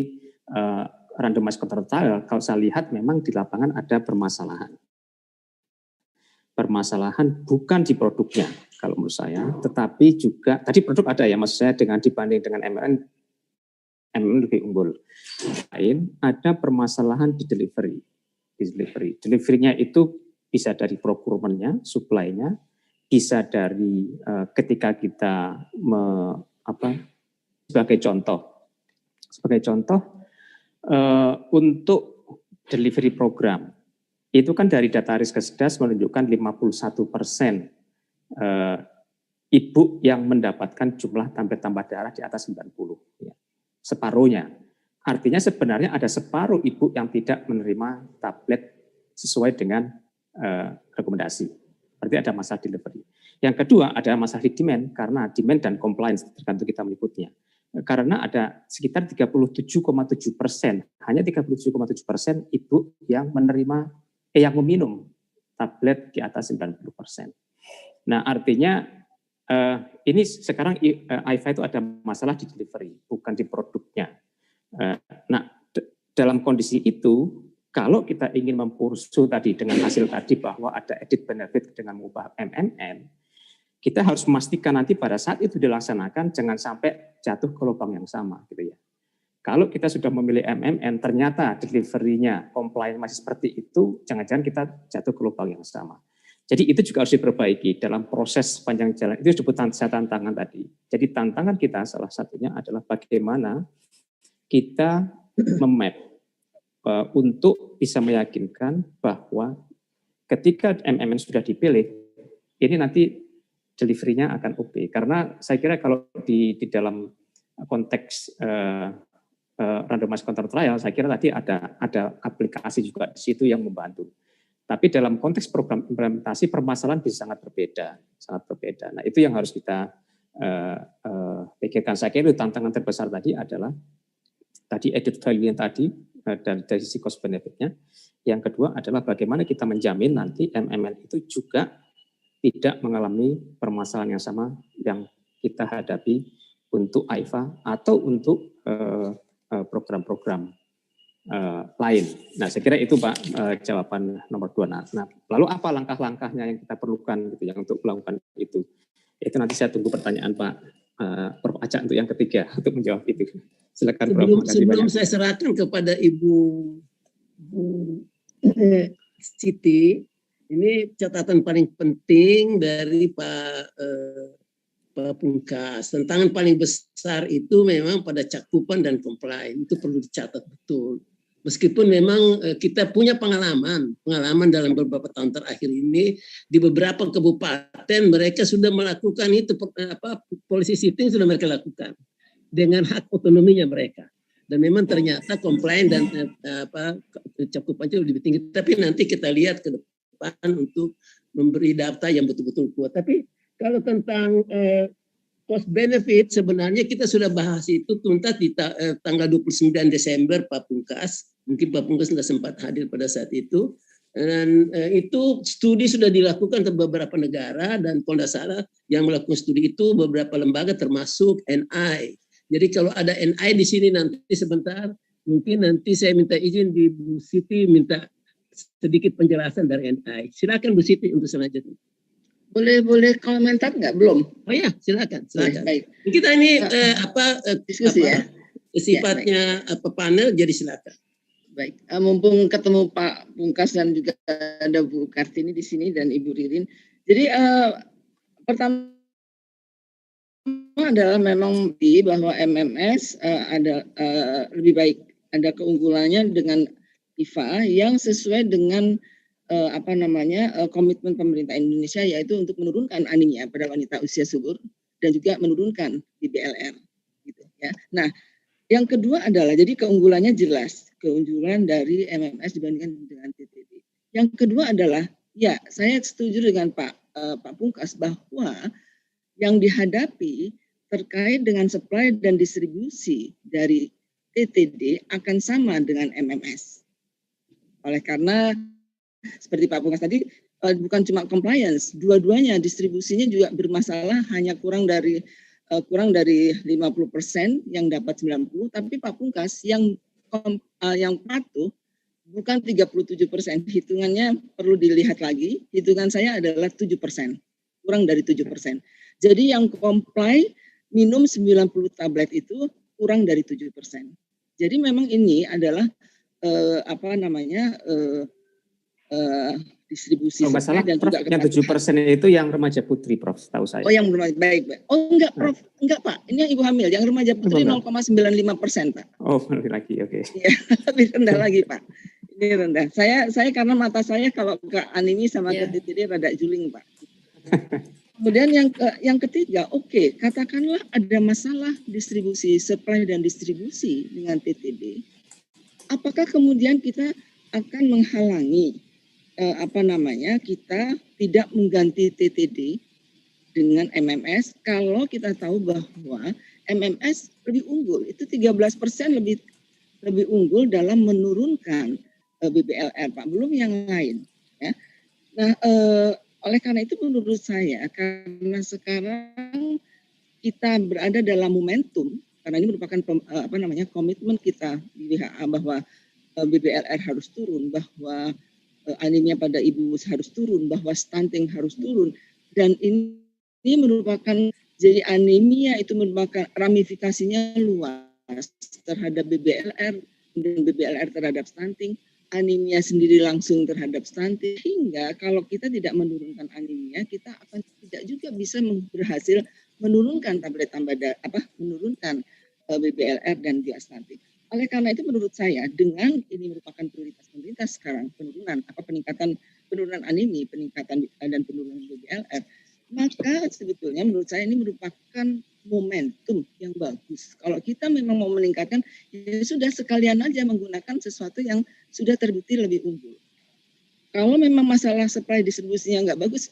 Speaker 16: randomized control trial, kalau saya lihat memang di lapangan ada permasalahan. Permasalahan bukan di produknya, kalau menurut saya, tetapi juga, tadi produk ada ya, maksud saya dengan dibanding dengan mRNA lebih unggul. Lain, ada permasalahan di delivery. Delivery-nya itu bisa dari procurement-nya, supply-nya, bisa dari ketika kita sebagai contoh untuk delivery program itu kan dari data Riskesdas menunjukkan 51% ibu yang mendapatkan jumlah tambah darah di atas 90, ya. Separuhnya. Artinya sebenarnya ada separuh ibu yang tidak menerima tablet sesuai dengan rekomendasi. Berarti ada masalah delivery. Yang kedua ada masalah demand, karena demand dan compliance tergantung kita menyebutnya. Karena ada sekitar 37,7%, hanya 37,7% ibu yang yang meminum tablet di atas 90%. Nah, artinya ini sekarang AIFA itu ada masalah di delivery, bukan di produknya. Nah, dalam kondisi itu, kalau kita ingin mempursu tadi dengan hasil tadi bahwa ada added benefit dengan mengubah MMN, kita harus memastikan nanti pada saat itu dilaksanakan jangan sampai jatuh ke lubang yang sama, gitu ya. Kalau kita sudah memilih MMN, ternyata delivery-nya compliance masih seperti itu, jangan-jangan kita jatuh ke lubang yang sama. Jadi itu juga harus diperbaiki dalam proses panjang jalan. Itu disebut tantangan tadi. Jadi tantangan kita salah satunya adalah bagaimana kita memap untuk bisa meyakinkan bahwa ketika MMN sudah dipilih, ini nanti delivery-nya akan oke. Karena saya kira kalau di dalam konteks randomized control trial, saya kira tadi ada aplikasi juga di situ yang membantu. Tapi dalam konteks program implementasi permasalahan bisa sangat berbeda. Nah, itu yang harus kita pikirkan. Saya kira tantangan terbesar tadi adalah tadi added value yang tadi dari sisi cost benefit-nya. Yang kedua adalah bagaimana kita menjamin nanti MMN itu juga tidak mengalami permasalahan yang sama yang kita hadapi untuk AIFA atau untuk program-program lain. Nah, saya kira itu Pak jawaban nomor 2. Nah, lalu apa langkah-langkahnya yang kita perlukan gitu ya untuk melakukan itu? Itu nanti saya tunggu pertanyaan Pak Prof. Aca untuk yang ketiga untuk menjawab itu. Silakan Prof.
Speaker 3: Sebelum saya serahkan kepada Ibu Siti, ini catatan paling penting dari Pak Pungkas. Tantangan paling besar itu memang pada cakupan dan compliance, itu perlu dicatat betul. Meskipun memang kita punya pengalaman dalam beberapa tahun terakhir ini di beberapa kabupaten mereka sudah melakukan itu, policy shifting sudah mereka lakukan dengan hak otonominya mereka. Dan memang ternyata compliance dan cakupannya lebih tinggi. Tapi nanti kita lihat ke depan untuk memberi data yang betul-betul kuat. Tapi kalau tentang cost benefit sebenarnya kita sudah bahas itu tuntas di tanggal 29 Desember Pak Pungkas. Mungkin Pak Pungkas tidak sempat hadir pada saat itu. Dan itu studi sudah dilakukan ke beberapa negara dan kalau tidak salah yang melakukan studi itu beberapa lembaga termasuk NI. Jadi kalau ada NI di sini nanti sebentar, mungkin nanti saya minta izin di Bu Siti minta sedikit penjelasan dari NI. Silakan Bu Siti untuk selanjutnya.
Speaker 11: Boleh komentar nggak? Belum?
Speaker 3: Oh ya, silakan.
Speaker 11: Baik.
Speaker 3: Kita ini
Speaker 11: diskusi ya.
Speaker 3: Sifatnya panel, jadi silakan.
Speaker 11: Baik, mumpung ketemu Pak Pungkas dan juga ada Bu Kartini di sini dan Ibu Ririn. Jadi pertama adalah memang bahwa MMS ada lebih baik, ada keunggulannya dengan IFA yang sesuai dengan komitmen pemerintah Indonesia, yaitu untuk menurunkan anemia pada wanita usia subur dan juga menurunkan DBLR gitu ya. Nah, yang kedua adalah jadi keunggulannya jelas, keunggulan dari MMS dibandingkan dengan TTD. Yang kedua adalah ya, saya setuju dengan Pak Pungkas bahwa yang dihadapi terkait dengan supply dan distribusi dari TTD akan sama dengan MMS. Oleh karena seperti Pak Pungkas tadi, bukan cuma compliance, dua-duanya distribusinya juga bermasalah, hanya kurang dari 50% yang dapat 90, tapi Pak Pungkas yang yang patuh bukan 37%, hitungannya perlu dilihat lagi. Hitungan saya adalah 7%, kurang dari 7%. Jadi yang comply minum 90 tablet itu kurang dari 7%. Jadi memang ini adalah distribusi
Speaker 16: masalah
Speaker 11: dan
Speaker 16: Prof,
Speaker 11: juga
Speaker 16: yang 7% itu yang remaja putri, Prof, setahu saya.
Speaker 11: Oh, yang remaja, baik. Oh, enggak, Prof. Enggak, Pak. Ini yang ibu hamil. Yang remaja putri 0,95%, Pak.
Speaker 16: Oh, lebih lagi, oke.
Speaker 11: Iya, lebih rendah lagi, Pak. Ini rendah. Saya karena mata saya kalau ke anemia sama ke TTD rada juling, Pak. Kemudian yang ketiga, oke, katakanlah ada masalah distribusi, supply dan distribusi dengan TTD. Apakah kemudian kita akan menghalangi kita tidak mengganti TTD dengan MMS kalau kita tahu bahwa MMS lebih unggul, itu 13% lebih unggul dalam menurunkan BBLR, Pak, belum yang lain, ya. Nah, oleh karena itu menurut saya, karena sekarang kita berada dalam momentum, karena ini merupakan komitmen kita di WHO bahwa BBLR harus turun, bahwa anemia pada ibu harus turun, bahwa stunting harus turun, dan ini merupakan, jadi anemia itu merupakan ramifikasinya luas terhadap BBLR dan BBLR terhadap stunting, anemia sendiri langsung terhadap stunting, hingga kalau kita tidak menurunkan anemia, kita akan tidak juga bisa berhasil menurunkan menurunkan BBLR dan juga stunting. Oleh karena itu menurut saya dengan ini merupakan prioritas pemerintah sekarang, peningkatan penurunan anemia, peningkatan dan penurunan BBLR, maka sebetulnya menurut saya ini merupakan momentum yang bagus. Kalau kita memang mau meningkatkan, ya sudah sekalian aja menggunakan sesuatu yang sudah terbukti lebih unggul. Kalau memang masalah supply distribusinya nggak bagus,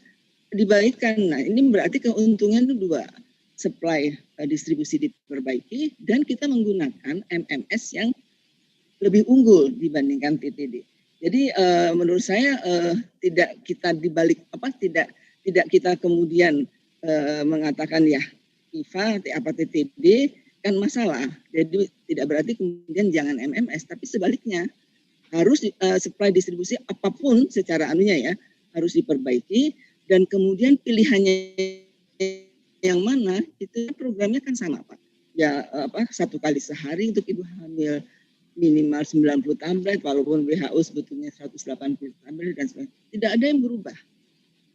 Speaker 11: dibaikkan. Nah, ini berarti keuntungan itu dua. Supply distribusi diperbaiki dan kita menggunakan MMS yang lebih unggul dibandingkan TTD. Jadi menurut saya tidak kita tidak kita kemudian mengatakan ya IVA apa TTD kan masalah. Jadi tidak berarti kemudian jangan MMS, tapi sebaliknya harus supply distribusi apapun secara anunya ya harus diperbaiki, dan kemudian pilihannya yang mana itu programnya kan sama, Pak. Ya 1 kali sehari untuk ibu hamil minimal 90 tablet, walaupun WHO sebetulnya 180 tablet dan sebagainya. Tidak ada yang berubah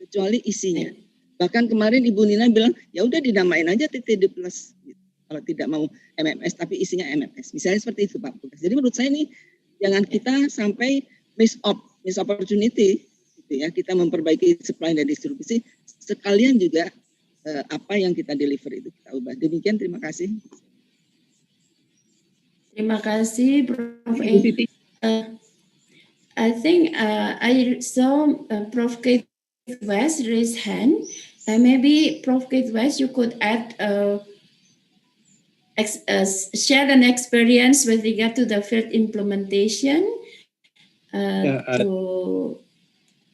Speaker 11: kecuali isinya. Bahkan kemarin Ibu Nina bilang ya udah dinamain aja TTD plus gitu. Kalau tidak mau MMS tapi isinya MMS. Misalnya seperti itu, Pak. Jadi menurut saya ini jangan kita sampai miss opportunity gitu ya. Kita memperbaiki supply dan distribusi sekalian juga apa yang kita deliver itu kita ubah. Demikian, terima kasih.
Speaker 15: Terima kasih, Prof. I think I saw Prof. Kate West raise hand. Maybe Prof. Kate West, you could add share an experience with regard to the field implementation to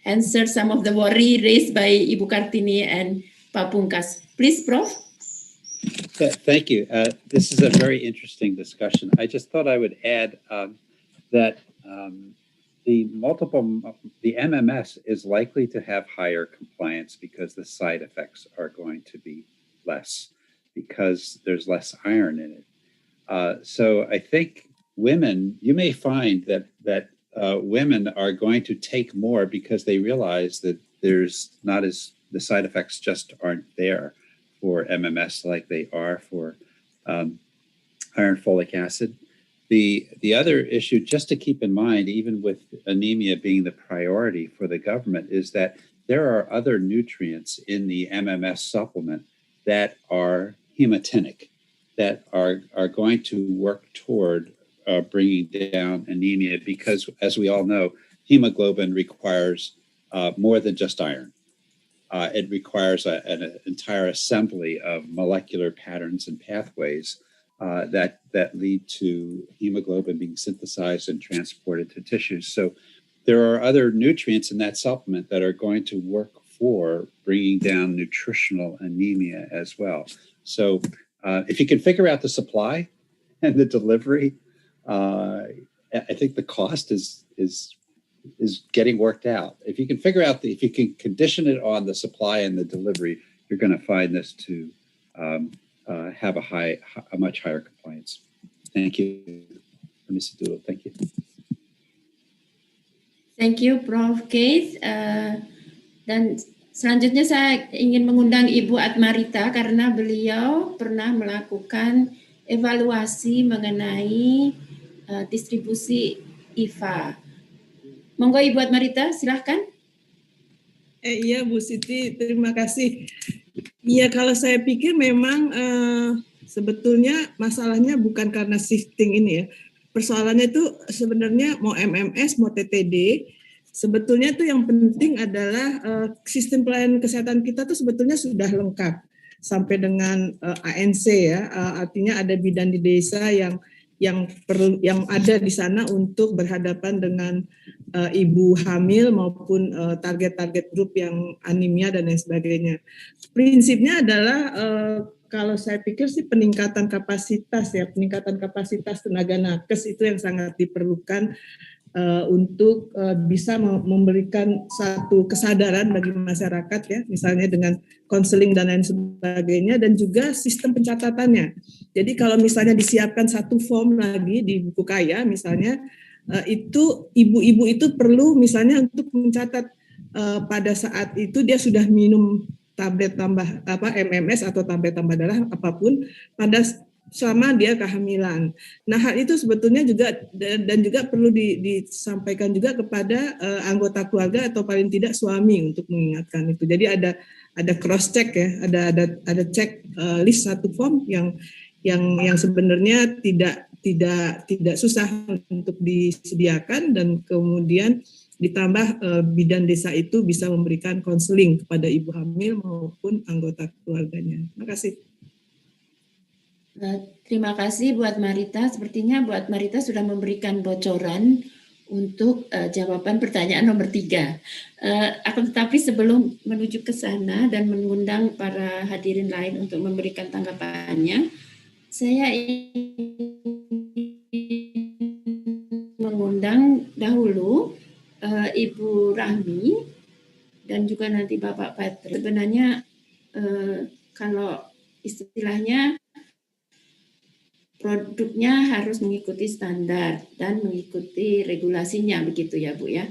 Speaker 15: answer some of the worry raised by Ibu Kartini and Pak Pungkas. Please, Prof.
Speaker 8: Thank you. This is a very interesting discussion. I just thought I would add that the MMS is likely to have higher compliance because the side effects are going to be less because there's less iron in it. So I think women, you may find that women are going to take more because they realize that there's not as the side effects just aren't there for MMS like they are for iron folic acid. The other issue, just to keep in mind, even with anemia being the priority for the government, is that there are other nutrients in the MMS supplement that are hematinic, that are going to work toward bringing down anemia because, as we all know, hemoglobin requires more than just iron. It requires an entire assembly of molecular patterns and pathways that lead to hemoglobin being synthesized and transported to tissues. So there are other nutrients in that supplement that are going to work for bringing down nutritional anemia as well. So if you can figure out the supply and the delivery, I think the cost is getting worked out. If you can figure out if you can condition it on the supply and the delivery, you're going to find this to have a much higher compliance. Thank you, Mr. Doodle. Thank you.
Speaker 15: Thank you, Prof. Keith. Dan selanjutnya saya ingin mengundang Ibu Atmarita karena beliau pernah melakukan evaluasi mengenai distribusi IFA. Monggo Ibu Atmarita, silahkan.
Speaker 19: Iya Bu Siti, terima kasih. Iya, kalau saya pikir memang sebetulnya masalahnya bukan karena shifting ini ya. Persoalannya itu sebenarnya mau MMS, mau TTD, sebetulnya itu yang penting adalah sistem pelayanan kesehatan kita tuh sebetulnya sudah lengkap sampai dengan ANC ya, artinya ada bidan di desa yang ada di sana untuk berhadapan dengan ibu hamil maupun target-target grup yang anemia dan lain sebagainya. Prinsipnya adalah kalau saya pikir sih peningkatan kapasitas tenaga nakes itu yang sangat diperlukan untuk bisa memberikan satu kesadaran bagi masyarakat ya, misalnya dengan konseling dan lain sebagainya, dan juga sistem pencatatannya. Jadi kalau misalnya disiapkan satu form lagi di buku kaya misalnya, itu ibu-ibu itu perlu misalnya untuk mencatat pada saat itu dia sudah minum tablet tambah MMS atau tablet tambah darah apapun pada selama dia kehamilan. Nah, hal itu sebetulnya juga dan juga perlu disampaikan juga kepada anggota keluarga atau paling tidak suami untuk mengingatkan itu. Jadi ada cross check ya, ada cek list satu form yang sebenarnya tidak susah untuk disediakan, dan kemudian ditambah bidan desa itu bisa memberikan konseling kepada ibu hamil maupun anggota keluarganya. Terima kasih.
Speaker 15: Terima kasih buat Marita. Sepertinya buat Marita sudah memberikan bocoran untuk jawaban pertanyaan nomor 3. Akan tetapi sebelum menuju ke sana dan mengundang para hadirin lain untuk memberikan tanggapannya, saya ingin mengundang dahulu Ibu Rahmi dan juga nanti Bapak Patrick. Sebenarnya kalau istilahnya produknya harus mengikuti standar dan mengikuti regulasinya, begitu ya Bu ya.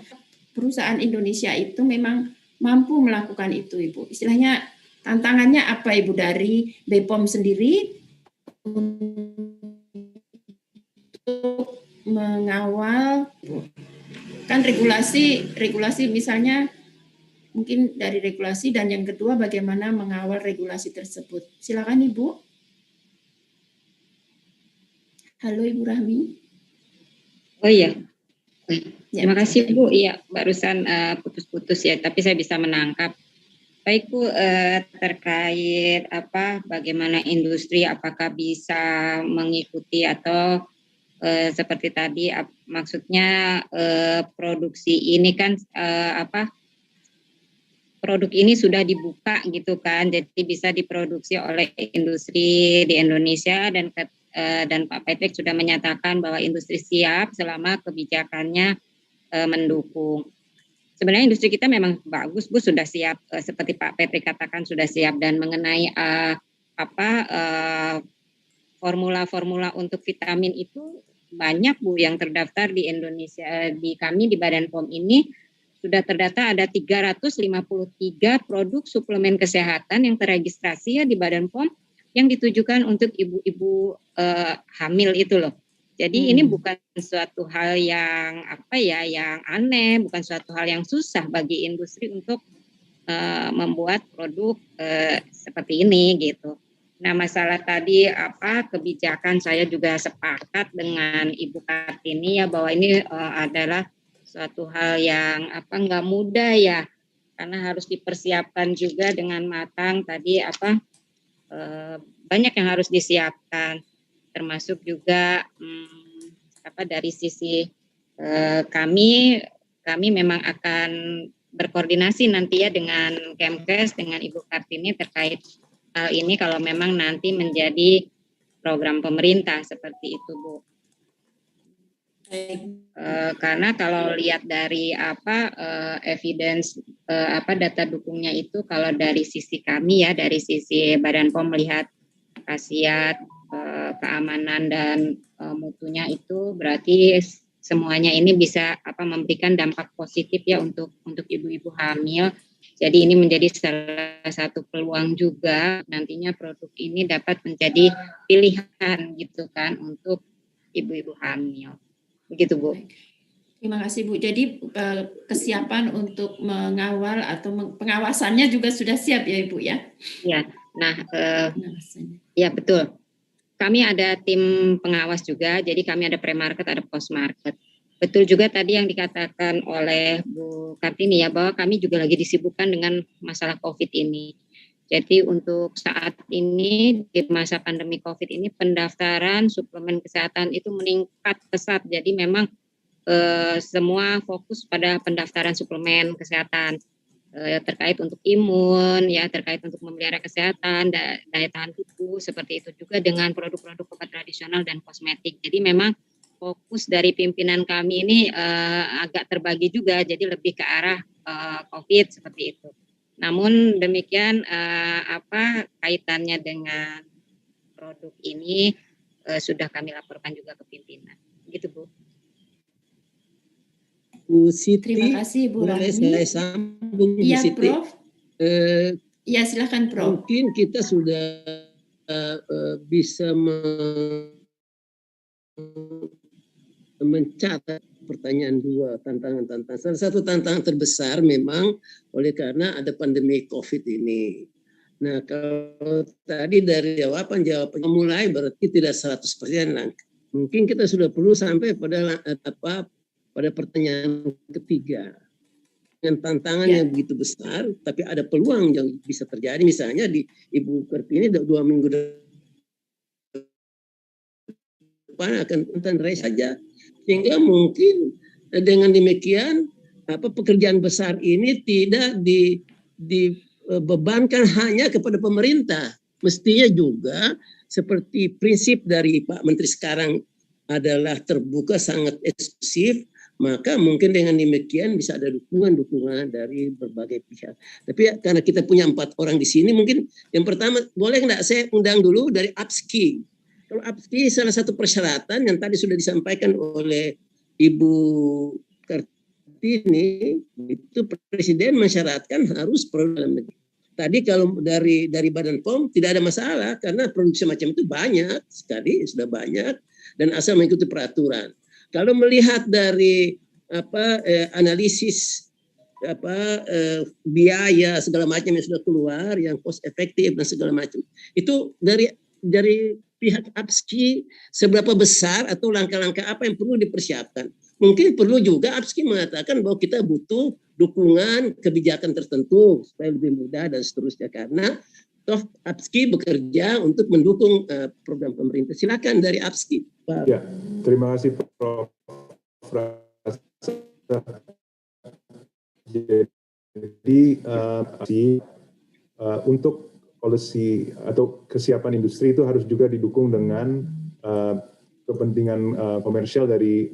Speaker 15: Perusahaan Indonesia itu memang mampu melakukan itu Ibu. Istilahnya tantangannya apa Ibu dari BPOM sendiri untuk mengawal, kan regulasi misalnya mungkin dari regulasi, dan yang kedua bagaimana mengawal regulasi tersebut. Silakan Ibu. Halo Ibu Rahmi.
Speaker 17: Oh iya. Terima kasih Bu. Iya, barusan putus-putus ya, tapi saya bisa menangkap. Baik Bu, terkait bagaimana industri apakah bisa mengikuti atau seperti tadi maksudnya produksi ini kan produk ini sudah dibuka gitu kan, jadi bisa diproduksi oleh industri di Indonesia, dan Pak Patrick sudah menyatakan bahwa industri siap selama kebijakannya mendukung. Sebenarnya industri kita memang bagus Bu, sudah siap seperti Pak Patrick katakan sudah siap, dan mengenai formula-formula untuk vitamin itu banyak Bu yang terdaftar di Indonesia. Di kami di Badan POM ini sudah terdata ada 353 produk suplemen kesehatan yang terregistrasi ya di Badan POM yang ditujukan untuk ibu-ibu hamil itu loh. Jadi ini bukan suatu hal yang yang aneh, bukan suatu hal yang susah bagi industri untuk membuat produk seperti ini gitu. Nah, masalah tadi kebijakan, saya juga sepakat dengan Ibu Kartini ya bahwa ini adalah suatu hal yang nggak mudah ya, karena harus dipersiapkan juga dengan matang tadi banyak yang harus disiapkan, termasuk juga dari sisi kami memang akan berkoordinasi nanti ya dengan Kemkes, dengan Ibu Kartini terkait hal ini kalau memang nanti menjadi program pemerintah seperti itu Bu. Karena kalau lihat dari evidence data dukungnya itu, kalau dari sisi kami ya, dari sisi Badan POM melihat khasiat, keamanan dan mutunya itu berarti semuanya ini bisa memberikan dampak positif ya untuk ibu-ibu hamil. Jadi ini menjadi salah satu peluang juga nantinya produk ini dapat menjadi pilihan gitu kan untuk ibu-ibu hamil. Begitu Bu.
Speaker 15: Terima kasih Bu. Jadi kesiapan untuk mengawal atau pengawasannya juga sudah siap ya Ibu ya?
Speaker 17: Ya, nah ya betul. Kami ada tim pengawas juga, jadi kami ada pre-market, ada post-market. Betul juga tadi yang dikatakan oleh Bu Kartini ya, bahwa kami juga lagi disibukkan dengan masalah COVID ini. Jadi untuk saat ini, di masa pandemi COVID ini, pendaftaran suplemen kesehatan itu meningkat pesat. Jadi memang semua fokus pada pendaftaran suplemen kesehatan. Terkait untuk imun, ya terkait untuk memelihara kesehatan, daya tahan tubuh, seperti itu juga dengan produk-produk obat tradisional dan kosmetik. Jadi memang fokus dari pimpinan kami ini agak terbagi juga, jadi lebih ke arah COVID seperti itu. Namun demikian kaitannya dengan produk ini sudah kami laporkan juga ke pimpinan. Begitu Bu.
Speaker 3: Bu Siti,
Speaker 15: terima kasih Bu
Speaker 3: boleh
Speaker 15: Rahmi.
Speaker 3: saya sambung Bu
Speaker 15: Iya,
Speaker 3: Siti?
Speaker 15: Prof. Ya silakan Prof.
Speaker 3: Mungkin kita sudah bisa mencatat pertanyaan dua, tantangan-tantangan. Salah satu tantangan terbesar memang oleh karena ada pandemi COVID ini. Nah, kalau tadi dari jawaban mulai berarti tidak 100%. Nah, mungkin kita sudah perlu sampai pada pada pertanyaan ketiga. Dengan tantangan yang begitu besar, tapi ada peluang yang bisa terjadi. Misalnya di Ibu Kartini 2 minggu depan akan raise saja. Sehingga mungkin dengan demikian pekerjaan besar ini tidak dibebankan hanya kepada pemerintah. Mestinya juga seperti prinsip dari Pak Menteri sekarang adalah terbuka, sangat eksklusif, maka mungkin dengan demikian bisa ada dukungan dari berbagai pihak. Tapi karena kita punya 4 orang di sini, mungkin yang pertama boleh nggak saya undang dulu dari APSKI. Kalau APSKI salah satu persyaratan yang tadi sudah disampaikan oleh Ibu Kartini, itu Presiden mensyaratkan harus produk dalam negeri. Tadi kalau dari Badan POM tidak ada masalah karena produksi macam itu banyak sekali, sudah banyak dan asal mengikuti peraturan. Kalau melihat dari analisis biaya segala macam yang sudah keluar, yang cost efektif dan segala macam, itu dari pihak APSKI seberapa besar atau langkah-langkah apa yang perlu dipersiapkan? Mungkin perlu juga APSKI mengatakan bahwa kita butuh dukungan kebijakan tertentu supaya lebih mudah dan seterusnya, karena toh APSKI bekerja untuk mendukung program pemerintah. Silakan dari APSKI.
Speaker 18: Ya, terima kasih Prof. Jadi untuk policy atau kesiapan industri itu harus juga didukung dengan kepentingan komersial dari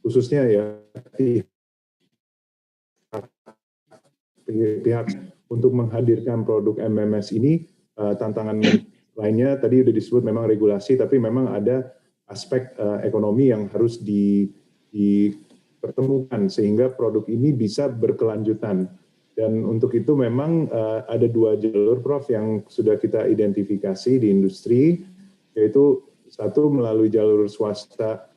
Speaker 18: khususnya ya pihak untuk menghadirkan produk MMS ini. Tantangan lainnya tadi sudah disebut memang regulasi, tapi memang ada aspek ekonomi yang harus dipertemukan sehingga produk ini bisa berkelanjutan. Dan untuk itu memang ada 2 jalur Prof yang sudah kita identifikasi di industri, yaitu satu melalui jalur swasta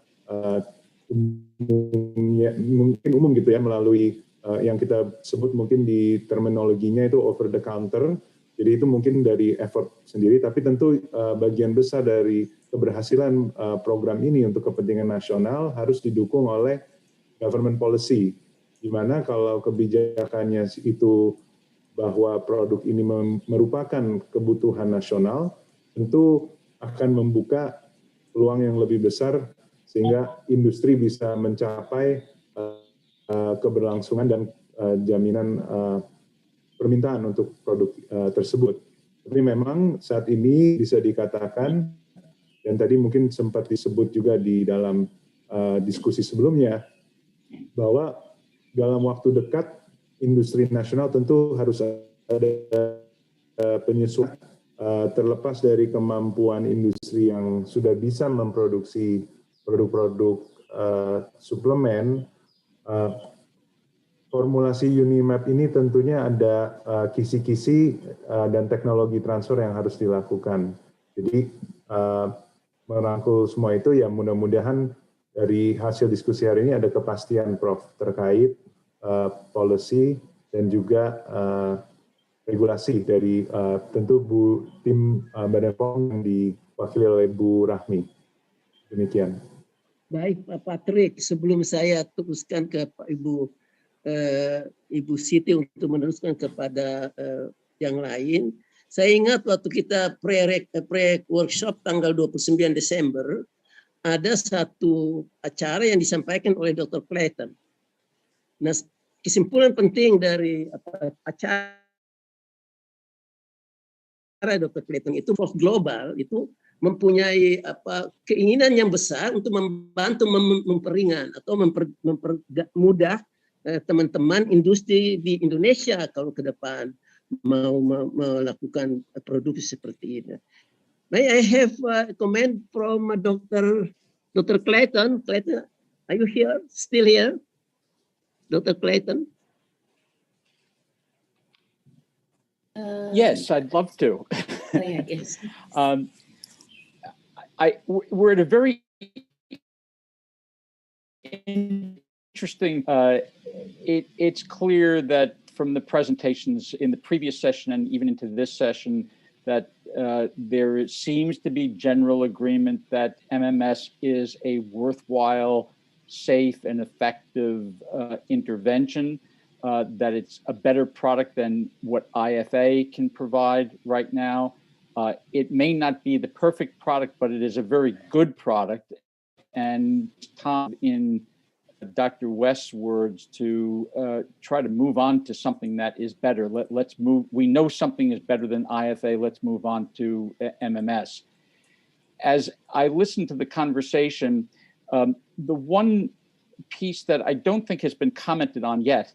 Speaker 18: mungkin umum gitu ya, melalui yang kita sebut mungkin di terminologinya itu over the counter. Jadi itu mungkin dari effort sendiri, tapi tentu bagian besar dari keberhasilan program ini untuk kepentingan nasional harus didukung oleh government policy, di mana kalau kebijakannya itu bahwa produk ini merupakan kebutuhan nasional, tentu akan membuka peluang yang lebih besar sehingga industri bisa mencapai keberlangsungan dan jaminan permintaan untuk produk tersebut. Tapi memang saat ini bisa dikatakan, dan tadi mungkin sempat disebut juga di dalam diskusi sebelumnya, bahwa dalam waktu dekat industri nasional tentu harus ada penyesuaian terlepas dari kemampuan industri yang sudah bisa memproduksi produk-produk suplemen. Formulasi Unimap ini tentunya ada kisi-kisi dan teknologi transfer yang harus dilakukan. Jadi merangkul semua itu ya mudah-mudahan dari hasil diskusi hari ini ada kepastian Prof terkait policy dan juga regulasi dari tentu tim Badan POM yang diwakili oleh Bu Rahmi. Demikian.
Speaker 3: Baik Pak Patrick, sebelum saya teruskan ke Pak Ibu Siti untuk meneruskan kepada yang lain, saya ingat waktu kita pre-workshop tanggal 29 Desember, ada satu acara yang disampaikan oleh Dr. Clayton. Nah, kesimpulan penting dari acara Dr. Clayton itu global itu mempunyai keinginan yang besar untuk membantu memperingan atau mempermudah teman-teman industri di Indonesia kalau ke depan mau melakukan produksi seperti ini. May I have a comment from Dr. Clayton? Clayton, are you here? Still here? Dr. Clayton?
Speaker 13: Yes, I'd love to.
Speaker 3: Oh, yeah, yes.
Speaker 13: We're at a very interesting. It's clear that from the presentations in the previous session and even into this session that there seems to be general agreement that MMS is a worthwhile, safe, and effective intervention. That it's a better product than what IFA can provide right now. It may not be the perfect product, but it is a very good product. And Tom, in Dr. West's words, to try to move on to something that is better. Let's move. We know something is better than IFA. Let's move on to MMS. As I listened to the conversation, the one piece that I don't think has been commented on yet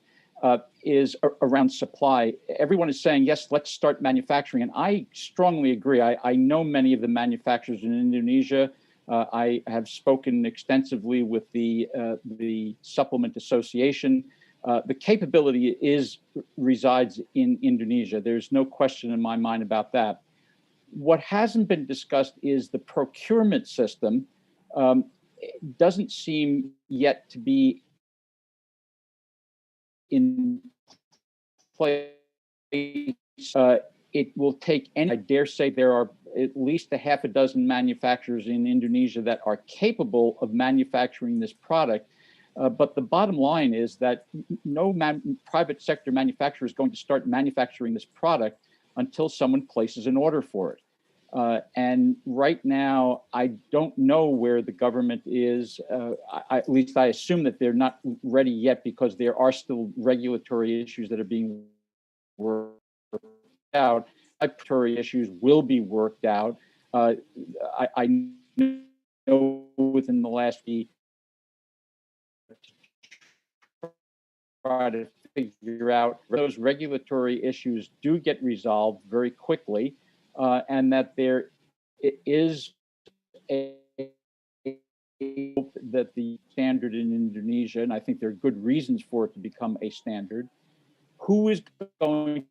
Speaker 13: is around supply. Everyone is saying, yes, let's start manufacturing. And I strongly agree. I know many of the manufacturers in Indonesia. I have spoken extensively with the Supplement Association. The capability resides in Indonesia. There's no question in my mind about that. What hasn't been discussed is the procurement system. It doesn't seem yet to be in place. It will take I dare say there are at least a half a dozen manufacturers in Indonesia that are capable of manufacturing this product. But the bottom line is that no private sector manufacturer is going to start manufacturing this product until someone places an order for it. And right now, I don't know where the government is. At least I assume that they're not ready yet because there are still regulatory issues that are being worked out. Regulatory issues will be worked out. I know within the last week to try to figure out those regulatory issues do get resolved very quickly. And that there is that the standard in Indonesia, and I think there are good reasons for it to become a standard, who is going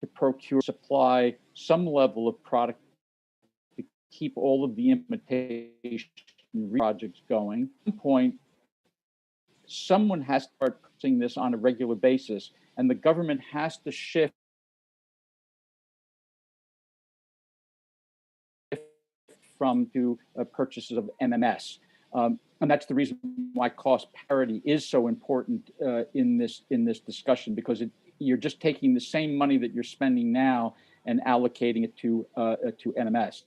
Speaker 13: to procure, supply some level of product to keep all of the implementation projects going. At one point, someone has to start purchasing this on a regular basis, and the government has to shift from to purchases of MMS. And that's the reason why cost parity is so important in this discussion, because you're just taking the same money that you're spending now and allocating it to MMS.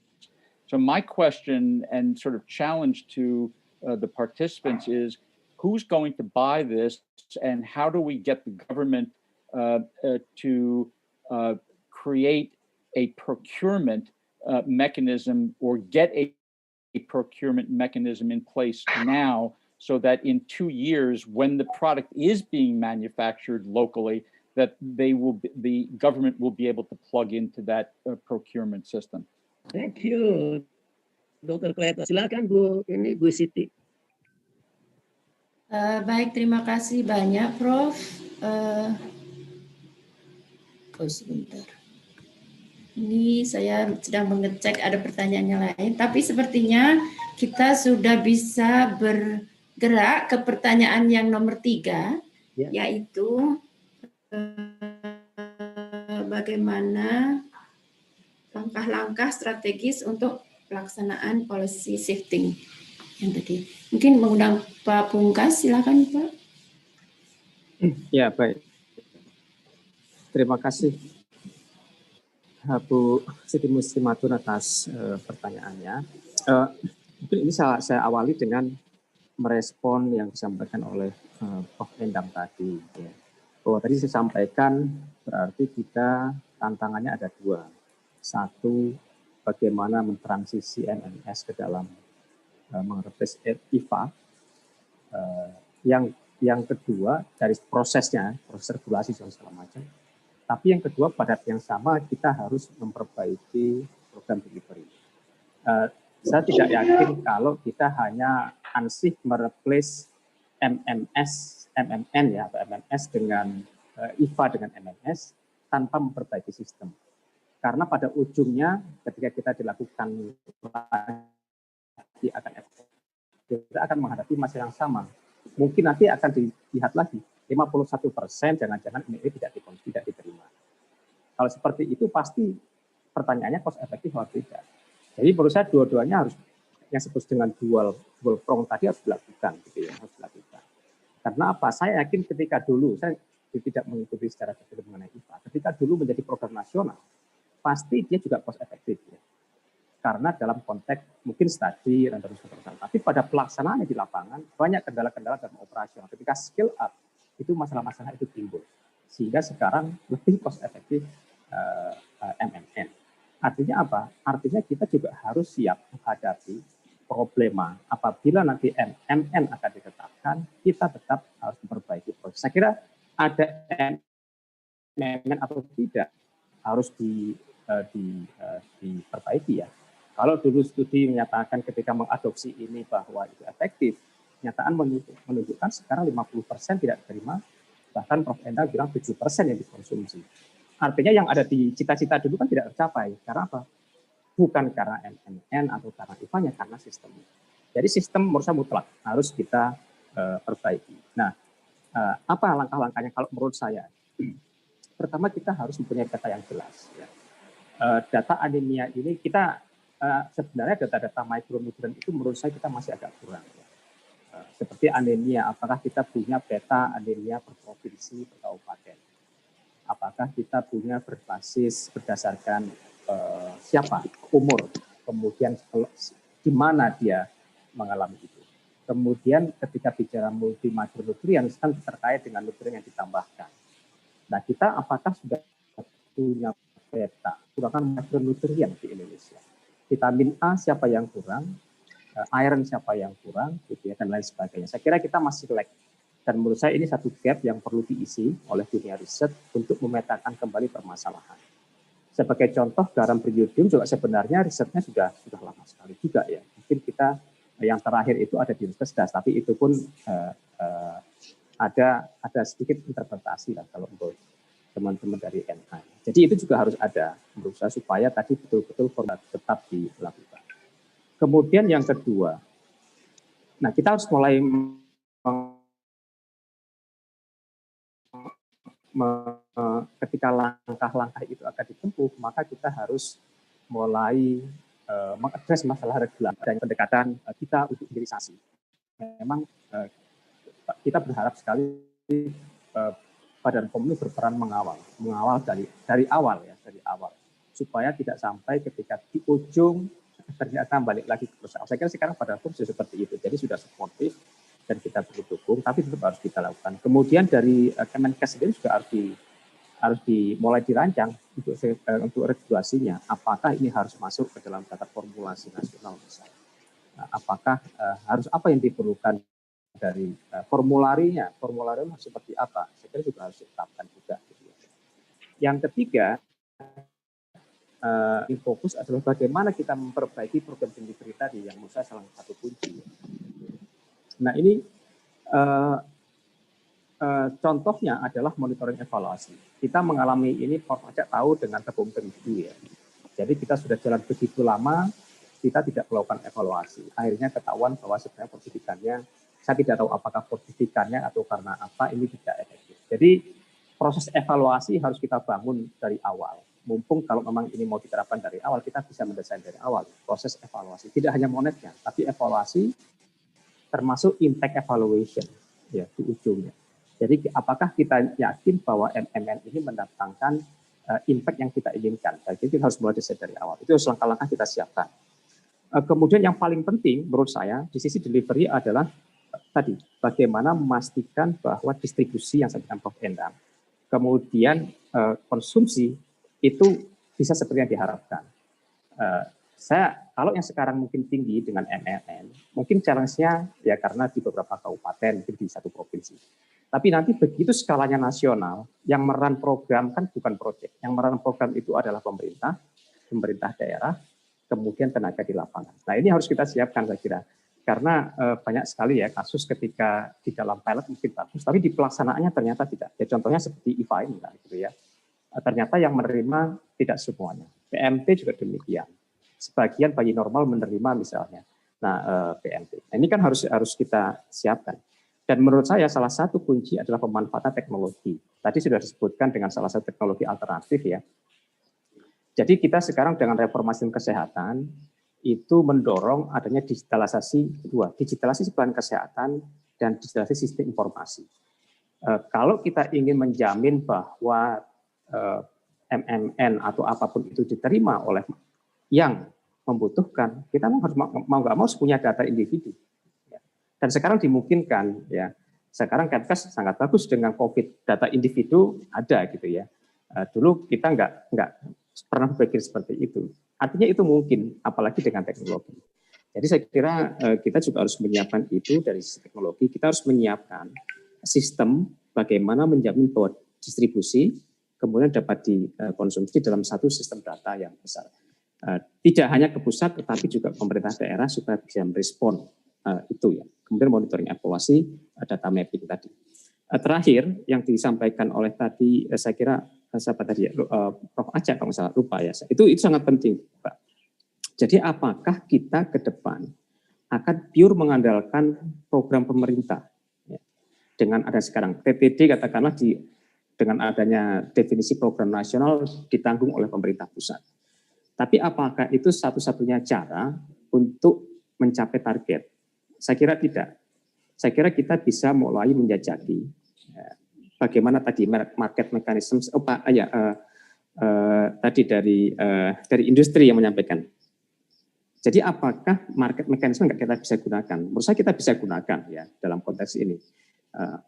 Speaker 13: So my question and sort of challenge to the participants is, who's going to buy this, and how do we get the government to create a procurement mechanism or get a procurement mechanism in place now, so that in 2 years, when the product is being manufactured locally, that the government will be able to plug into that procurement system.
Speaker 3: Thank you, Dr. Kleto. Silakan Bu Siti.
Speaker 15: Baik, terima kasih banyak, Prof. Sebentar. Ini saya sedang mengecek ada pertanyaan yang lain, tapi sepertinya kita sudah bisa bergerak ke pertanyaan yang nomor 3, yaitu bagaimana langkah-langkah strategis untuk pelaksanaan policy shifting yang tadi. Mungkin mengundang Pak Pungkas, silakan Pak.
Speaker 16: Ya, baik. Terima kasih Bu Siti Muslimatun atas pertanyaannya. Mungkin ini saya awali dengan merespon yang disampaikan oleh Prof. Endang tadi. Ya. Bahwa tadi saya sampaikan berarti kita tantangannya ada 2. Satu, bagaimana mentransisi MMS ke dalam mengereplace IFA. Yang kedua, dari prosesnya, proses regulasi dan segala macam. Tapi yang kedua, pada yang sama kita harus memperbaiki program delivery. Saya tidak yakin kalau kita hanya ansih mereplace MMN ya, atau MMS dengan IFA dengan MMS tanpa memperbaiki sistem. Karena pada ujungnya ketika kita dilakukan kita akan menghadapi masalah yang sama. Mungkin nanti akan dilihat lagi 51% jangan-jangan ini tidak diterima. Kalau seperti itu pasti pertanyaannya cost efektif atau tidak. Jadi menurut saya dua-duanya harus yang disebut dengan dual prong tadi harus dilakukan, gitu ya, harus dilakukan. Karena apa? Saya yakin ketika dulu saya tidak mengikuti secara detail mengenai IPA. Ketika dulu menjadi program nasional, pasti dia juga cost efektif. Ya. Karena dalam konteks mungkin studi dan sebagainya. Tapi pada pelaksanaannya di lapangan banyak kendala-kendala dalam operasional. Ketika skill up itu masalah-masalah itu timbul. Sehingga sekarang lebih cost efektif MMN. Artinya apa? Artinya kita juga harus siap menghadapi problema. Apabila nanti MMN akan ditetapkan, kita tetap harus memperbaiki proses. Saya kira ada MMN atau tidak harus diperbaiki ya. Kalau dulu studi menyatakan ketika mengadopsi ini bahwa itu efektif, kenyataan menunjukkan sekarang 50% tidak diterima, bahkan Prof. Endang bilang 7% yang dikonsumsi. Artinya yang ada di cita-cita dulu kan tidak tercapai. Karena apa? Bukan karena MMN atau karena IFA-nya, karena sistemnya. Jadi sistem menurut saya mutlak harus kita perbaiki. Nah, apa langkah-langkahnya kalau menurut saya? Pertama kita harus mempunyai data yang jelas. Ya. Data anemia ini kita sebenarnya data-data micronutrient itu menurut saya kita masih agak kurang. Ya. Seperti anemia, apakah kita punya peta anemia per provinsi, per kabupaten? Apakah kita punya berbasis berdasarkan siapa, umur, kemudian di mana dia mengalami itu. Kemudian ketika bicara multimicronutrient kan terkait dengan nutrien yang ditambahkan. Nah kita apakah sudah punya peta kurangkan makronutrien di Indonesia? Vitamin A siapa yang kurang, iron siapa yang kurang, gitu ya, dan lain sebagainya. Saya kira kita masih lag. Dan menurut saya ini satu gap yang perlu diisi oleh dunia riset untuk memetakan kembali permasalahan. Sebagai contoh garam beriodium juga sebenarnya risetnya sudah lama sekali juga ya. Mungkin kita yang terakhir itu ada di Universitas, tapi itu pun ada sedikit interpretasi lah kalau untuk teman-teman dari NI. Jadi itu juga harus ada menurut saya supaya tadi betul-betul format tetap dilakukan. Kemudian yang kedua, nah kita harus mulai ketika langkah-langkah itu akan ditempuh, maka kita harus mulai mengadres masalah regulasi dan pendekatan kita untuk hilirisasi. Memang kita berharap sekali Badan POM ini berperan mengawal dari awal supaya tidak sampai ketika di ujung ternyata balik lagi ke perusahaan. Saya kira sekarang Badan POM sudah seperti itu, jadi sudah suportif dan kita perlu dukung, tapi tetap harus kita lakukan. Kemudian dari Kemenkes sendiri juga harus harus dimulai dirancang untuk regulasinya. Apakah ini harus masuk ke dalam daftar formulasi nasional misalnya? Apakah harus apa yang diperlukan dari formularinya seperti apa? Saya kira juga harus ditetapkan juga. Gitu ya. Yang ketiga, yang fokus adalah bagaimana kita memperbaiki program delivery tadi yang menurut saya salah satu kunci. Nah ini contohnya adalah monitoring evaluasi. Kita mengalami ini pajak tahu dengan tepung terigu ya. Jadi kita sudah jalan begitu lama, kita tidak melakukan evaluasi. Akhirnya ketahuan bahwa sebenarnya fortifikannya, saya tidak tahu apakah fortifikannya atau karena apa ini tidak efektif. Jadi proses evaluasi harus kita bangun dari awal. Mumpung kalau memang ini mau diterapkan dari awal, kita bisa mendesain dari awal. Proses evaluasi, tidak hanya monetnya, tapi evaluasi termasuk impact evaluation ya di ujungnya. Jadi apakah kita yakin bahwa MMN ini mendatangkan impact yang kita inginkan? Jadi kita harus mulai desain dari awal. Itu langkah-langkah kita siapkan. Kemudian yang paling penting menurut saya di sisi delivery adalah tadi bagaimana memastikan bahwa distribusi yang disampaikan Prof. Endang, kemudian konsumsi itu bisa seperti yang diharapkan. Kalau yang sekarang mungkin tinggi dengan MMN, mungkin challenge-nya ya karena di beberapa kabupaten, mungkin di satu provinsi. Tapi nanti begitu skalanya nasional, yang meran program kan bukan proyek. Yang meran program itu adalah pemerintah daerah, kemudian tenaga di lapangan. Nah ini harus kita siapkan saya kira. Karena banyak sekali ya kasus ketika di dalam pilot mungkin bagus, tapi di pelaksanaannya ternyata tidak. Ya, contohnya seperti IFA ini lah, gitu ya. Ternyata yang menerima tidak semuanya. PMT juga demikian. Sebagian bayi normal menerima misalnya. Nah PMT. Nah, ini kan harus kita siapkan. Dan menurut saya salah satu kunci adalah pemanfaatan teknologi. Tadi sudah disebutkan dengan salah satu teknologi alternatif ya. Jadi kita sekarang dengan reformasi kesehatan itu mendorong adanya digitalisasi kedua, digitalisasi pelayanan kesehatan dan digitalisasi sistem informasi. Kalau kita ingin menjamin bahwa MMN atau apapun itu diterima oleh yang membutuhkan, kita harus mau nggak mau punya data individu. Dan sekarang dimungkinkan ya. Sekarang Kemkes sangat bagus dengan COVID, data individu ada gitu ya. Dulu kita nggak pernah berpikir seperti itu. Artinya itu mungkin, apalagi dengan teknologi. Jadi saya kira kita juga harus menyiapkan itu dari sisi teknologi. Kita harus menyiapkan sistem bagaimana menjamin bahwa distribusi kemudian dapat dikonsumsi dalam satu sistem data yang besar. Tidak hanya ke pusat, tetapi juga pemerintah daerah supaya bisa merespon itu ya. Kemudian monitoring evaluasi, data mapping tadi. Terakhir yang disampaikan oleh tadi, saya kira siapa tadi ya, Prof. Aceh kalau misalnya lupa ya, itu sangat penting, Pak. Jadi apakah kita ke depan akan pure mengandalkan program pemerintah ya. Dengan ada sekarang PPD katakanlah dengan adanya definisi program nasional ditanggung oleh pemerintah pusat. Tapi apakah itu satu-satunya cara untuk mencapai target? Saya kira tidak. Saya kira kita bisa mulai menjajaki bagaimana tadi market mechanism tadi dari industri yang menyampaikan. Jadi apakah market mechanism nggak kita bisa gunakan? Menurut saya kita bisa gunakan ya dalam konteks ini.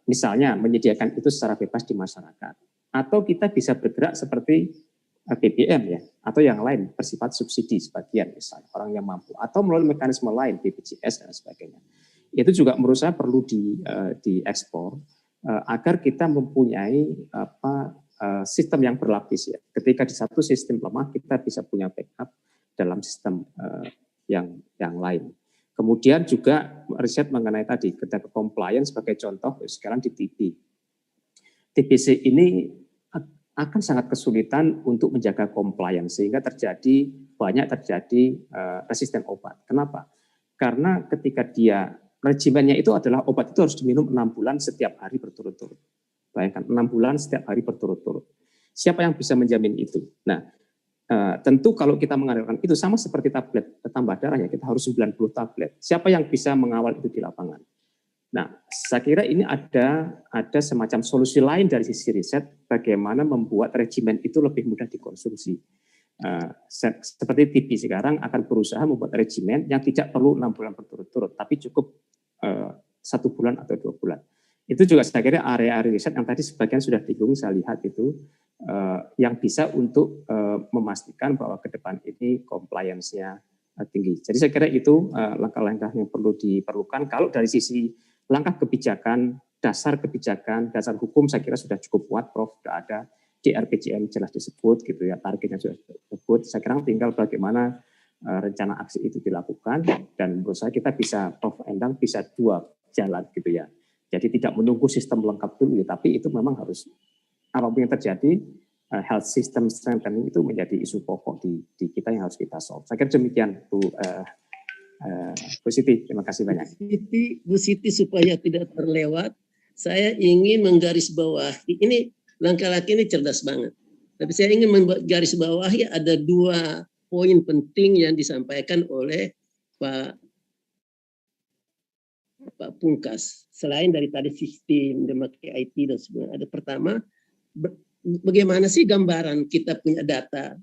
Speaker 16: Misalnya menyediakan itu secara bebas di masyarakat. Atau kita bisa bergerak seperti BBM ya, atau yang lain bersifat subsidi sebagian misalnya orang yang mampu, atau melalui mekanisme lain BPJS dan sebagainya. Itu juga menurut saya perlu diekspor agar kita mempunyai sistem yang berlapis ya. Ketika di satu sistem lemah kita bisa punya backup dalam sistem yang lain. Kemudian juga riset mengenai tadi ketika compliance sebagai contoh sekarang di TBC ini akan sangat kesulitan untuk menjaga compliance sehingga banyak terjadi resisten obat. Kenapa? Karena ketika dia regimennya itu adalah obat itu harus diminum 6 bulan setiap hari berturut-turut. Bayangkan 6 bulan setiap hari berturut-turut. Siapa yang bisa menjamin itu? Nah, tentu kalau kita mengandalkan itu sama seperti tablet tambah darah ya, kita harus 90 tablet. Siapa yang bisa mengawal itu di lapangan? Nah, saya kira ini ada semacam solusi lain dari sisi riset bagaimana membuat regimen itu lebih mudah dikonsumsi. Seperti TB sekarang akan berusaha membuat regimen yang tidak perlu 6 bulan berturut-turut, tapi cukup 1 bulan atau 2 bulan. Itu juga saya kira area-area riset yang tadi sebagian sudah disinggung, saya lihat itu yang bisa untuk memastikan bahwa ke depan ini compliance-nya tinggi. Jadi saya kira itu langkah-langkah yang perlu diperlukan. Kalau dari sisi langkah kebijakan, dasar hukum saya kira sudah cukup kuat, Prof. Sudah ada di RPJM jelas disebut gitu ya, targetnya sudah disebut. Saya kira tinggal bagaimana rencana aksi itu dilakukan, dan menurut saya kita bisa, Prof. Endang, bisa dua jalan gitu ya. Jadi tidak menunggu sistem lengkap dulu ya, tapi itu memang harus apapun yang terjadi, health system strengthening itu menjadi isu pokok di kita yang harus kita solve. Saya kira demikian, Bu Siti. Terima kasih banyak.
Speaker 3: Bu Siti, supaya tidak terlewat, saya ingin menggarisbawahi, ini langkah-langkah ini cerdas banget. Tapi saya ingin menggarisbawahi ada 2 poin penting yang disampaikan oleh Pak Pungkas. Selain dari tadi sistem, memakai IT dan sebagainya. Ada pertama, bagaimana sih gambaran kita punya data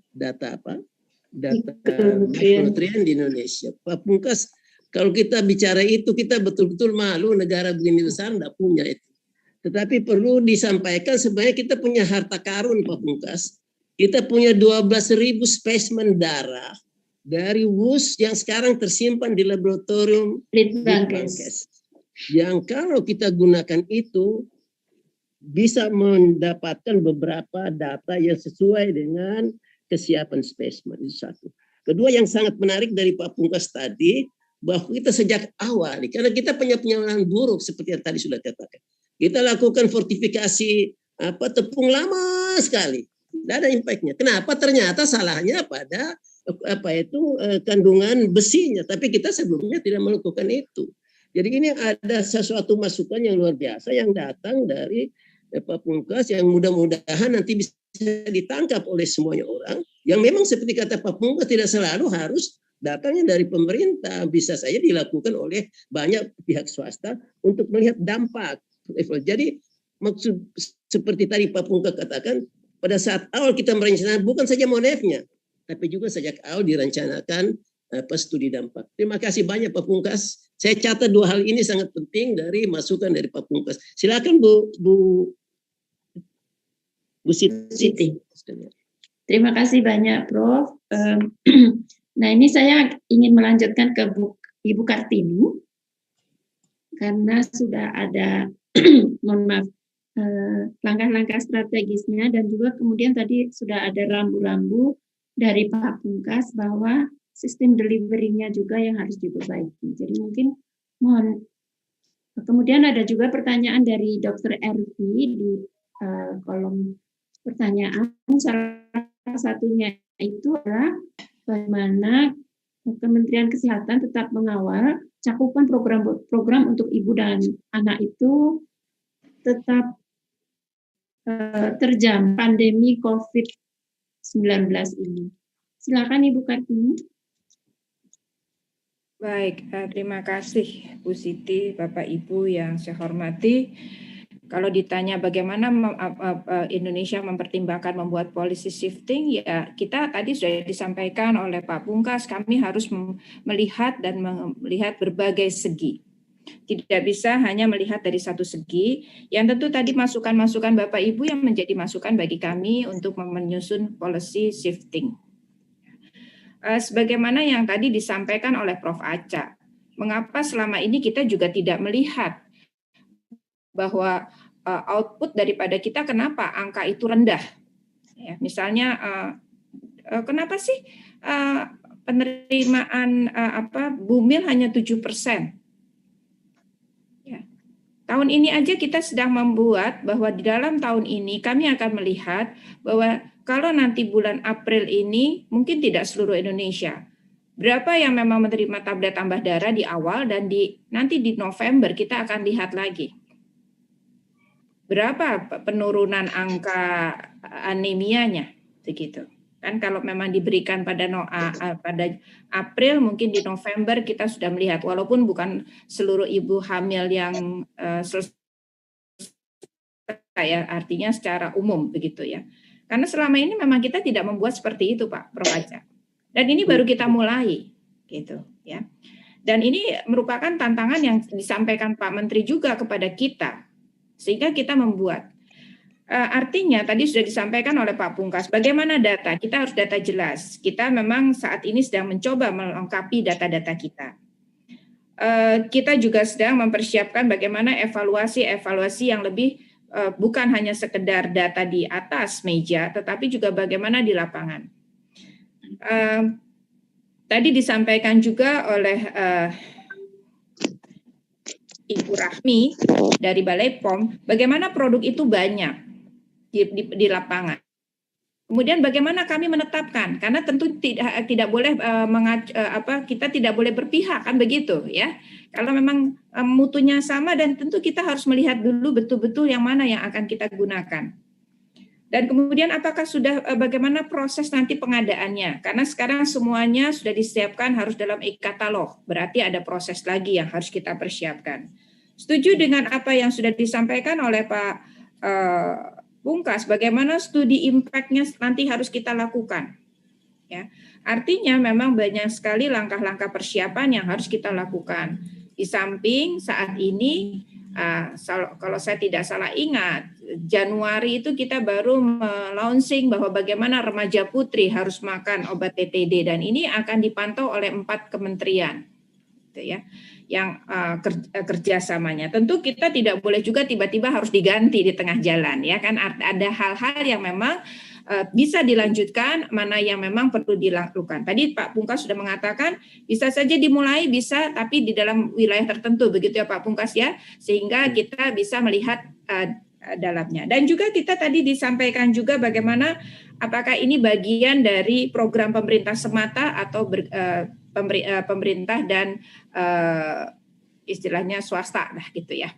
Speaker 3: mikronutrien di Indonesia. Pak Pungkas, kalau kita bicara itu, kita betul-betul malu, negara begini besar tidak punya itu. Tetapi perlu disampaikan sebenarnya kita punya harta karun, Pak Pungkas. Kita punya 12.000 spesimen darah dari WUS yang sekarang tersimpan di laboratorium Litbangkes. Yang kalau kita gunakan itu bisa mendapatkan beberapa data yang sesuai dengan kesiapan spesimen, itu satu. Kedua yang sangat menarik dari Pak Pungkas tadi, bahwa kita sejak awal, karena kita punya penyaluran buruk seperti yang tadi sudah katakan. Kita lakukan fortifikasi tepung lama sekali, tidak ada impactnya. Kenapa? Ternyata salahnya pada kandungan besinya, tapi kita sebelumnya tidak melakukan itu. Jadi ini ada sesuatu masukan yang luar biasa yang datang dari Pak Pungkas, yang mudah-mudahan nanti bisa ditangkap oleh semuanya orang. Yang memang seperti kata Pak Pungkas, tidak selalu harus datangnya dari pemerintah, bisa saja dilakukan oleh banyak pihak swasta untuk melihat dampak. Jadi maksud seperti tadi Pak Pungkas katakan, pada saat awal kita merencanakan bukan saja monefnya, tapi juga sejak awal direncanakan studi dampak. Terima kasih banyak Pak Pungkas. Saya catat 2 hal ini sangat penting dari masukan dari Pak Pungkas. Silakan Bu Siti.
Speaker 15: Terima kasih banyak, Prof. Nah, ini saya ingin melanjutkan ke Ibu Kartini, karena sudah ada mohon maaf, langkah-langkah strategisnya, dan juga kemudian tadi sudah ada rambu-rambu dari Pak Pungkas bahwa sistem delivery-nya juga yang harus diperbaiki. Jadi mungkin mohon. Kemudian ada juga pertanyaan dari Dr. Ervi di kolom pertanyaan. Salah satunya itu adalah bagaimana Kementerian Kesehatan tetap mengawal cakupan program untuk ibu dan anak itu tetap terjam pandemi COVID-19 ini. Silakan Ibu Kartini.
Speaker 4: Baik, terima kasih Bu Siti, Bapak Ibu yang saya hormati. Kalau ditanya bagaimana Indonesia mempertimbangkan membuat policy shifting, ya kita tadi sudah disampaikan oleh Pak Pungkas, kami harus melihat dan melihat berbagai segi. Tidak bisa hanya melihat dari satu segi, yang tentu tadi masukan-masukan Bapak Ibu yang menjadi masukan bagi kami untuk menyusun policy shifting. Sebagaimana yang tadi disampaikan oleh Prof. Aca, mengapa selama ini kita juga tidak melihat bahwa output daripada kita, kenapa angka itu rendah? Ya, misalnya, kenapa sih penerimaan bumil hanya 7%? Ya. Tahun ini aja kita sedang membuat bahwa di dalam tahun ini kami akan melihat bahwa kalau nanti bulan April ini mungkin tidak seluruh Indonesia. Berapa yang memang menerima tablet tambah darah di awal, dan nanti di November kita akan lihat lagi. Berapa penurunan angka anemianya begitu. Kan kalau memang diberikan pada April, mungkin di November kita sudah melihat, walaupun bukan seluruh ibu hamil yang selesai, ya, artinya secara umum begitu ya. Karena selama ini memang kita tidak membuat seperti itu, Pak Prof. Aca. Dan ini baru kita mulai, gitu ya. Dan ini merupakan tantangan yang disampaikan Pak Menteri juga kepada kita, Sehingga kita membuat. Artinya tadi sudah disampaikan oleh Pak Pungkas, bagaimana data? Kita harus data jelas. Kita memang saat ini sedang mencoba melengkapi data-data kita. Kita juga sedang mempersiapkan bagaimana evaluasi yang lebih bukan hanya sekedar data di atas meja, tetapi juga bagaimana di lapangan. Tadi disampaikan juga oleh Ibu Rahmi dari Balai POM, bagaimana produk itu banyak di lapangan. Kemudian bagaimana kami menetapkan? Karena tentu tidak boleh kita tidak boleh berpihak, kan begitu ya. Kalau memang mutunya sama, dan tentu kita harus melihat dulu betul-betul yang mana yang akan kita gunakan. Dan kemudian apakah sudah bagaimana proses nanti pengadaannya? Karena sekarang semuanya sudah disiapkan harus dalam e-katalog. Berarti ada proses lagi yang harus kita persiapkan. Setuju dengan apa yang sudah disampaikan oleh Pak Pungkas, bagaimana studi impact-nya nanti harus kita lakukan. Ya, artinya memang banyak sekali langkah-langkah persiapan yang harus kita lakukan. Di samping saat ini, kalau saya tidak salah ingat, Januari itu kita baru launching bahwa bagaimana remaja putri harus makan obat TTD, dan ini akan dipantau oleh 4 kementerian, gitu ya, yang kerjasamanya. Tentu kita tidak boleh juga tiba-tiba harus diganti di tengah jalan, ya kan. Ada hal-hal yang memang bisa dilanjutkan, mana yang memang perlu dilakukan. Tadi Pak Pungkas sudah mengatakan bisa saja dimulai, bisa, tapi di dalam wilayah tertentu, begitu ya Pak Pungkas ya, sehingga kita bisa melihat dalamnya. Dan juga kita tadi disampaikan juga bagaimana apakah ini bagian dari program pemerintah semata atau pemerintah dan istilahnya swasta lah gitu ya.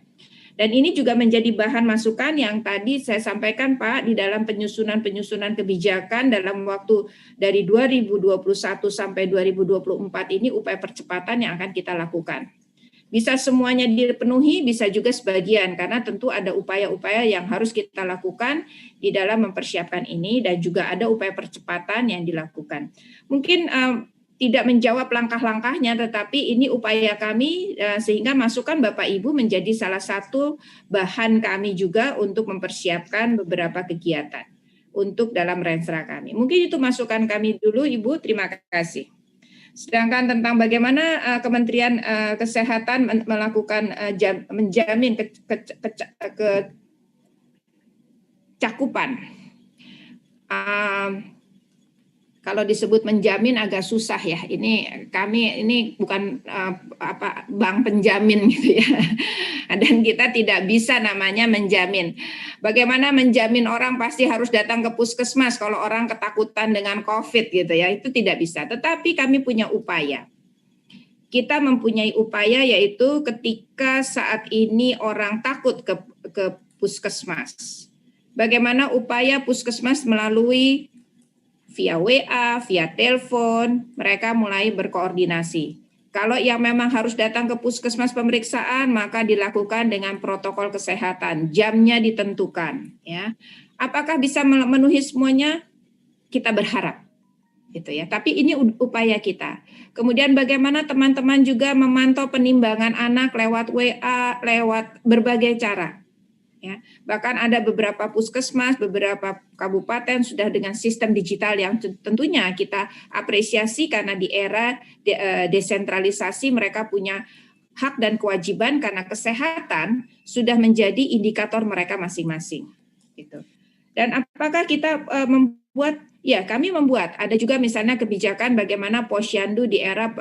Speaker 4: Dan ini juga menjadi bahan masukan yang tadi saya sampaikan Pak, di dalam penyusunan kebijakan dalam waktu dari 2021 sampai 2024 ini, upaya percepatan yang akan kita lakukan. Bisa semuanya dipenuhi, bisa juga sebagian, karena tentu ada upaya-upaya yang harus kita lakukan di dalam mempersiapkan ini, dan juga ada upaya percepatan yang dilakukan. Mungkin tidak menjawab langkah-langkahnya, tetapi ini upaya kami, sehingga masukan Bapak Ibu menjadi salah satu bahan kami juga untuk mempersiapkan beberapa kegiatan untuk dalam renstra kami. Mungkin itu masukan kami dulu, Ibu. Terima kasih. Sedangkan tentang bagaimana Kementerian Kesehatan melakukan menjamin kecakupan. Kalau disebut menjamin agak susah ya. Ini bukan bank penjamin gitu ya. Dan kita tidak bisa namanya menjamin. Bagaimana menjamin orang pasti harus datang ke puskesmas kalau orang ketakutan dengan COVID gitu ya. Itu tidak bisa. Tetapi kami punya upaya. Kita mempunyai upaya, yaitu ketika saat ini orang takut ke puskesmas. Bagaimana upaya puskesmas melalui via WA, via telepon, mereka mulai berkoordinasi. Kalau yang memang harus datang ke puskesmas pemeriksaan, maka dilakukan dengan protokol kesehatan, jamnya ditentukan. Ya, apakah bisa memenuhi semuanya? Kita berharap, gitu ya. Tapi ini upaya kita. Kemudian bagaimana teman-teman juga memantau penimbangan anak lewat WA, lewat berbagai cara. Ya, bahkan ada beberapa puskesmas, beberapa kabupaten sudah dengan sistem digital yang tentunya kita apresiasi, karena di era desentralisasi mereka punya hak dan kewajiban, karena kesehatan sudah menjadi indikator mereka masing-masing. Gitu. Dan apakah kita membuat? Ya, kami membuat. Ada juga misalnya kebijakan bagaimana posyandu di era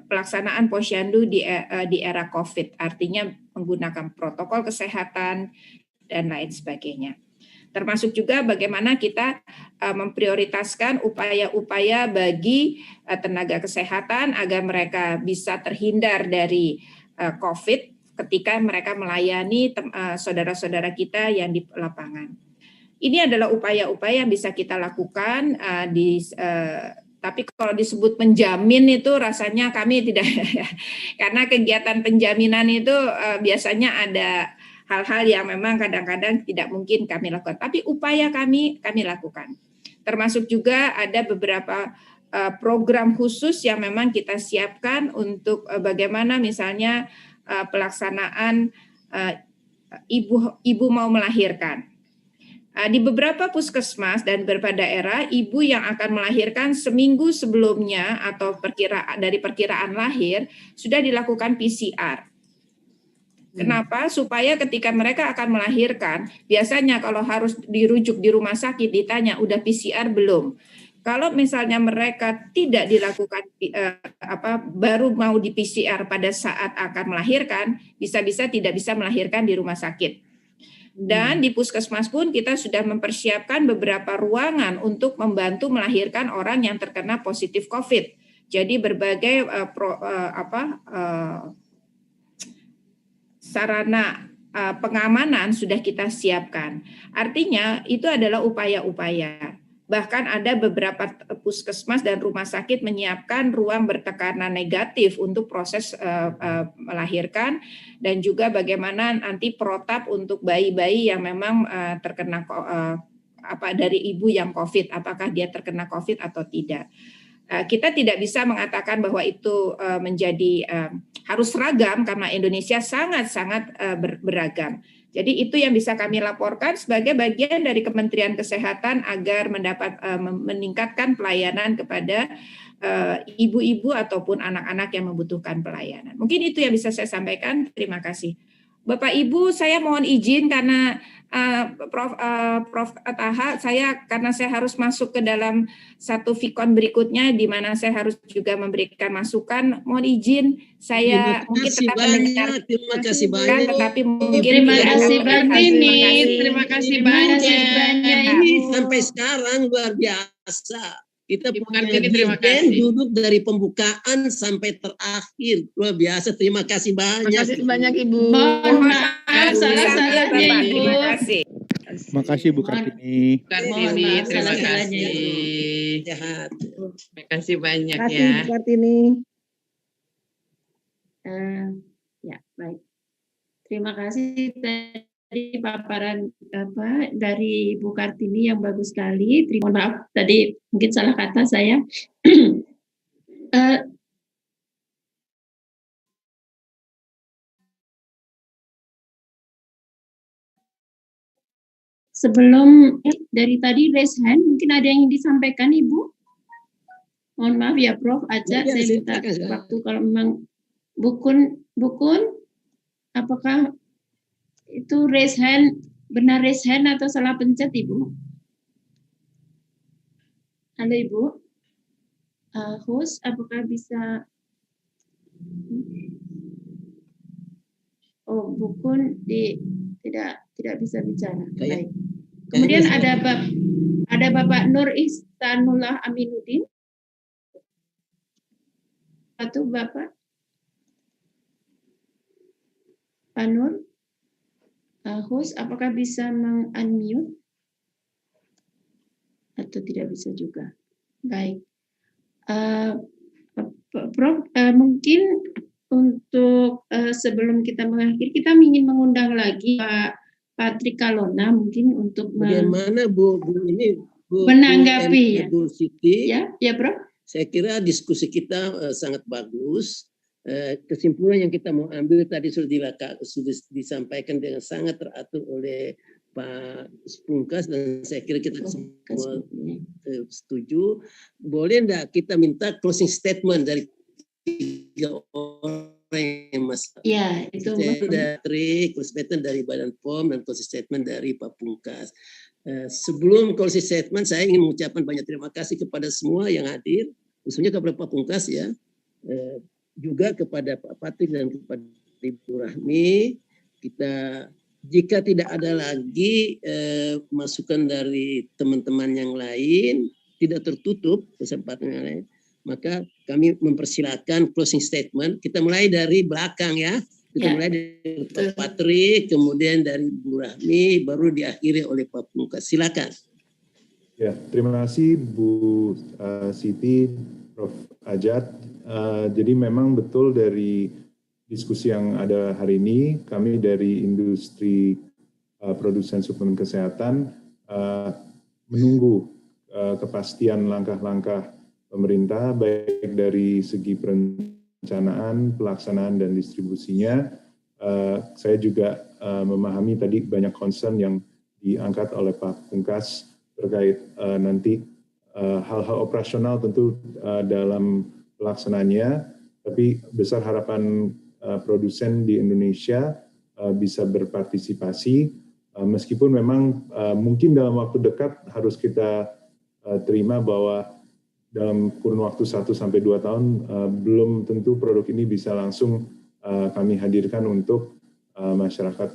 Speaker 4: pelaksanaan posyandu di era COVID, artinya menggunakan protokol kesehatan dan lain sebagainya. Termasuk juga bagaimana kita memprioritaskan upaya-upaya bagi tenaga kesehatan agar mereka bisa terhindar dari COVID ketika mereka melayani saudara-saudara kita yang di lapangan. Ini adalah upaya-upaya yang bisa kita lakukan, tapi kalau disebut penjamin itu rasanya kami tidak, karena kegiatan penjaminan itu biasanya ada hal-hal yang memang kadang-kadang tidak mungkin kami lakukan. Tapi upaya kami lakukan. Termasuk juga ada beberapa program khusus yang memang kita siapkan untuk bagaimana misalnya pelaksanaan ibu mau melahirkan. Di beberapa puskesmas dan beberapa daerah, ibu yang akan melahirkan seminggu sebelumnya atau dari perkiraan lahir sudah dilakukan PCR. Kenapa? Supaya ketika mereka akan melahirkan, biasanya kalau harus dirujuk di rumah sakit ditanya, udah PCR belum? Kalau misalnya mereka tidak dilakukan baru mau di PCR pada saat akan melahirkan, bisa-bisa tidak bisa melahirkan di rumah sakit. Dan di puskesmas pun kita sudah mempersiapkan beberapa ruangan untuk membantu melahirkan orang yang terkena positif COVID. Jadi berbagai sarana pengamanan sudah kita siapkan. Artinya itu adalah upaya-upaya. Bahkan ada beberapa puskesmas dan rumah sakit menyiapkan ruang bertekanan negatif untuk proses melahirkan, dan juga bagaimana nanti protap untuk bayi-bayi yang memang terkena dari ibu yang COVID, apakah dia terkena COVID atau tidak. Kita tidak bisa mengatakan bahwa itu menjadi harus seragam karena Indonesia sangat-sangat beragam. Jadi itu yang bisa kami laporkan sebagai bagian dari Kementerian Kesehatan agar meningkatkan pelayanan kepada ibu-ibu ataupun anak-anak yang membutuhkan pelayanan. Mungkin itu yang bisa saya sampaikan. Terima kasih. Bapak Ibu, saya mohon izin karena Prof. Taha, karena saya harus masuk ke dalam satu vikon berikutnya di mana saya harus juga memberikan masukan. Mohon izin, saya mungkin tetap mendengar.
Speaker 3: Terima kasih banyak.
Speaker 4: Tetapi mungkin
Speaker 17: terima kasih banyak. Terima kasih banyak.
Speaker 3: Ini sampai sekarang luar biasa. Kita punya dirjen duduk dari pembukaan sampai terakhir. Luar biasa. Terima kasih banyak.
Speaker 17: Terima kasih banyak Ibu. Mohon maaf salah-salahnya Ibu.
Speaker 4: Terima kasih.
Speaker 20: Terima kasih Bu Kartini.
Speaker 17: Terima kasih. Terima kasih banyak ya.
Speaker 11: Bu Kartini.
Speaker 15: Ya, baik. Terima kasih tadi paparan dari Bu Kartini yang bagus sekali. Terima maaf tadi mungkin salah kata saya. Sebelum dari tadi raise hand, mungkin ada yang ingin disampaikan Ibu? Mohon maaf ya Prof. Aja saya minta waktu kalau memang Bukun, apakah itu raise hand, benar raise hand atau salah pencet Ibu? Halo Ibu, host, apakah bisa? Oh, Bukun tidak bisa bicara. Baik. Kemudian ada Bapak Nur Ihsanullah Aminuddin. Satu Bapak. Pak Nur, host, apakah bisa meng-unmute? Atau tidak bisa juga? Baik. Prof, mungkin untuk sebelum kita mengakhiri, kita ingin mengundang lagi Pak Patrick Kalona mungkin untuk
Speaker 3: bagaimana Bu ini
Speaker 15: menanggapi
Speaker 3: Bu Siti.
Speaker 15: Ya, Prof.
Speaker 3: Saya kira diskusi kita sangat bagus. Kesimpulan yang kita mau ambil tadi sudah disampaikan dengan sangat teratur oleh Pak Pungkas, dan saya kira kita semua setuju. Boleh enggak kita minta closing statement dari 3 orang yang Mas?
Speaker 15: Ya, itu
Speaker 3: dari closing statement dari Badan POM dan closing statement dari Pak Pungkas. Sebelum closing statement, saya ingin mengucapkan banyak terima kasih kepada semua yang hadir, khususnya kepada Pak Pungkas ya. Juga kepada Pak Patrick dan kepada Ibu Rahmi. Kita jika tidak ada lagi masukan dari teman-teman yang lain, tidak tertutup kesempatan yang lain, maka kami mempersilakan closing statement. Kita mulai dari belakang ya. Kita mulai dari Pak Patrick, kemudian dari Ibu Rahmi, baru diakhiri oleh Pak Pungkas. Silakan.
Speaker 18: Ya, terima kasih Bu Siti, Prof. Ajat. Jadi memang betul dari diskusi yang ada hari ini, kami dari industri produsen suplemen kesehatan menunggu kepastian langkah-langkah pemerintah, baik dari segi perencanaan, pelaksanaan, dan distribusinya, saya juga memahami tadi banyak concern yang diangkat oleh Pak Pungkas terkait nanti hal-hal operasional tentu dalam pelaksanaannya, tapi besar harapan produsen di Indonesia bisa berpartisipasi, meskipun memang mungkin dalam waktu dekat harus kita terima bahwa dalam kurun waktu 1-2 tahun belum tentu produk ini bisa langsung kami hadirkan untuk masyarakat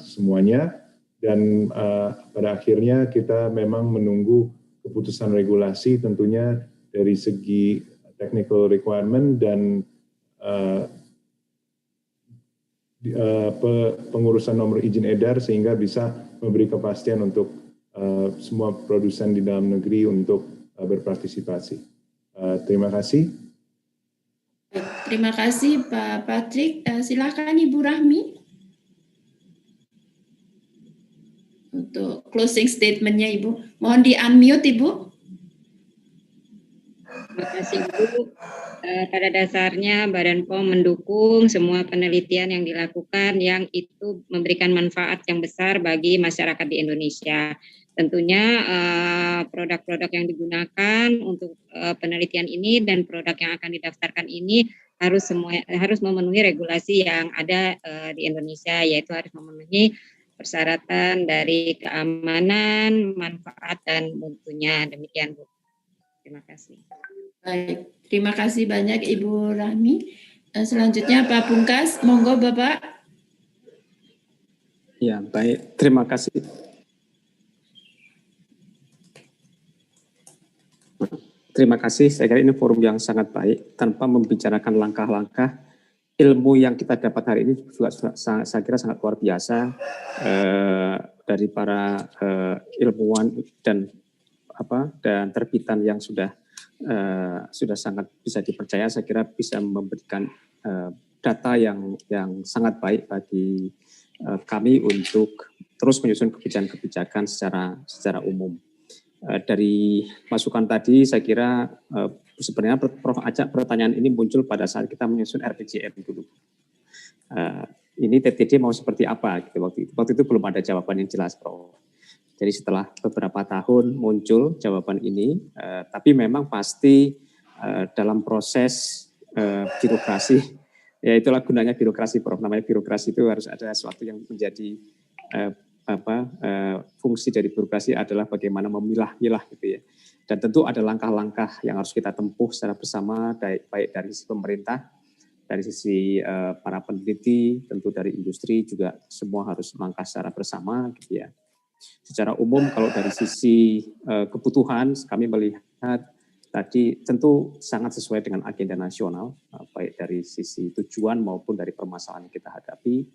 Speaker 18: semuanya, dan pada akhirnya kita memang menunggu keputusan regulasi tentunya dari segi technical requirement dan pengurusan nomor izin edar sehingga bisa memberi kepastian untuk semua produsen di dalam negeri untuk berpartisipasi. Terima kasih.
Speaker 15: Terima kasih Pak Patrick. Silakan Ibu Rahmi untuk closing statement-nya Ibu. Mohon di-unmute Ibu.
Speaker 17: Terima kasih Bu. Pada dasarnya Badan POM mendukung semua penelitian yang dilakukan yang itu memberikan manfaat yang besar bagi masyarakat di Indonesia. Tentunya produk-produk yang digunakan untuk penelitian ini dan produk yang akan didaftarkan ini harus memenuhi regulasi yang ada di Indonesia, yaitu harus memenuhi persyaratan dari keamanan, manfaat, dan mutunya. Demikian Bu. Terima kasih.
Speaker 15: Baik, terima kasih banyak Ibu Rahmi. Selanjutnya Pak Pungkas, monggo Bapak.
Speaker 16: Ya, baik. Terima kasih. Terima kasih. Saya kira ini forum yang sangat baik. Tanpa membicarakan langkah-langkah, ilmu yang kita dapat hari ini juga saya kira sangat luar biasa dari para ilmuwan dan terbitan yang sudah sangat bisa dipercaya. Saya kira bisa memberikan data yang sangat baik bagi kami untuk terus menyusun kebijakan-kebijakan secara umum. Dari masukan tadi, saya kira sebenarnya Prof. Acak pertanyaan ini muncul pada saat kita menyusun RPJM dulu. Ini TTD mau seperti apa? Gitu, waktu itu belum ada jawaban yang jelas, Prof. Jadi setelah beberapa tahun muncul jawaban ini, tapi memang pasti dalam proses birokrasi, ya itulah gunanya birokrasi, Prof. Namanya birokrasi itu harus ada sesuatu yang menjadi fungsi dari birokrasi adalah bagaimana memilah-milah gitu ya. Dan tentu ada langkah-langkah yang harus kita tempuh secara bersama, baik dari sisi pemerintah, dari sisi para peneliti, tentu dari industri juga semua harus langkah secara bersama gitu ya. Secara umum kalau dari sisi kebutuhan kami melihat tadi tentu sangat sesuai dengan agenda nasional, baik dari sisi tujuan maupun dari permasalahan yang kita hadapi.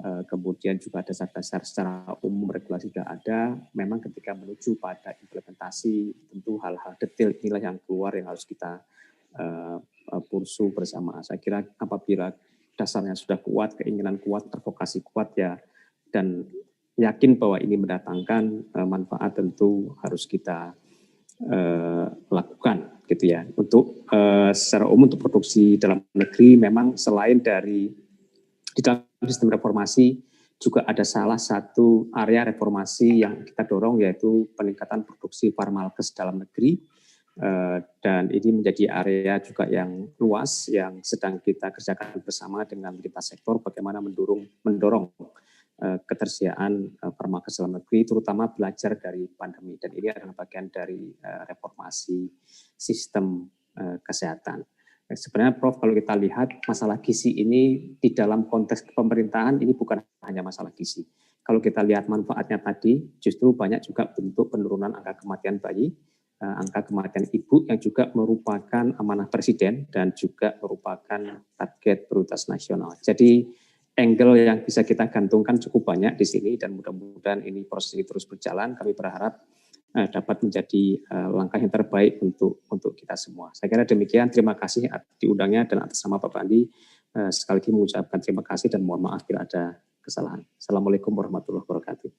Speaker 16: Kemudian juga dasar-dasar secara umum regulasi sudah ada. Memang ketika menuju pada implementasi tentu hal-hal detail inilah yang keluar yang harus kita pursu bersama. Saya kira apabila dasarnya sudah kuat, keinginan kuat, advokasi kuat ya, dan yakin bahwa ini mendatangkan manfaat, tentu harus kita lakukan gitu ya. Untuk secara umum untuk produksi dalam negeri memang selain dari di dalam sistem reformasi juga ada salah satu area reformasi yang kita dorong yaitu peningkatan produksi farmalkes dalam negeri, dan ini menjadi area juga yang luas yang sedang kita kerjakan bersama dengan lintas sektor bagaimana mendorong ketersediaan farmalkes dalam negeri, terutama belajar dari pandemi, dan ini adalah bagian dari reformasi sistem kesehatan. Sebenarnya Prof, kalau kita lihat masalah gizi ini di dalam konteks pemerintahan ini bukan hanya masalah gizi. Kalau kita lihat manfaatnya tadi, justru banyak juga bentuk penurunan angka kematian bayi, angka kematian ibu yang juga merupakan amanah Presiden dan juga merupakan target prioritas nasional. Jadi angle yang bisa kita gantungkan cukup banyak di sini dan mudah-mudahan ini proses ini terus berjalan. Kami berharap dapat menjadi langkah yang terbaik untuk kita semua. Saya kira demikian. Terima kasih diundangnya dan atas nama Bapak Andi sekali lagi mengucapkan terima kasih dan mohon maaf bila ada kesalahan. Assalamualaikum warahmatullahi wabarakatuh.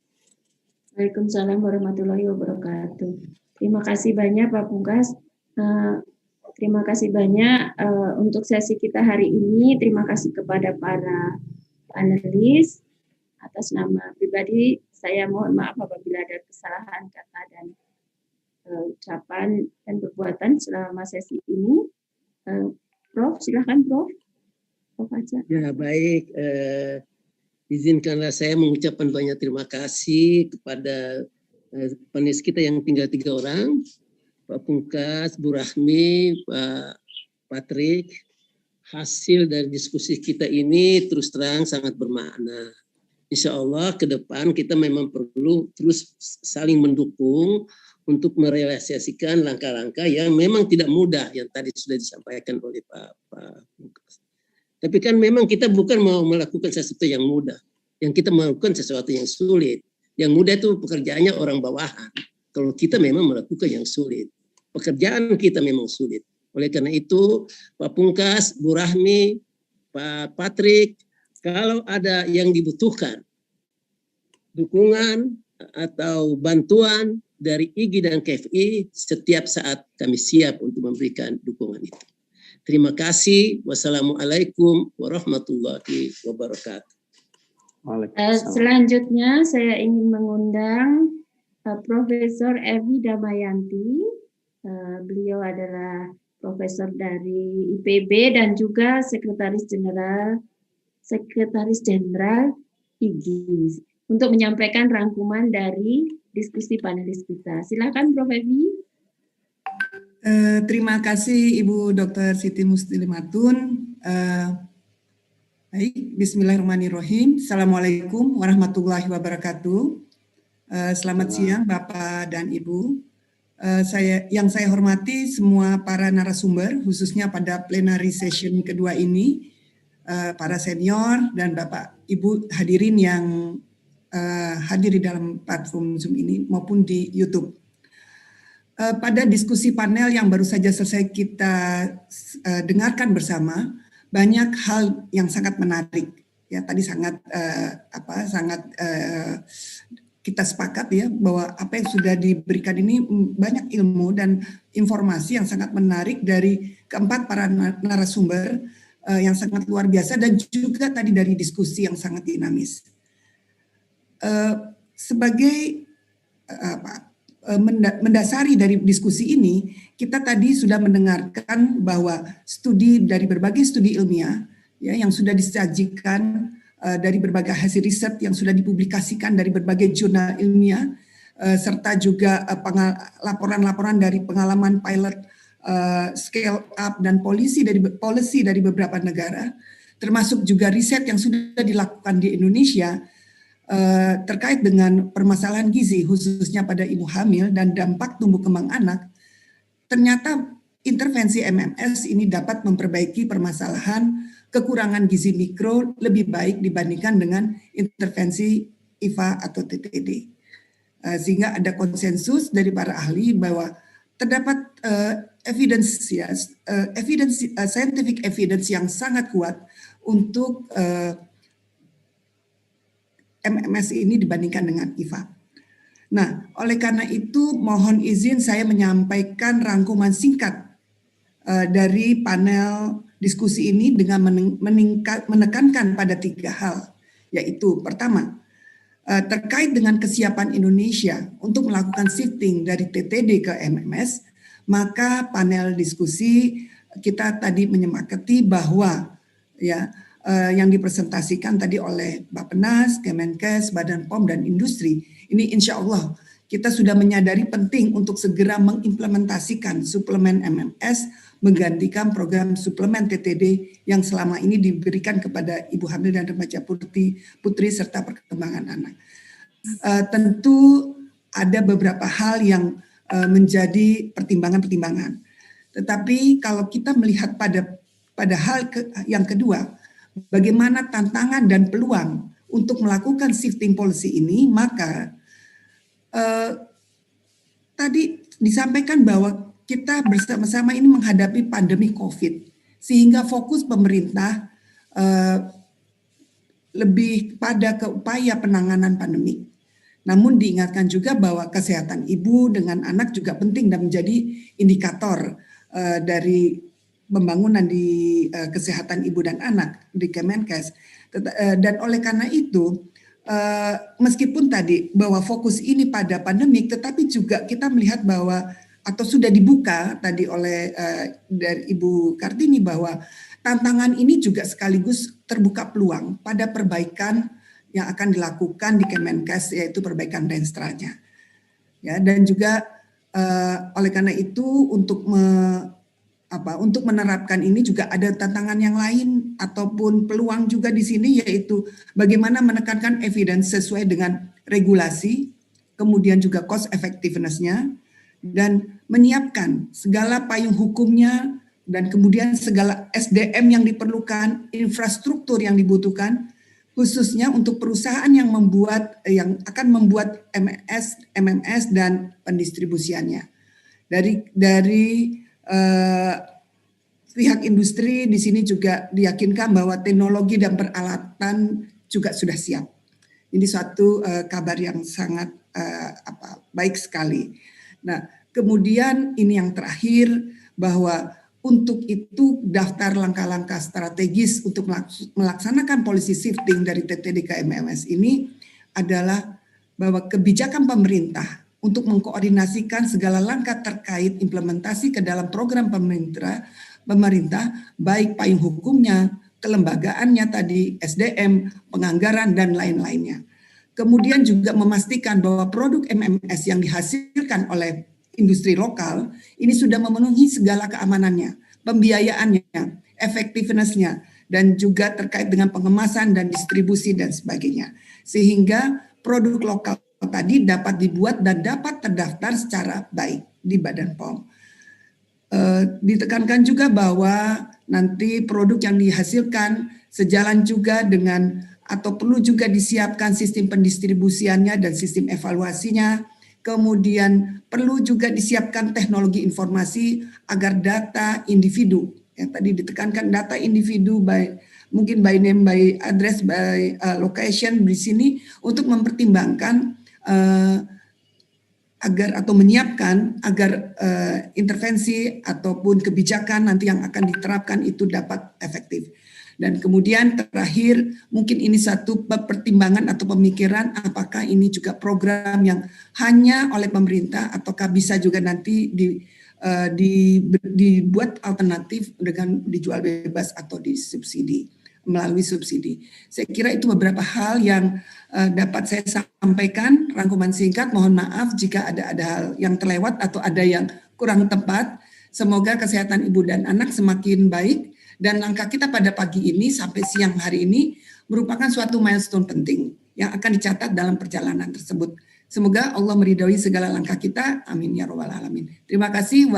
Speaker 15: Waalaikumsalam warahmatullahi wabarakatuh. Terima kasih banyak Pak Pungkas. Terima kasih banyak untuk sesi kita hari ini. Terima kasih kepada para panelis. Atas nama pribadi, saya mohon maaf apabila ada kesalahan kata dan ucapan dan perbuatan selama sesi ini. Prof, silakan Prof. Prof aja.
Speaker 3: Ya baik, izinkanlah saya mengucapkan banyak terima kasih kepada panelis kita yang tinggal 3 orang, Pak Pungkas, Bu Rahmi, Pak Patrick. Hasil dari diskusi kita ini terus terang sangat bermakna. Insya Allah ke depan kita memang perlu terus saling mendukung untuk merealisasikan langkah-langkah yang memang tidak mudah yang tadi sudah disampaikan oleh Pak Pungkas. Tapi kan memang kita bukan mau melakukan sesuatu yang mudah, yang kita melakukan sesuatu yang sulit. Yang mudah itu pekerjaannya orang bawahan. Kalau kita memang melakukan yang sulit, pekerjaan kita memang sulit. Oleh karena itu, Pak Pungkas, Bu Rahmi, Pak Patrick, kalau ada yang dibutuhkan, dukungan atau bantuan dari IGI dan KFI, setiap saat kami siap untuk memberikan dukungan itu. Terima kasih. Wassalamualaikum warahmatullahi wabarakatuh.
Speaker 15: Selanjutnya saya ingin mengundang Profesor Evi Damayanti. Beliau adalah profesor dari IPB dan juga Sekretaris Jenderal IGI untuk menyampaikan rangkuman dari diskusi panelis kita. Silakan Prof. Evi.
Speaker 21: Terima kasih Ibu Dr. Siti Muslimatun. Baik, bismillahirrahmanirrahim. Assalamualaikum warahmatullahi wabarakatuh. Selamat siang Bapak dan Ibu. Yang saya hormati semua para narasumber, khususnya pada plenary session kedua ini, para senior dan Bapak Ibu hadirin yang hadir di dalam platform Zoom ini maupun di YouTube. Pada diskusi panel yang baru saja selesai kita dengarkan bersama, banyak hal yang sangat menarik. Ya, tadi sangat kita sepakat ya bahwa apa yang sudah diberikan ini banyak ilmu dan informasi yang sangat menarik dari keempat para narasumber yang sangat luar biasa dan juga tadi dari diskusi yang sangat dinamis. Sebagai mendasari dari diskusi ini, kita tadi sudah mendengarkan bahwa studi dari berbagai studi ilmiah ya yang sudah disajikan dari berbagai hasil riset yang sudah dipublikasikan dari berbagai jurnal ilmiah serta juga laporan-laporan dari pengalaman pilot scale up dan policy dari beberapa negara, termasuk juga riset yang sudah dilakukan di Indonesia terkait dengan permasalahan gizi khususnya pada ibu hamil dan dampak tumbuh kembang anak. Ternyata intervensi MMS ini dapat memperbaiki permasalahan kekurangan gizi mikro lebih baik dibandingkan dengan intervensi IVA atau TTD. Sehingga ada konsensus dari para ahli bahwa terdapat scientific evidence yang sangat kuat untuk MMS ini dibandingkan dengan IVA. Nah, oleh karena itu mohon izin saya menyampaikan rangkuman singkat dari panel diskusi ini dengan menekankan pada 3 hal, yaitu pertama, terkait dengan kesiapan Indonesia untuk melakukan shifting dari TTD ke MMS, maka panel diskusi kita tadi menyepakati bahwa ya yang dipresentasikan tadi oleh Bappenas, Kemenkes, Badan POM, dan industri, ini insya Allah kita sudah menyadari penting untuk segera mengimplementasikan suplemen MMS menggantikan program suplemen TTD yang selama ini diberikan kepada ibu hamil dan remaja putri serta perkembangan anak. Tentu ada beberapa hal yang menjadi pertimbangan-pertimbangan. Tetapi kalau kita melihat pada hal yang kedua, bagaimana tantangan dan peluang untuk melakukan shifting policy ini, maka tadi disampaikan bahwa kita bersama-sama ini menghadapi pandemi COVID, sehingga fokus pemerintah lebih pada ke upaya penanganan pandemi. Namun diingatkan juga bahwa kesehatan ibu dengan anak juga penting dan menjadi indikator dari pembangunan di kesehatan ibu dan anak di Kemenkes. Dan oleh karena itu, meskipun tadi bahwa fokus ini pada pandemik, tetapi juga kita melihat bahwa atau sudah dibuka tadi oleh dari Ibu Kartini bahwa tantangan ini juga sekaligus terbuka peluang pada perbaikan yang akan dilakukan di Kemenkes, yaitu perbaikan renstranya. Ya, dan juga oleh karena itu untuk menerapkan ini juga ada tantangan yang lain ataupun peluang juga di sini, yaitu bagaimana menekankan evidence sesuai dengan regulasi, kemudian juga cost effectiveness-nya, dan menyiapkan segala payung hukumnya dan kemudian segala SDM yang diperlukan, infrastruktur yang dibutuhkan, khususnya untuk perusahaan yang akan membuat MMS dan pendistribusiannya. Dari pihak industri di sini juga diyakinkan bahwa teknologi dan peralatan juga sudah siap. Ini suatu kabar yang sangat baik sekali. Nah, kemudian ini yang terakhir, bahwa untuk itu daftar langkah-langkah strategis untuk melaksanakan policy shifting dari TTDK MMS ini adalah bahwa kebijakan pemerintah untuk mengkoordinasikan segala langkah terkait implementasi ke dalam program pemerintah, baik payung hukumnya, kelembagaannya tadi, SDM, penganggaran, dan lain-lainnya. Kemudian juga memastikan bahwa produk MMS yang dihasilkan oleh industri lokal ini sudah memenuhi segala keamanannya, pembiayaannya, effectiveness-nya, dan juga terkait dengan pengemasan dan distribusi dan sebagainya. Sehingga produk lokal tadi dapat dibuat dan dapat terdaftar secara baik di Badan POM. Ditekankan juga bahwa nanti produk yang dihasilkan sejalan juga dengan atau perlu juga disiapkan sistem pendistribusiannya dan sistem evaluasinya. Kemudian perlu juga disiapkan teknologi informasi agar data individu, yang tadi ditekankan data individu mungkin by name, by address, by location di sini untuk mempertimbangkan agar atau menyiapkan agar intervensi ataupun kebijakan nanti yang akan diterapkan itu dapat efektif. Dan kemudian terakhir mungkin ini satu pertimbangan atau pemikiran, apakah ini juga program yang hanya oleh pemerintah ataukah bisa juga nanti dibuat alternatif dengan dijual bebas atau disubsidi, melalui subsidi. Saya kira itu beberapa hal yang dapat saya sampaikan, rangkuman singkat. Mohon maaf jika ada hal yang terlewat atau ada yang kurang tepat. Semoga kesehatan ibu dan anak semakin baik. Dan langkah kita pada pagi ini sampai siang hari ini merupakan suatu milestone penting yang akan dicatat dalam perjalanan tersebut. Semoga Allah meridhoi segala langkah kita. Amin ya rabbal alamin. Terima kasih.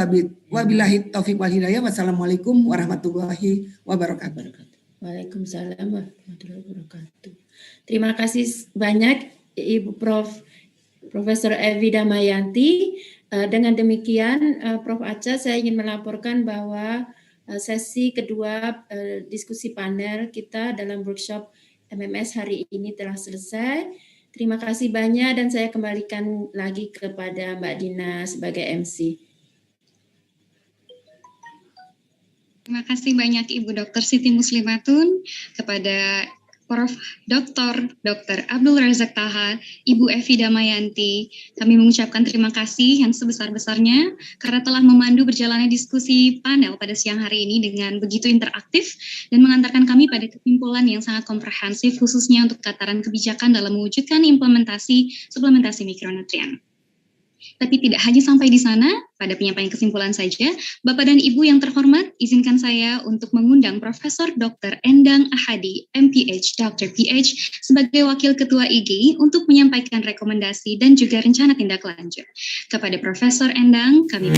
Speaker 21: Wabillahi taufiq wal hidayah. Wassalamualaikum warahmatullahi wabarakatuh.
Speaker 15: Waalaikumsalam warahmatullahi wabarakatuh. Terima kasih banyak Ibu Profesor Evi Damayanti. Dengan demikian Prof. Acha, saya ingin melaporkan bahwa sesi kedua diskusi panel kita dalam workshop MMS hari ini telah selesai. Terima kasih banyak dan saya kembalikan lagi kepada Mbak Dina sebagai MC.
Speaker 1: Terima kasih banyak Ibu Dr. Siti Muslimatun, kepada Prof. Dr. Abdul Razak Taha, Ibu Evi Damayanti. Kami mengucapkan terima kasih yang sebesar-besarnya karena telah memandu berjalannya diskusi panel pada siang hari ini dengan begitu interaktif dan mengantarkan kami pada kesimpulan yang sangat komprehensif khususnya untuk tataran kebijakan dalam mewujudkan implementasi suplementasi mikronutrien. Tapi tidak hanya sampai di sana, pada penyampaian kesimpulan saja, Bapak dan Ibu yang terhormat, izinkan saya untuk mengundang Profesor Dr. Endang Ahadi, MPH, Dr. PH, sebagai Wakil Ketua IG untuk menyampaikan rekomendasi dan juga rencana tindak lanjut. Kepada Profesor Endang, kami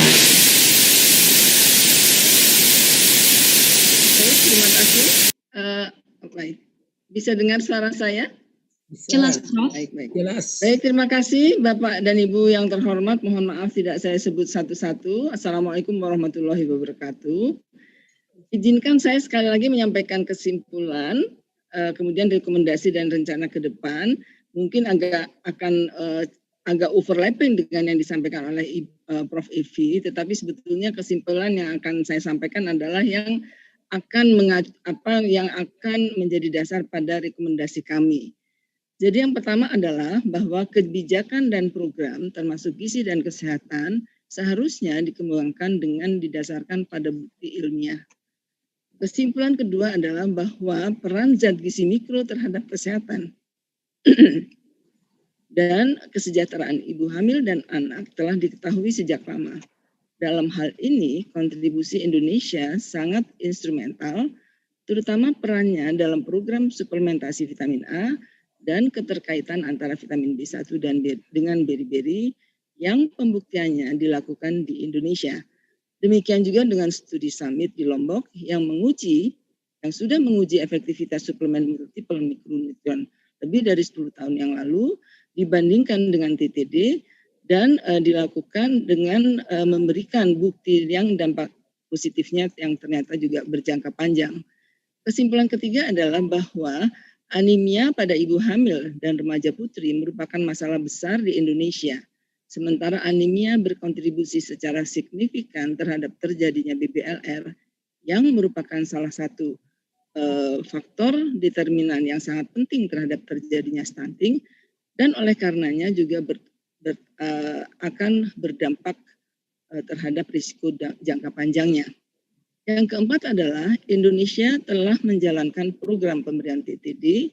Speaker 11: terima kasih. Baik. Bisa dengar suara saya?
Speaker 1: Jelas, Prof.
Speaker 11: Baik.
Speaker 3: Jelas.
Speaker 11: Baik, terima kasih Bapak dan Ibu yang terhormat. Mohon maaf tidak saya sebut satu-satu. Assalamualaikum warahmatullahi wabarakatuh. Izinkan saya sekali lagi menyampaikan kesimpulan, kemudian rekomendasi dan rencana ke depan. Mungkin agak overlapping dengan yang disampaikan oleh Prof. Evi, tetapi sebetulnya kesimpulan yang akan saya sampaikan adalah yang akan menjadi dasar pada rekomendasi kami. Jadi yang pertama adalah bahwa kebijakan dan program termasuk gizi dan kesehatan seharusnya dikembangkan dengan didasarkan pada bukti ilmiah. Kesimpulan kedua adalah bahwa peran zat gizi mikro terhadap kesehatan dan kesejahteraan ibu hamil dan anak telah diketahui sejak lama. Dalam hal ini, kontribusi Indonesia sangat instrumental, terutama perannya dalam program suplementasi vitamin A dan keterkaitan antara vitamin B1 dengan beri-beri yang pembuktiannya dilakukan di Indonesia. Demikian juga dengan studi summit di Lombok yang sudah menguji efektivitas suplemen multiple micronutrient lebih dari 10 tahun yang lalu dibandingkan dengan TTD dan dilakukan dengan memberikan bukti yang dampak positifnya yang ternyata juga berjangka panjang. Kesimpulan ketiga adalah bahwa anemia pada ibu hamil dan remaja putri merupakan masalah besar di Indonesia. Sementara anemia berkontribusi secara signifikan terhadap terjadinya BBLR yang merupakan salah satu faktor determinan yang sangat penting terhadap terjadinya stunting dan oleh karenanya juga akan berdampak terhadap risiko jangka panjangnya. Yang keempat adalah Indonesia telah menjalankan program pemberian TTD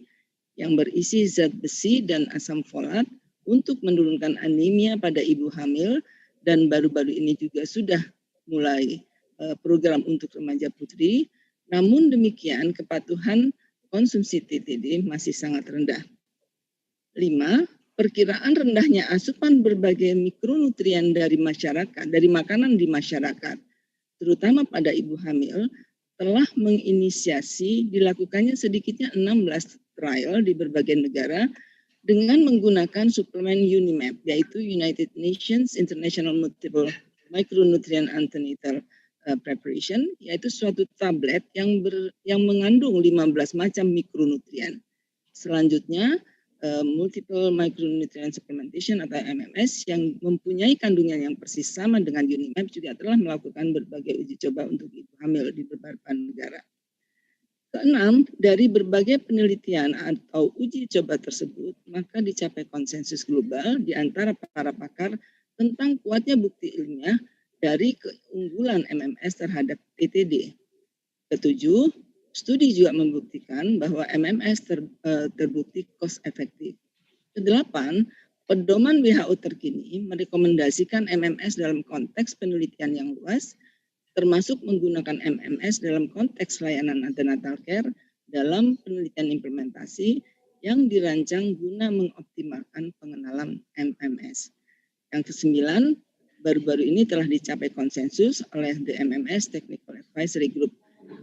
Speaker 11: yang berisi zat besi dan asam folat untuk menurunkan anemia pada ibu hamil dan baru-baru ini juga sudah mulai program untuk remaja putri. Namun demikian kepatuhan konsumsi TTD masih sangat rendah. 5. Perkiraan rendahnya asupan berbagai mikronutrien dari masyarakat, dari makanan di masyarakat, terutama pada ibu hamil, telah menginisiasi dilakukannya sedikitnya 16 trial di berbagai negara dengan menggunakan suplemen UNIMAP, yaitu United Nations International Multiple Micronutrient Antenatal Preparation, yaitu suatu tablet yang mengandung 15 macam mikronutrien. Selanjutnya, Multiple Micronutrient Supplementation atau MMS yang mempunyai kandungan yang persis sama dengan UNIMAP juga telah melakukan berbagai uji coba untuk ibu hamil di beberapa negara. Keenam, dari berbagai penelitian atau uji coba tersebut, maka dicapai konsensus global di antara para pakar tentang kuatnya bukti ilmiah dari keunggulan MMS terhadap TTD. Ketujuh, studi juga membuktikan bahwa MMS terbukti cost efektif. Kedelapan, pedoman WHO terkini merekomendasikan MMS dalam konteks penelitian yang luas, termasuk menggunakan MMS dalam konteks layanan antenatal care dalam penelitian implementasi yang dirancang guna mengoptimalkan pengenalan MMS. Yang kesembilan, baru-baru ini telah dicapai konsensus oleh the MMS Technical Advisory Group,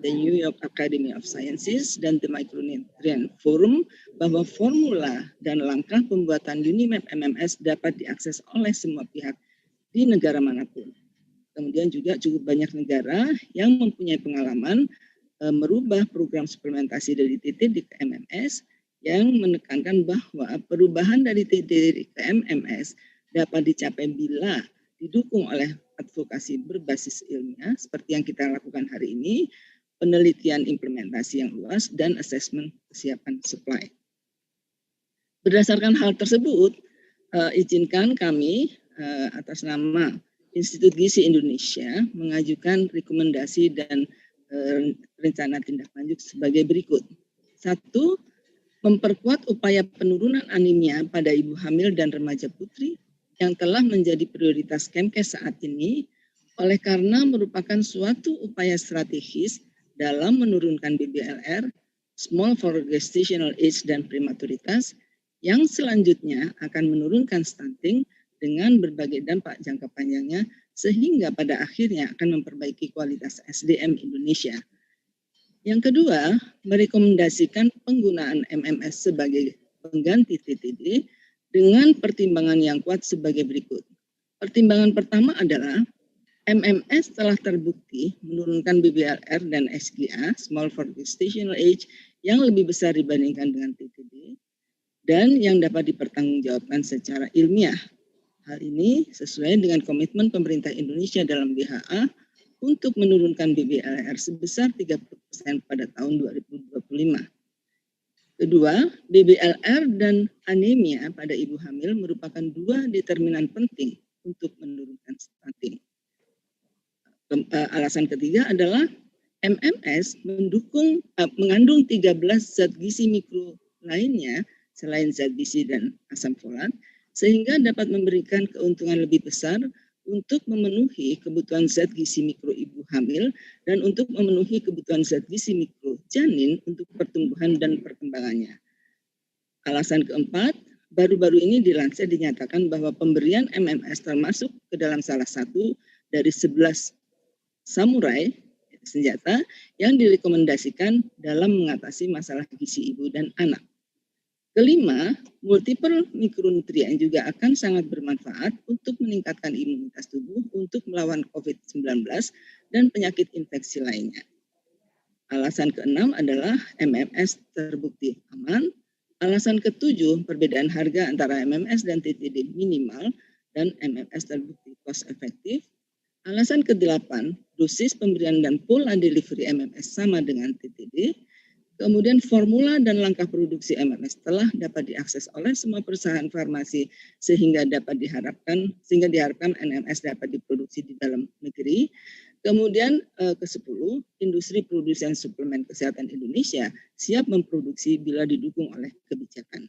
Speaker 11: the New York Academy of Sciences, dan the Micronutrient Forum bahwa formula dan langkah pembuatan UNIMAP MMS dapat diakses oleh semua pihak di negara manapun. Kemudian juga cukup banyak negara yang mempunyai pengalaman merubah program suplementasi dari TTD ke MMS yang menekankan bahwa perubahan dari TTD ke MMS dapat dicapai bila didukung oleh advokasi berbasis ilmiah seperti yang kita lakukan hari ini, penelitian implementasi yang luas, dan asesmen kesiapan supply. Berdasarkan hal tersebut, izinkan kami atas nama Institut Gizi Indonesia mengajukan rekomendasi dan rencana tindak lanjut sebagai berikut. 1. Memperkuat upaya penurunan anemia pada ibu hamil dan remaja putri yang telah menjadi prioritas Kemkes saat ini oleh karena merupakan suatu upaya strategis dalam menurunkan BBLR, small for gestational age dan prematuritas yang selanjutnya akan menurunkan stunting dengan berbagai dampak jangka panjangnya sehingga pada akhirnya akan memperbaiki kualitas SDM Indonesia. Yang kedua, merekomendasikan penggunaan MMS sebagai pengganti TTD dengan pertimbangan yang kuat sebagai berikut. Pertimbangan pertama adalah MMS telah terbukti menurunkan BBLR dan SGA, small for gestational age, yang lebih besar dibandingkan dengan TTD dan yang dapat dipertanggungjawabkan secara ilmiah. Hal ini sesuai dengan komitmen pemerintah Indonesia dalam WHA untuk menurunkan BBLR sebesar 30% pada tahun 2025. Kedua, BBLR dan anemia pada ibu hamil merupakan dua determinan penting untuk menurunkan stunting. Alasan ketiga adalah MMS mengandung 13 zat gizi mikro lainnya selain zat gizi dan asam folat, sehingga dapat memberikan keuntungan lebih besar untuk memenuhi kebutuhan zat gizi mikro ibu hamil dan untuk memenuhi kebutuhan zat gizi mikro janin untuk pertumbuhan dan perkembangannya. Alasan keempat, baru-baru ini dilansir dinyatakan bahwa pemberian MMS termasuk ke dalam salah satu dari 11 samurai senjata yang direkomendasikan dalam mengatasi masalah gizi ibu dan anak. Kelima, multiple mikronutrien juga akan sangat bermanfaat untuk meningkatkan imunitas tubuh untuk melawan COVID-19 dan penyakit infeksi lainnya. Alasan keenam adalah MMS terbukti aman. Alasan ketujuh, perbedaan harga antara MMS dan TTD minimal dan MMS terbukti cost efektif. Alasan kedelapan, dosis pemberian dan pola delivery MMS sama dengan TTD. Kemudian formula dan langkah produksi MMS telah dapat diakses oleh semua perusahaan farmasi sehingga diharapkan MMS dapat diproduksi di dalam negeri. Kemudian ke-10, industri produsen suplemen kesehatan Indonesia siap memproduksi bila didukung oleh kebijakan.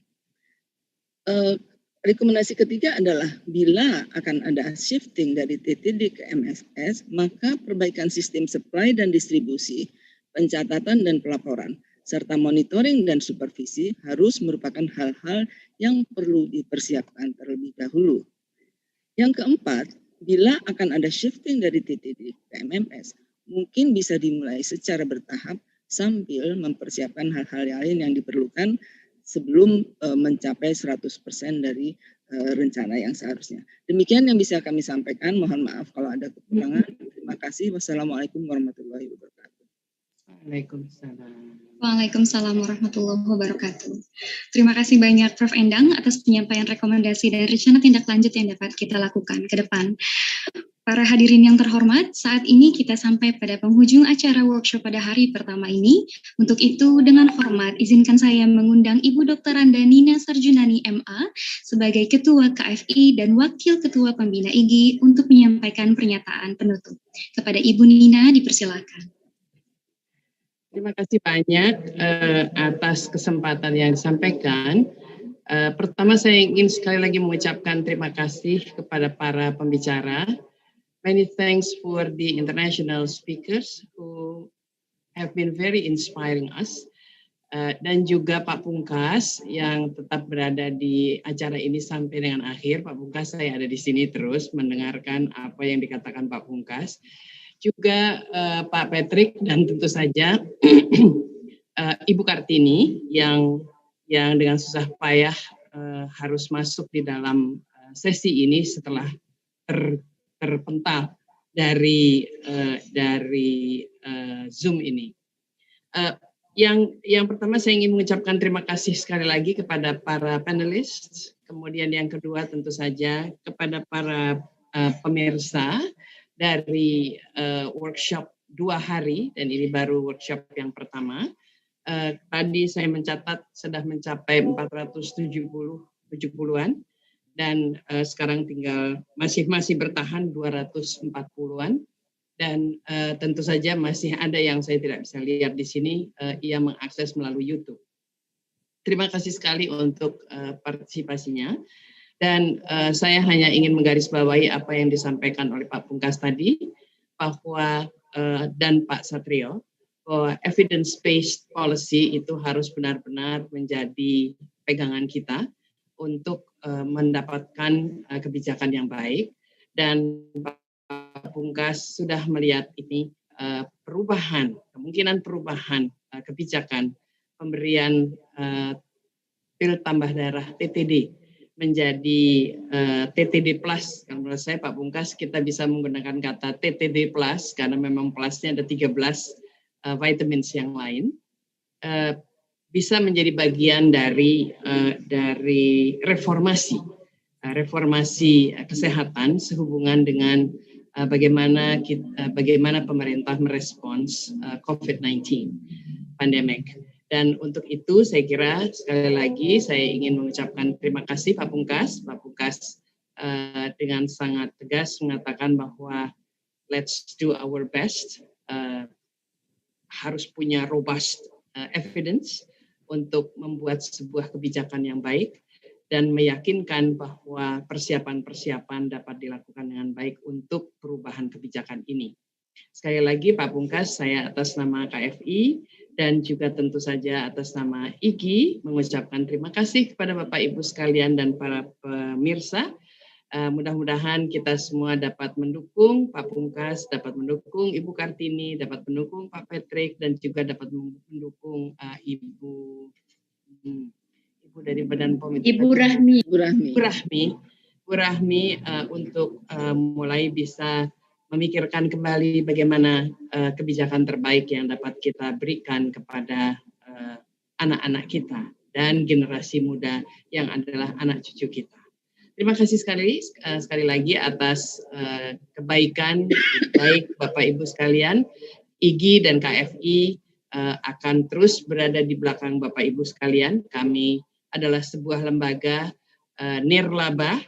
Speaker 11: Rekomendasi ketiga adalah bila akan ada shifting dari TTD ke MSS, maka perbaikan sistem supply dan distribusi, pencatatan dan pelaporan, serta monitoring dan supervisi harus merupakan hal-hal yang perlu dipersiapkan terlebih dahulu. Yang keempat, bila akan ada shifting dari TTD ke MMS, mungkin bisa dimulai secara bertahap sambil mempersiapkan hal-hal lain yang diperlukan sebelum mencapai 100% dari rencana yang seharusnya. Demikian yang bisa kami sampaikan. Mohon maaf kalau ada kekurangan. Terima kasih. Wassalamualaikum warahmatullahi wabarakatuh.
Speaker 1: Waalaikumsalam warahmatullahi wabarakatuh. Terima kasih banyak Prof. Endang atas penyampaian rekomendasi dan rencana tindak lanjut yang dapat kita lakukan ke depan. Para hadirin yang terhormat, saat ini kita sampai pada penghujung acara workshop pada hari pertama ini. Untuk itu, dengan hormat, izinkan saya mengundang Ibu Dr. Anda Nina Sarjunani MA sebagai Ketua KFI dan Wakil Ketua Pembina IGI untuk menyampaikan pernyataan penutup. Kepada Ibu Nina, dipersilakan.
Speaker 5: Terima kasih banyak atas kesempatan yang disampaikan. Pertama, saya ingin sekali lagi mengucapkan terima kasih kepada para pembicara. Many thanks for the international speakers who have been very inspiring us. Dan juga Pak Pungkas yang tetap berada di acara ini sampai dengan akhir. Pak Pungkas, saya ada di sini terus mendengarkan apa yang dikatakan Pak Pungkas. Juga Pak Patrick dan tentu saja Ibu Kartini yang dengan susah payah harus masuk di dalam sesi ini setelah terpental dari Zoom ini. Yang pertama saya ingin mengucapkan terima kasih sekali lagi kepada para panelis. Kemudian yang kedua tentu saja kepada para pemirsa dari workshop 2 hari, dan ini baru workshop yang pertama. Tadi saya mencatat sudah mencapai 470-an, dan sekarang tinggal masih bertahan 240-an, dan tentu saja masih ada yang saya tidak bisa lihat di sini, ia mengakses melalui YouTube. Terima kasih sekali untuk partisipasinya. Dan saya hanya ingin menggarisbawahi apa yang disampaikan oleh Pak Pungkas tadi, bahwa dan Pak Satrio, bahwa evidence-based policy itu harus benar-benar menjadi pegangan kita untuk mendapatkan kebijakan yang baik. Dan Pak Pungkas sudah melihat ini kemungkinan perubahan kebijakan pemberian pil tambah darah TTD menjadi TTD plus. Kalau menurut saya Pak Pungkas, kita bisa menggunakan kata TTD plus karena memang plusnya ada 13 vitamins yang lain, bisa menjadi bagian dari reformasi reformasi kesehatan sehubungan dengan bagaimana pemerintah merespons COVID-19 pandemic. Dan untuk itu saya kira sekali lagi saya ingin mengucapkan terima kasih Pak Pungkas. Pak Pungkas dengan sangat tegas mengatakan bahwa let's do our best, harus punya robust evidence untuk membuat sebuah kebijakan yang baik dan meyakinkan bahwa persiapan-persiapan dapat dilakukan dengan baik untuk perubahan kebijakan ini. Sekali lagi Pak Pungkas, saya atas nama KFI dan juga tentu saja atas nama IGI mengucapkan terima kasih kepada Bapak Ibu sekalian dan para pemirsa. Mudah-mudahan kita semua dapat mendukung Pak Pungkas, dapat mendukung Ibu Kartini, dapat mendukung Pak Patrick, dan juga dapat mendukung Ibu dari Badan POM.
Speaker 15: Ibu Rahmi.
Speaker 5: Bu Rahmi untuk mulai bisa memikirkan kembali bagaimana kebijakan terbaik yang dapat kita berikan kepada anak-anak kita dan generasi muda yang adalah anak cucu kita. Terima kasih sekali lagi atas kebaikan baik Bapak Ibu sekalian. IGI dan KFI akan terus berada di belakang Bapak Ibu sekalian. Kami adalah sebuah lembaga nirlaba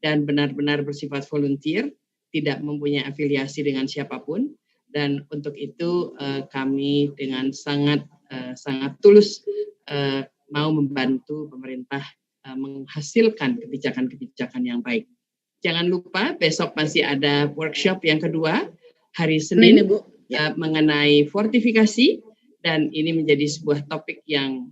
Speaker 5: dan benar-benar bersifat volunteer, tidak mempunyai afiliasi dengan siapapun. Dan untuk itu kami dengan sangat tulus mau membantu pemerintah menghasilkan kebijakan-kebijakan yang baik. Jangan lupa besok masih ada workshop yang kedua hari Senin mengenai fortifikasi, dan ini menjadi sebuah topik yang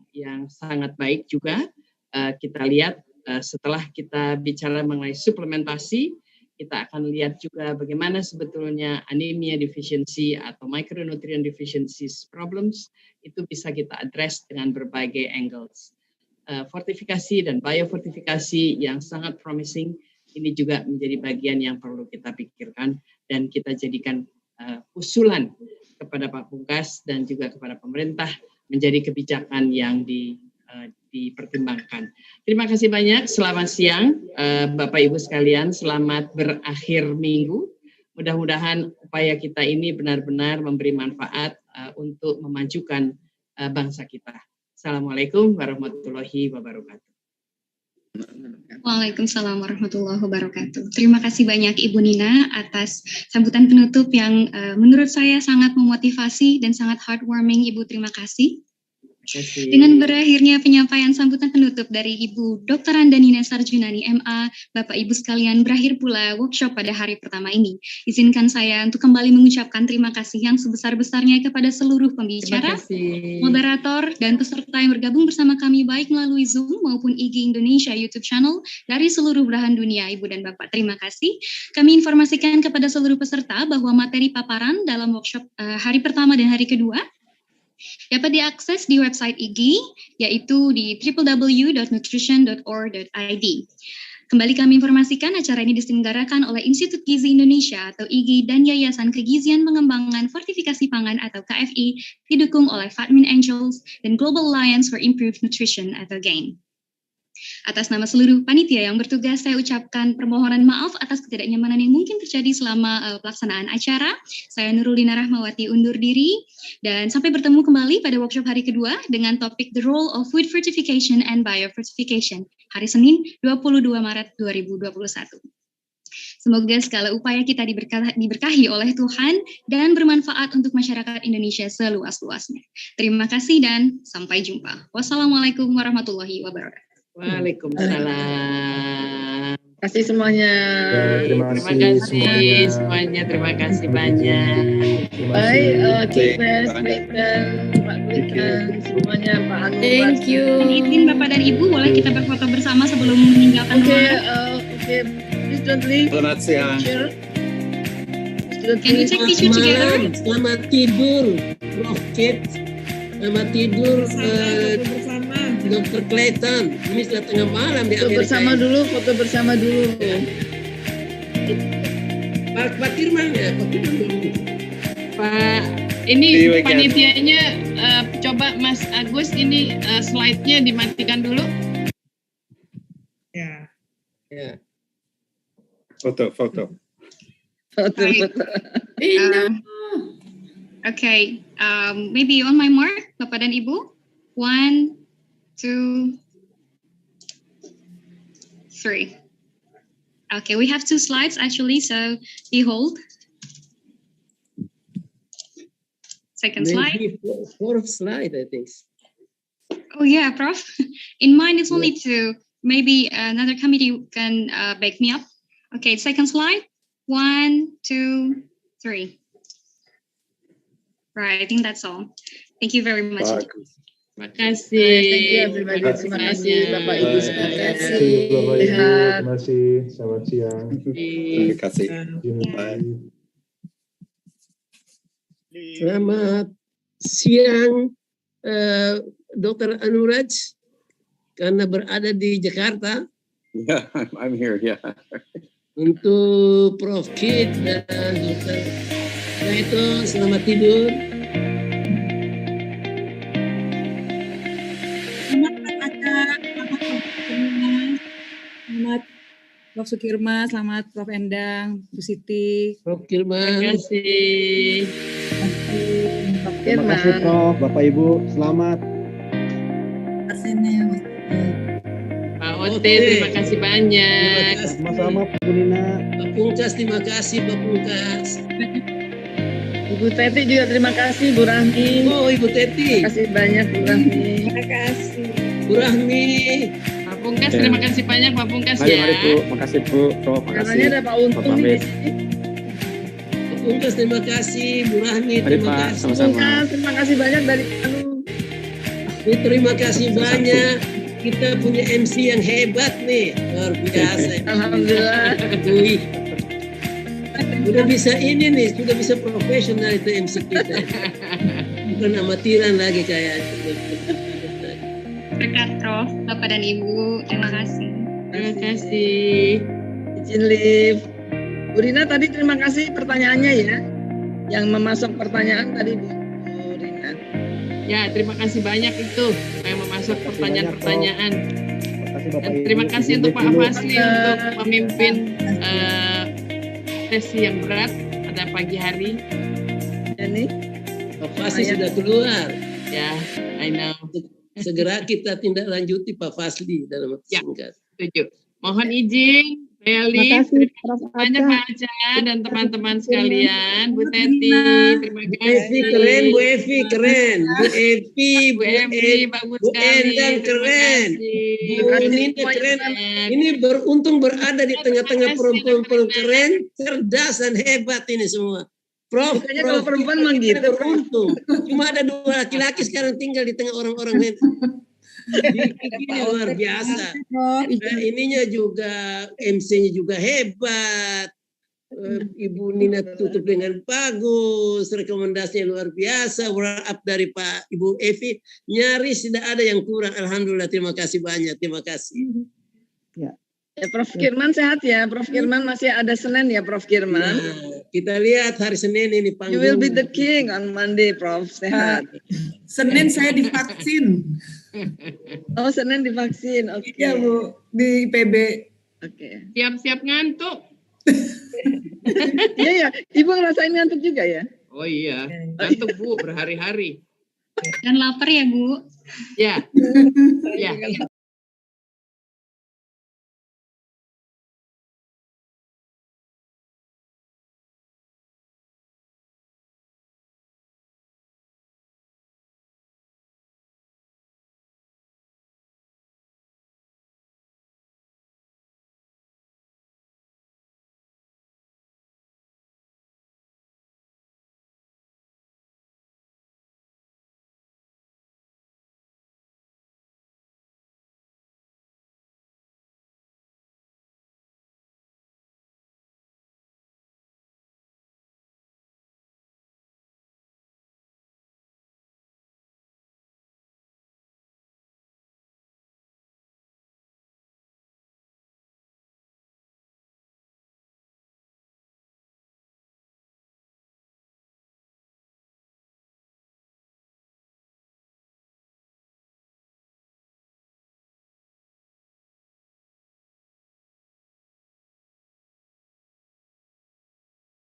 Speaker 5: sangat baik juga. Kita lihat setelah kita bicara mengenai suplementasi, kita akan lihat juga bagaimana sebetulnya anemia deficiency atau micronutrient deficiencies problems itu bisa kita address dengan berbagai angles. Fortifikasi dan biofortifikasi yang sangat promising ini juga menjadi bagian yang perlu kita pikirkan dan kita jadikan usulan kepada Pak Pungkas dan juga kepada pemerintah menjadi kebijakan yang dipertimbangkan. Terima kasih banyak. Selamat siang Bapak Ibu sekalian. Selamat berakhir minggu. Mudah-mudahan upaya kita ini benar-benar memberi manfaat untuk memajukan bangsa kita. Assalamualaikum warahmatullahi wabarakatuh.
Speaker 1: Waalaikumsalam warahmatullahi wabarakatuh. Terima kasih banyak Ibu Nina atas sambutan penutup yang menurut saya sangat memotivasi dan sangat heartwarming. Ibu, terima kasih. Dengan berakhirnya penyampaian sambutan penutup dari Ibu Dr. Andanina Sarjunani MA, Bapak Ibu sekalian, berakhir pula workshop pada hari pertama ini. Izinkan saya untuk kembali mengucapkan terima kasih yang sebesar-besarnya kepada seluruh pembicara, moderator, dan peserta yang bergabung bersama kami baik melalui Zoom maupun IG Indonesia YouTube channel dari seluruh belahan dunia. Ibu dan Bapak, terima kasih. Kami informasikan kepada seluruh peserta bahwa materi paparan dalam workshop hari pertama dan hari kedua dapat diakses di website IGI, yaitu di www.nutrition.org.id. Kembali kami informasikan acara ini diselenggarakan oleh Institut Gizi Indonesia atau IGI dan Yayasan Kegizian Pengembangan Fortifikasi Pangan atau KFI, didukung oleh Vitamin Angels dan Global Alliance for Improved Nutrition atau GAIN. Atas nama seluruh panitia yang bertugas, saya ucapkan permohonan maaf atas ketidaknyamanan yang mungkin terjadi selama pelaksanaan acara. Saya Nurulina Rahmawati undur diri, dan sampai bertemu kembali pada workshop hari kedua dengan topik The Role of Food Fortification and Biofortification, hari Senin 22 Maret 2021. Semoga segala upaya kita diberkahi oleh Tuhan dan bermanfaat untuk masyarakat Indonesia seluas-luasnya. Terima kasih dan sampai jumpa. Wassalamualaikum warahmatullahi wabarakatuh.
Speaker 5: Waalaikumsalam.
Speaker 11: Terima kasih semuanya.
Speaker 18: Terima kasih
Speaker 5: semuanya. Terima kasih banyak.
Speaker 11: Baik, Kipres, Pak Kwitan, semuanya, Pak Anu.
Speaker 15: Thank you.
Speaker 1: Izin Bapak dan Ibu, boleh kita berfoto bersama sebelum meninggalkan ruangan?
Speaker 11: Oke. Please don't leave.
Speaker 3: Selamat siang.
Speaker 1: Can we take picture together?
Speaker 3: Selamat tidur, Prof. Kit. Selamat tidur, Dr. Clayton. Ini sudah tengah malam di Amerika.
Speaker 11: Foto bersama dulu.
Speaker 3: Pak Firman ya, Pak Firman dulu.
Speaker 5: Pak, ini panitianya coba Mas Agus ini slide-nya dimatikan dulu.
Speaker 19: Ya.
Speaker 2: Foto.
Speaker 1: Okay, maybe on my mark, Bapak dan Ibu. 1, 2, 3. Okay, we have 2 slides actually, so behold. Second slide.
Speaker 3: Maybe fourth slide, I think.
Speaker 1: Oh yeah, Prof. In mine, it's only 2. Maybe another committee can back me up. Okay, second slide. 1, 2, 3. Right, I think that's all. Thank you very much.
Speaker 5: Terima kasih.
Speaker 7: Thank you everybody. Terima kasih Bapak Ibu. Terima kasih.
Speaker 18: Bapak Ibu. Terima kasih. Selamat siang.
Speaker 2: Terima kasih.
Speaker 3: Selamat siang, Dr. Anuraj, karena berada di Jakarta.
Speaker 10: Yeah, I'm here. Yeah.
Speaker 3: Untuk Prof. Kit dan Dr. Naito, selamat tidur.
Speaker 9: Selamat Prof. Sukirma, selamat Prof. Endang, Bu Siti.
Speaker 3: Prof. Kirman.
Speaker 5: Terima kasih.
Speaker 20: Terima kasih Prof. Bapak Ibu, selamat.
Speaker 5: Pak Ote, terima kasih banyak.
Speaker 20: Sama-sama Bu Nina.
Speaker 3: Pak Pungkas, terima kasih Pak Pungkas.
Speaker 7: Ibu Teti juga terima kasih, Bu Rahmi.
Speaker 3: Oh, Ibu Teti.
Speaker 7: Terima kasih banyak, Bu Rahmi.
Speaker 9: Terima kasih.
Speaker 3: Bu Rahmi.
Speaker 5: Pak Pungkas, terima kasih banyak Pak Pungkas
Speaker 16: Mari,
Speaker 5: ya.
Speaker 16: mari Bu, makasih Bu, Prof, makasih.
Speaker 7: Namanya ada Pak Untung
Speaker 16: Pak
Speaker 7: di
Speaker 16: Pamit.
Speaker 7: sini.
Speaker 3: Pak Pungkas, terima kasih. Bu Rahmi,
Speaker 16: Mari
Speaker 3: terima
Speaker 16: Pak,
Speaker 3: kasih.
Speaker 16: sama-sama.
Speaker 7: Pungkas, terima kasih banyak dari Anu.
Speaker 3: Terima kasih banyak. Kita punya MC yang hebat nih, luar biasa.
Speaker 7: Alhamdulillah.
Speaker 3: Wih. Sudah bisa ini nih, sudah bisa profesional itu MC kita. Bukan amatiran lagi kayak.
Speaker 1: Berkat Prof, Bapak dan Ibu, terima kasih.
Speaker 5: Terima kasih.
Speaker 7: Izin live. Bu Rina tadi terima kasih pertanyaannya ya. Yang memasuk pertanyaan tadi Bu Rina.
Speaker 5: Ya, terima kasih banyak itu yang memasuk pertanyaan-pertanyaan. Dan terima kasih untuk Pak Fasli untuk memimpin sesi yang berat pada pagi hari.
Speaker 7: Ini
Speaker 3: Pak Fasli sudah keluar.
Speaker 5: Ya, I know.
Speaker 3: Segera kita tindak lanjuti Pak Fasli dalam waktu singkat.
Speaker 5: Setuju. Mohon izin, Beli, terima kasih banyak Pak Aca dan teman-teman sekalian. Bu Teti, terima kasih.
Speaker 3: Evi keren, Bu Evi keren. Bu Evi,
Speaker 5: Bu Evi, bagus
Speaker 3: Bu
Speaker 5: sekali.
Speaker 3: Endang keren. Bu Nina keren. Ini beruntung berada di tengah-tengah perempuan-perempuan keren, cerdas dan hebat ini semua. Prof,
Speaker 7: Biasanya kalau perempuan mah gitu.
Speaker 3: Beruntung. Cuma ada 2 laki-laki sekarang tinggal di tengah orang-orang hebat. Ini luar biasa. Ininya juga, MC-nya juga hebat. Ibu Nina tutup dengan bagus, rekomendasinya luar biasa. Wrap up dari Pak Ibu Evi, nyaris tidak ada yang kurang. Alhamdulillah, terima kasih banyak. Terima kasih.
Speaker 7: Ya, Prof. Kirman sehat ya. Prof. Kirman masih ada Senin ya, Prof. Kirman.
Speaker 3: Nah, kita lihat hari Senin ini panggung.
Speaker 7: You will be the king on Monday, Prof. Sehat.
Speaker 21: Senin saya divaksin.
Speaker 7: Oh, Senin divaksin. Oke.
Speaker 21: Iya Bu, di PB.
Speaker 7: Oke.
Speaker 5: Siap-siap ngantuk.
Speaker 7: Iya ya, Ibu ngerasain ngantuk juga ya?
Speaker 5: Oh iya, ngantuk Bu berhari-hari.
Speaker 1: Dan lapar ya Bu.
Speaker 5: Ya. Ya.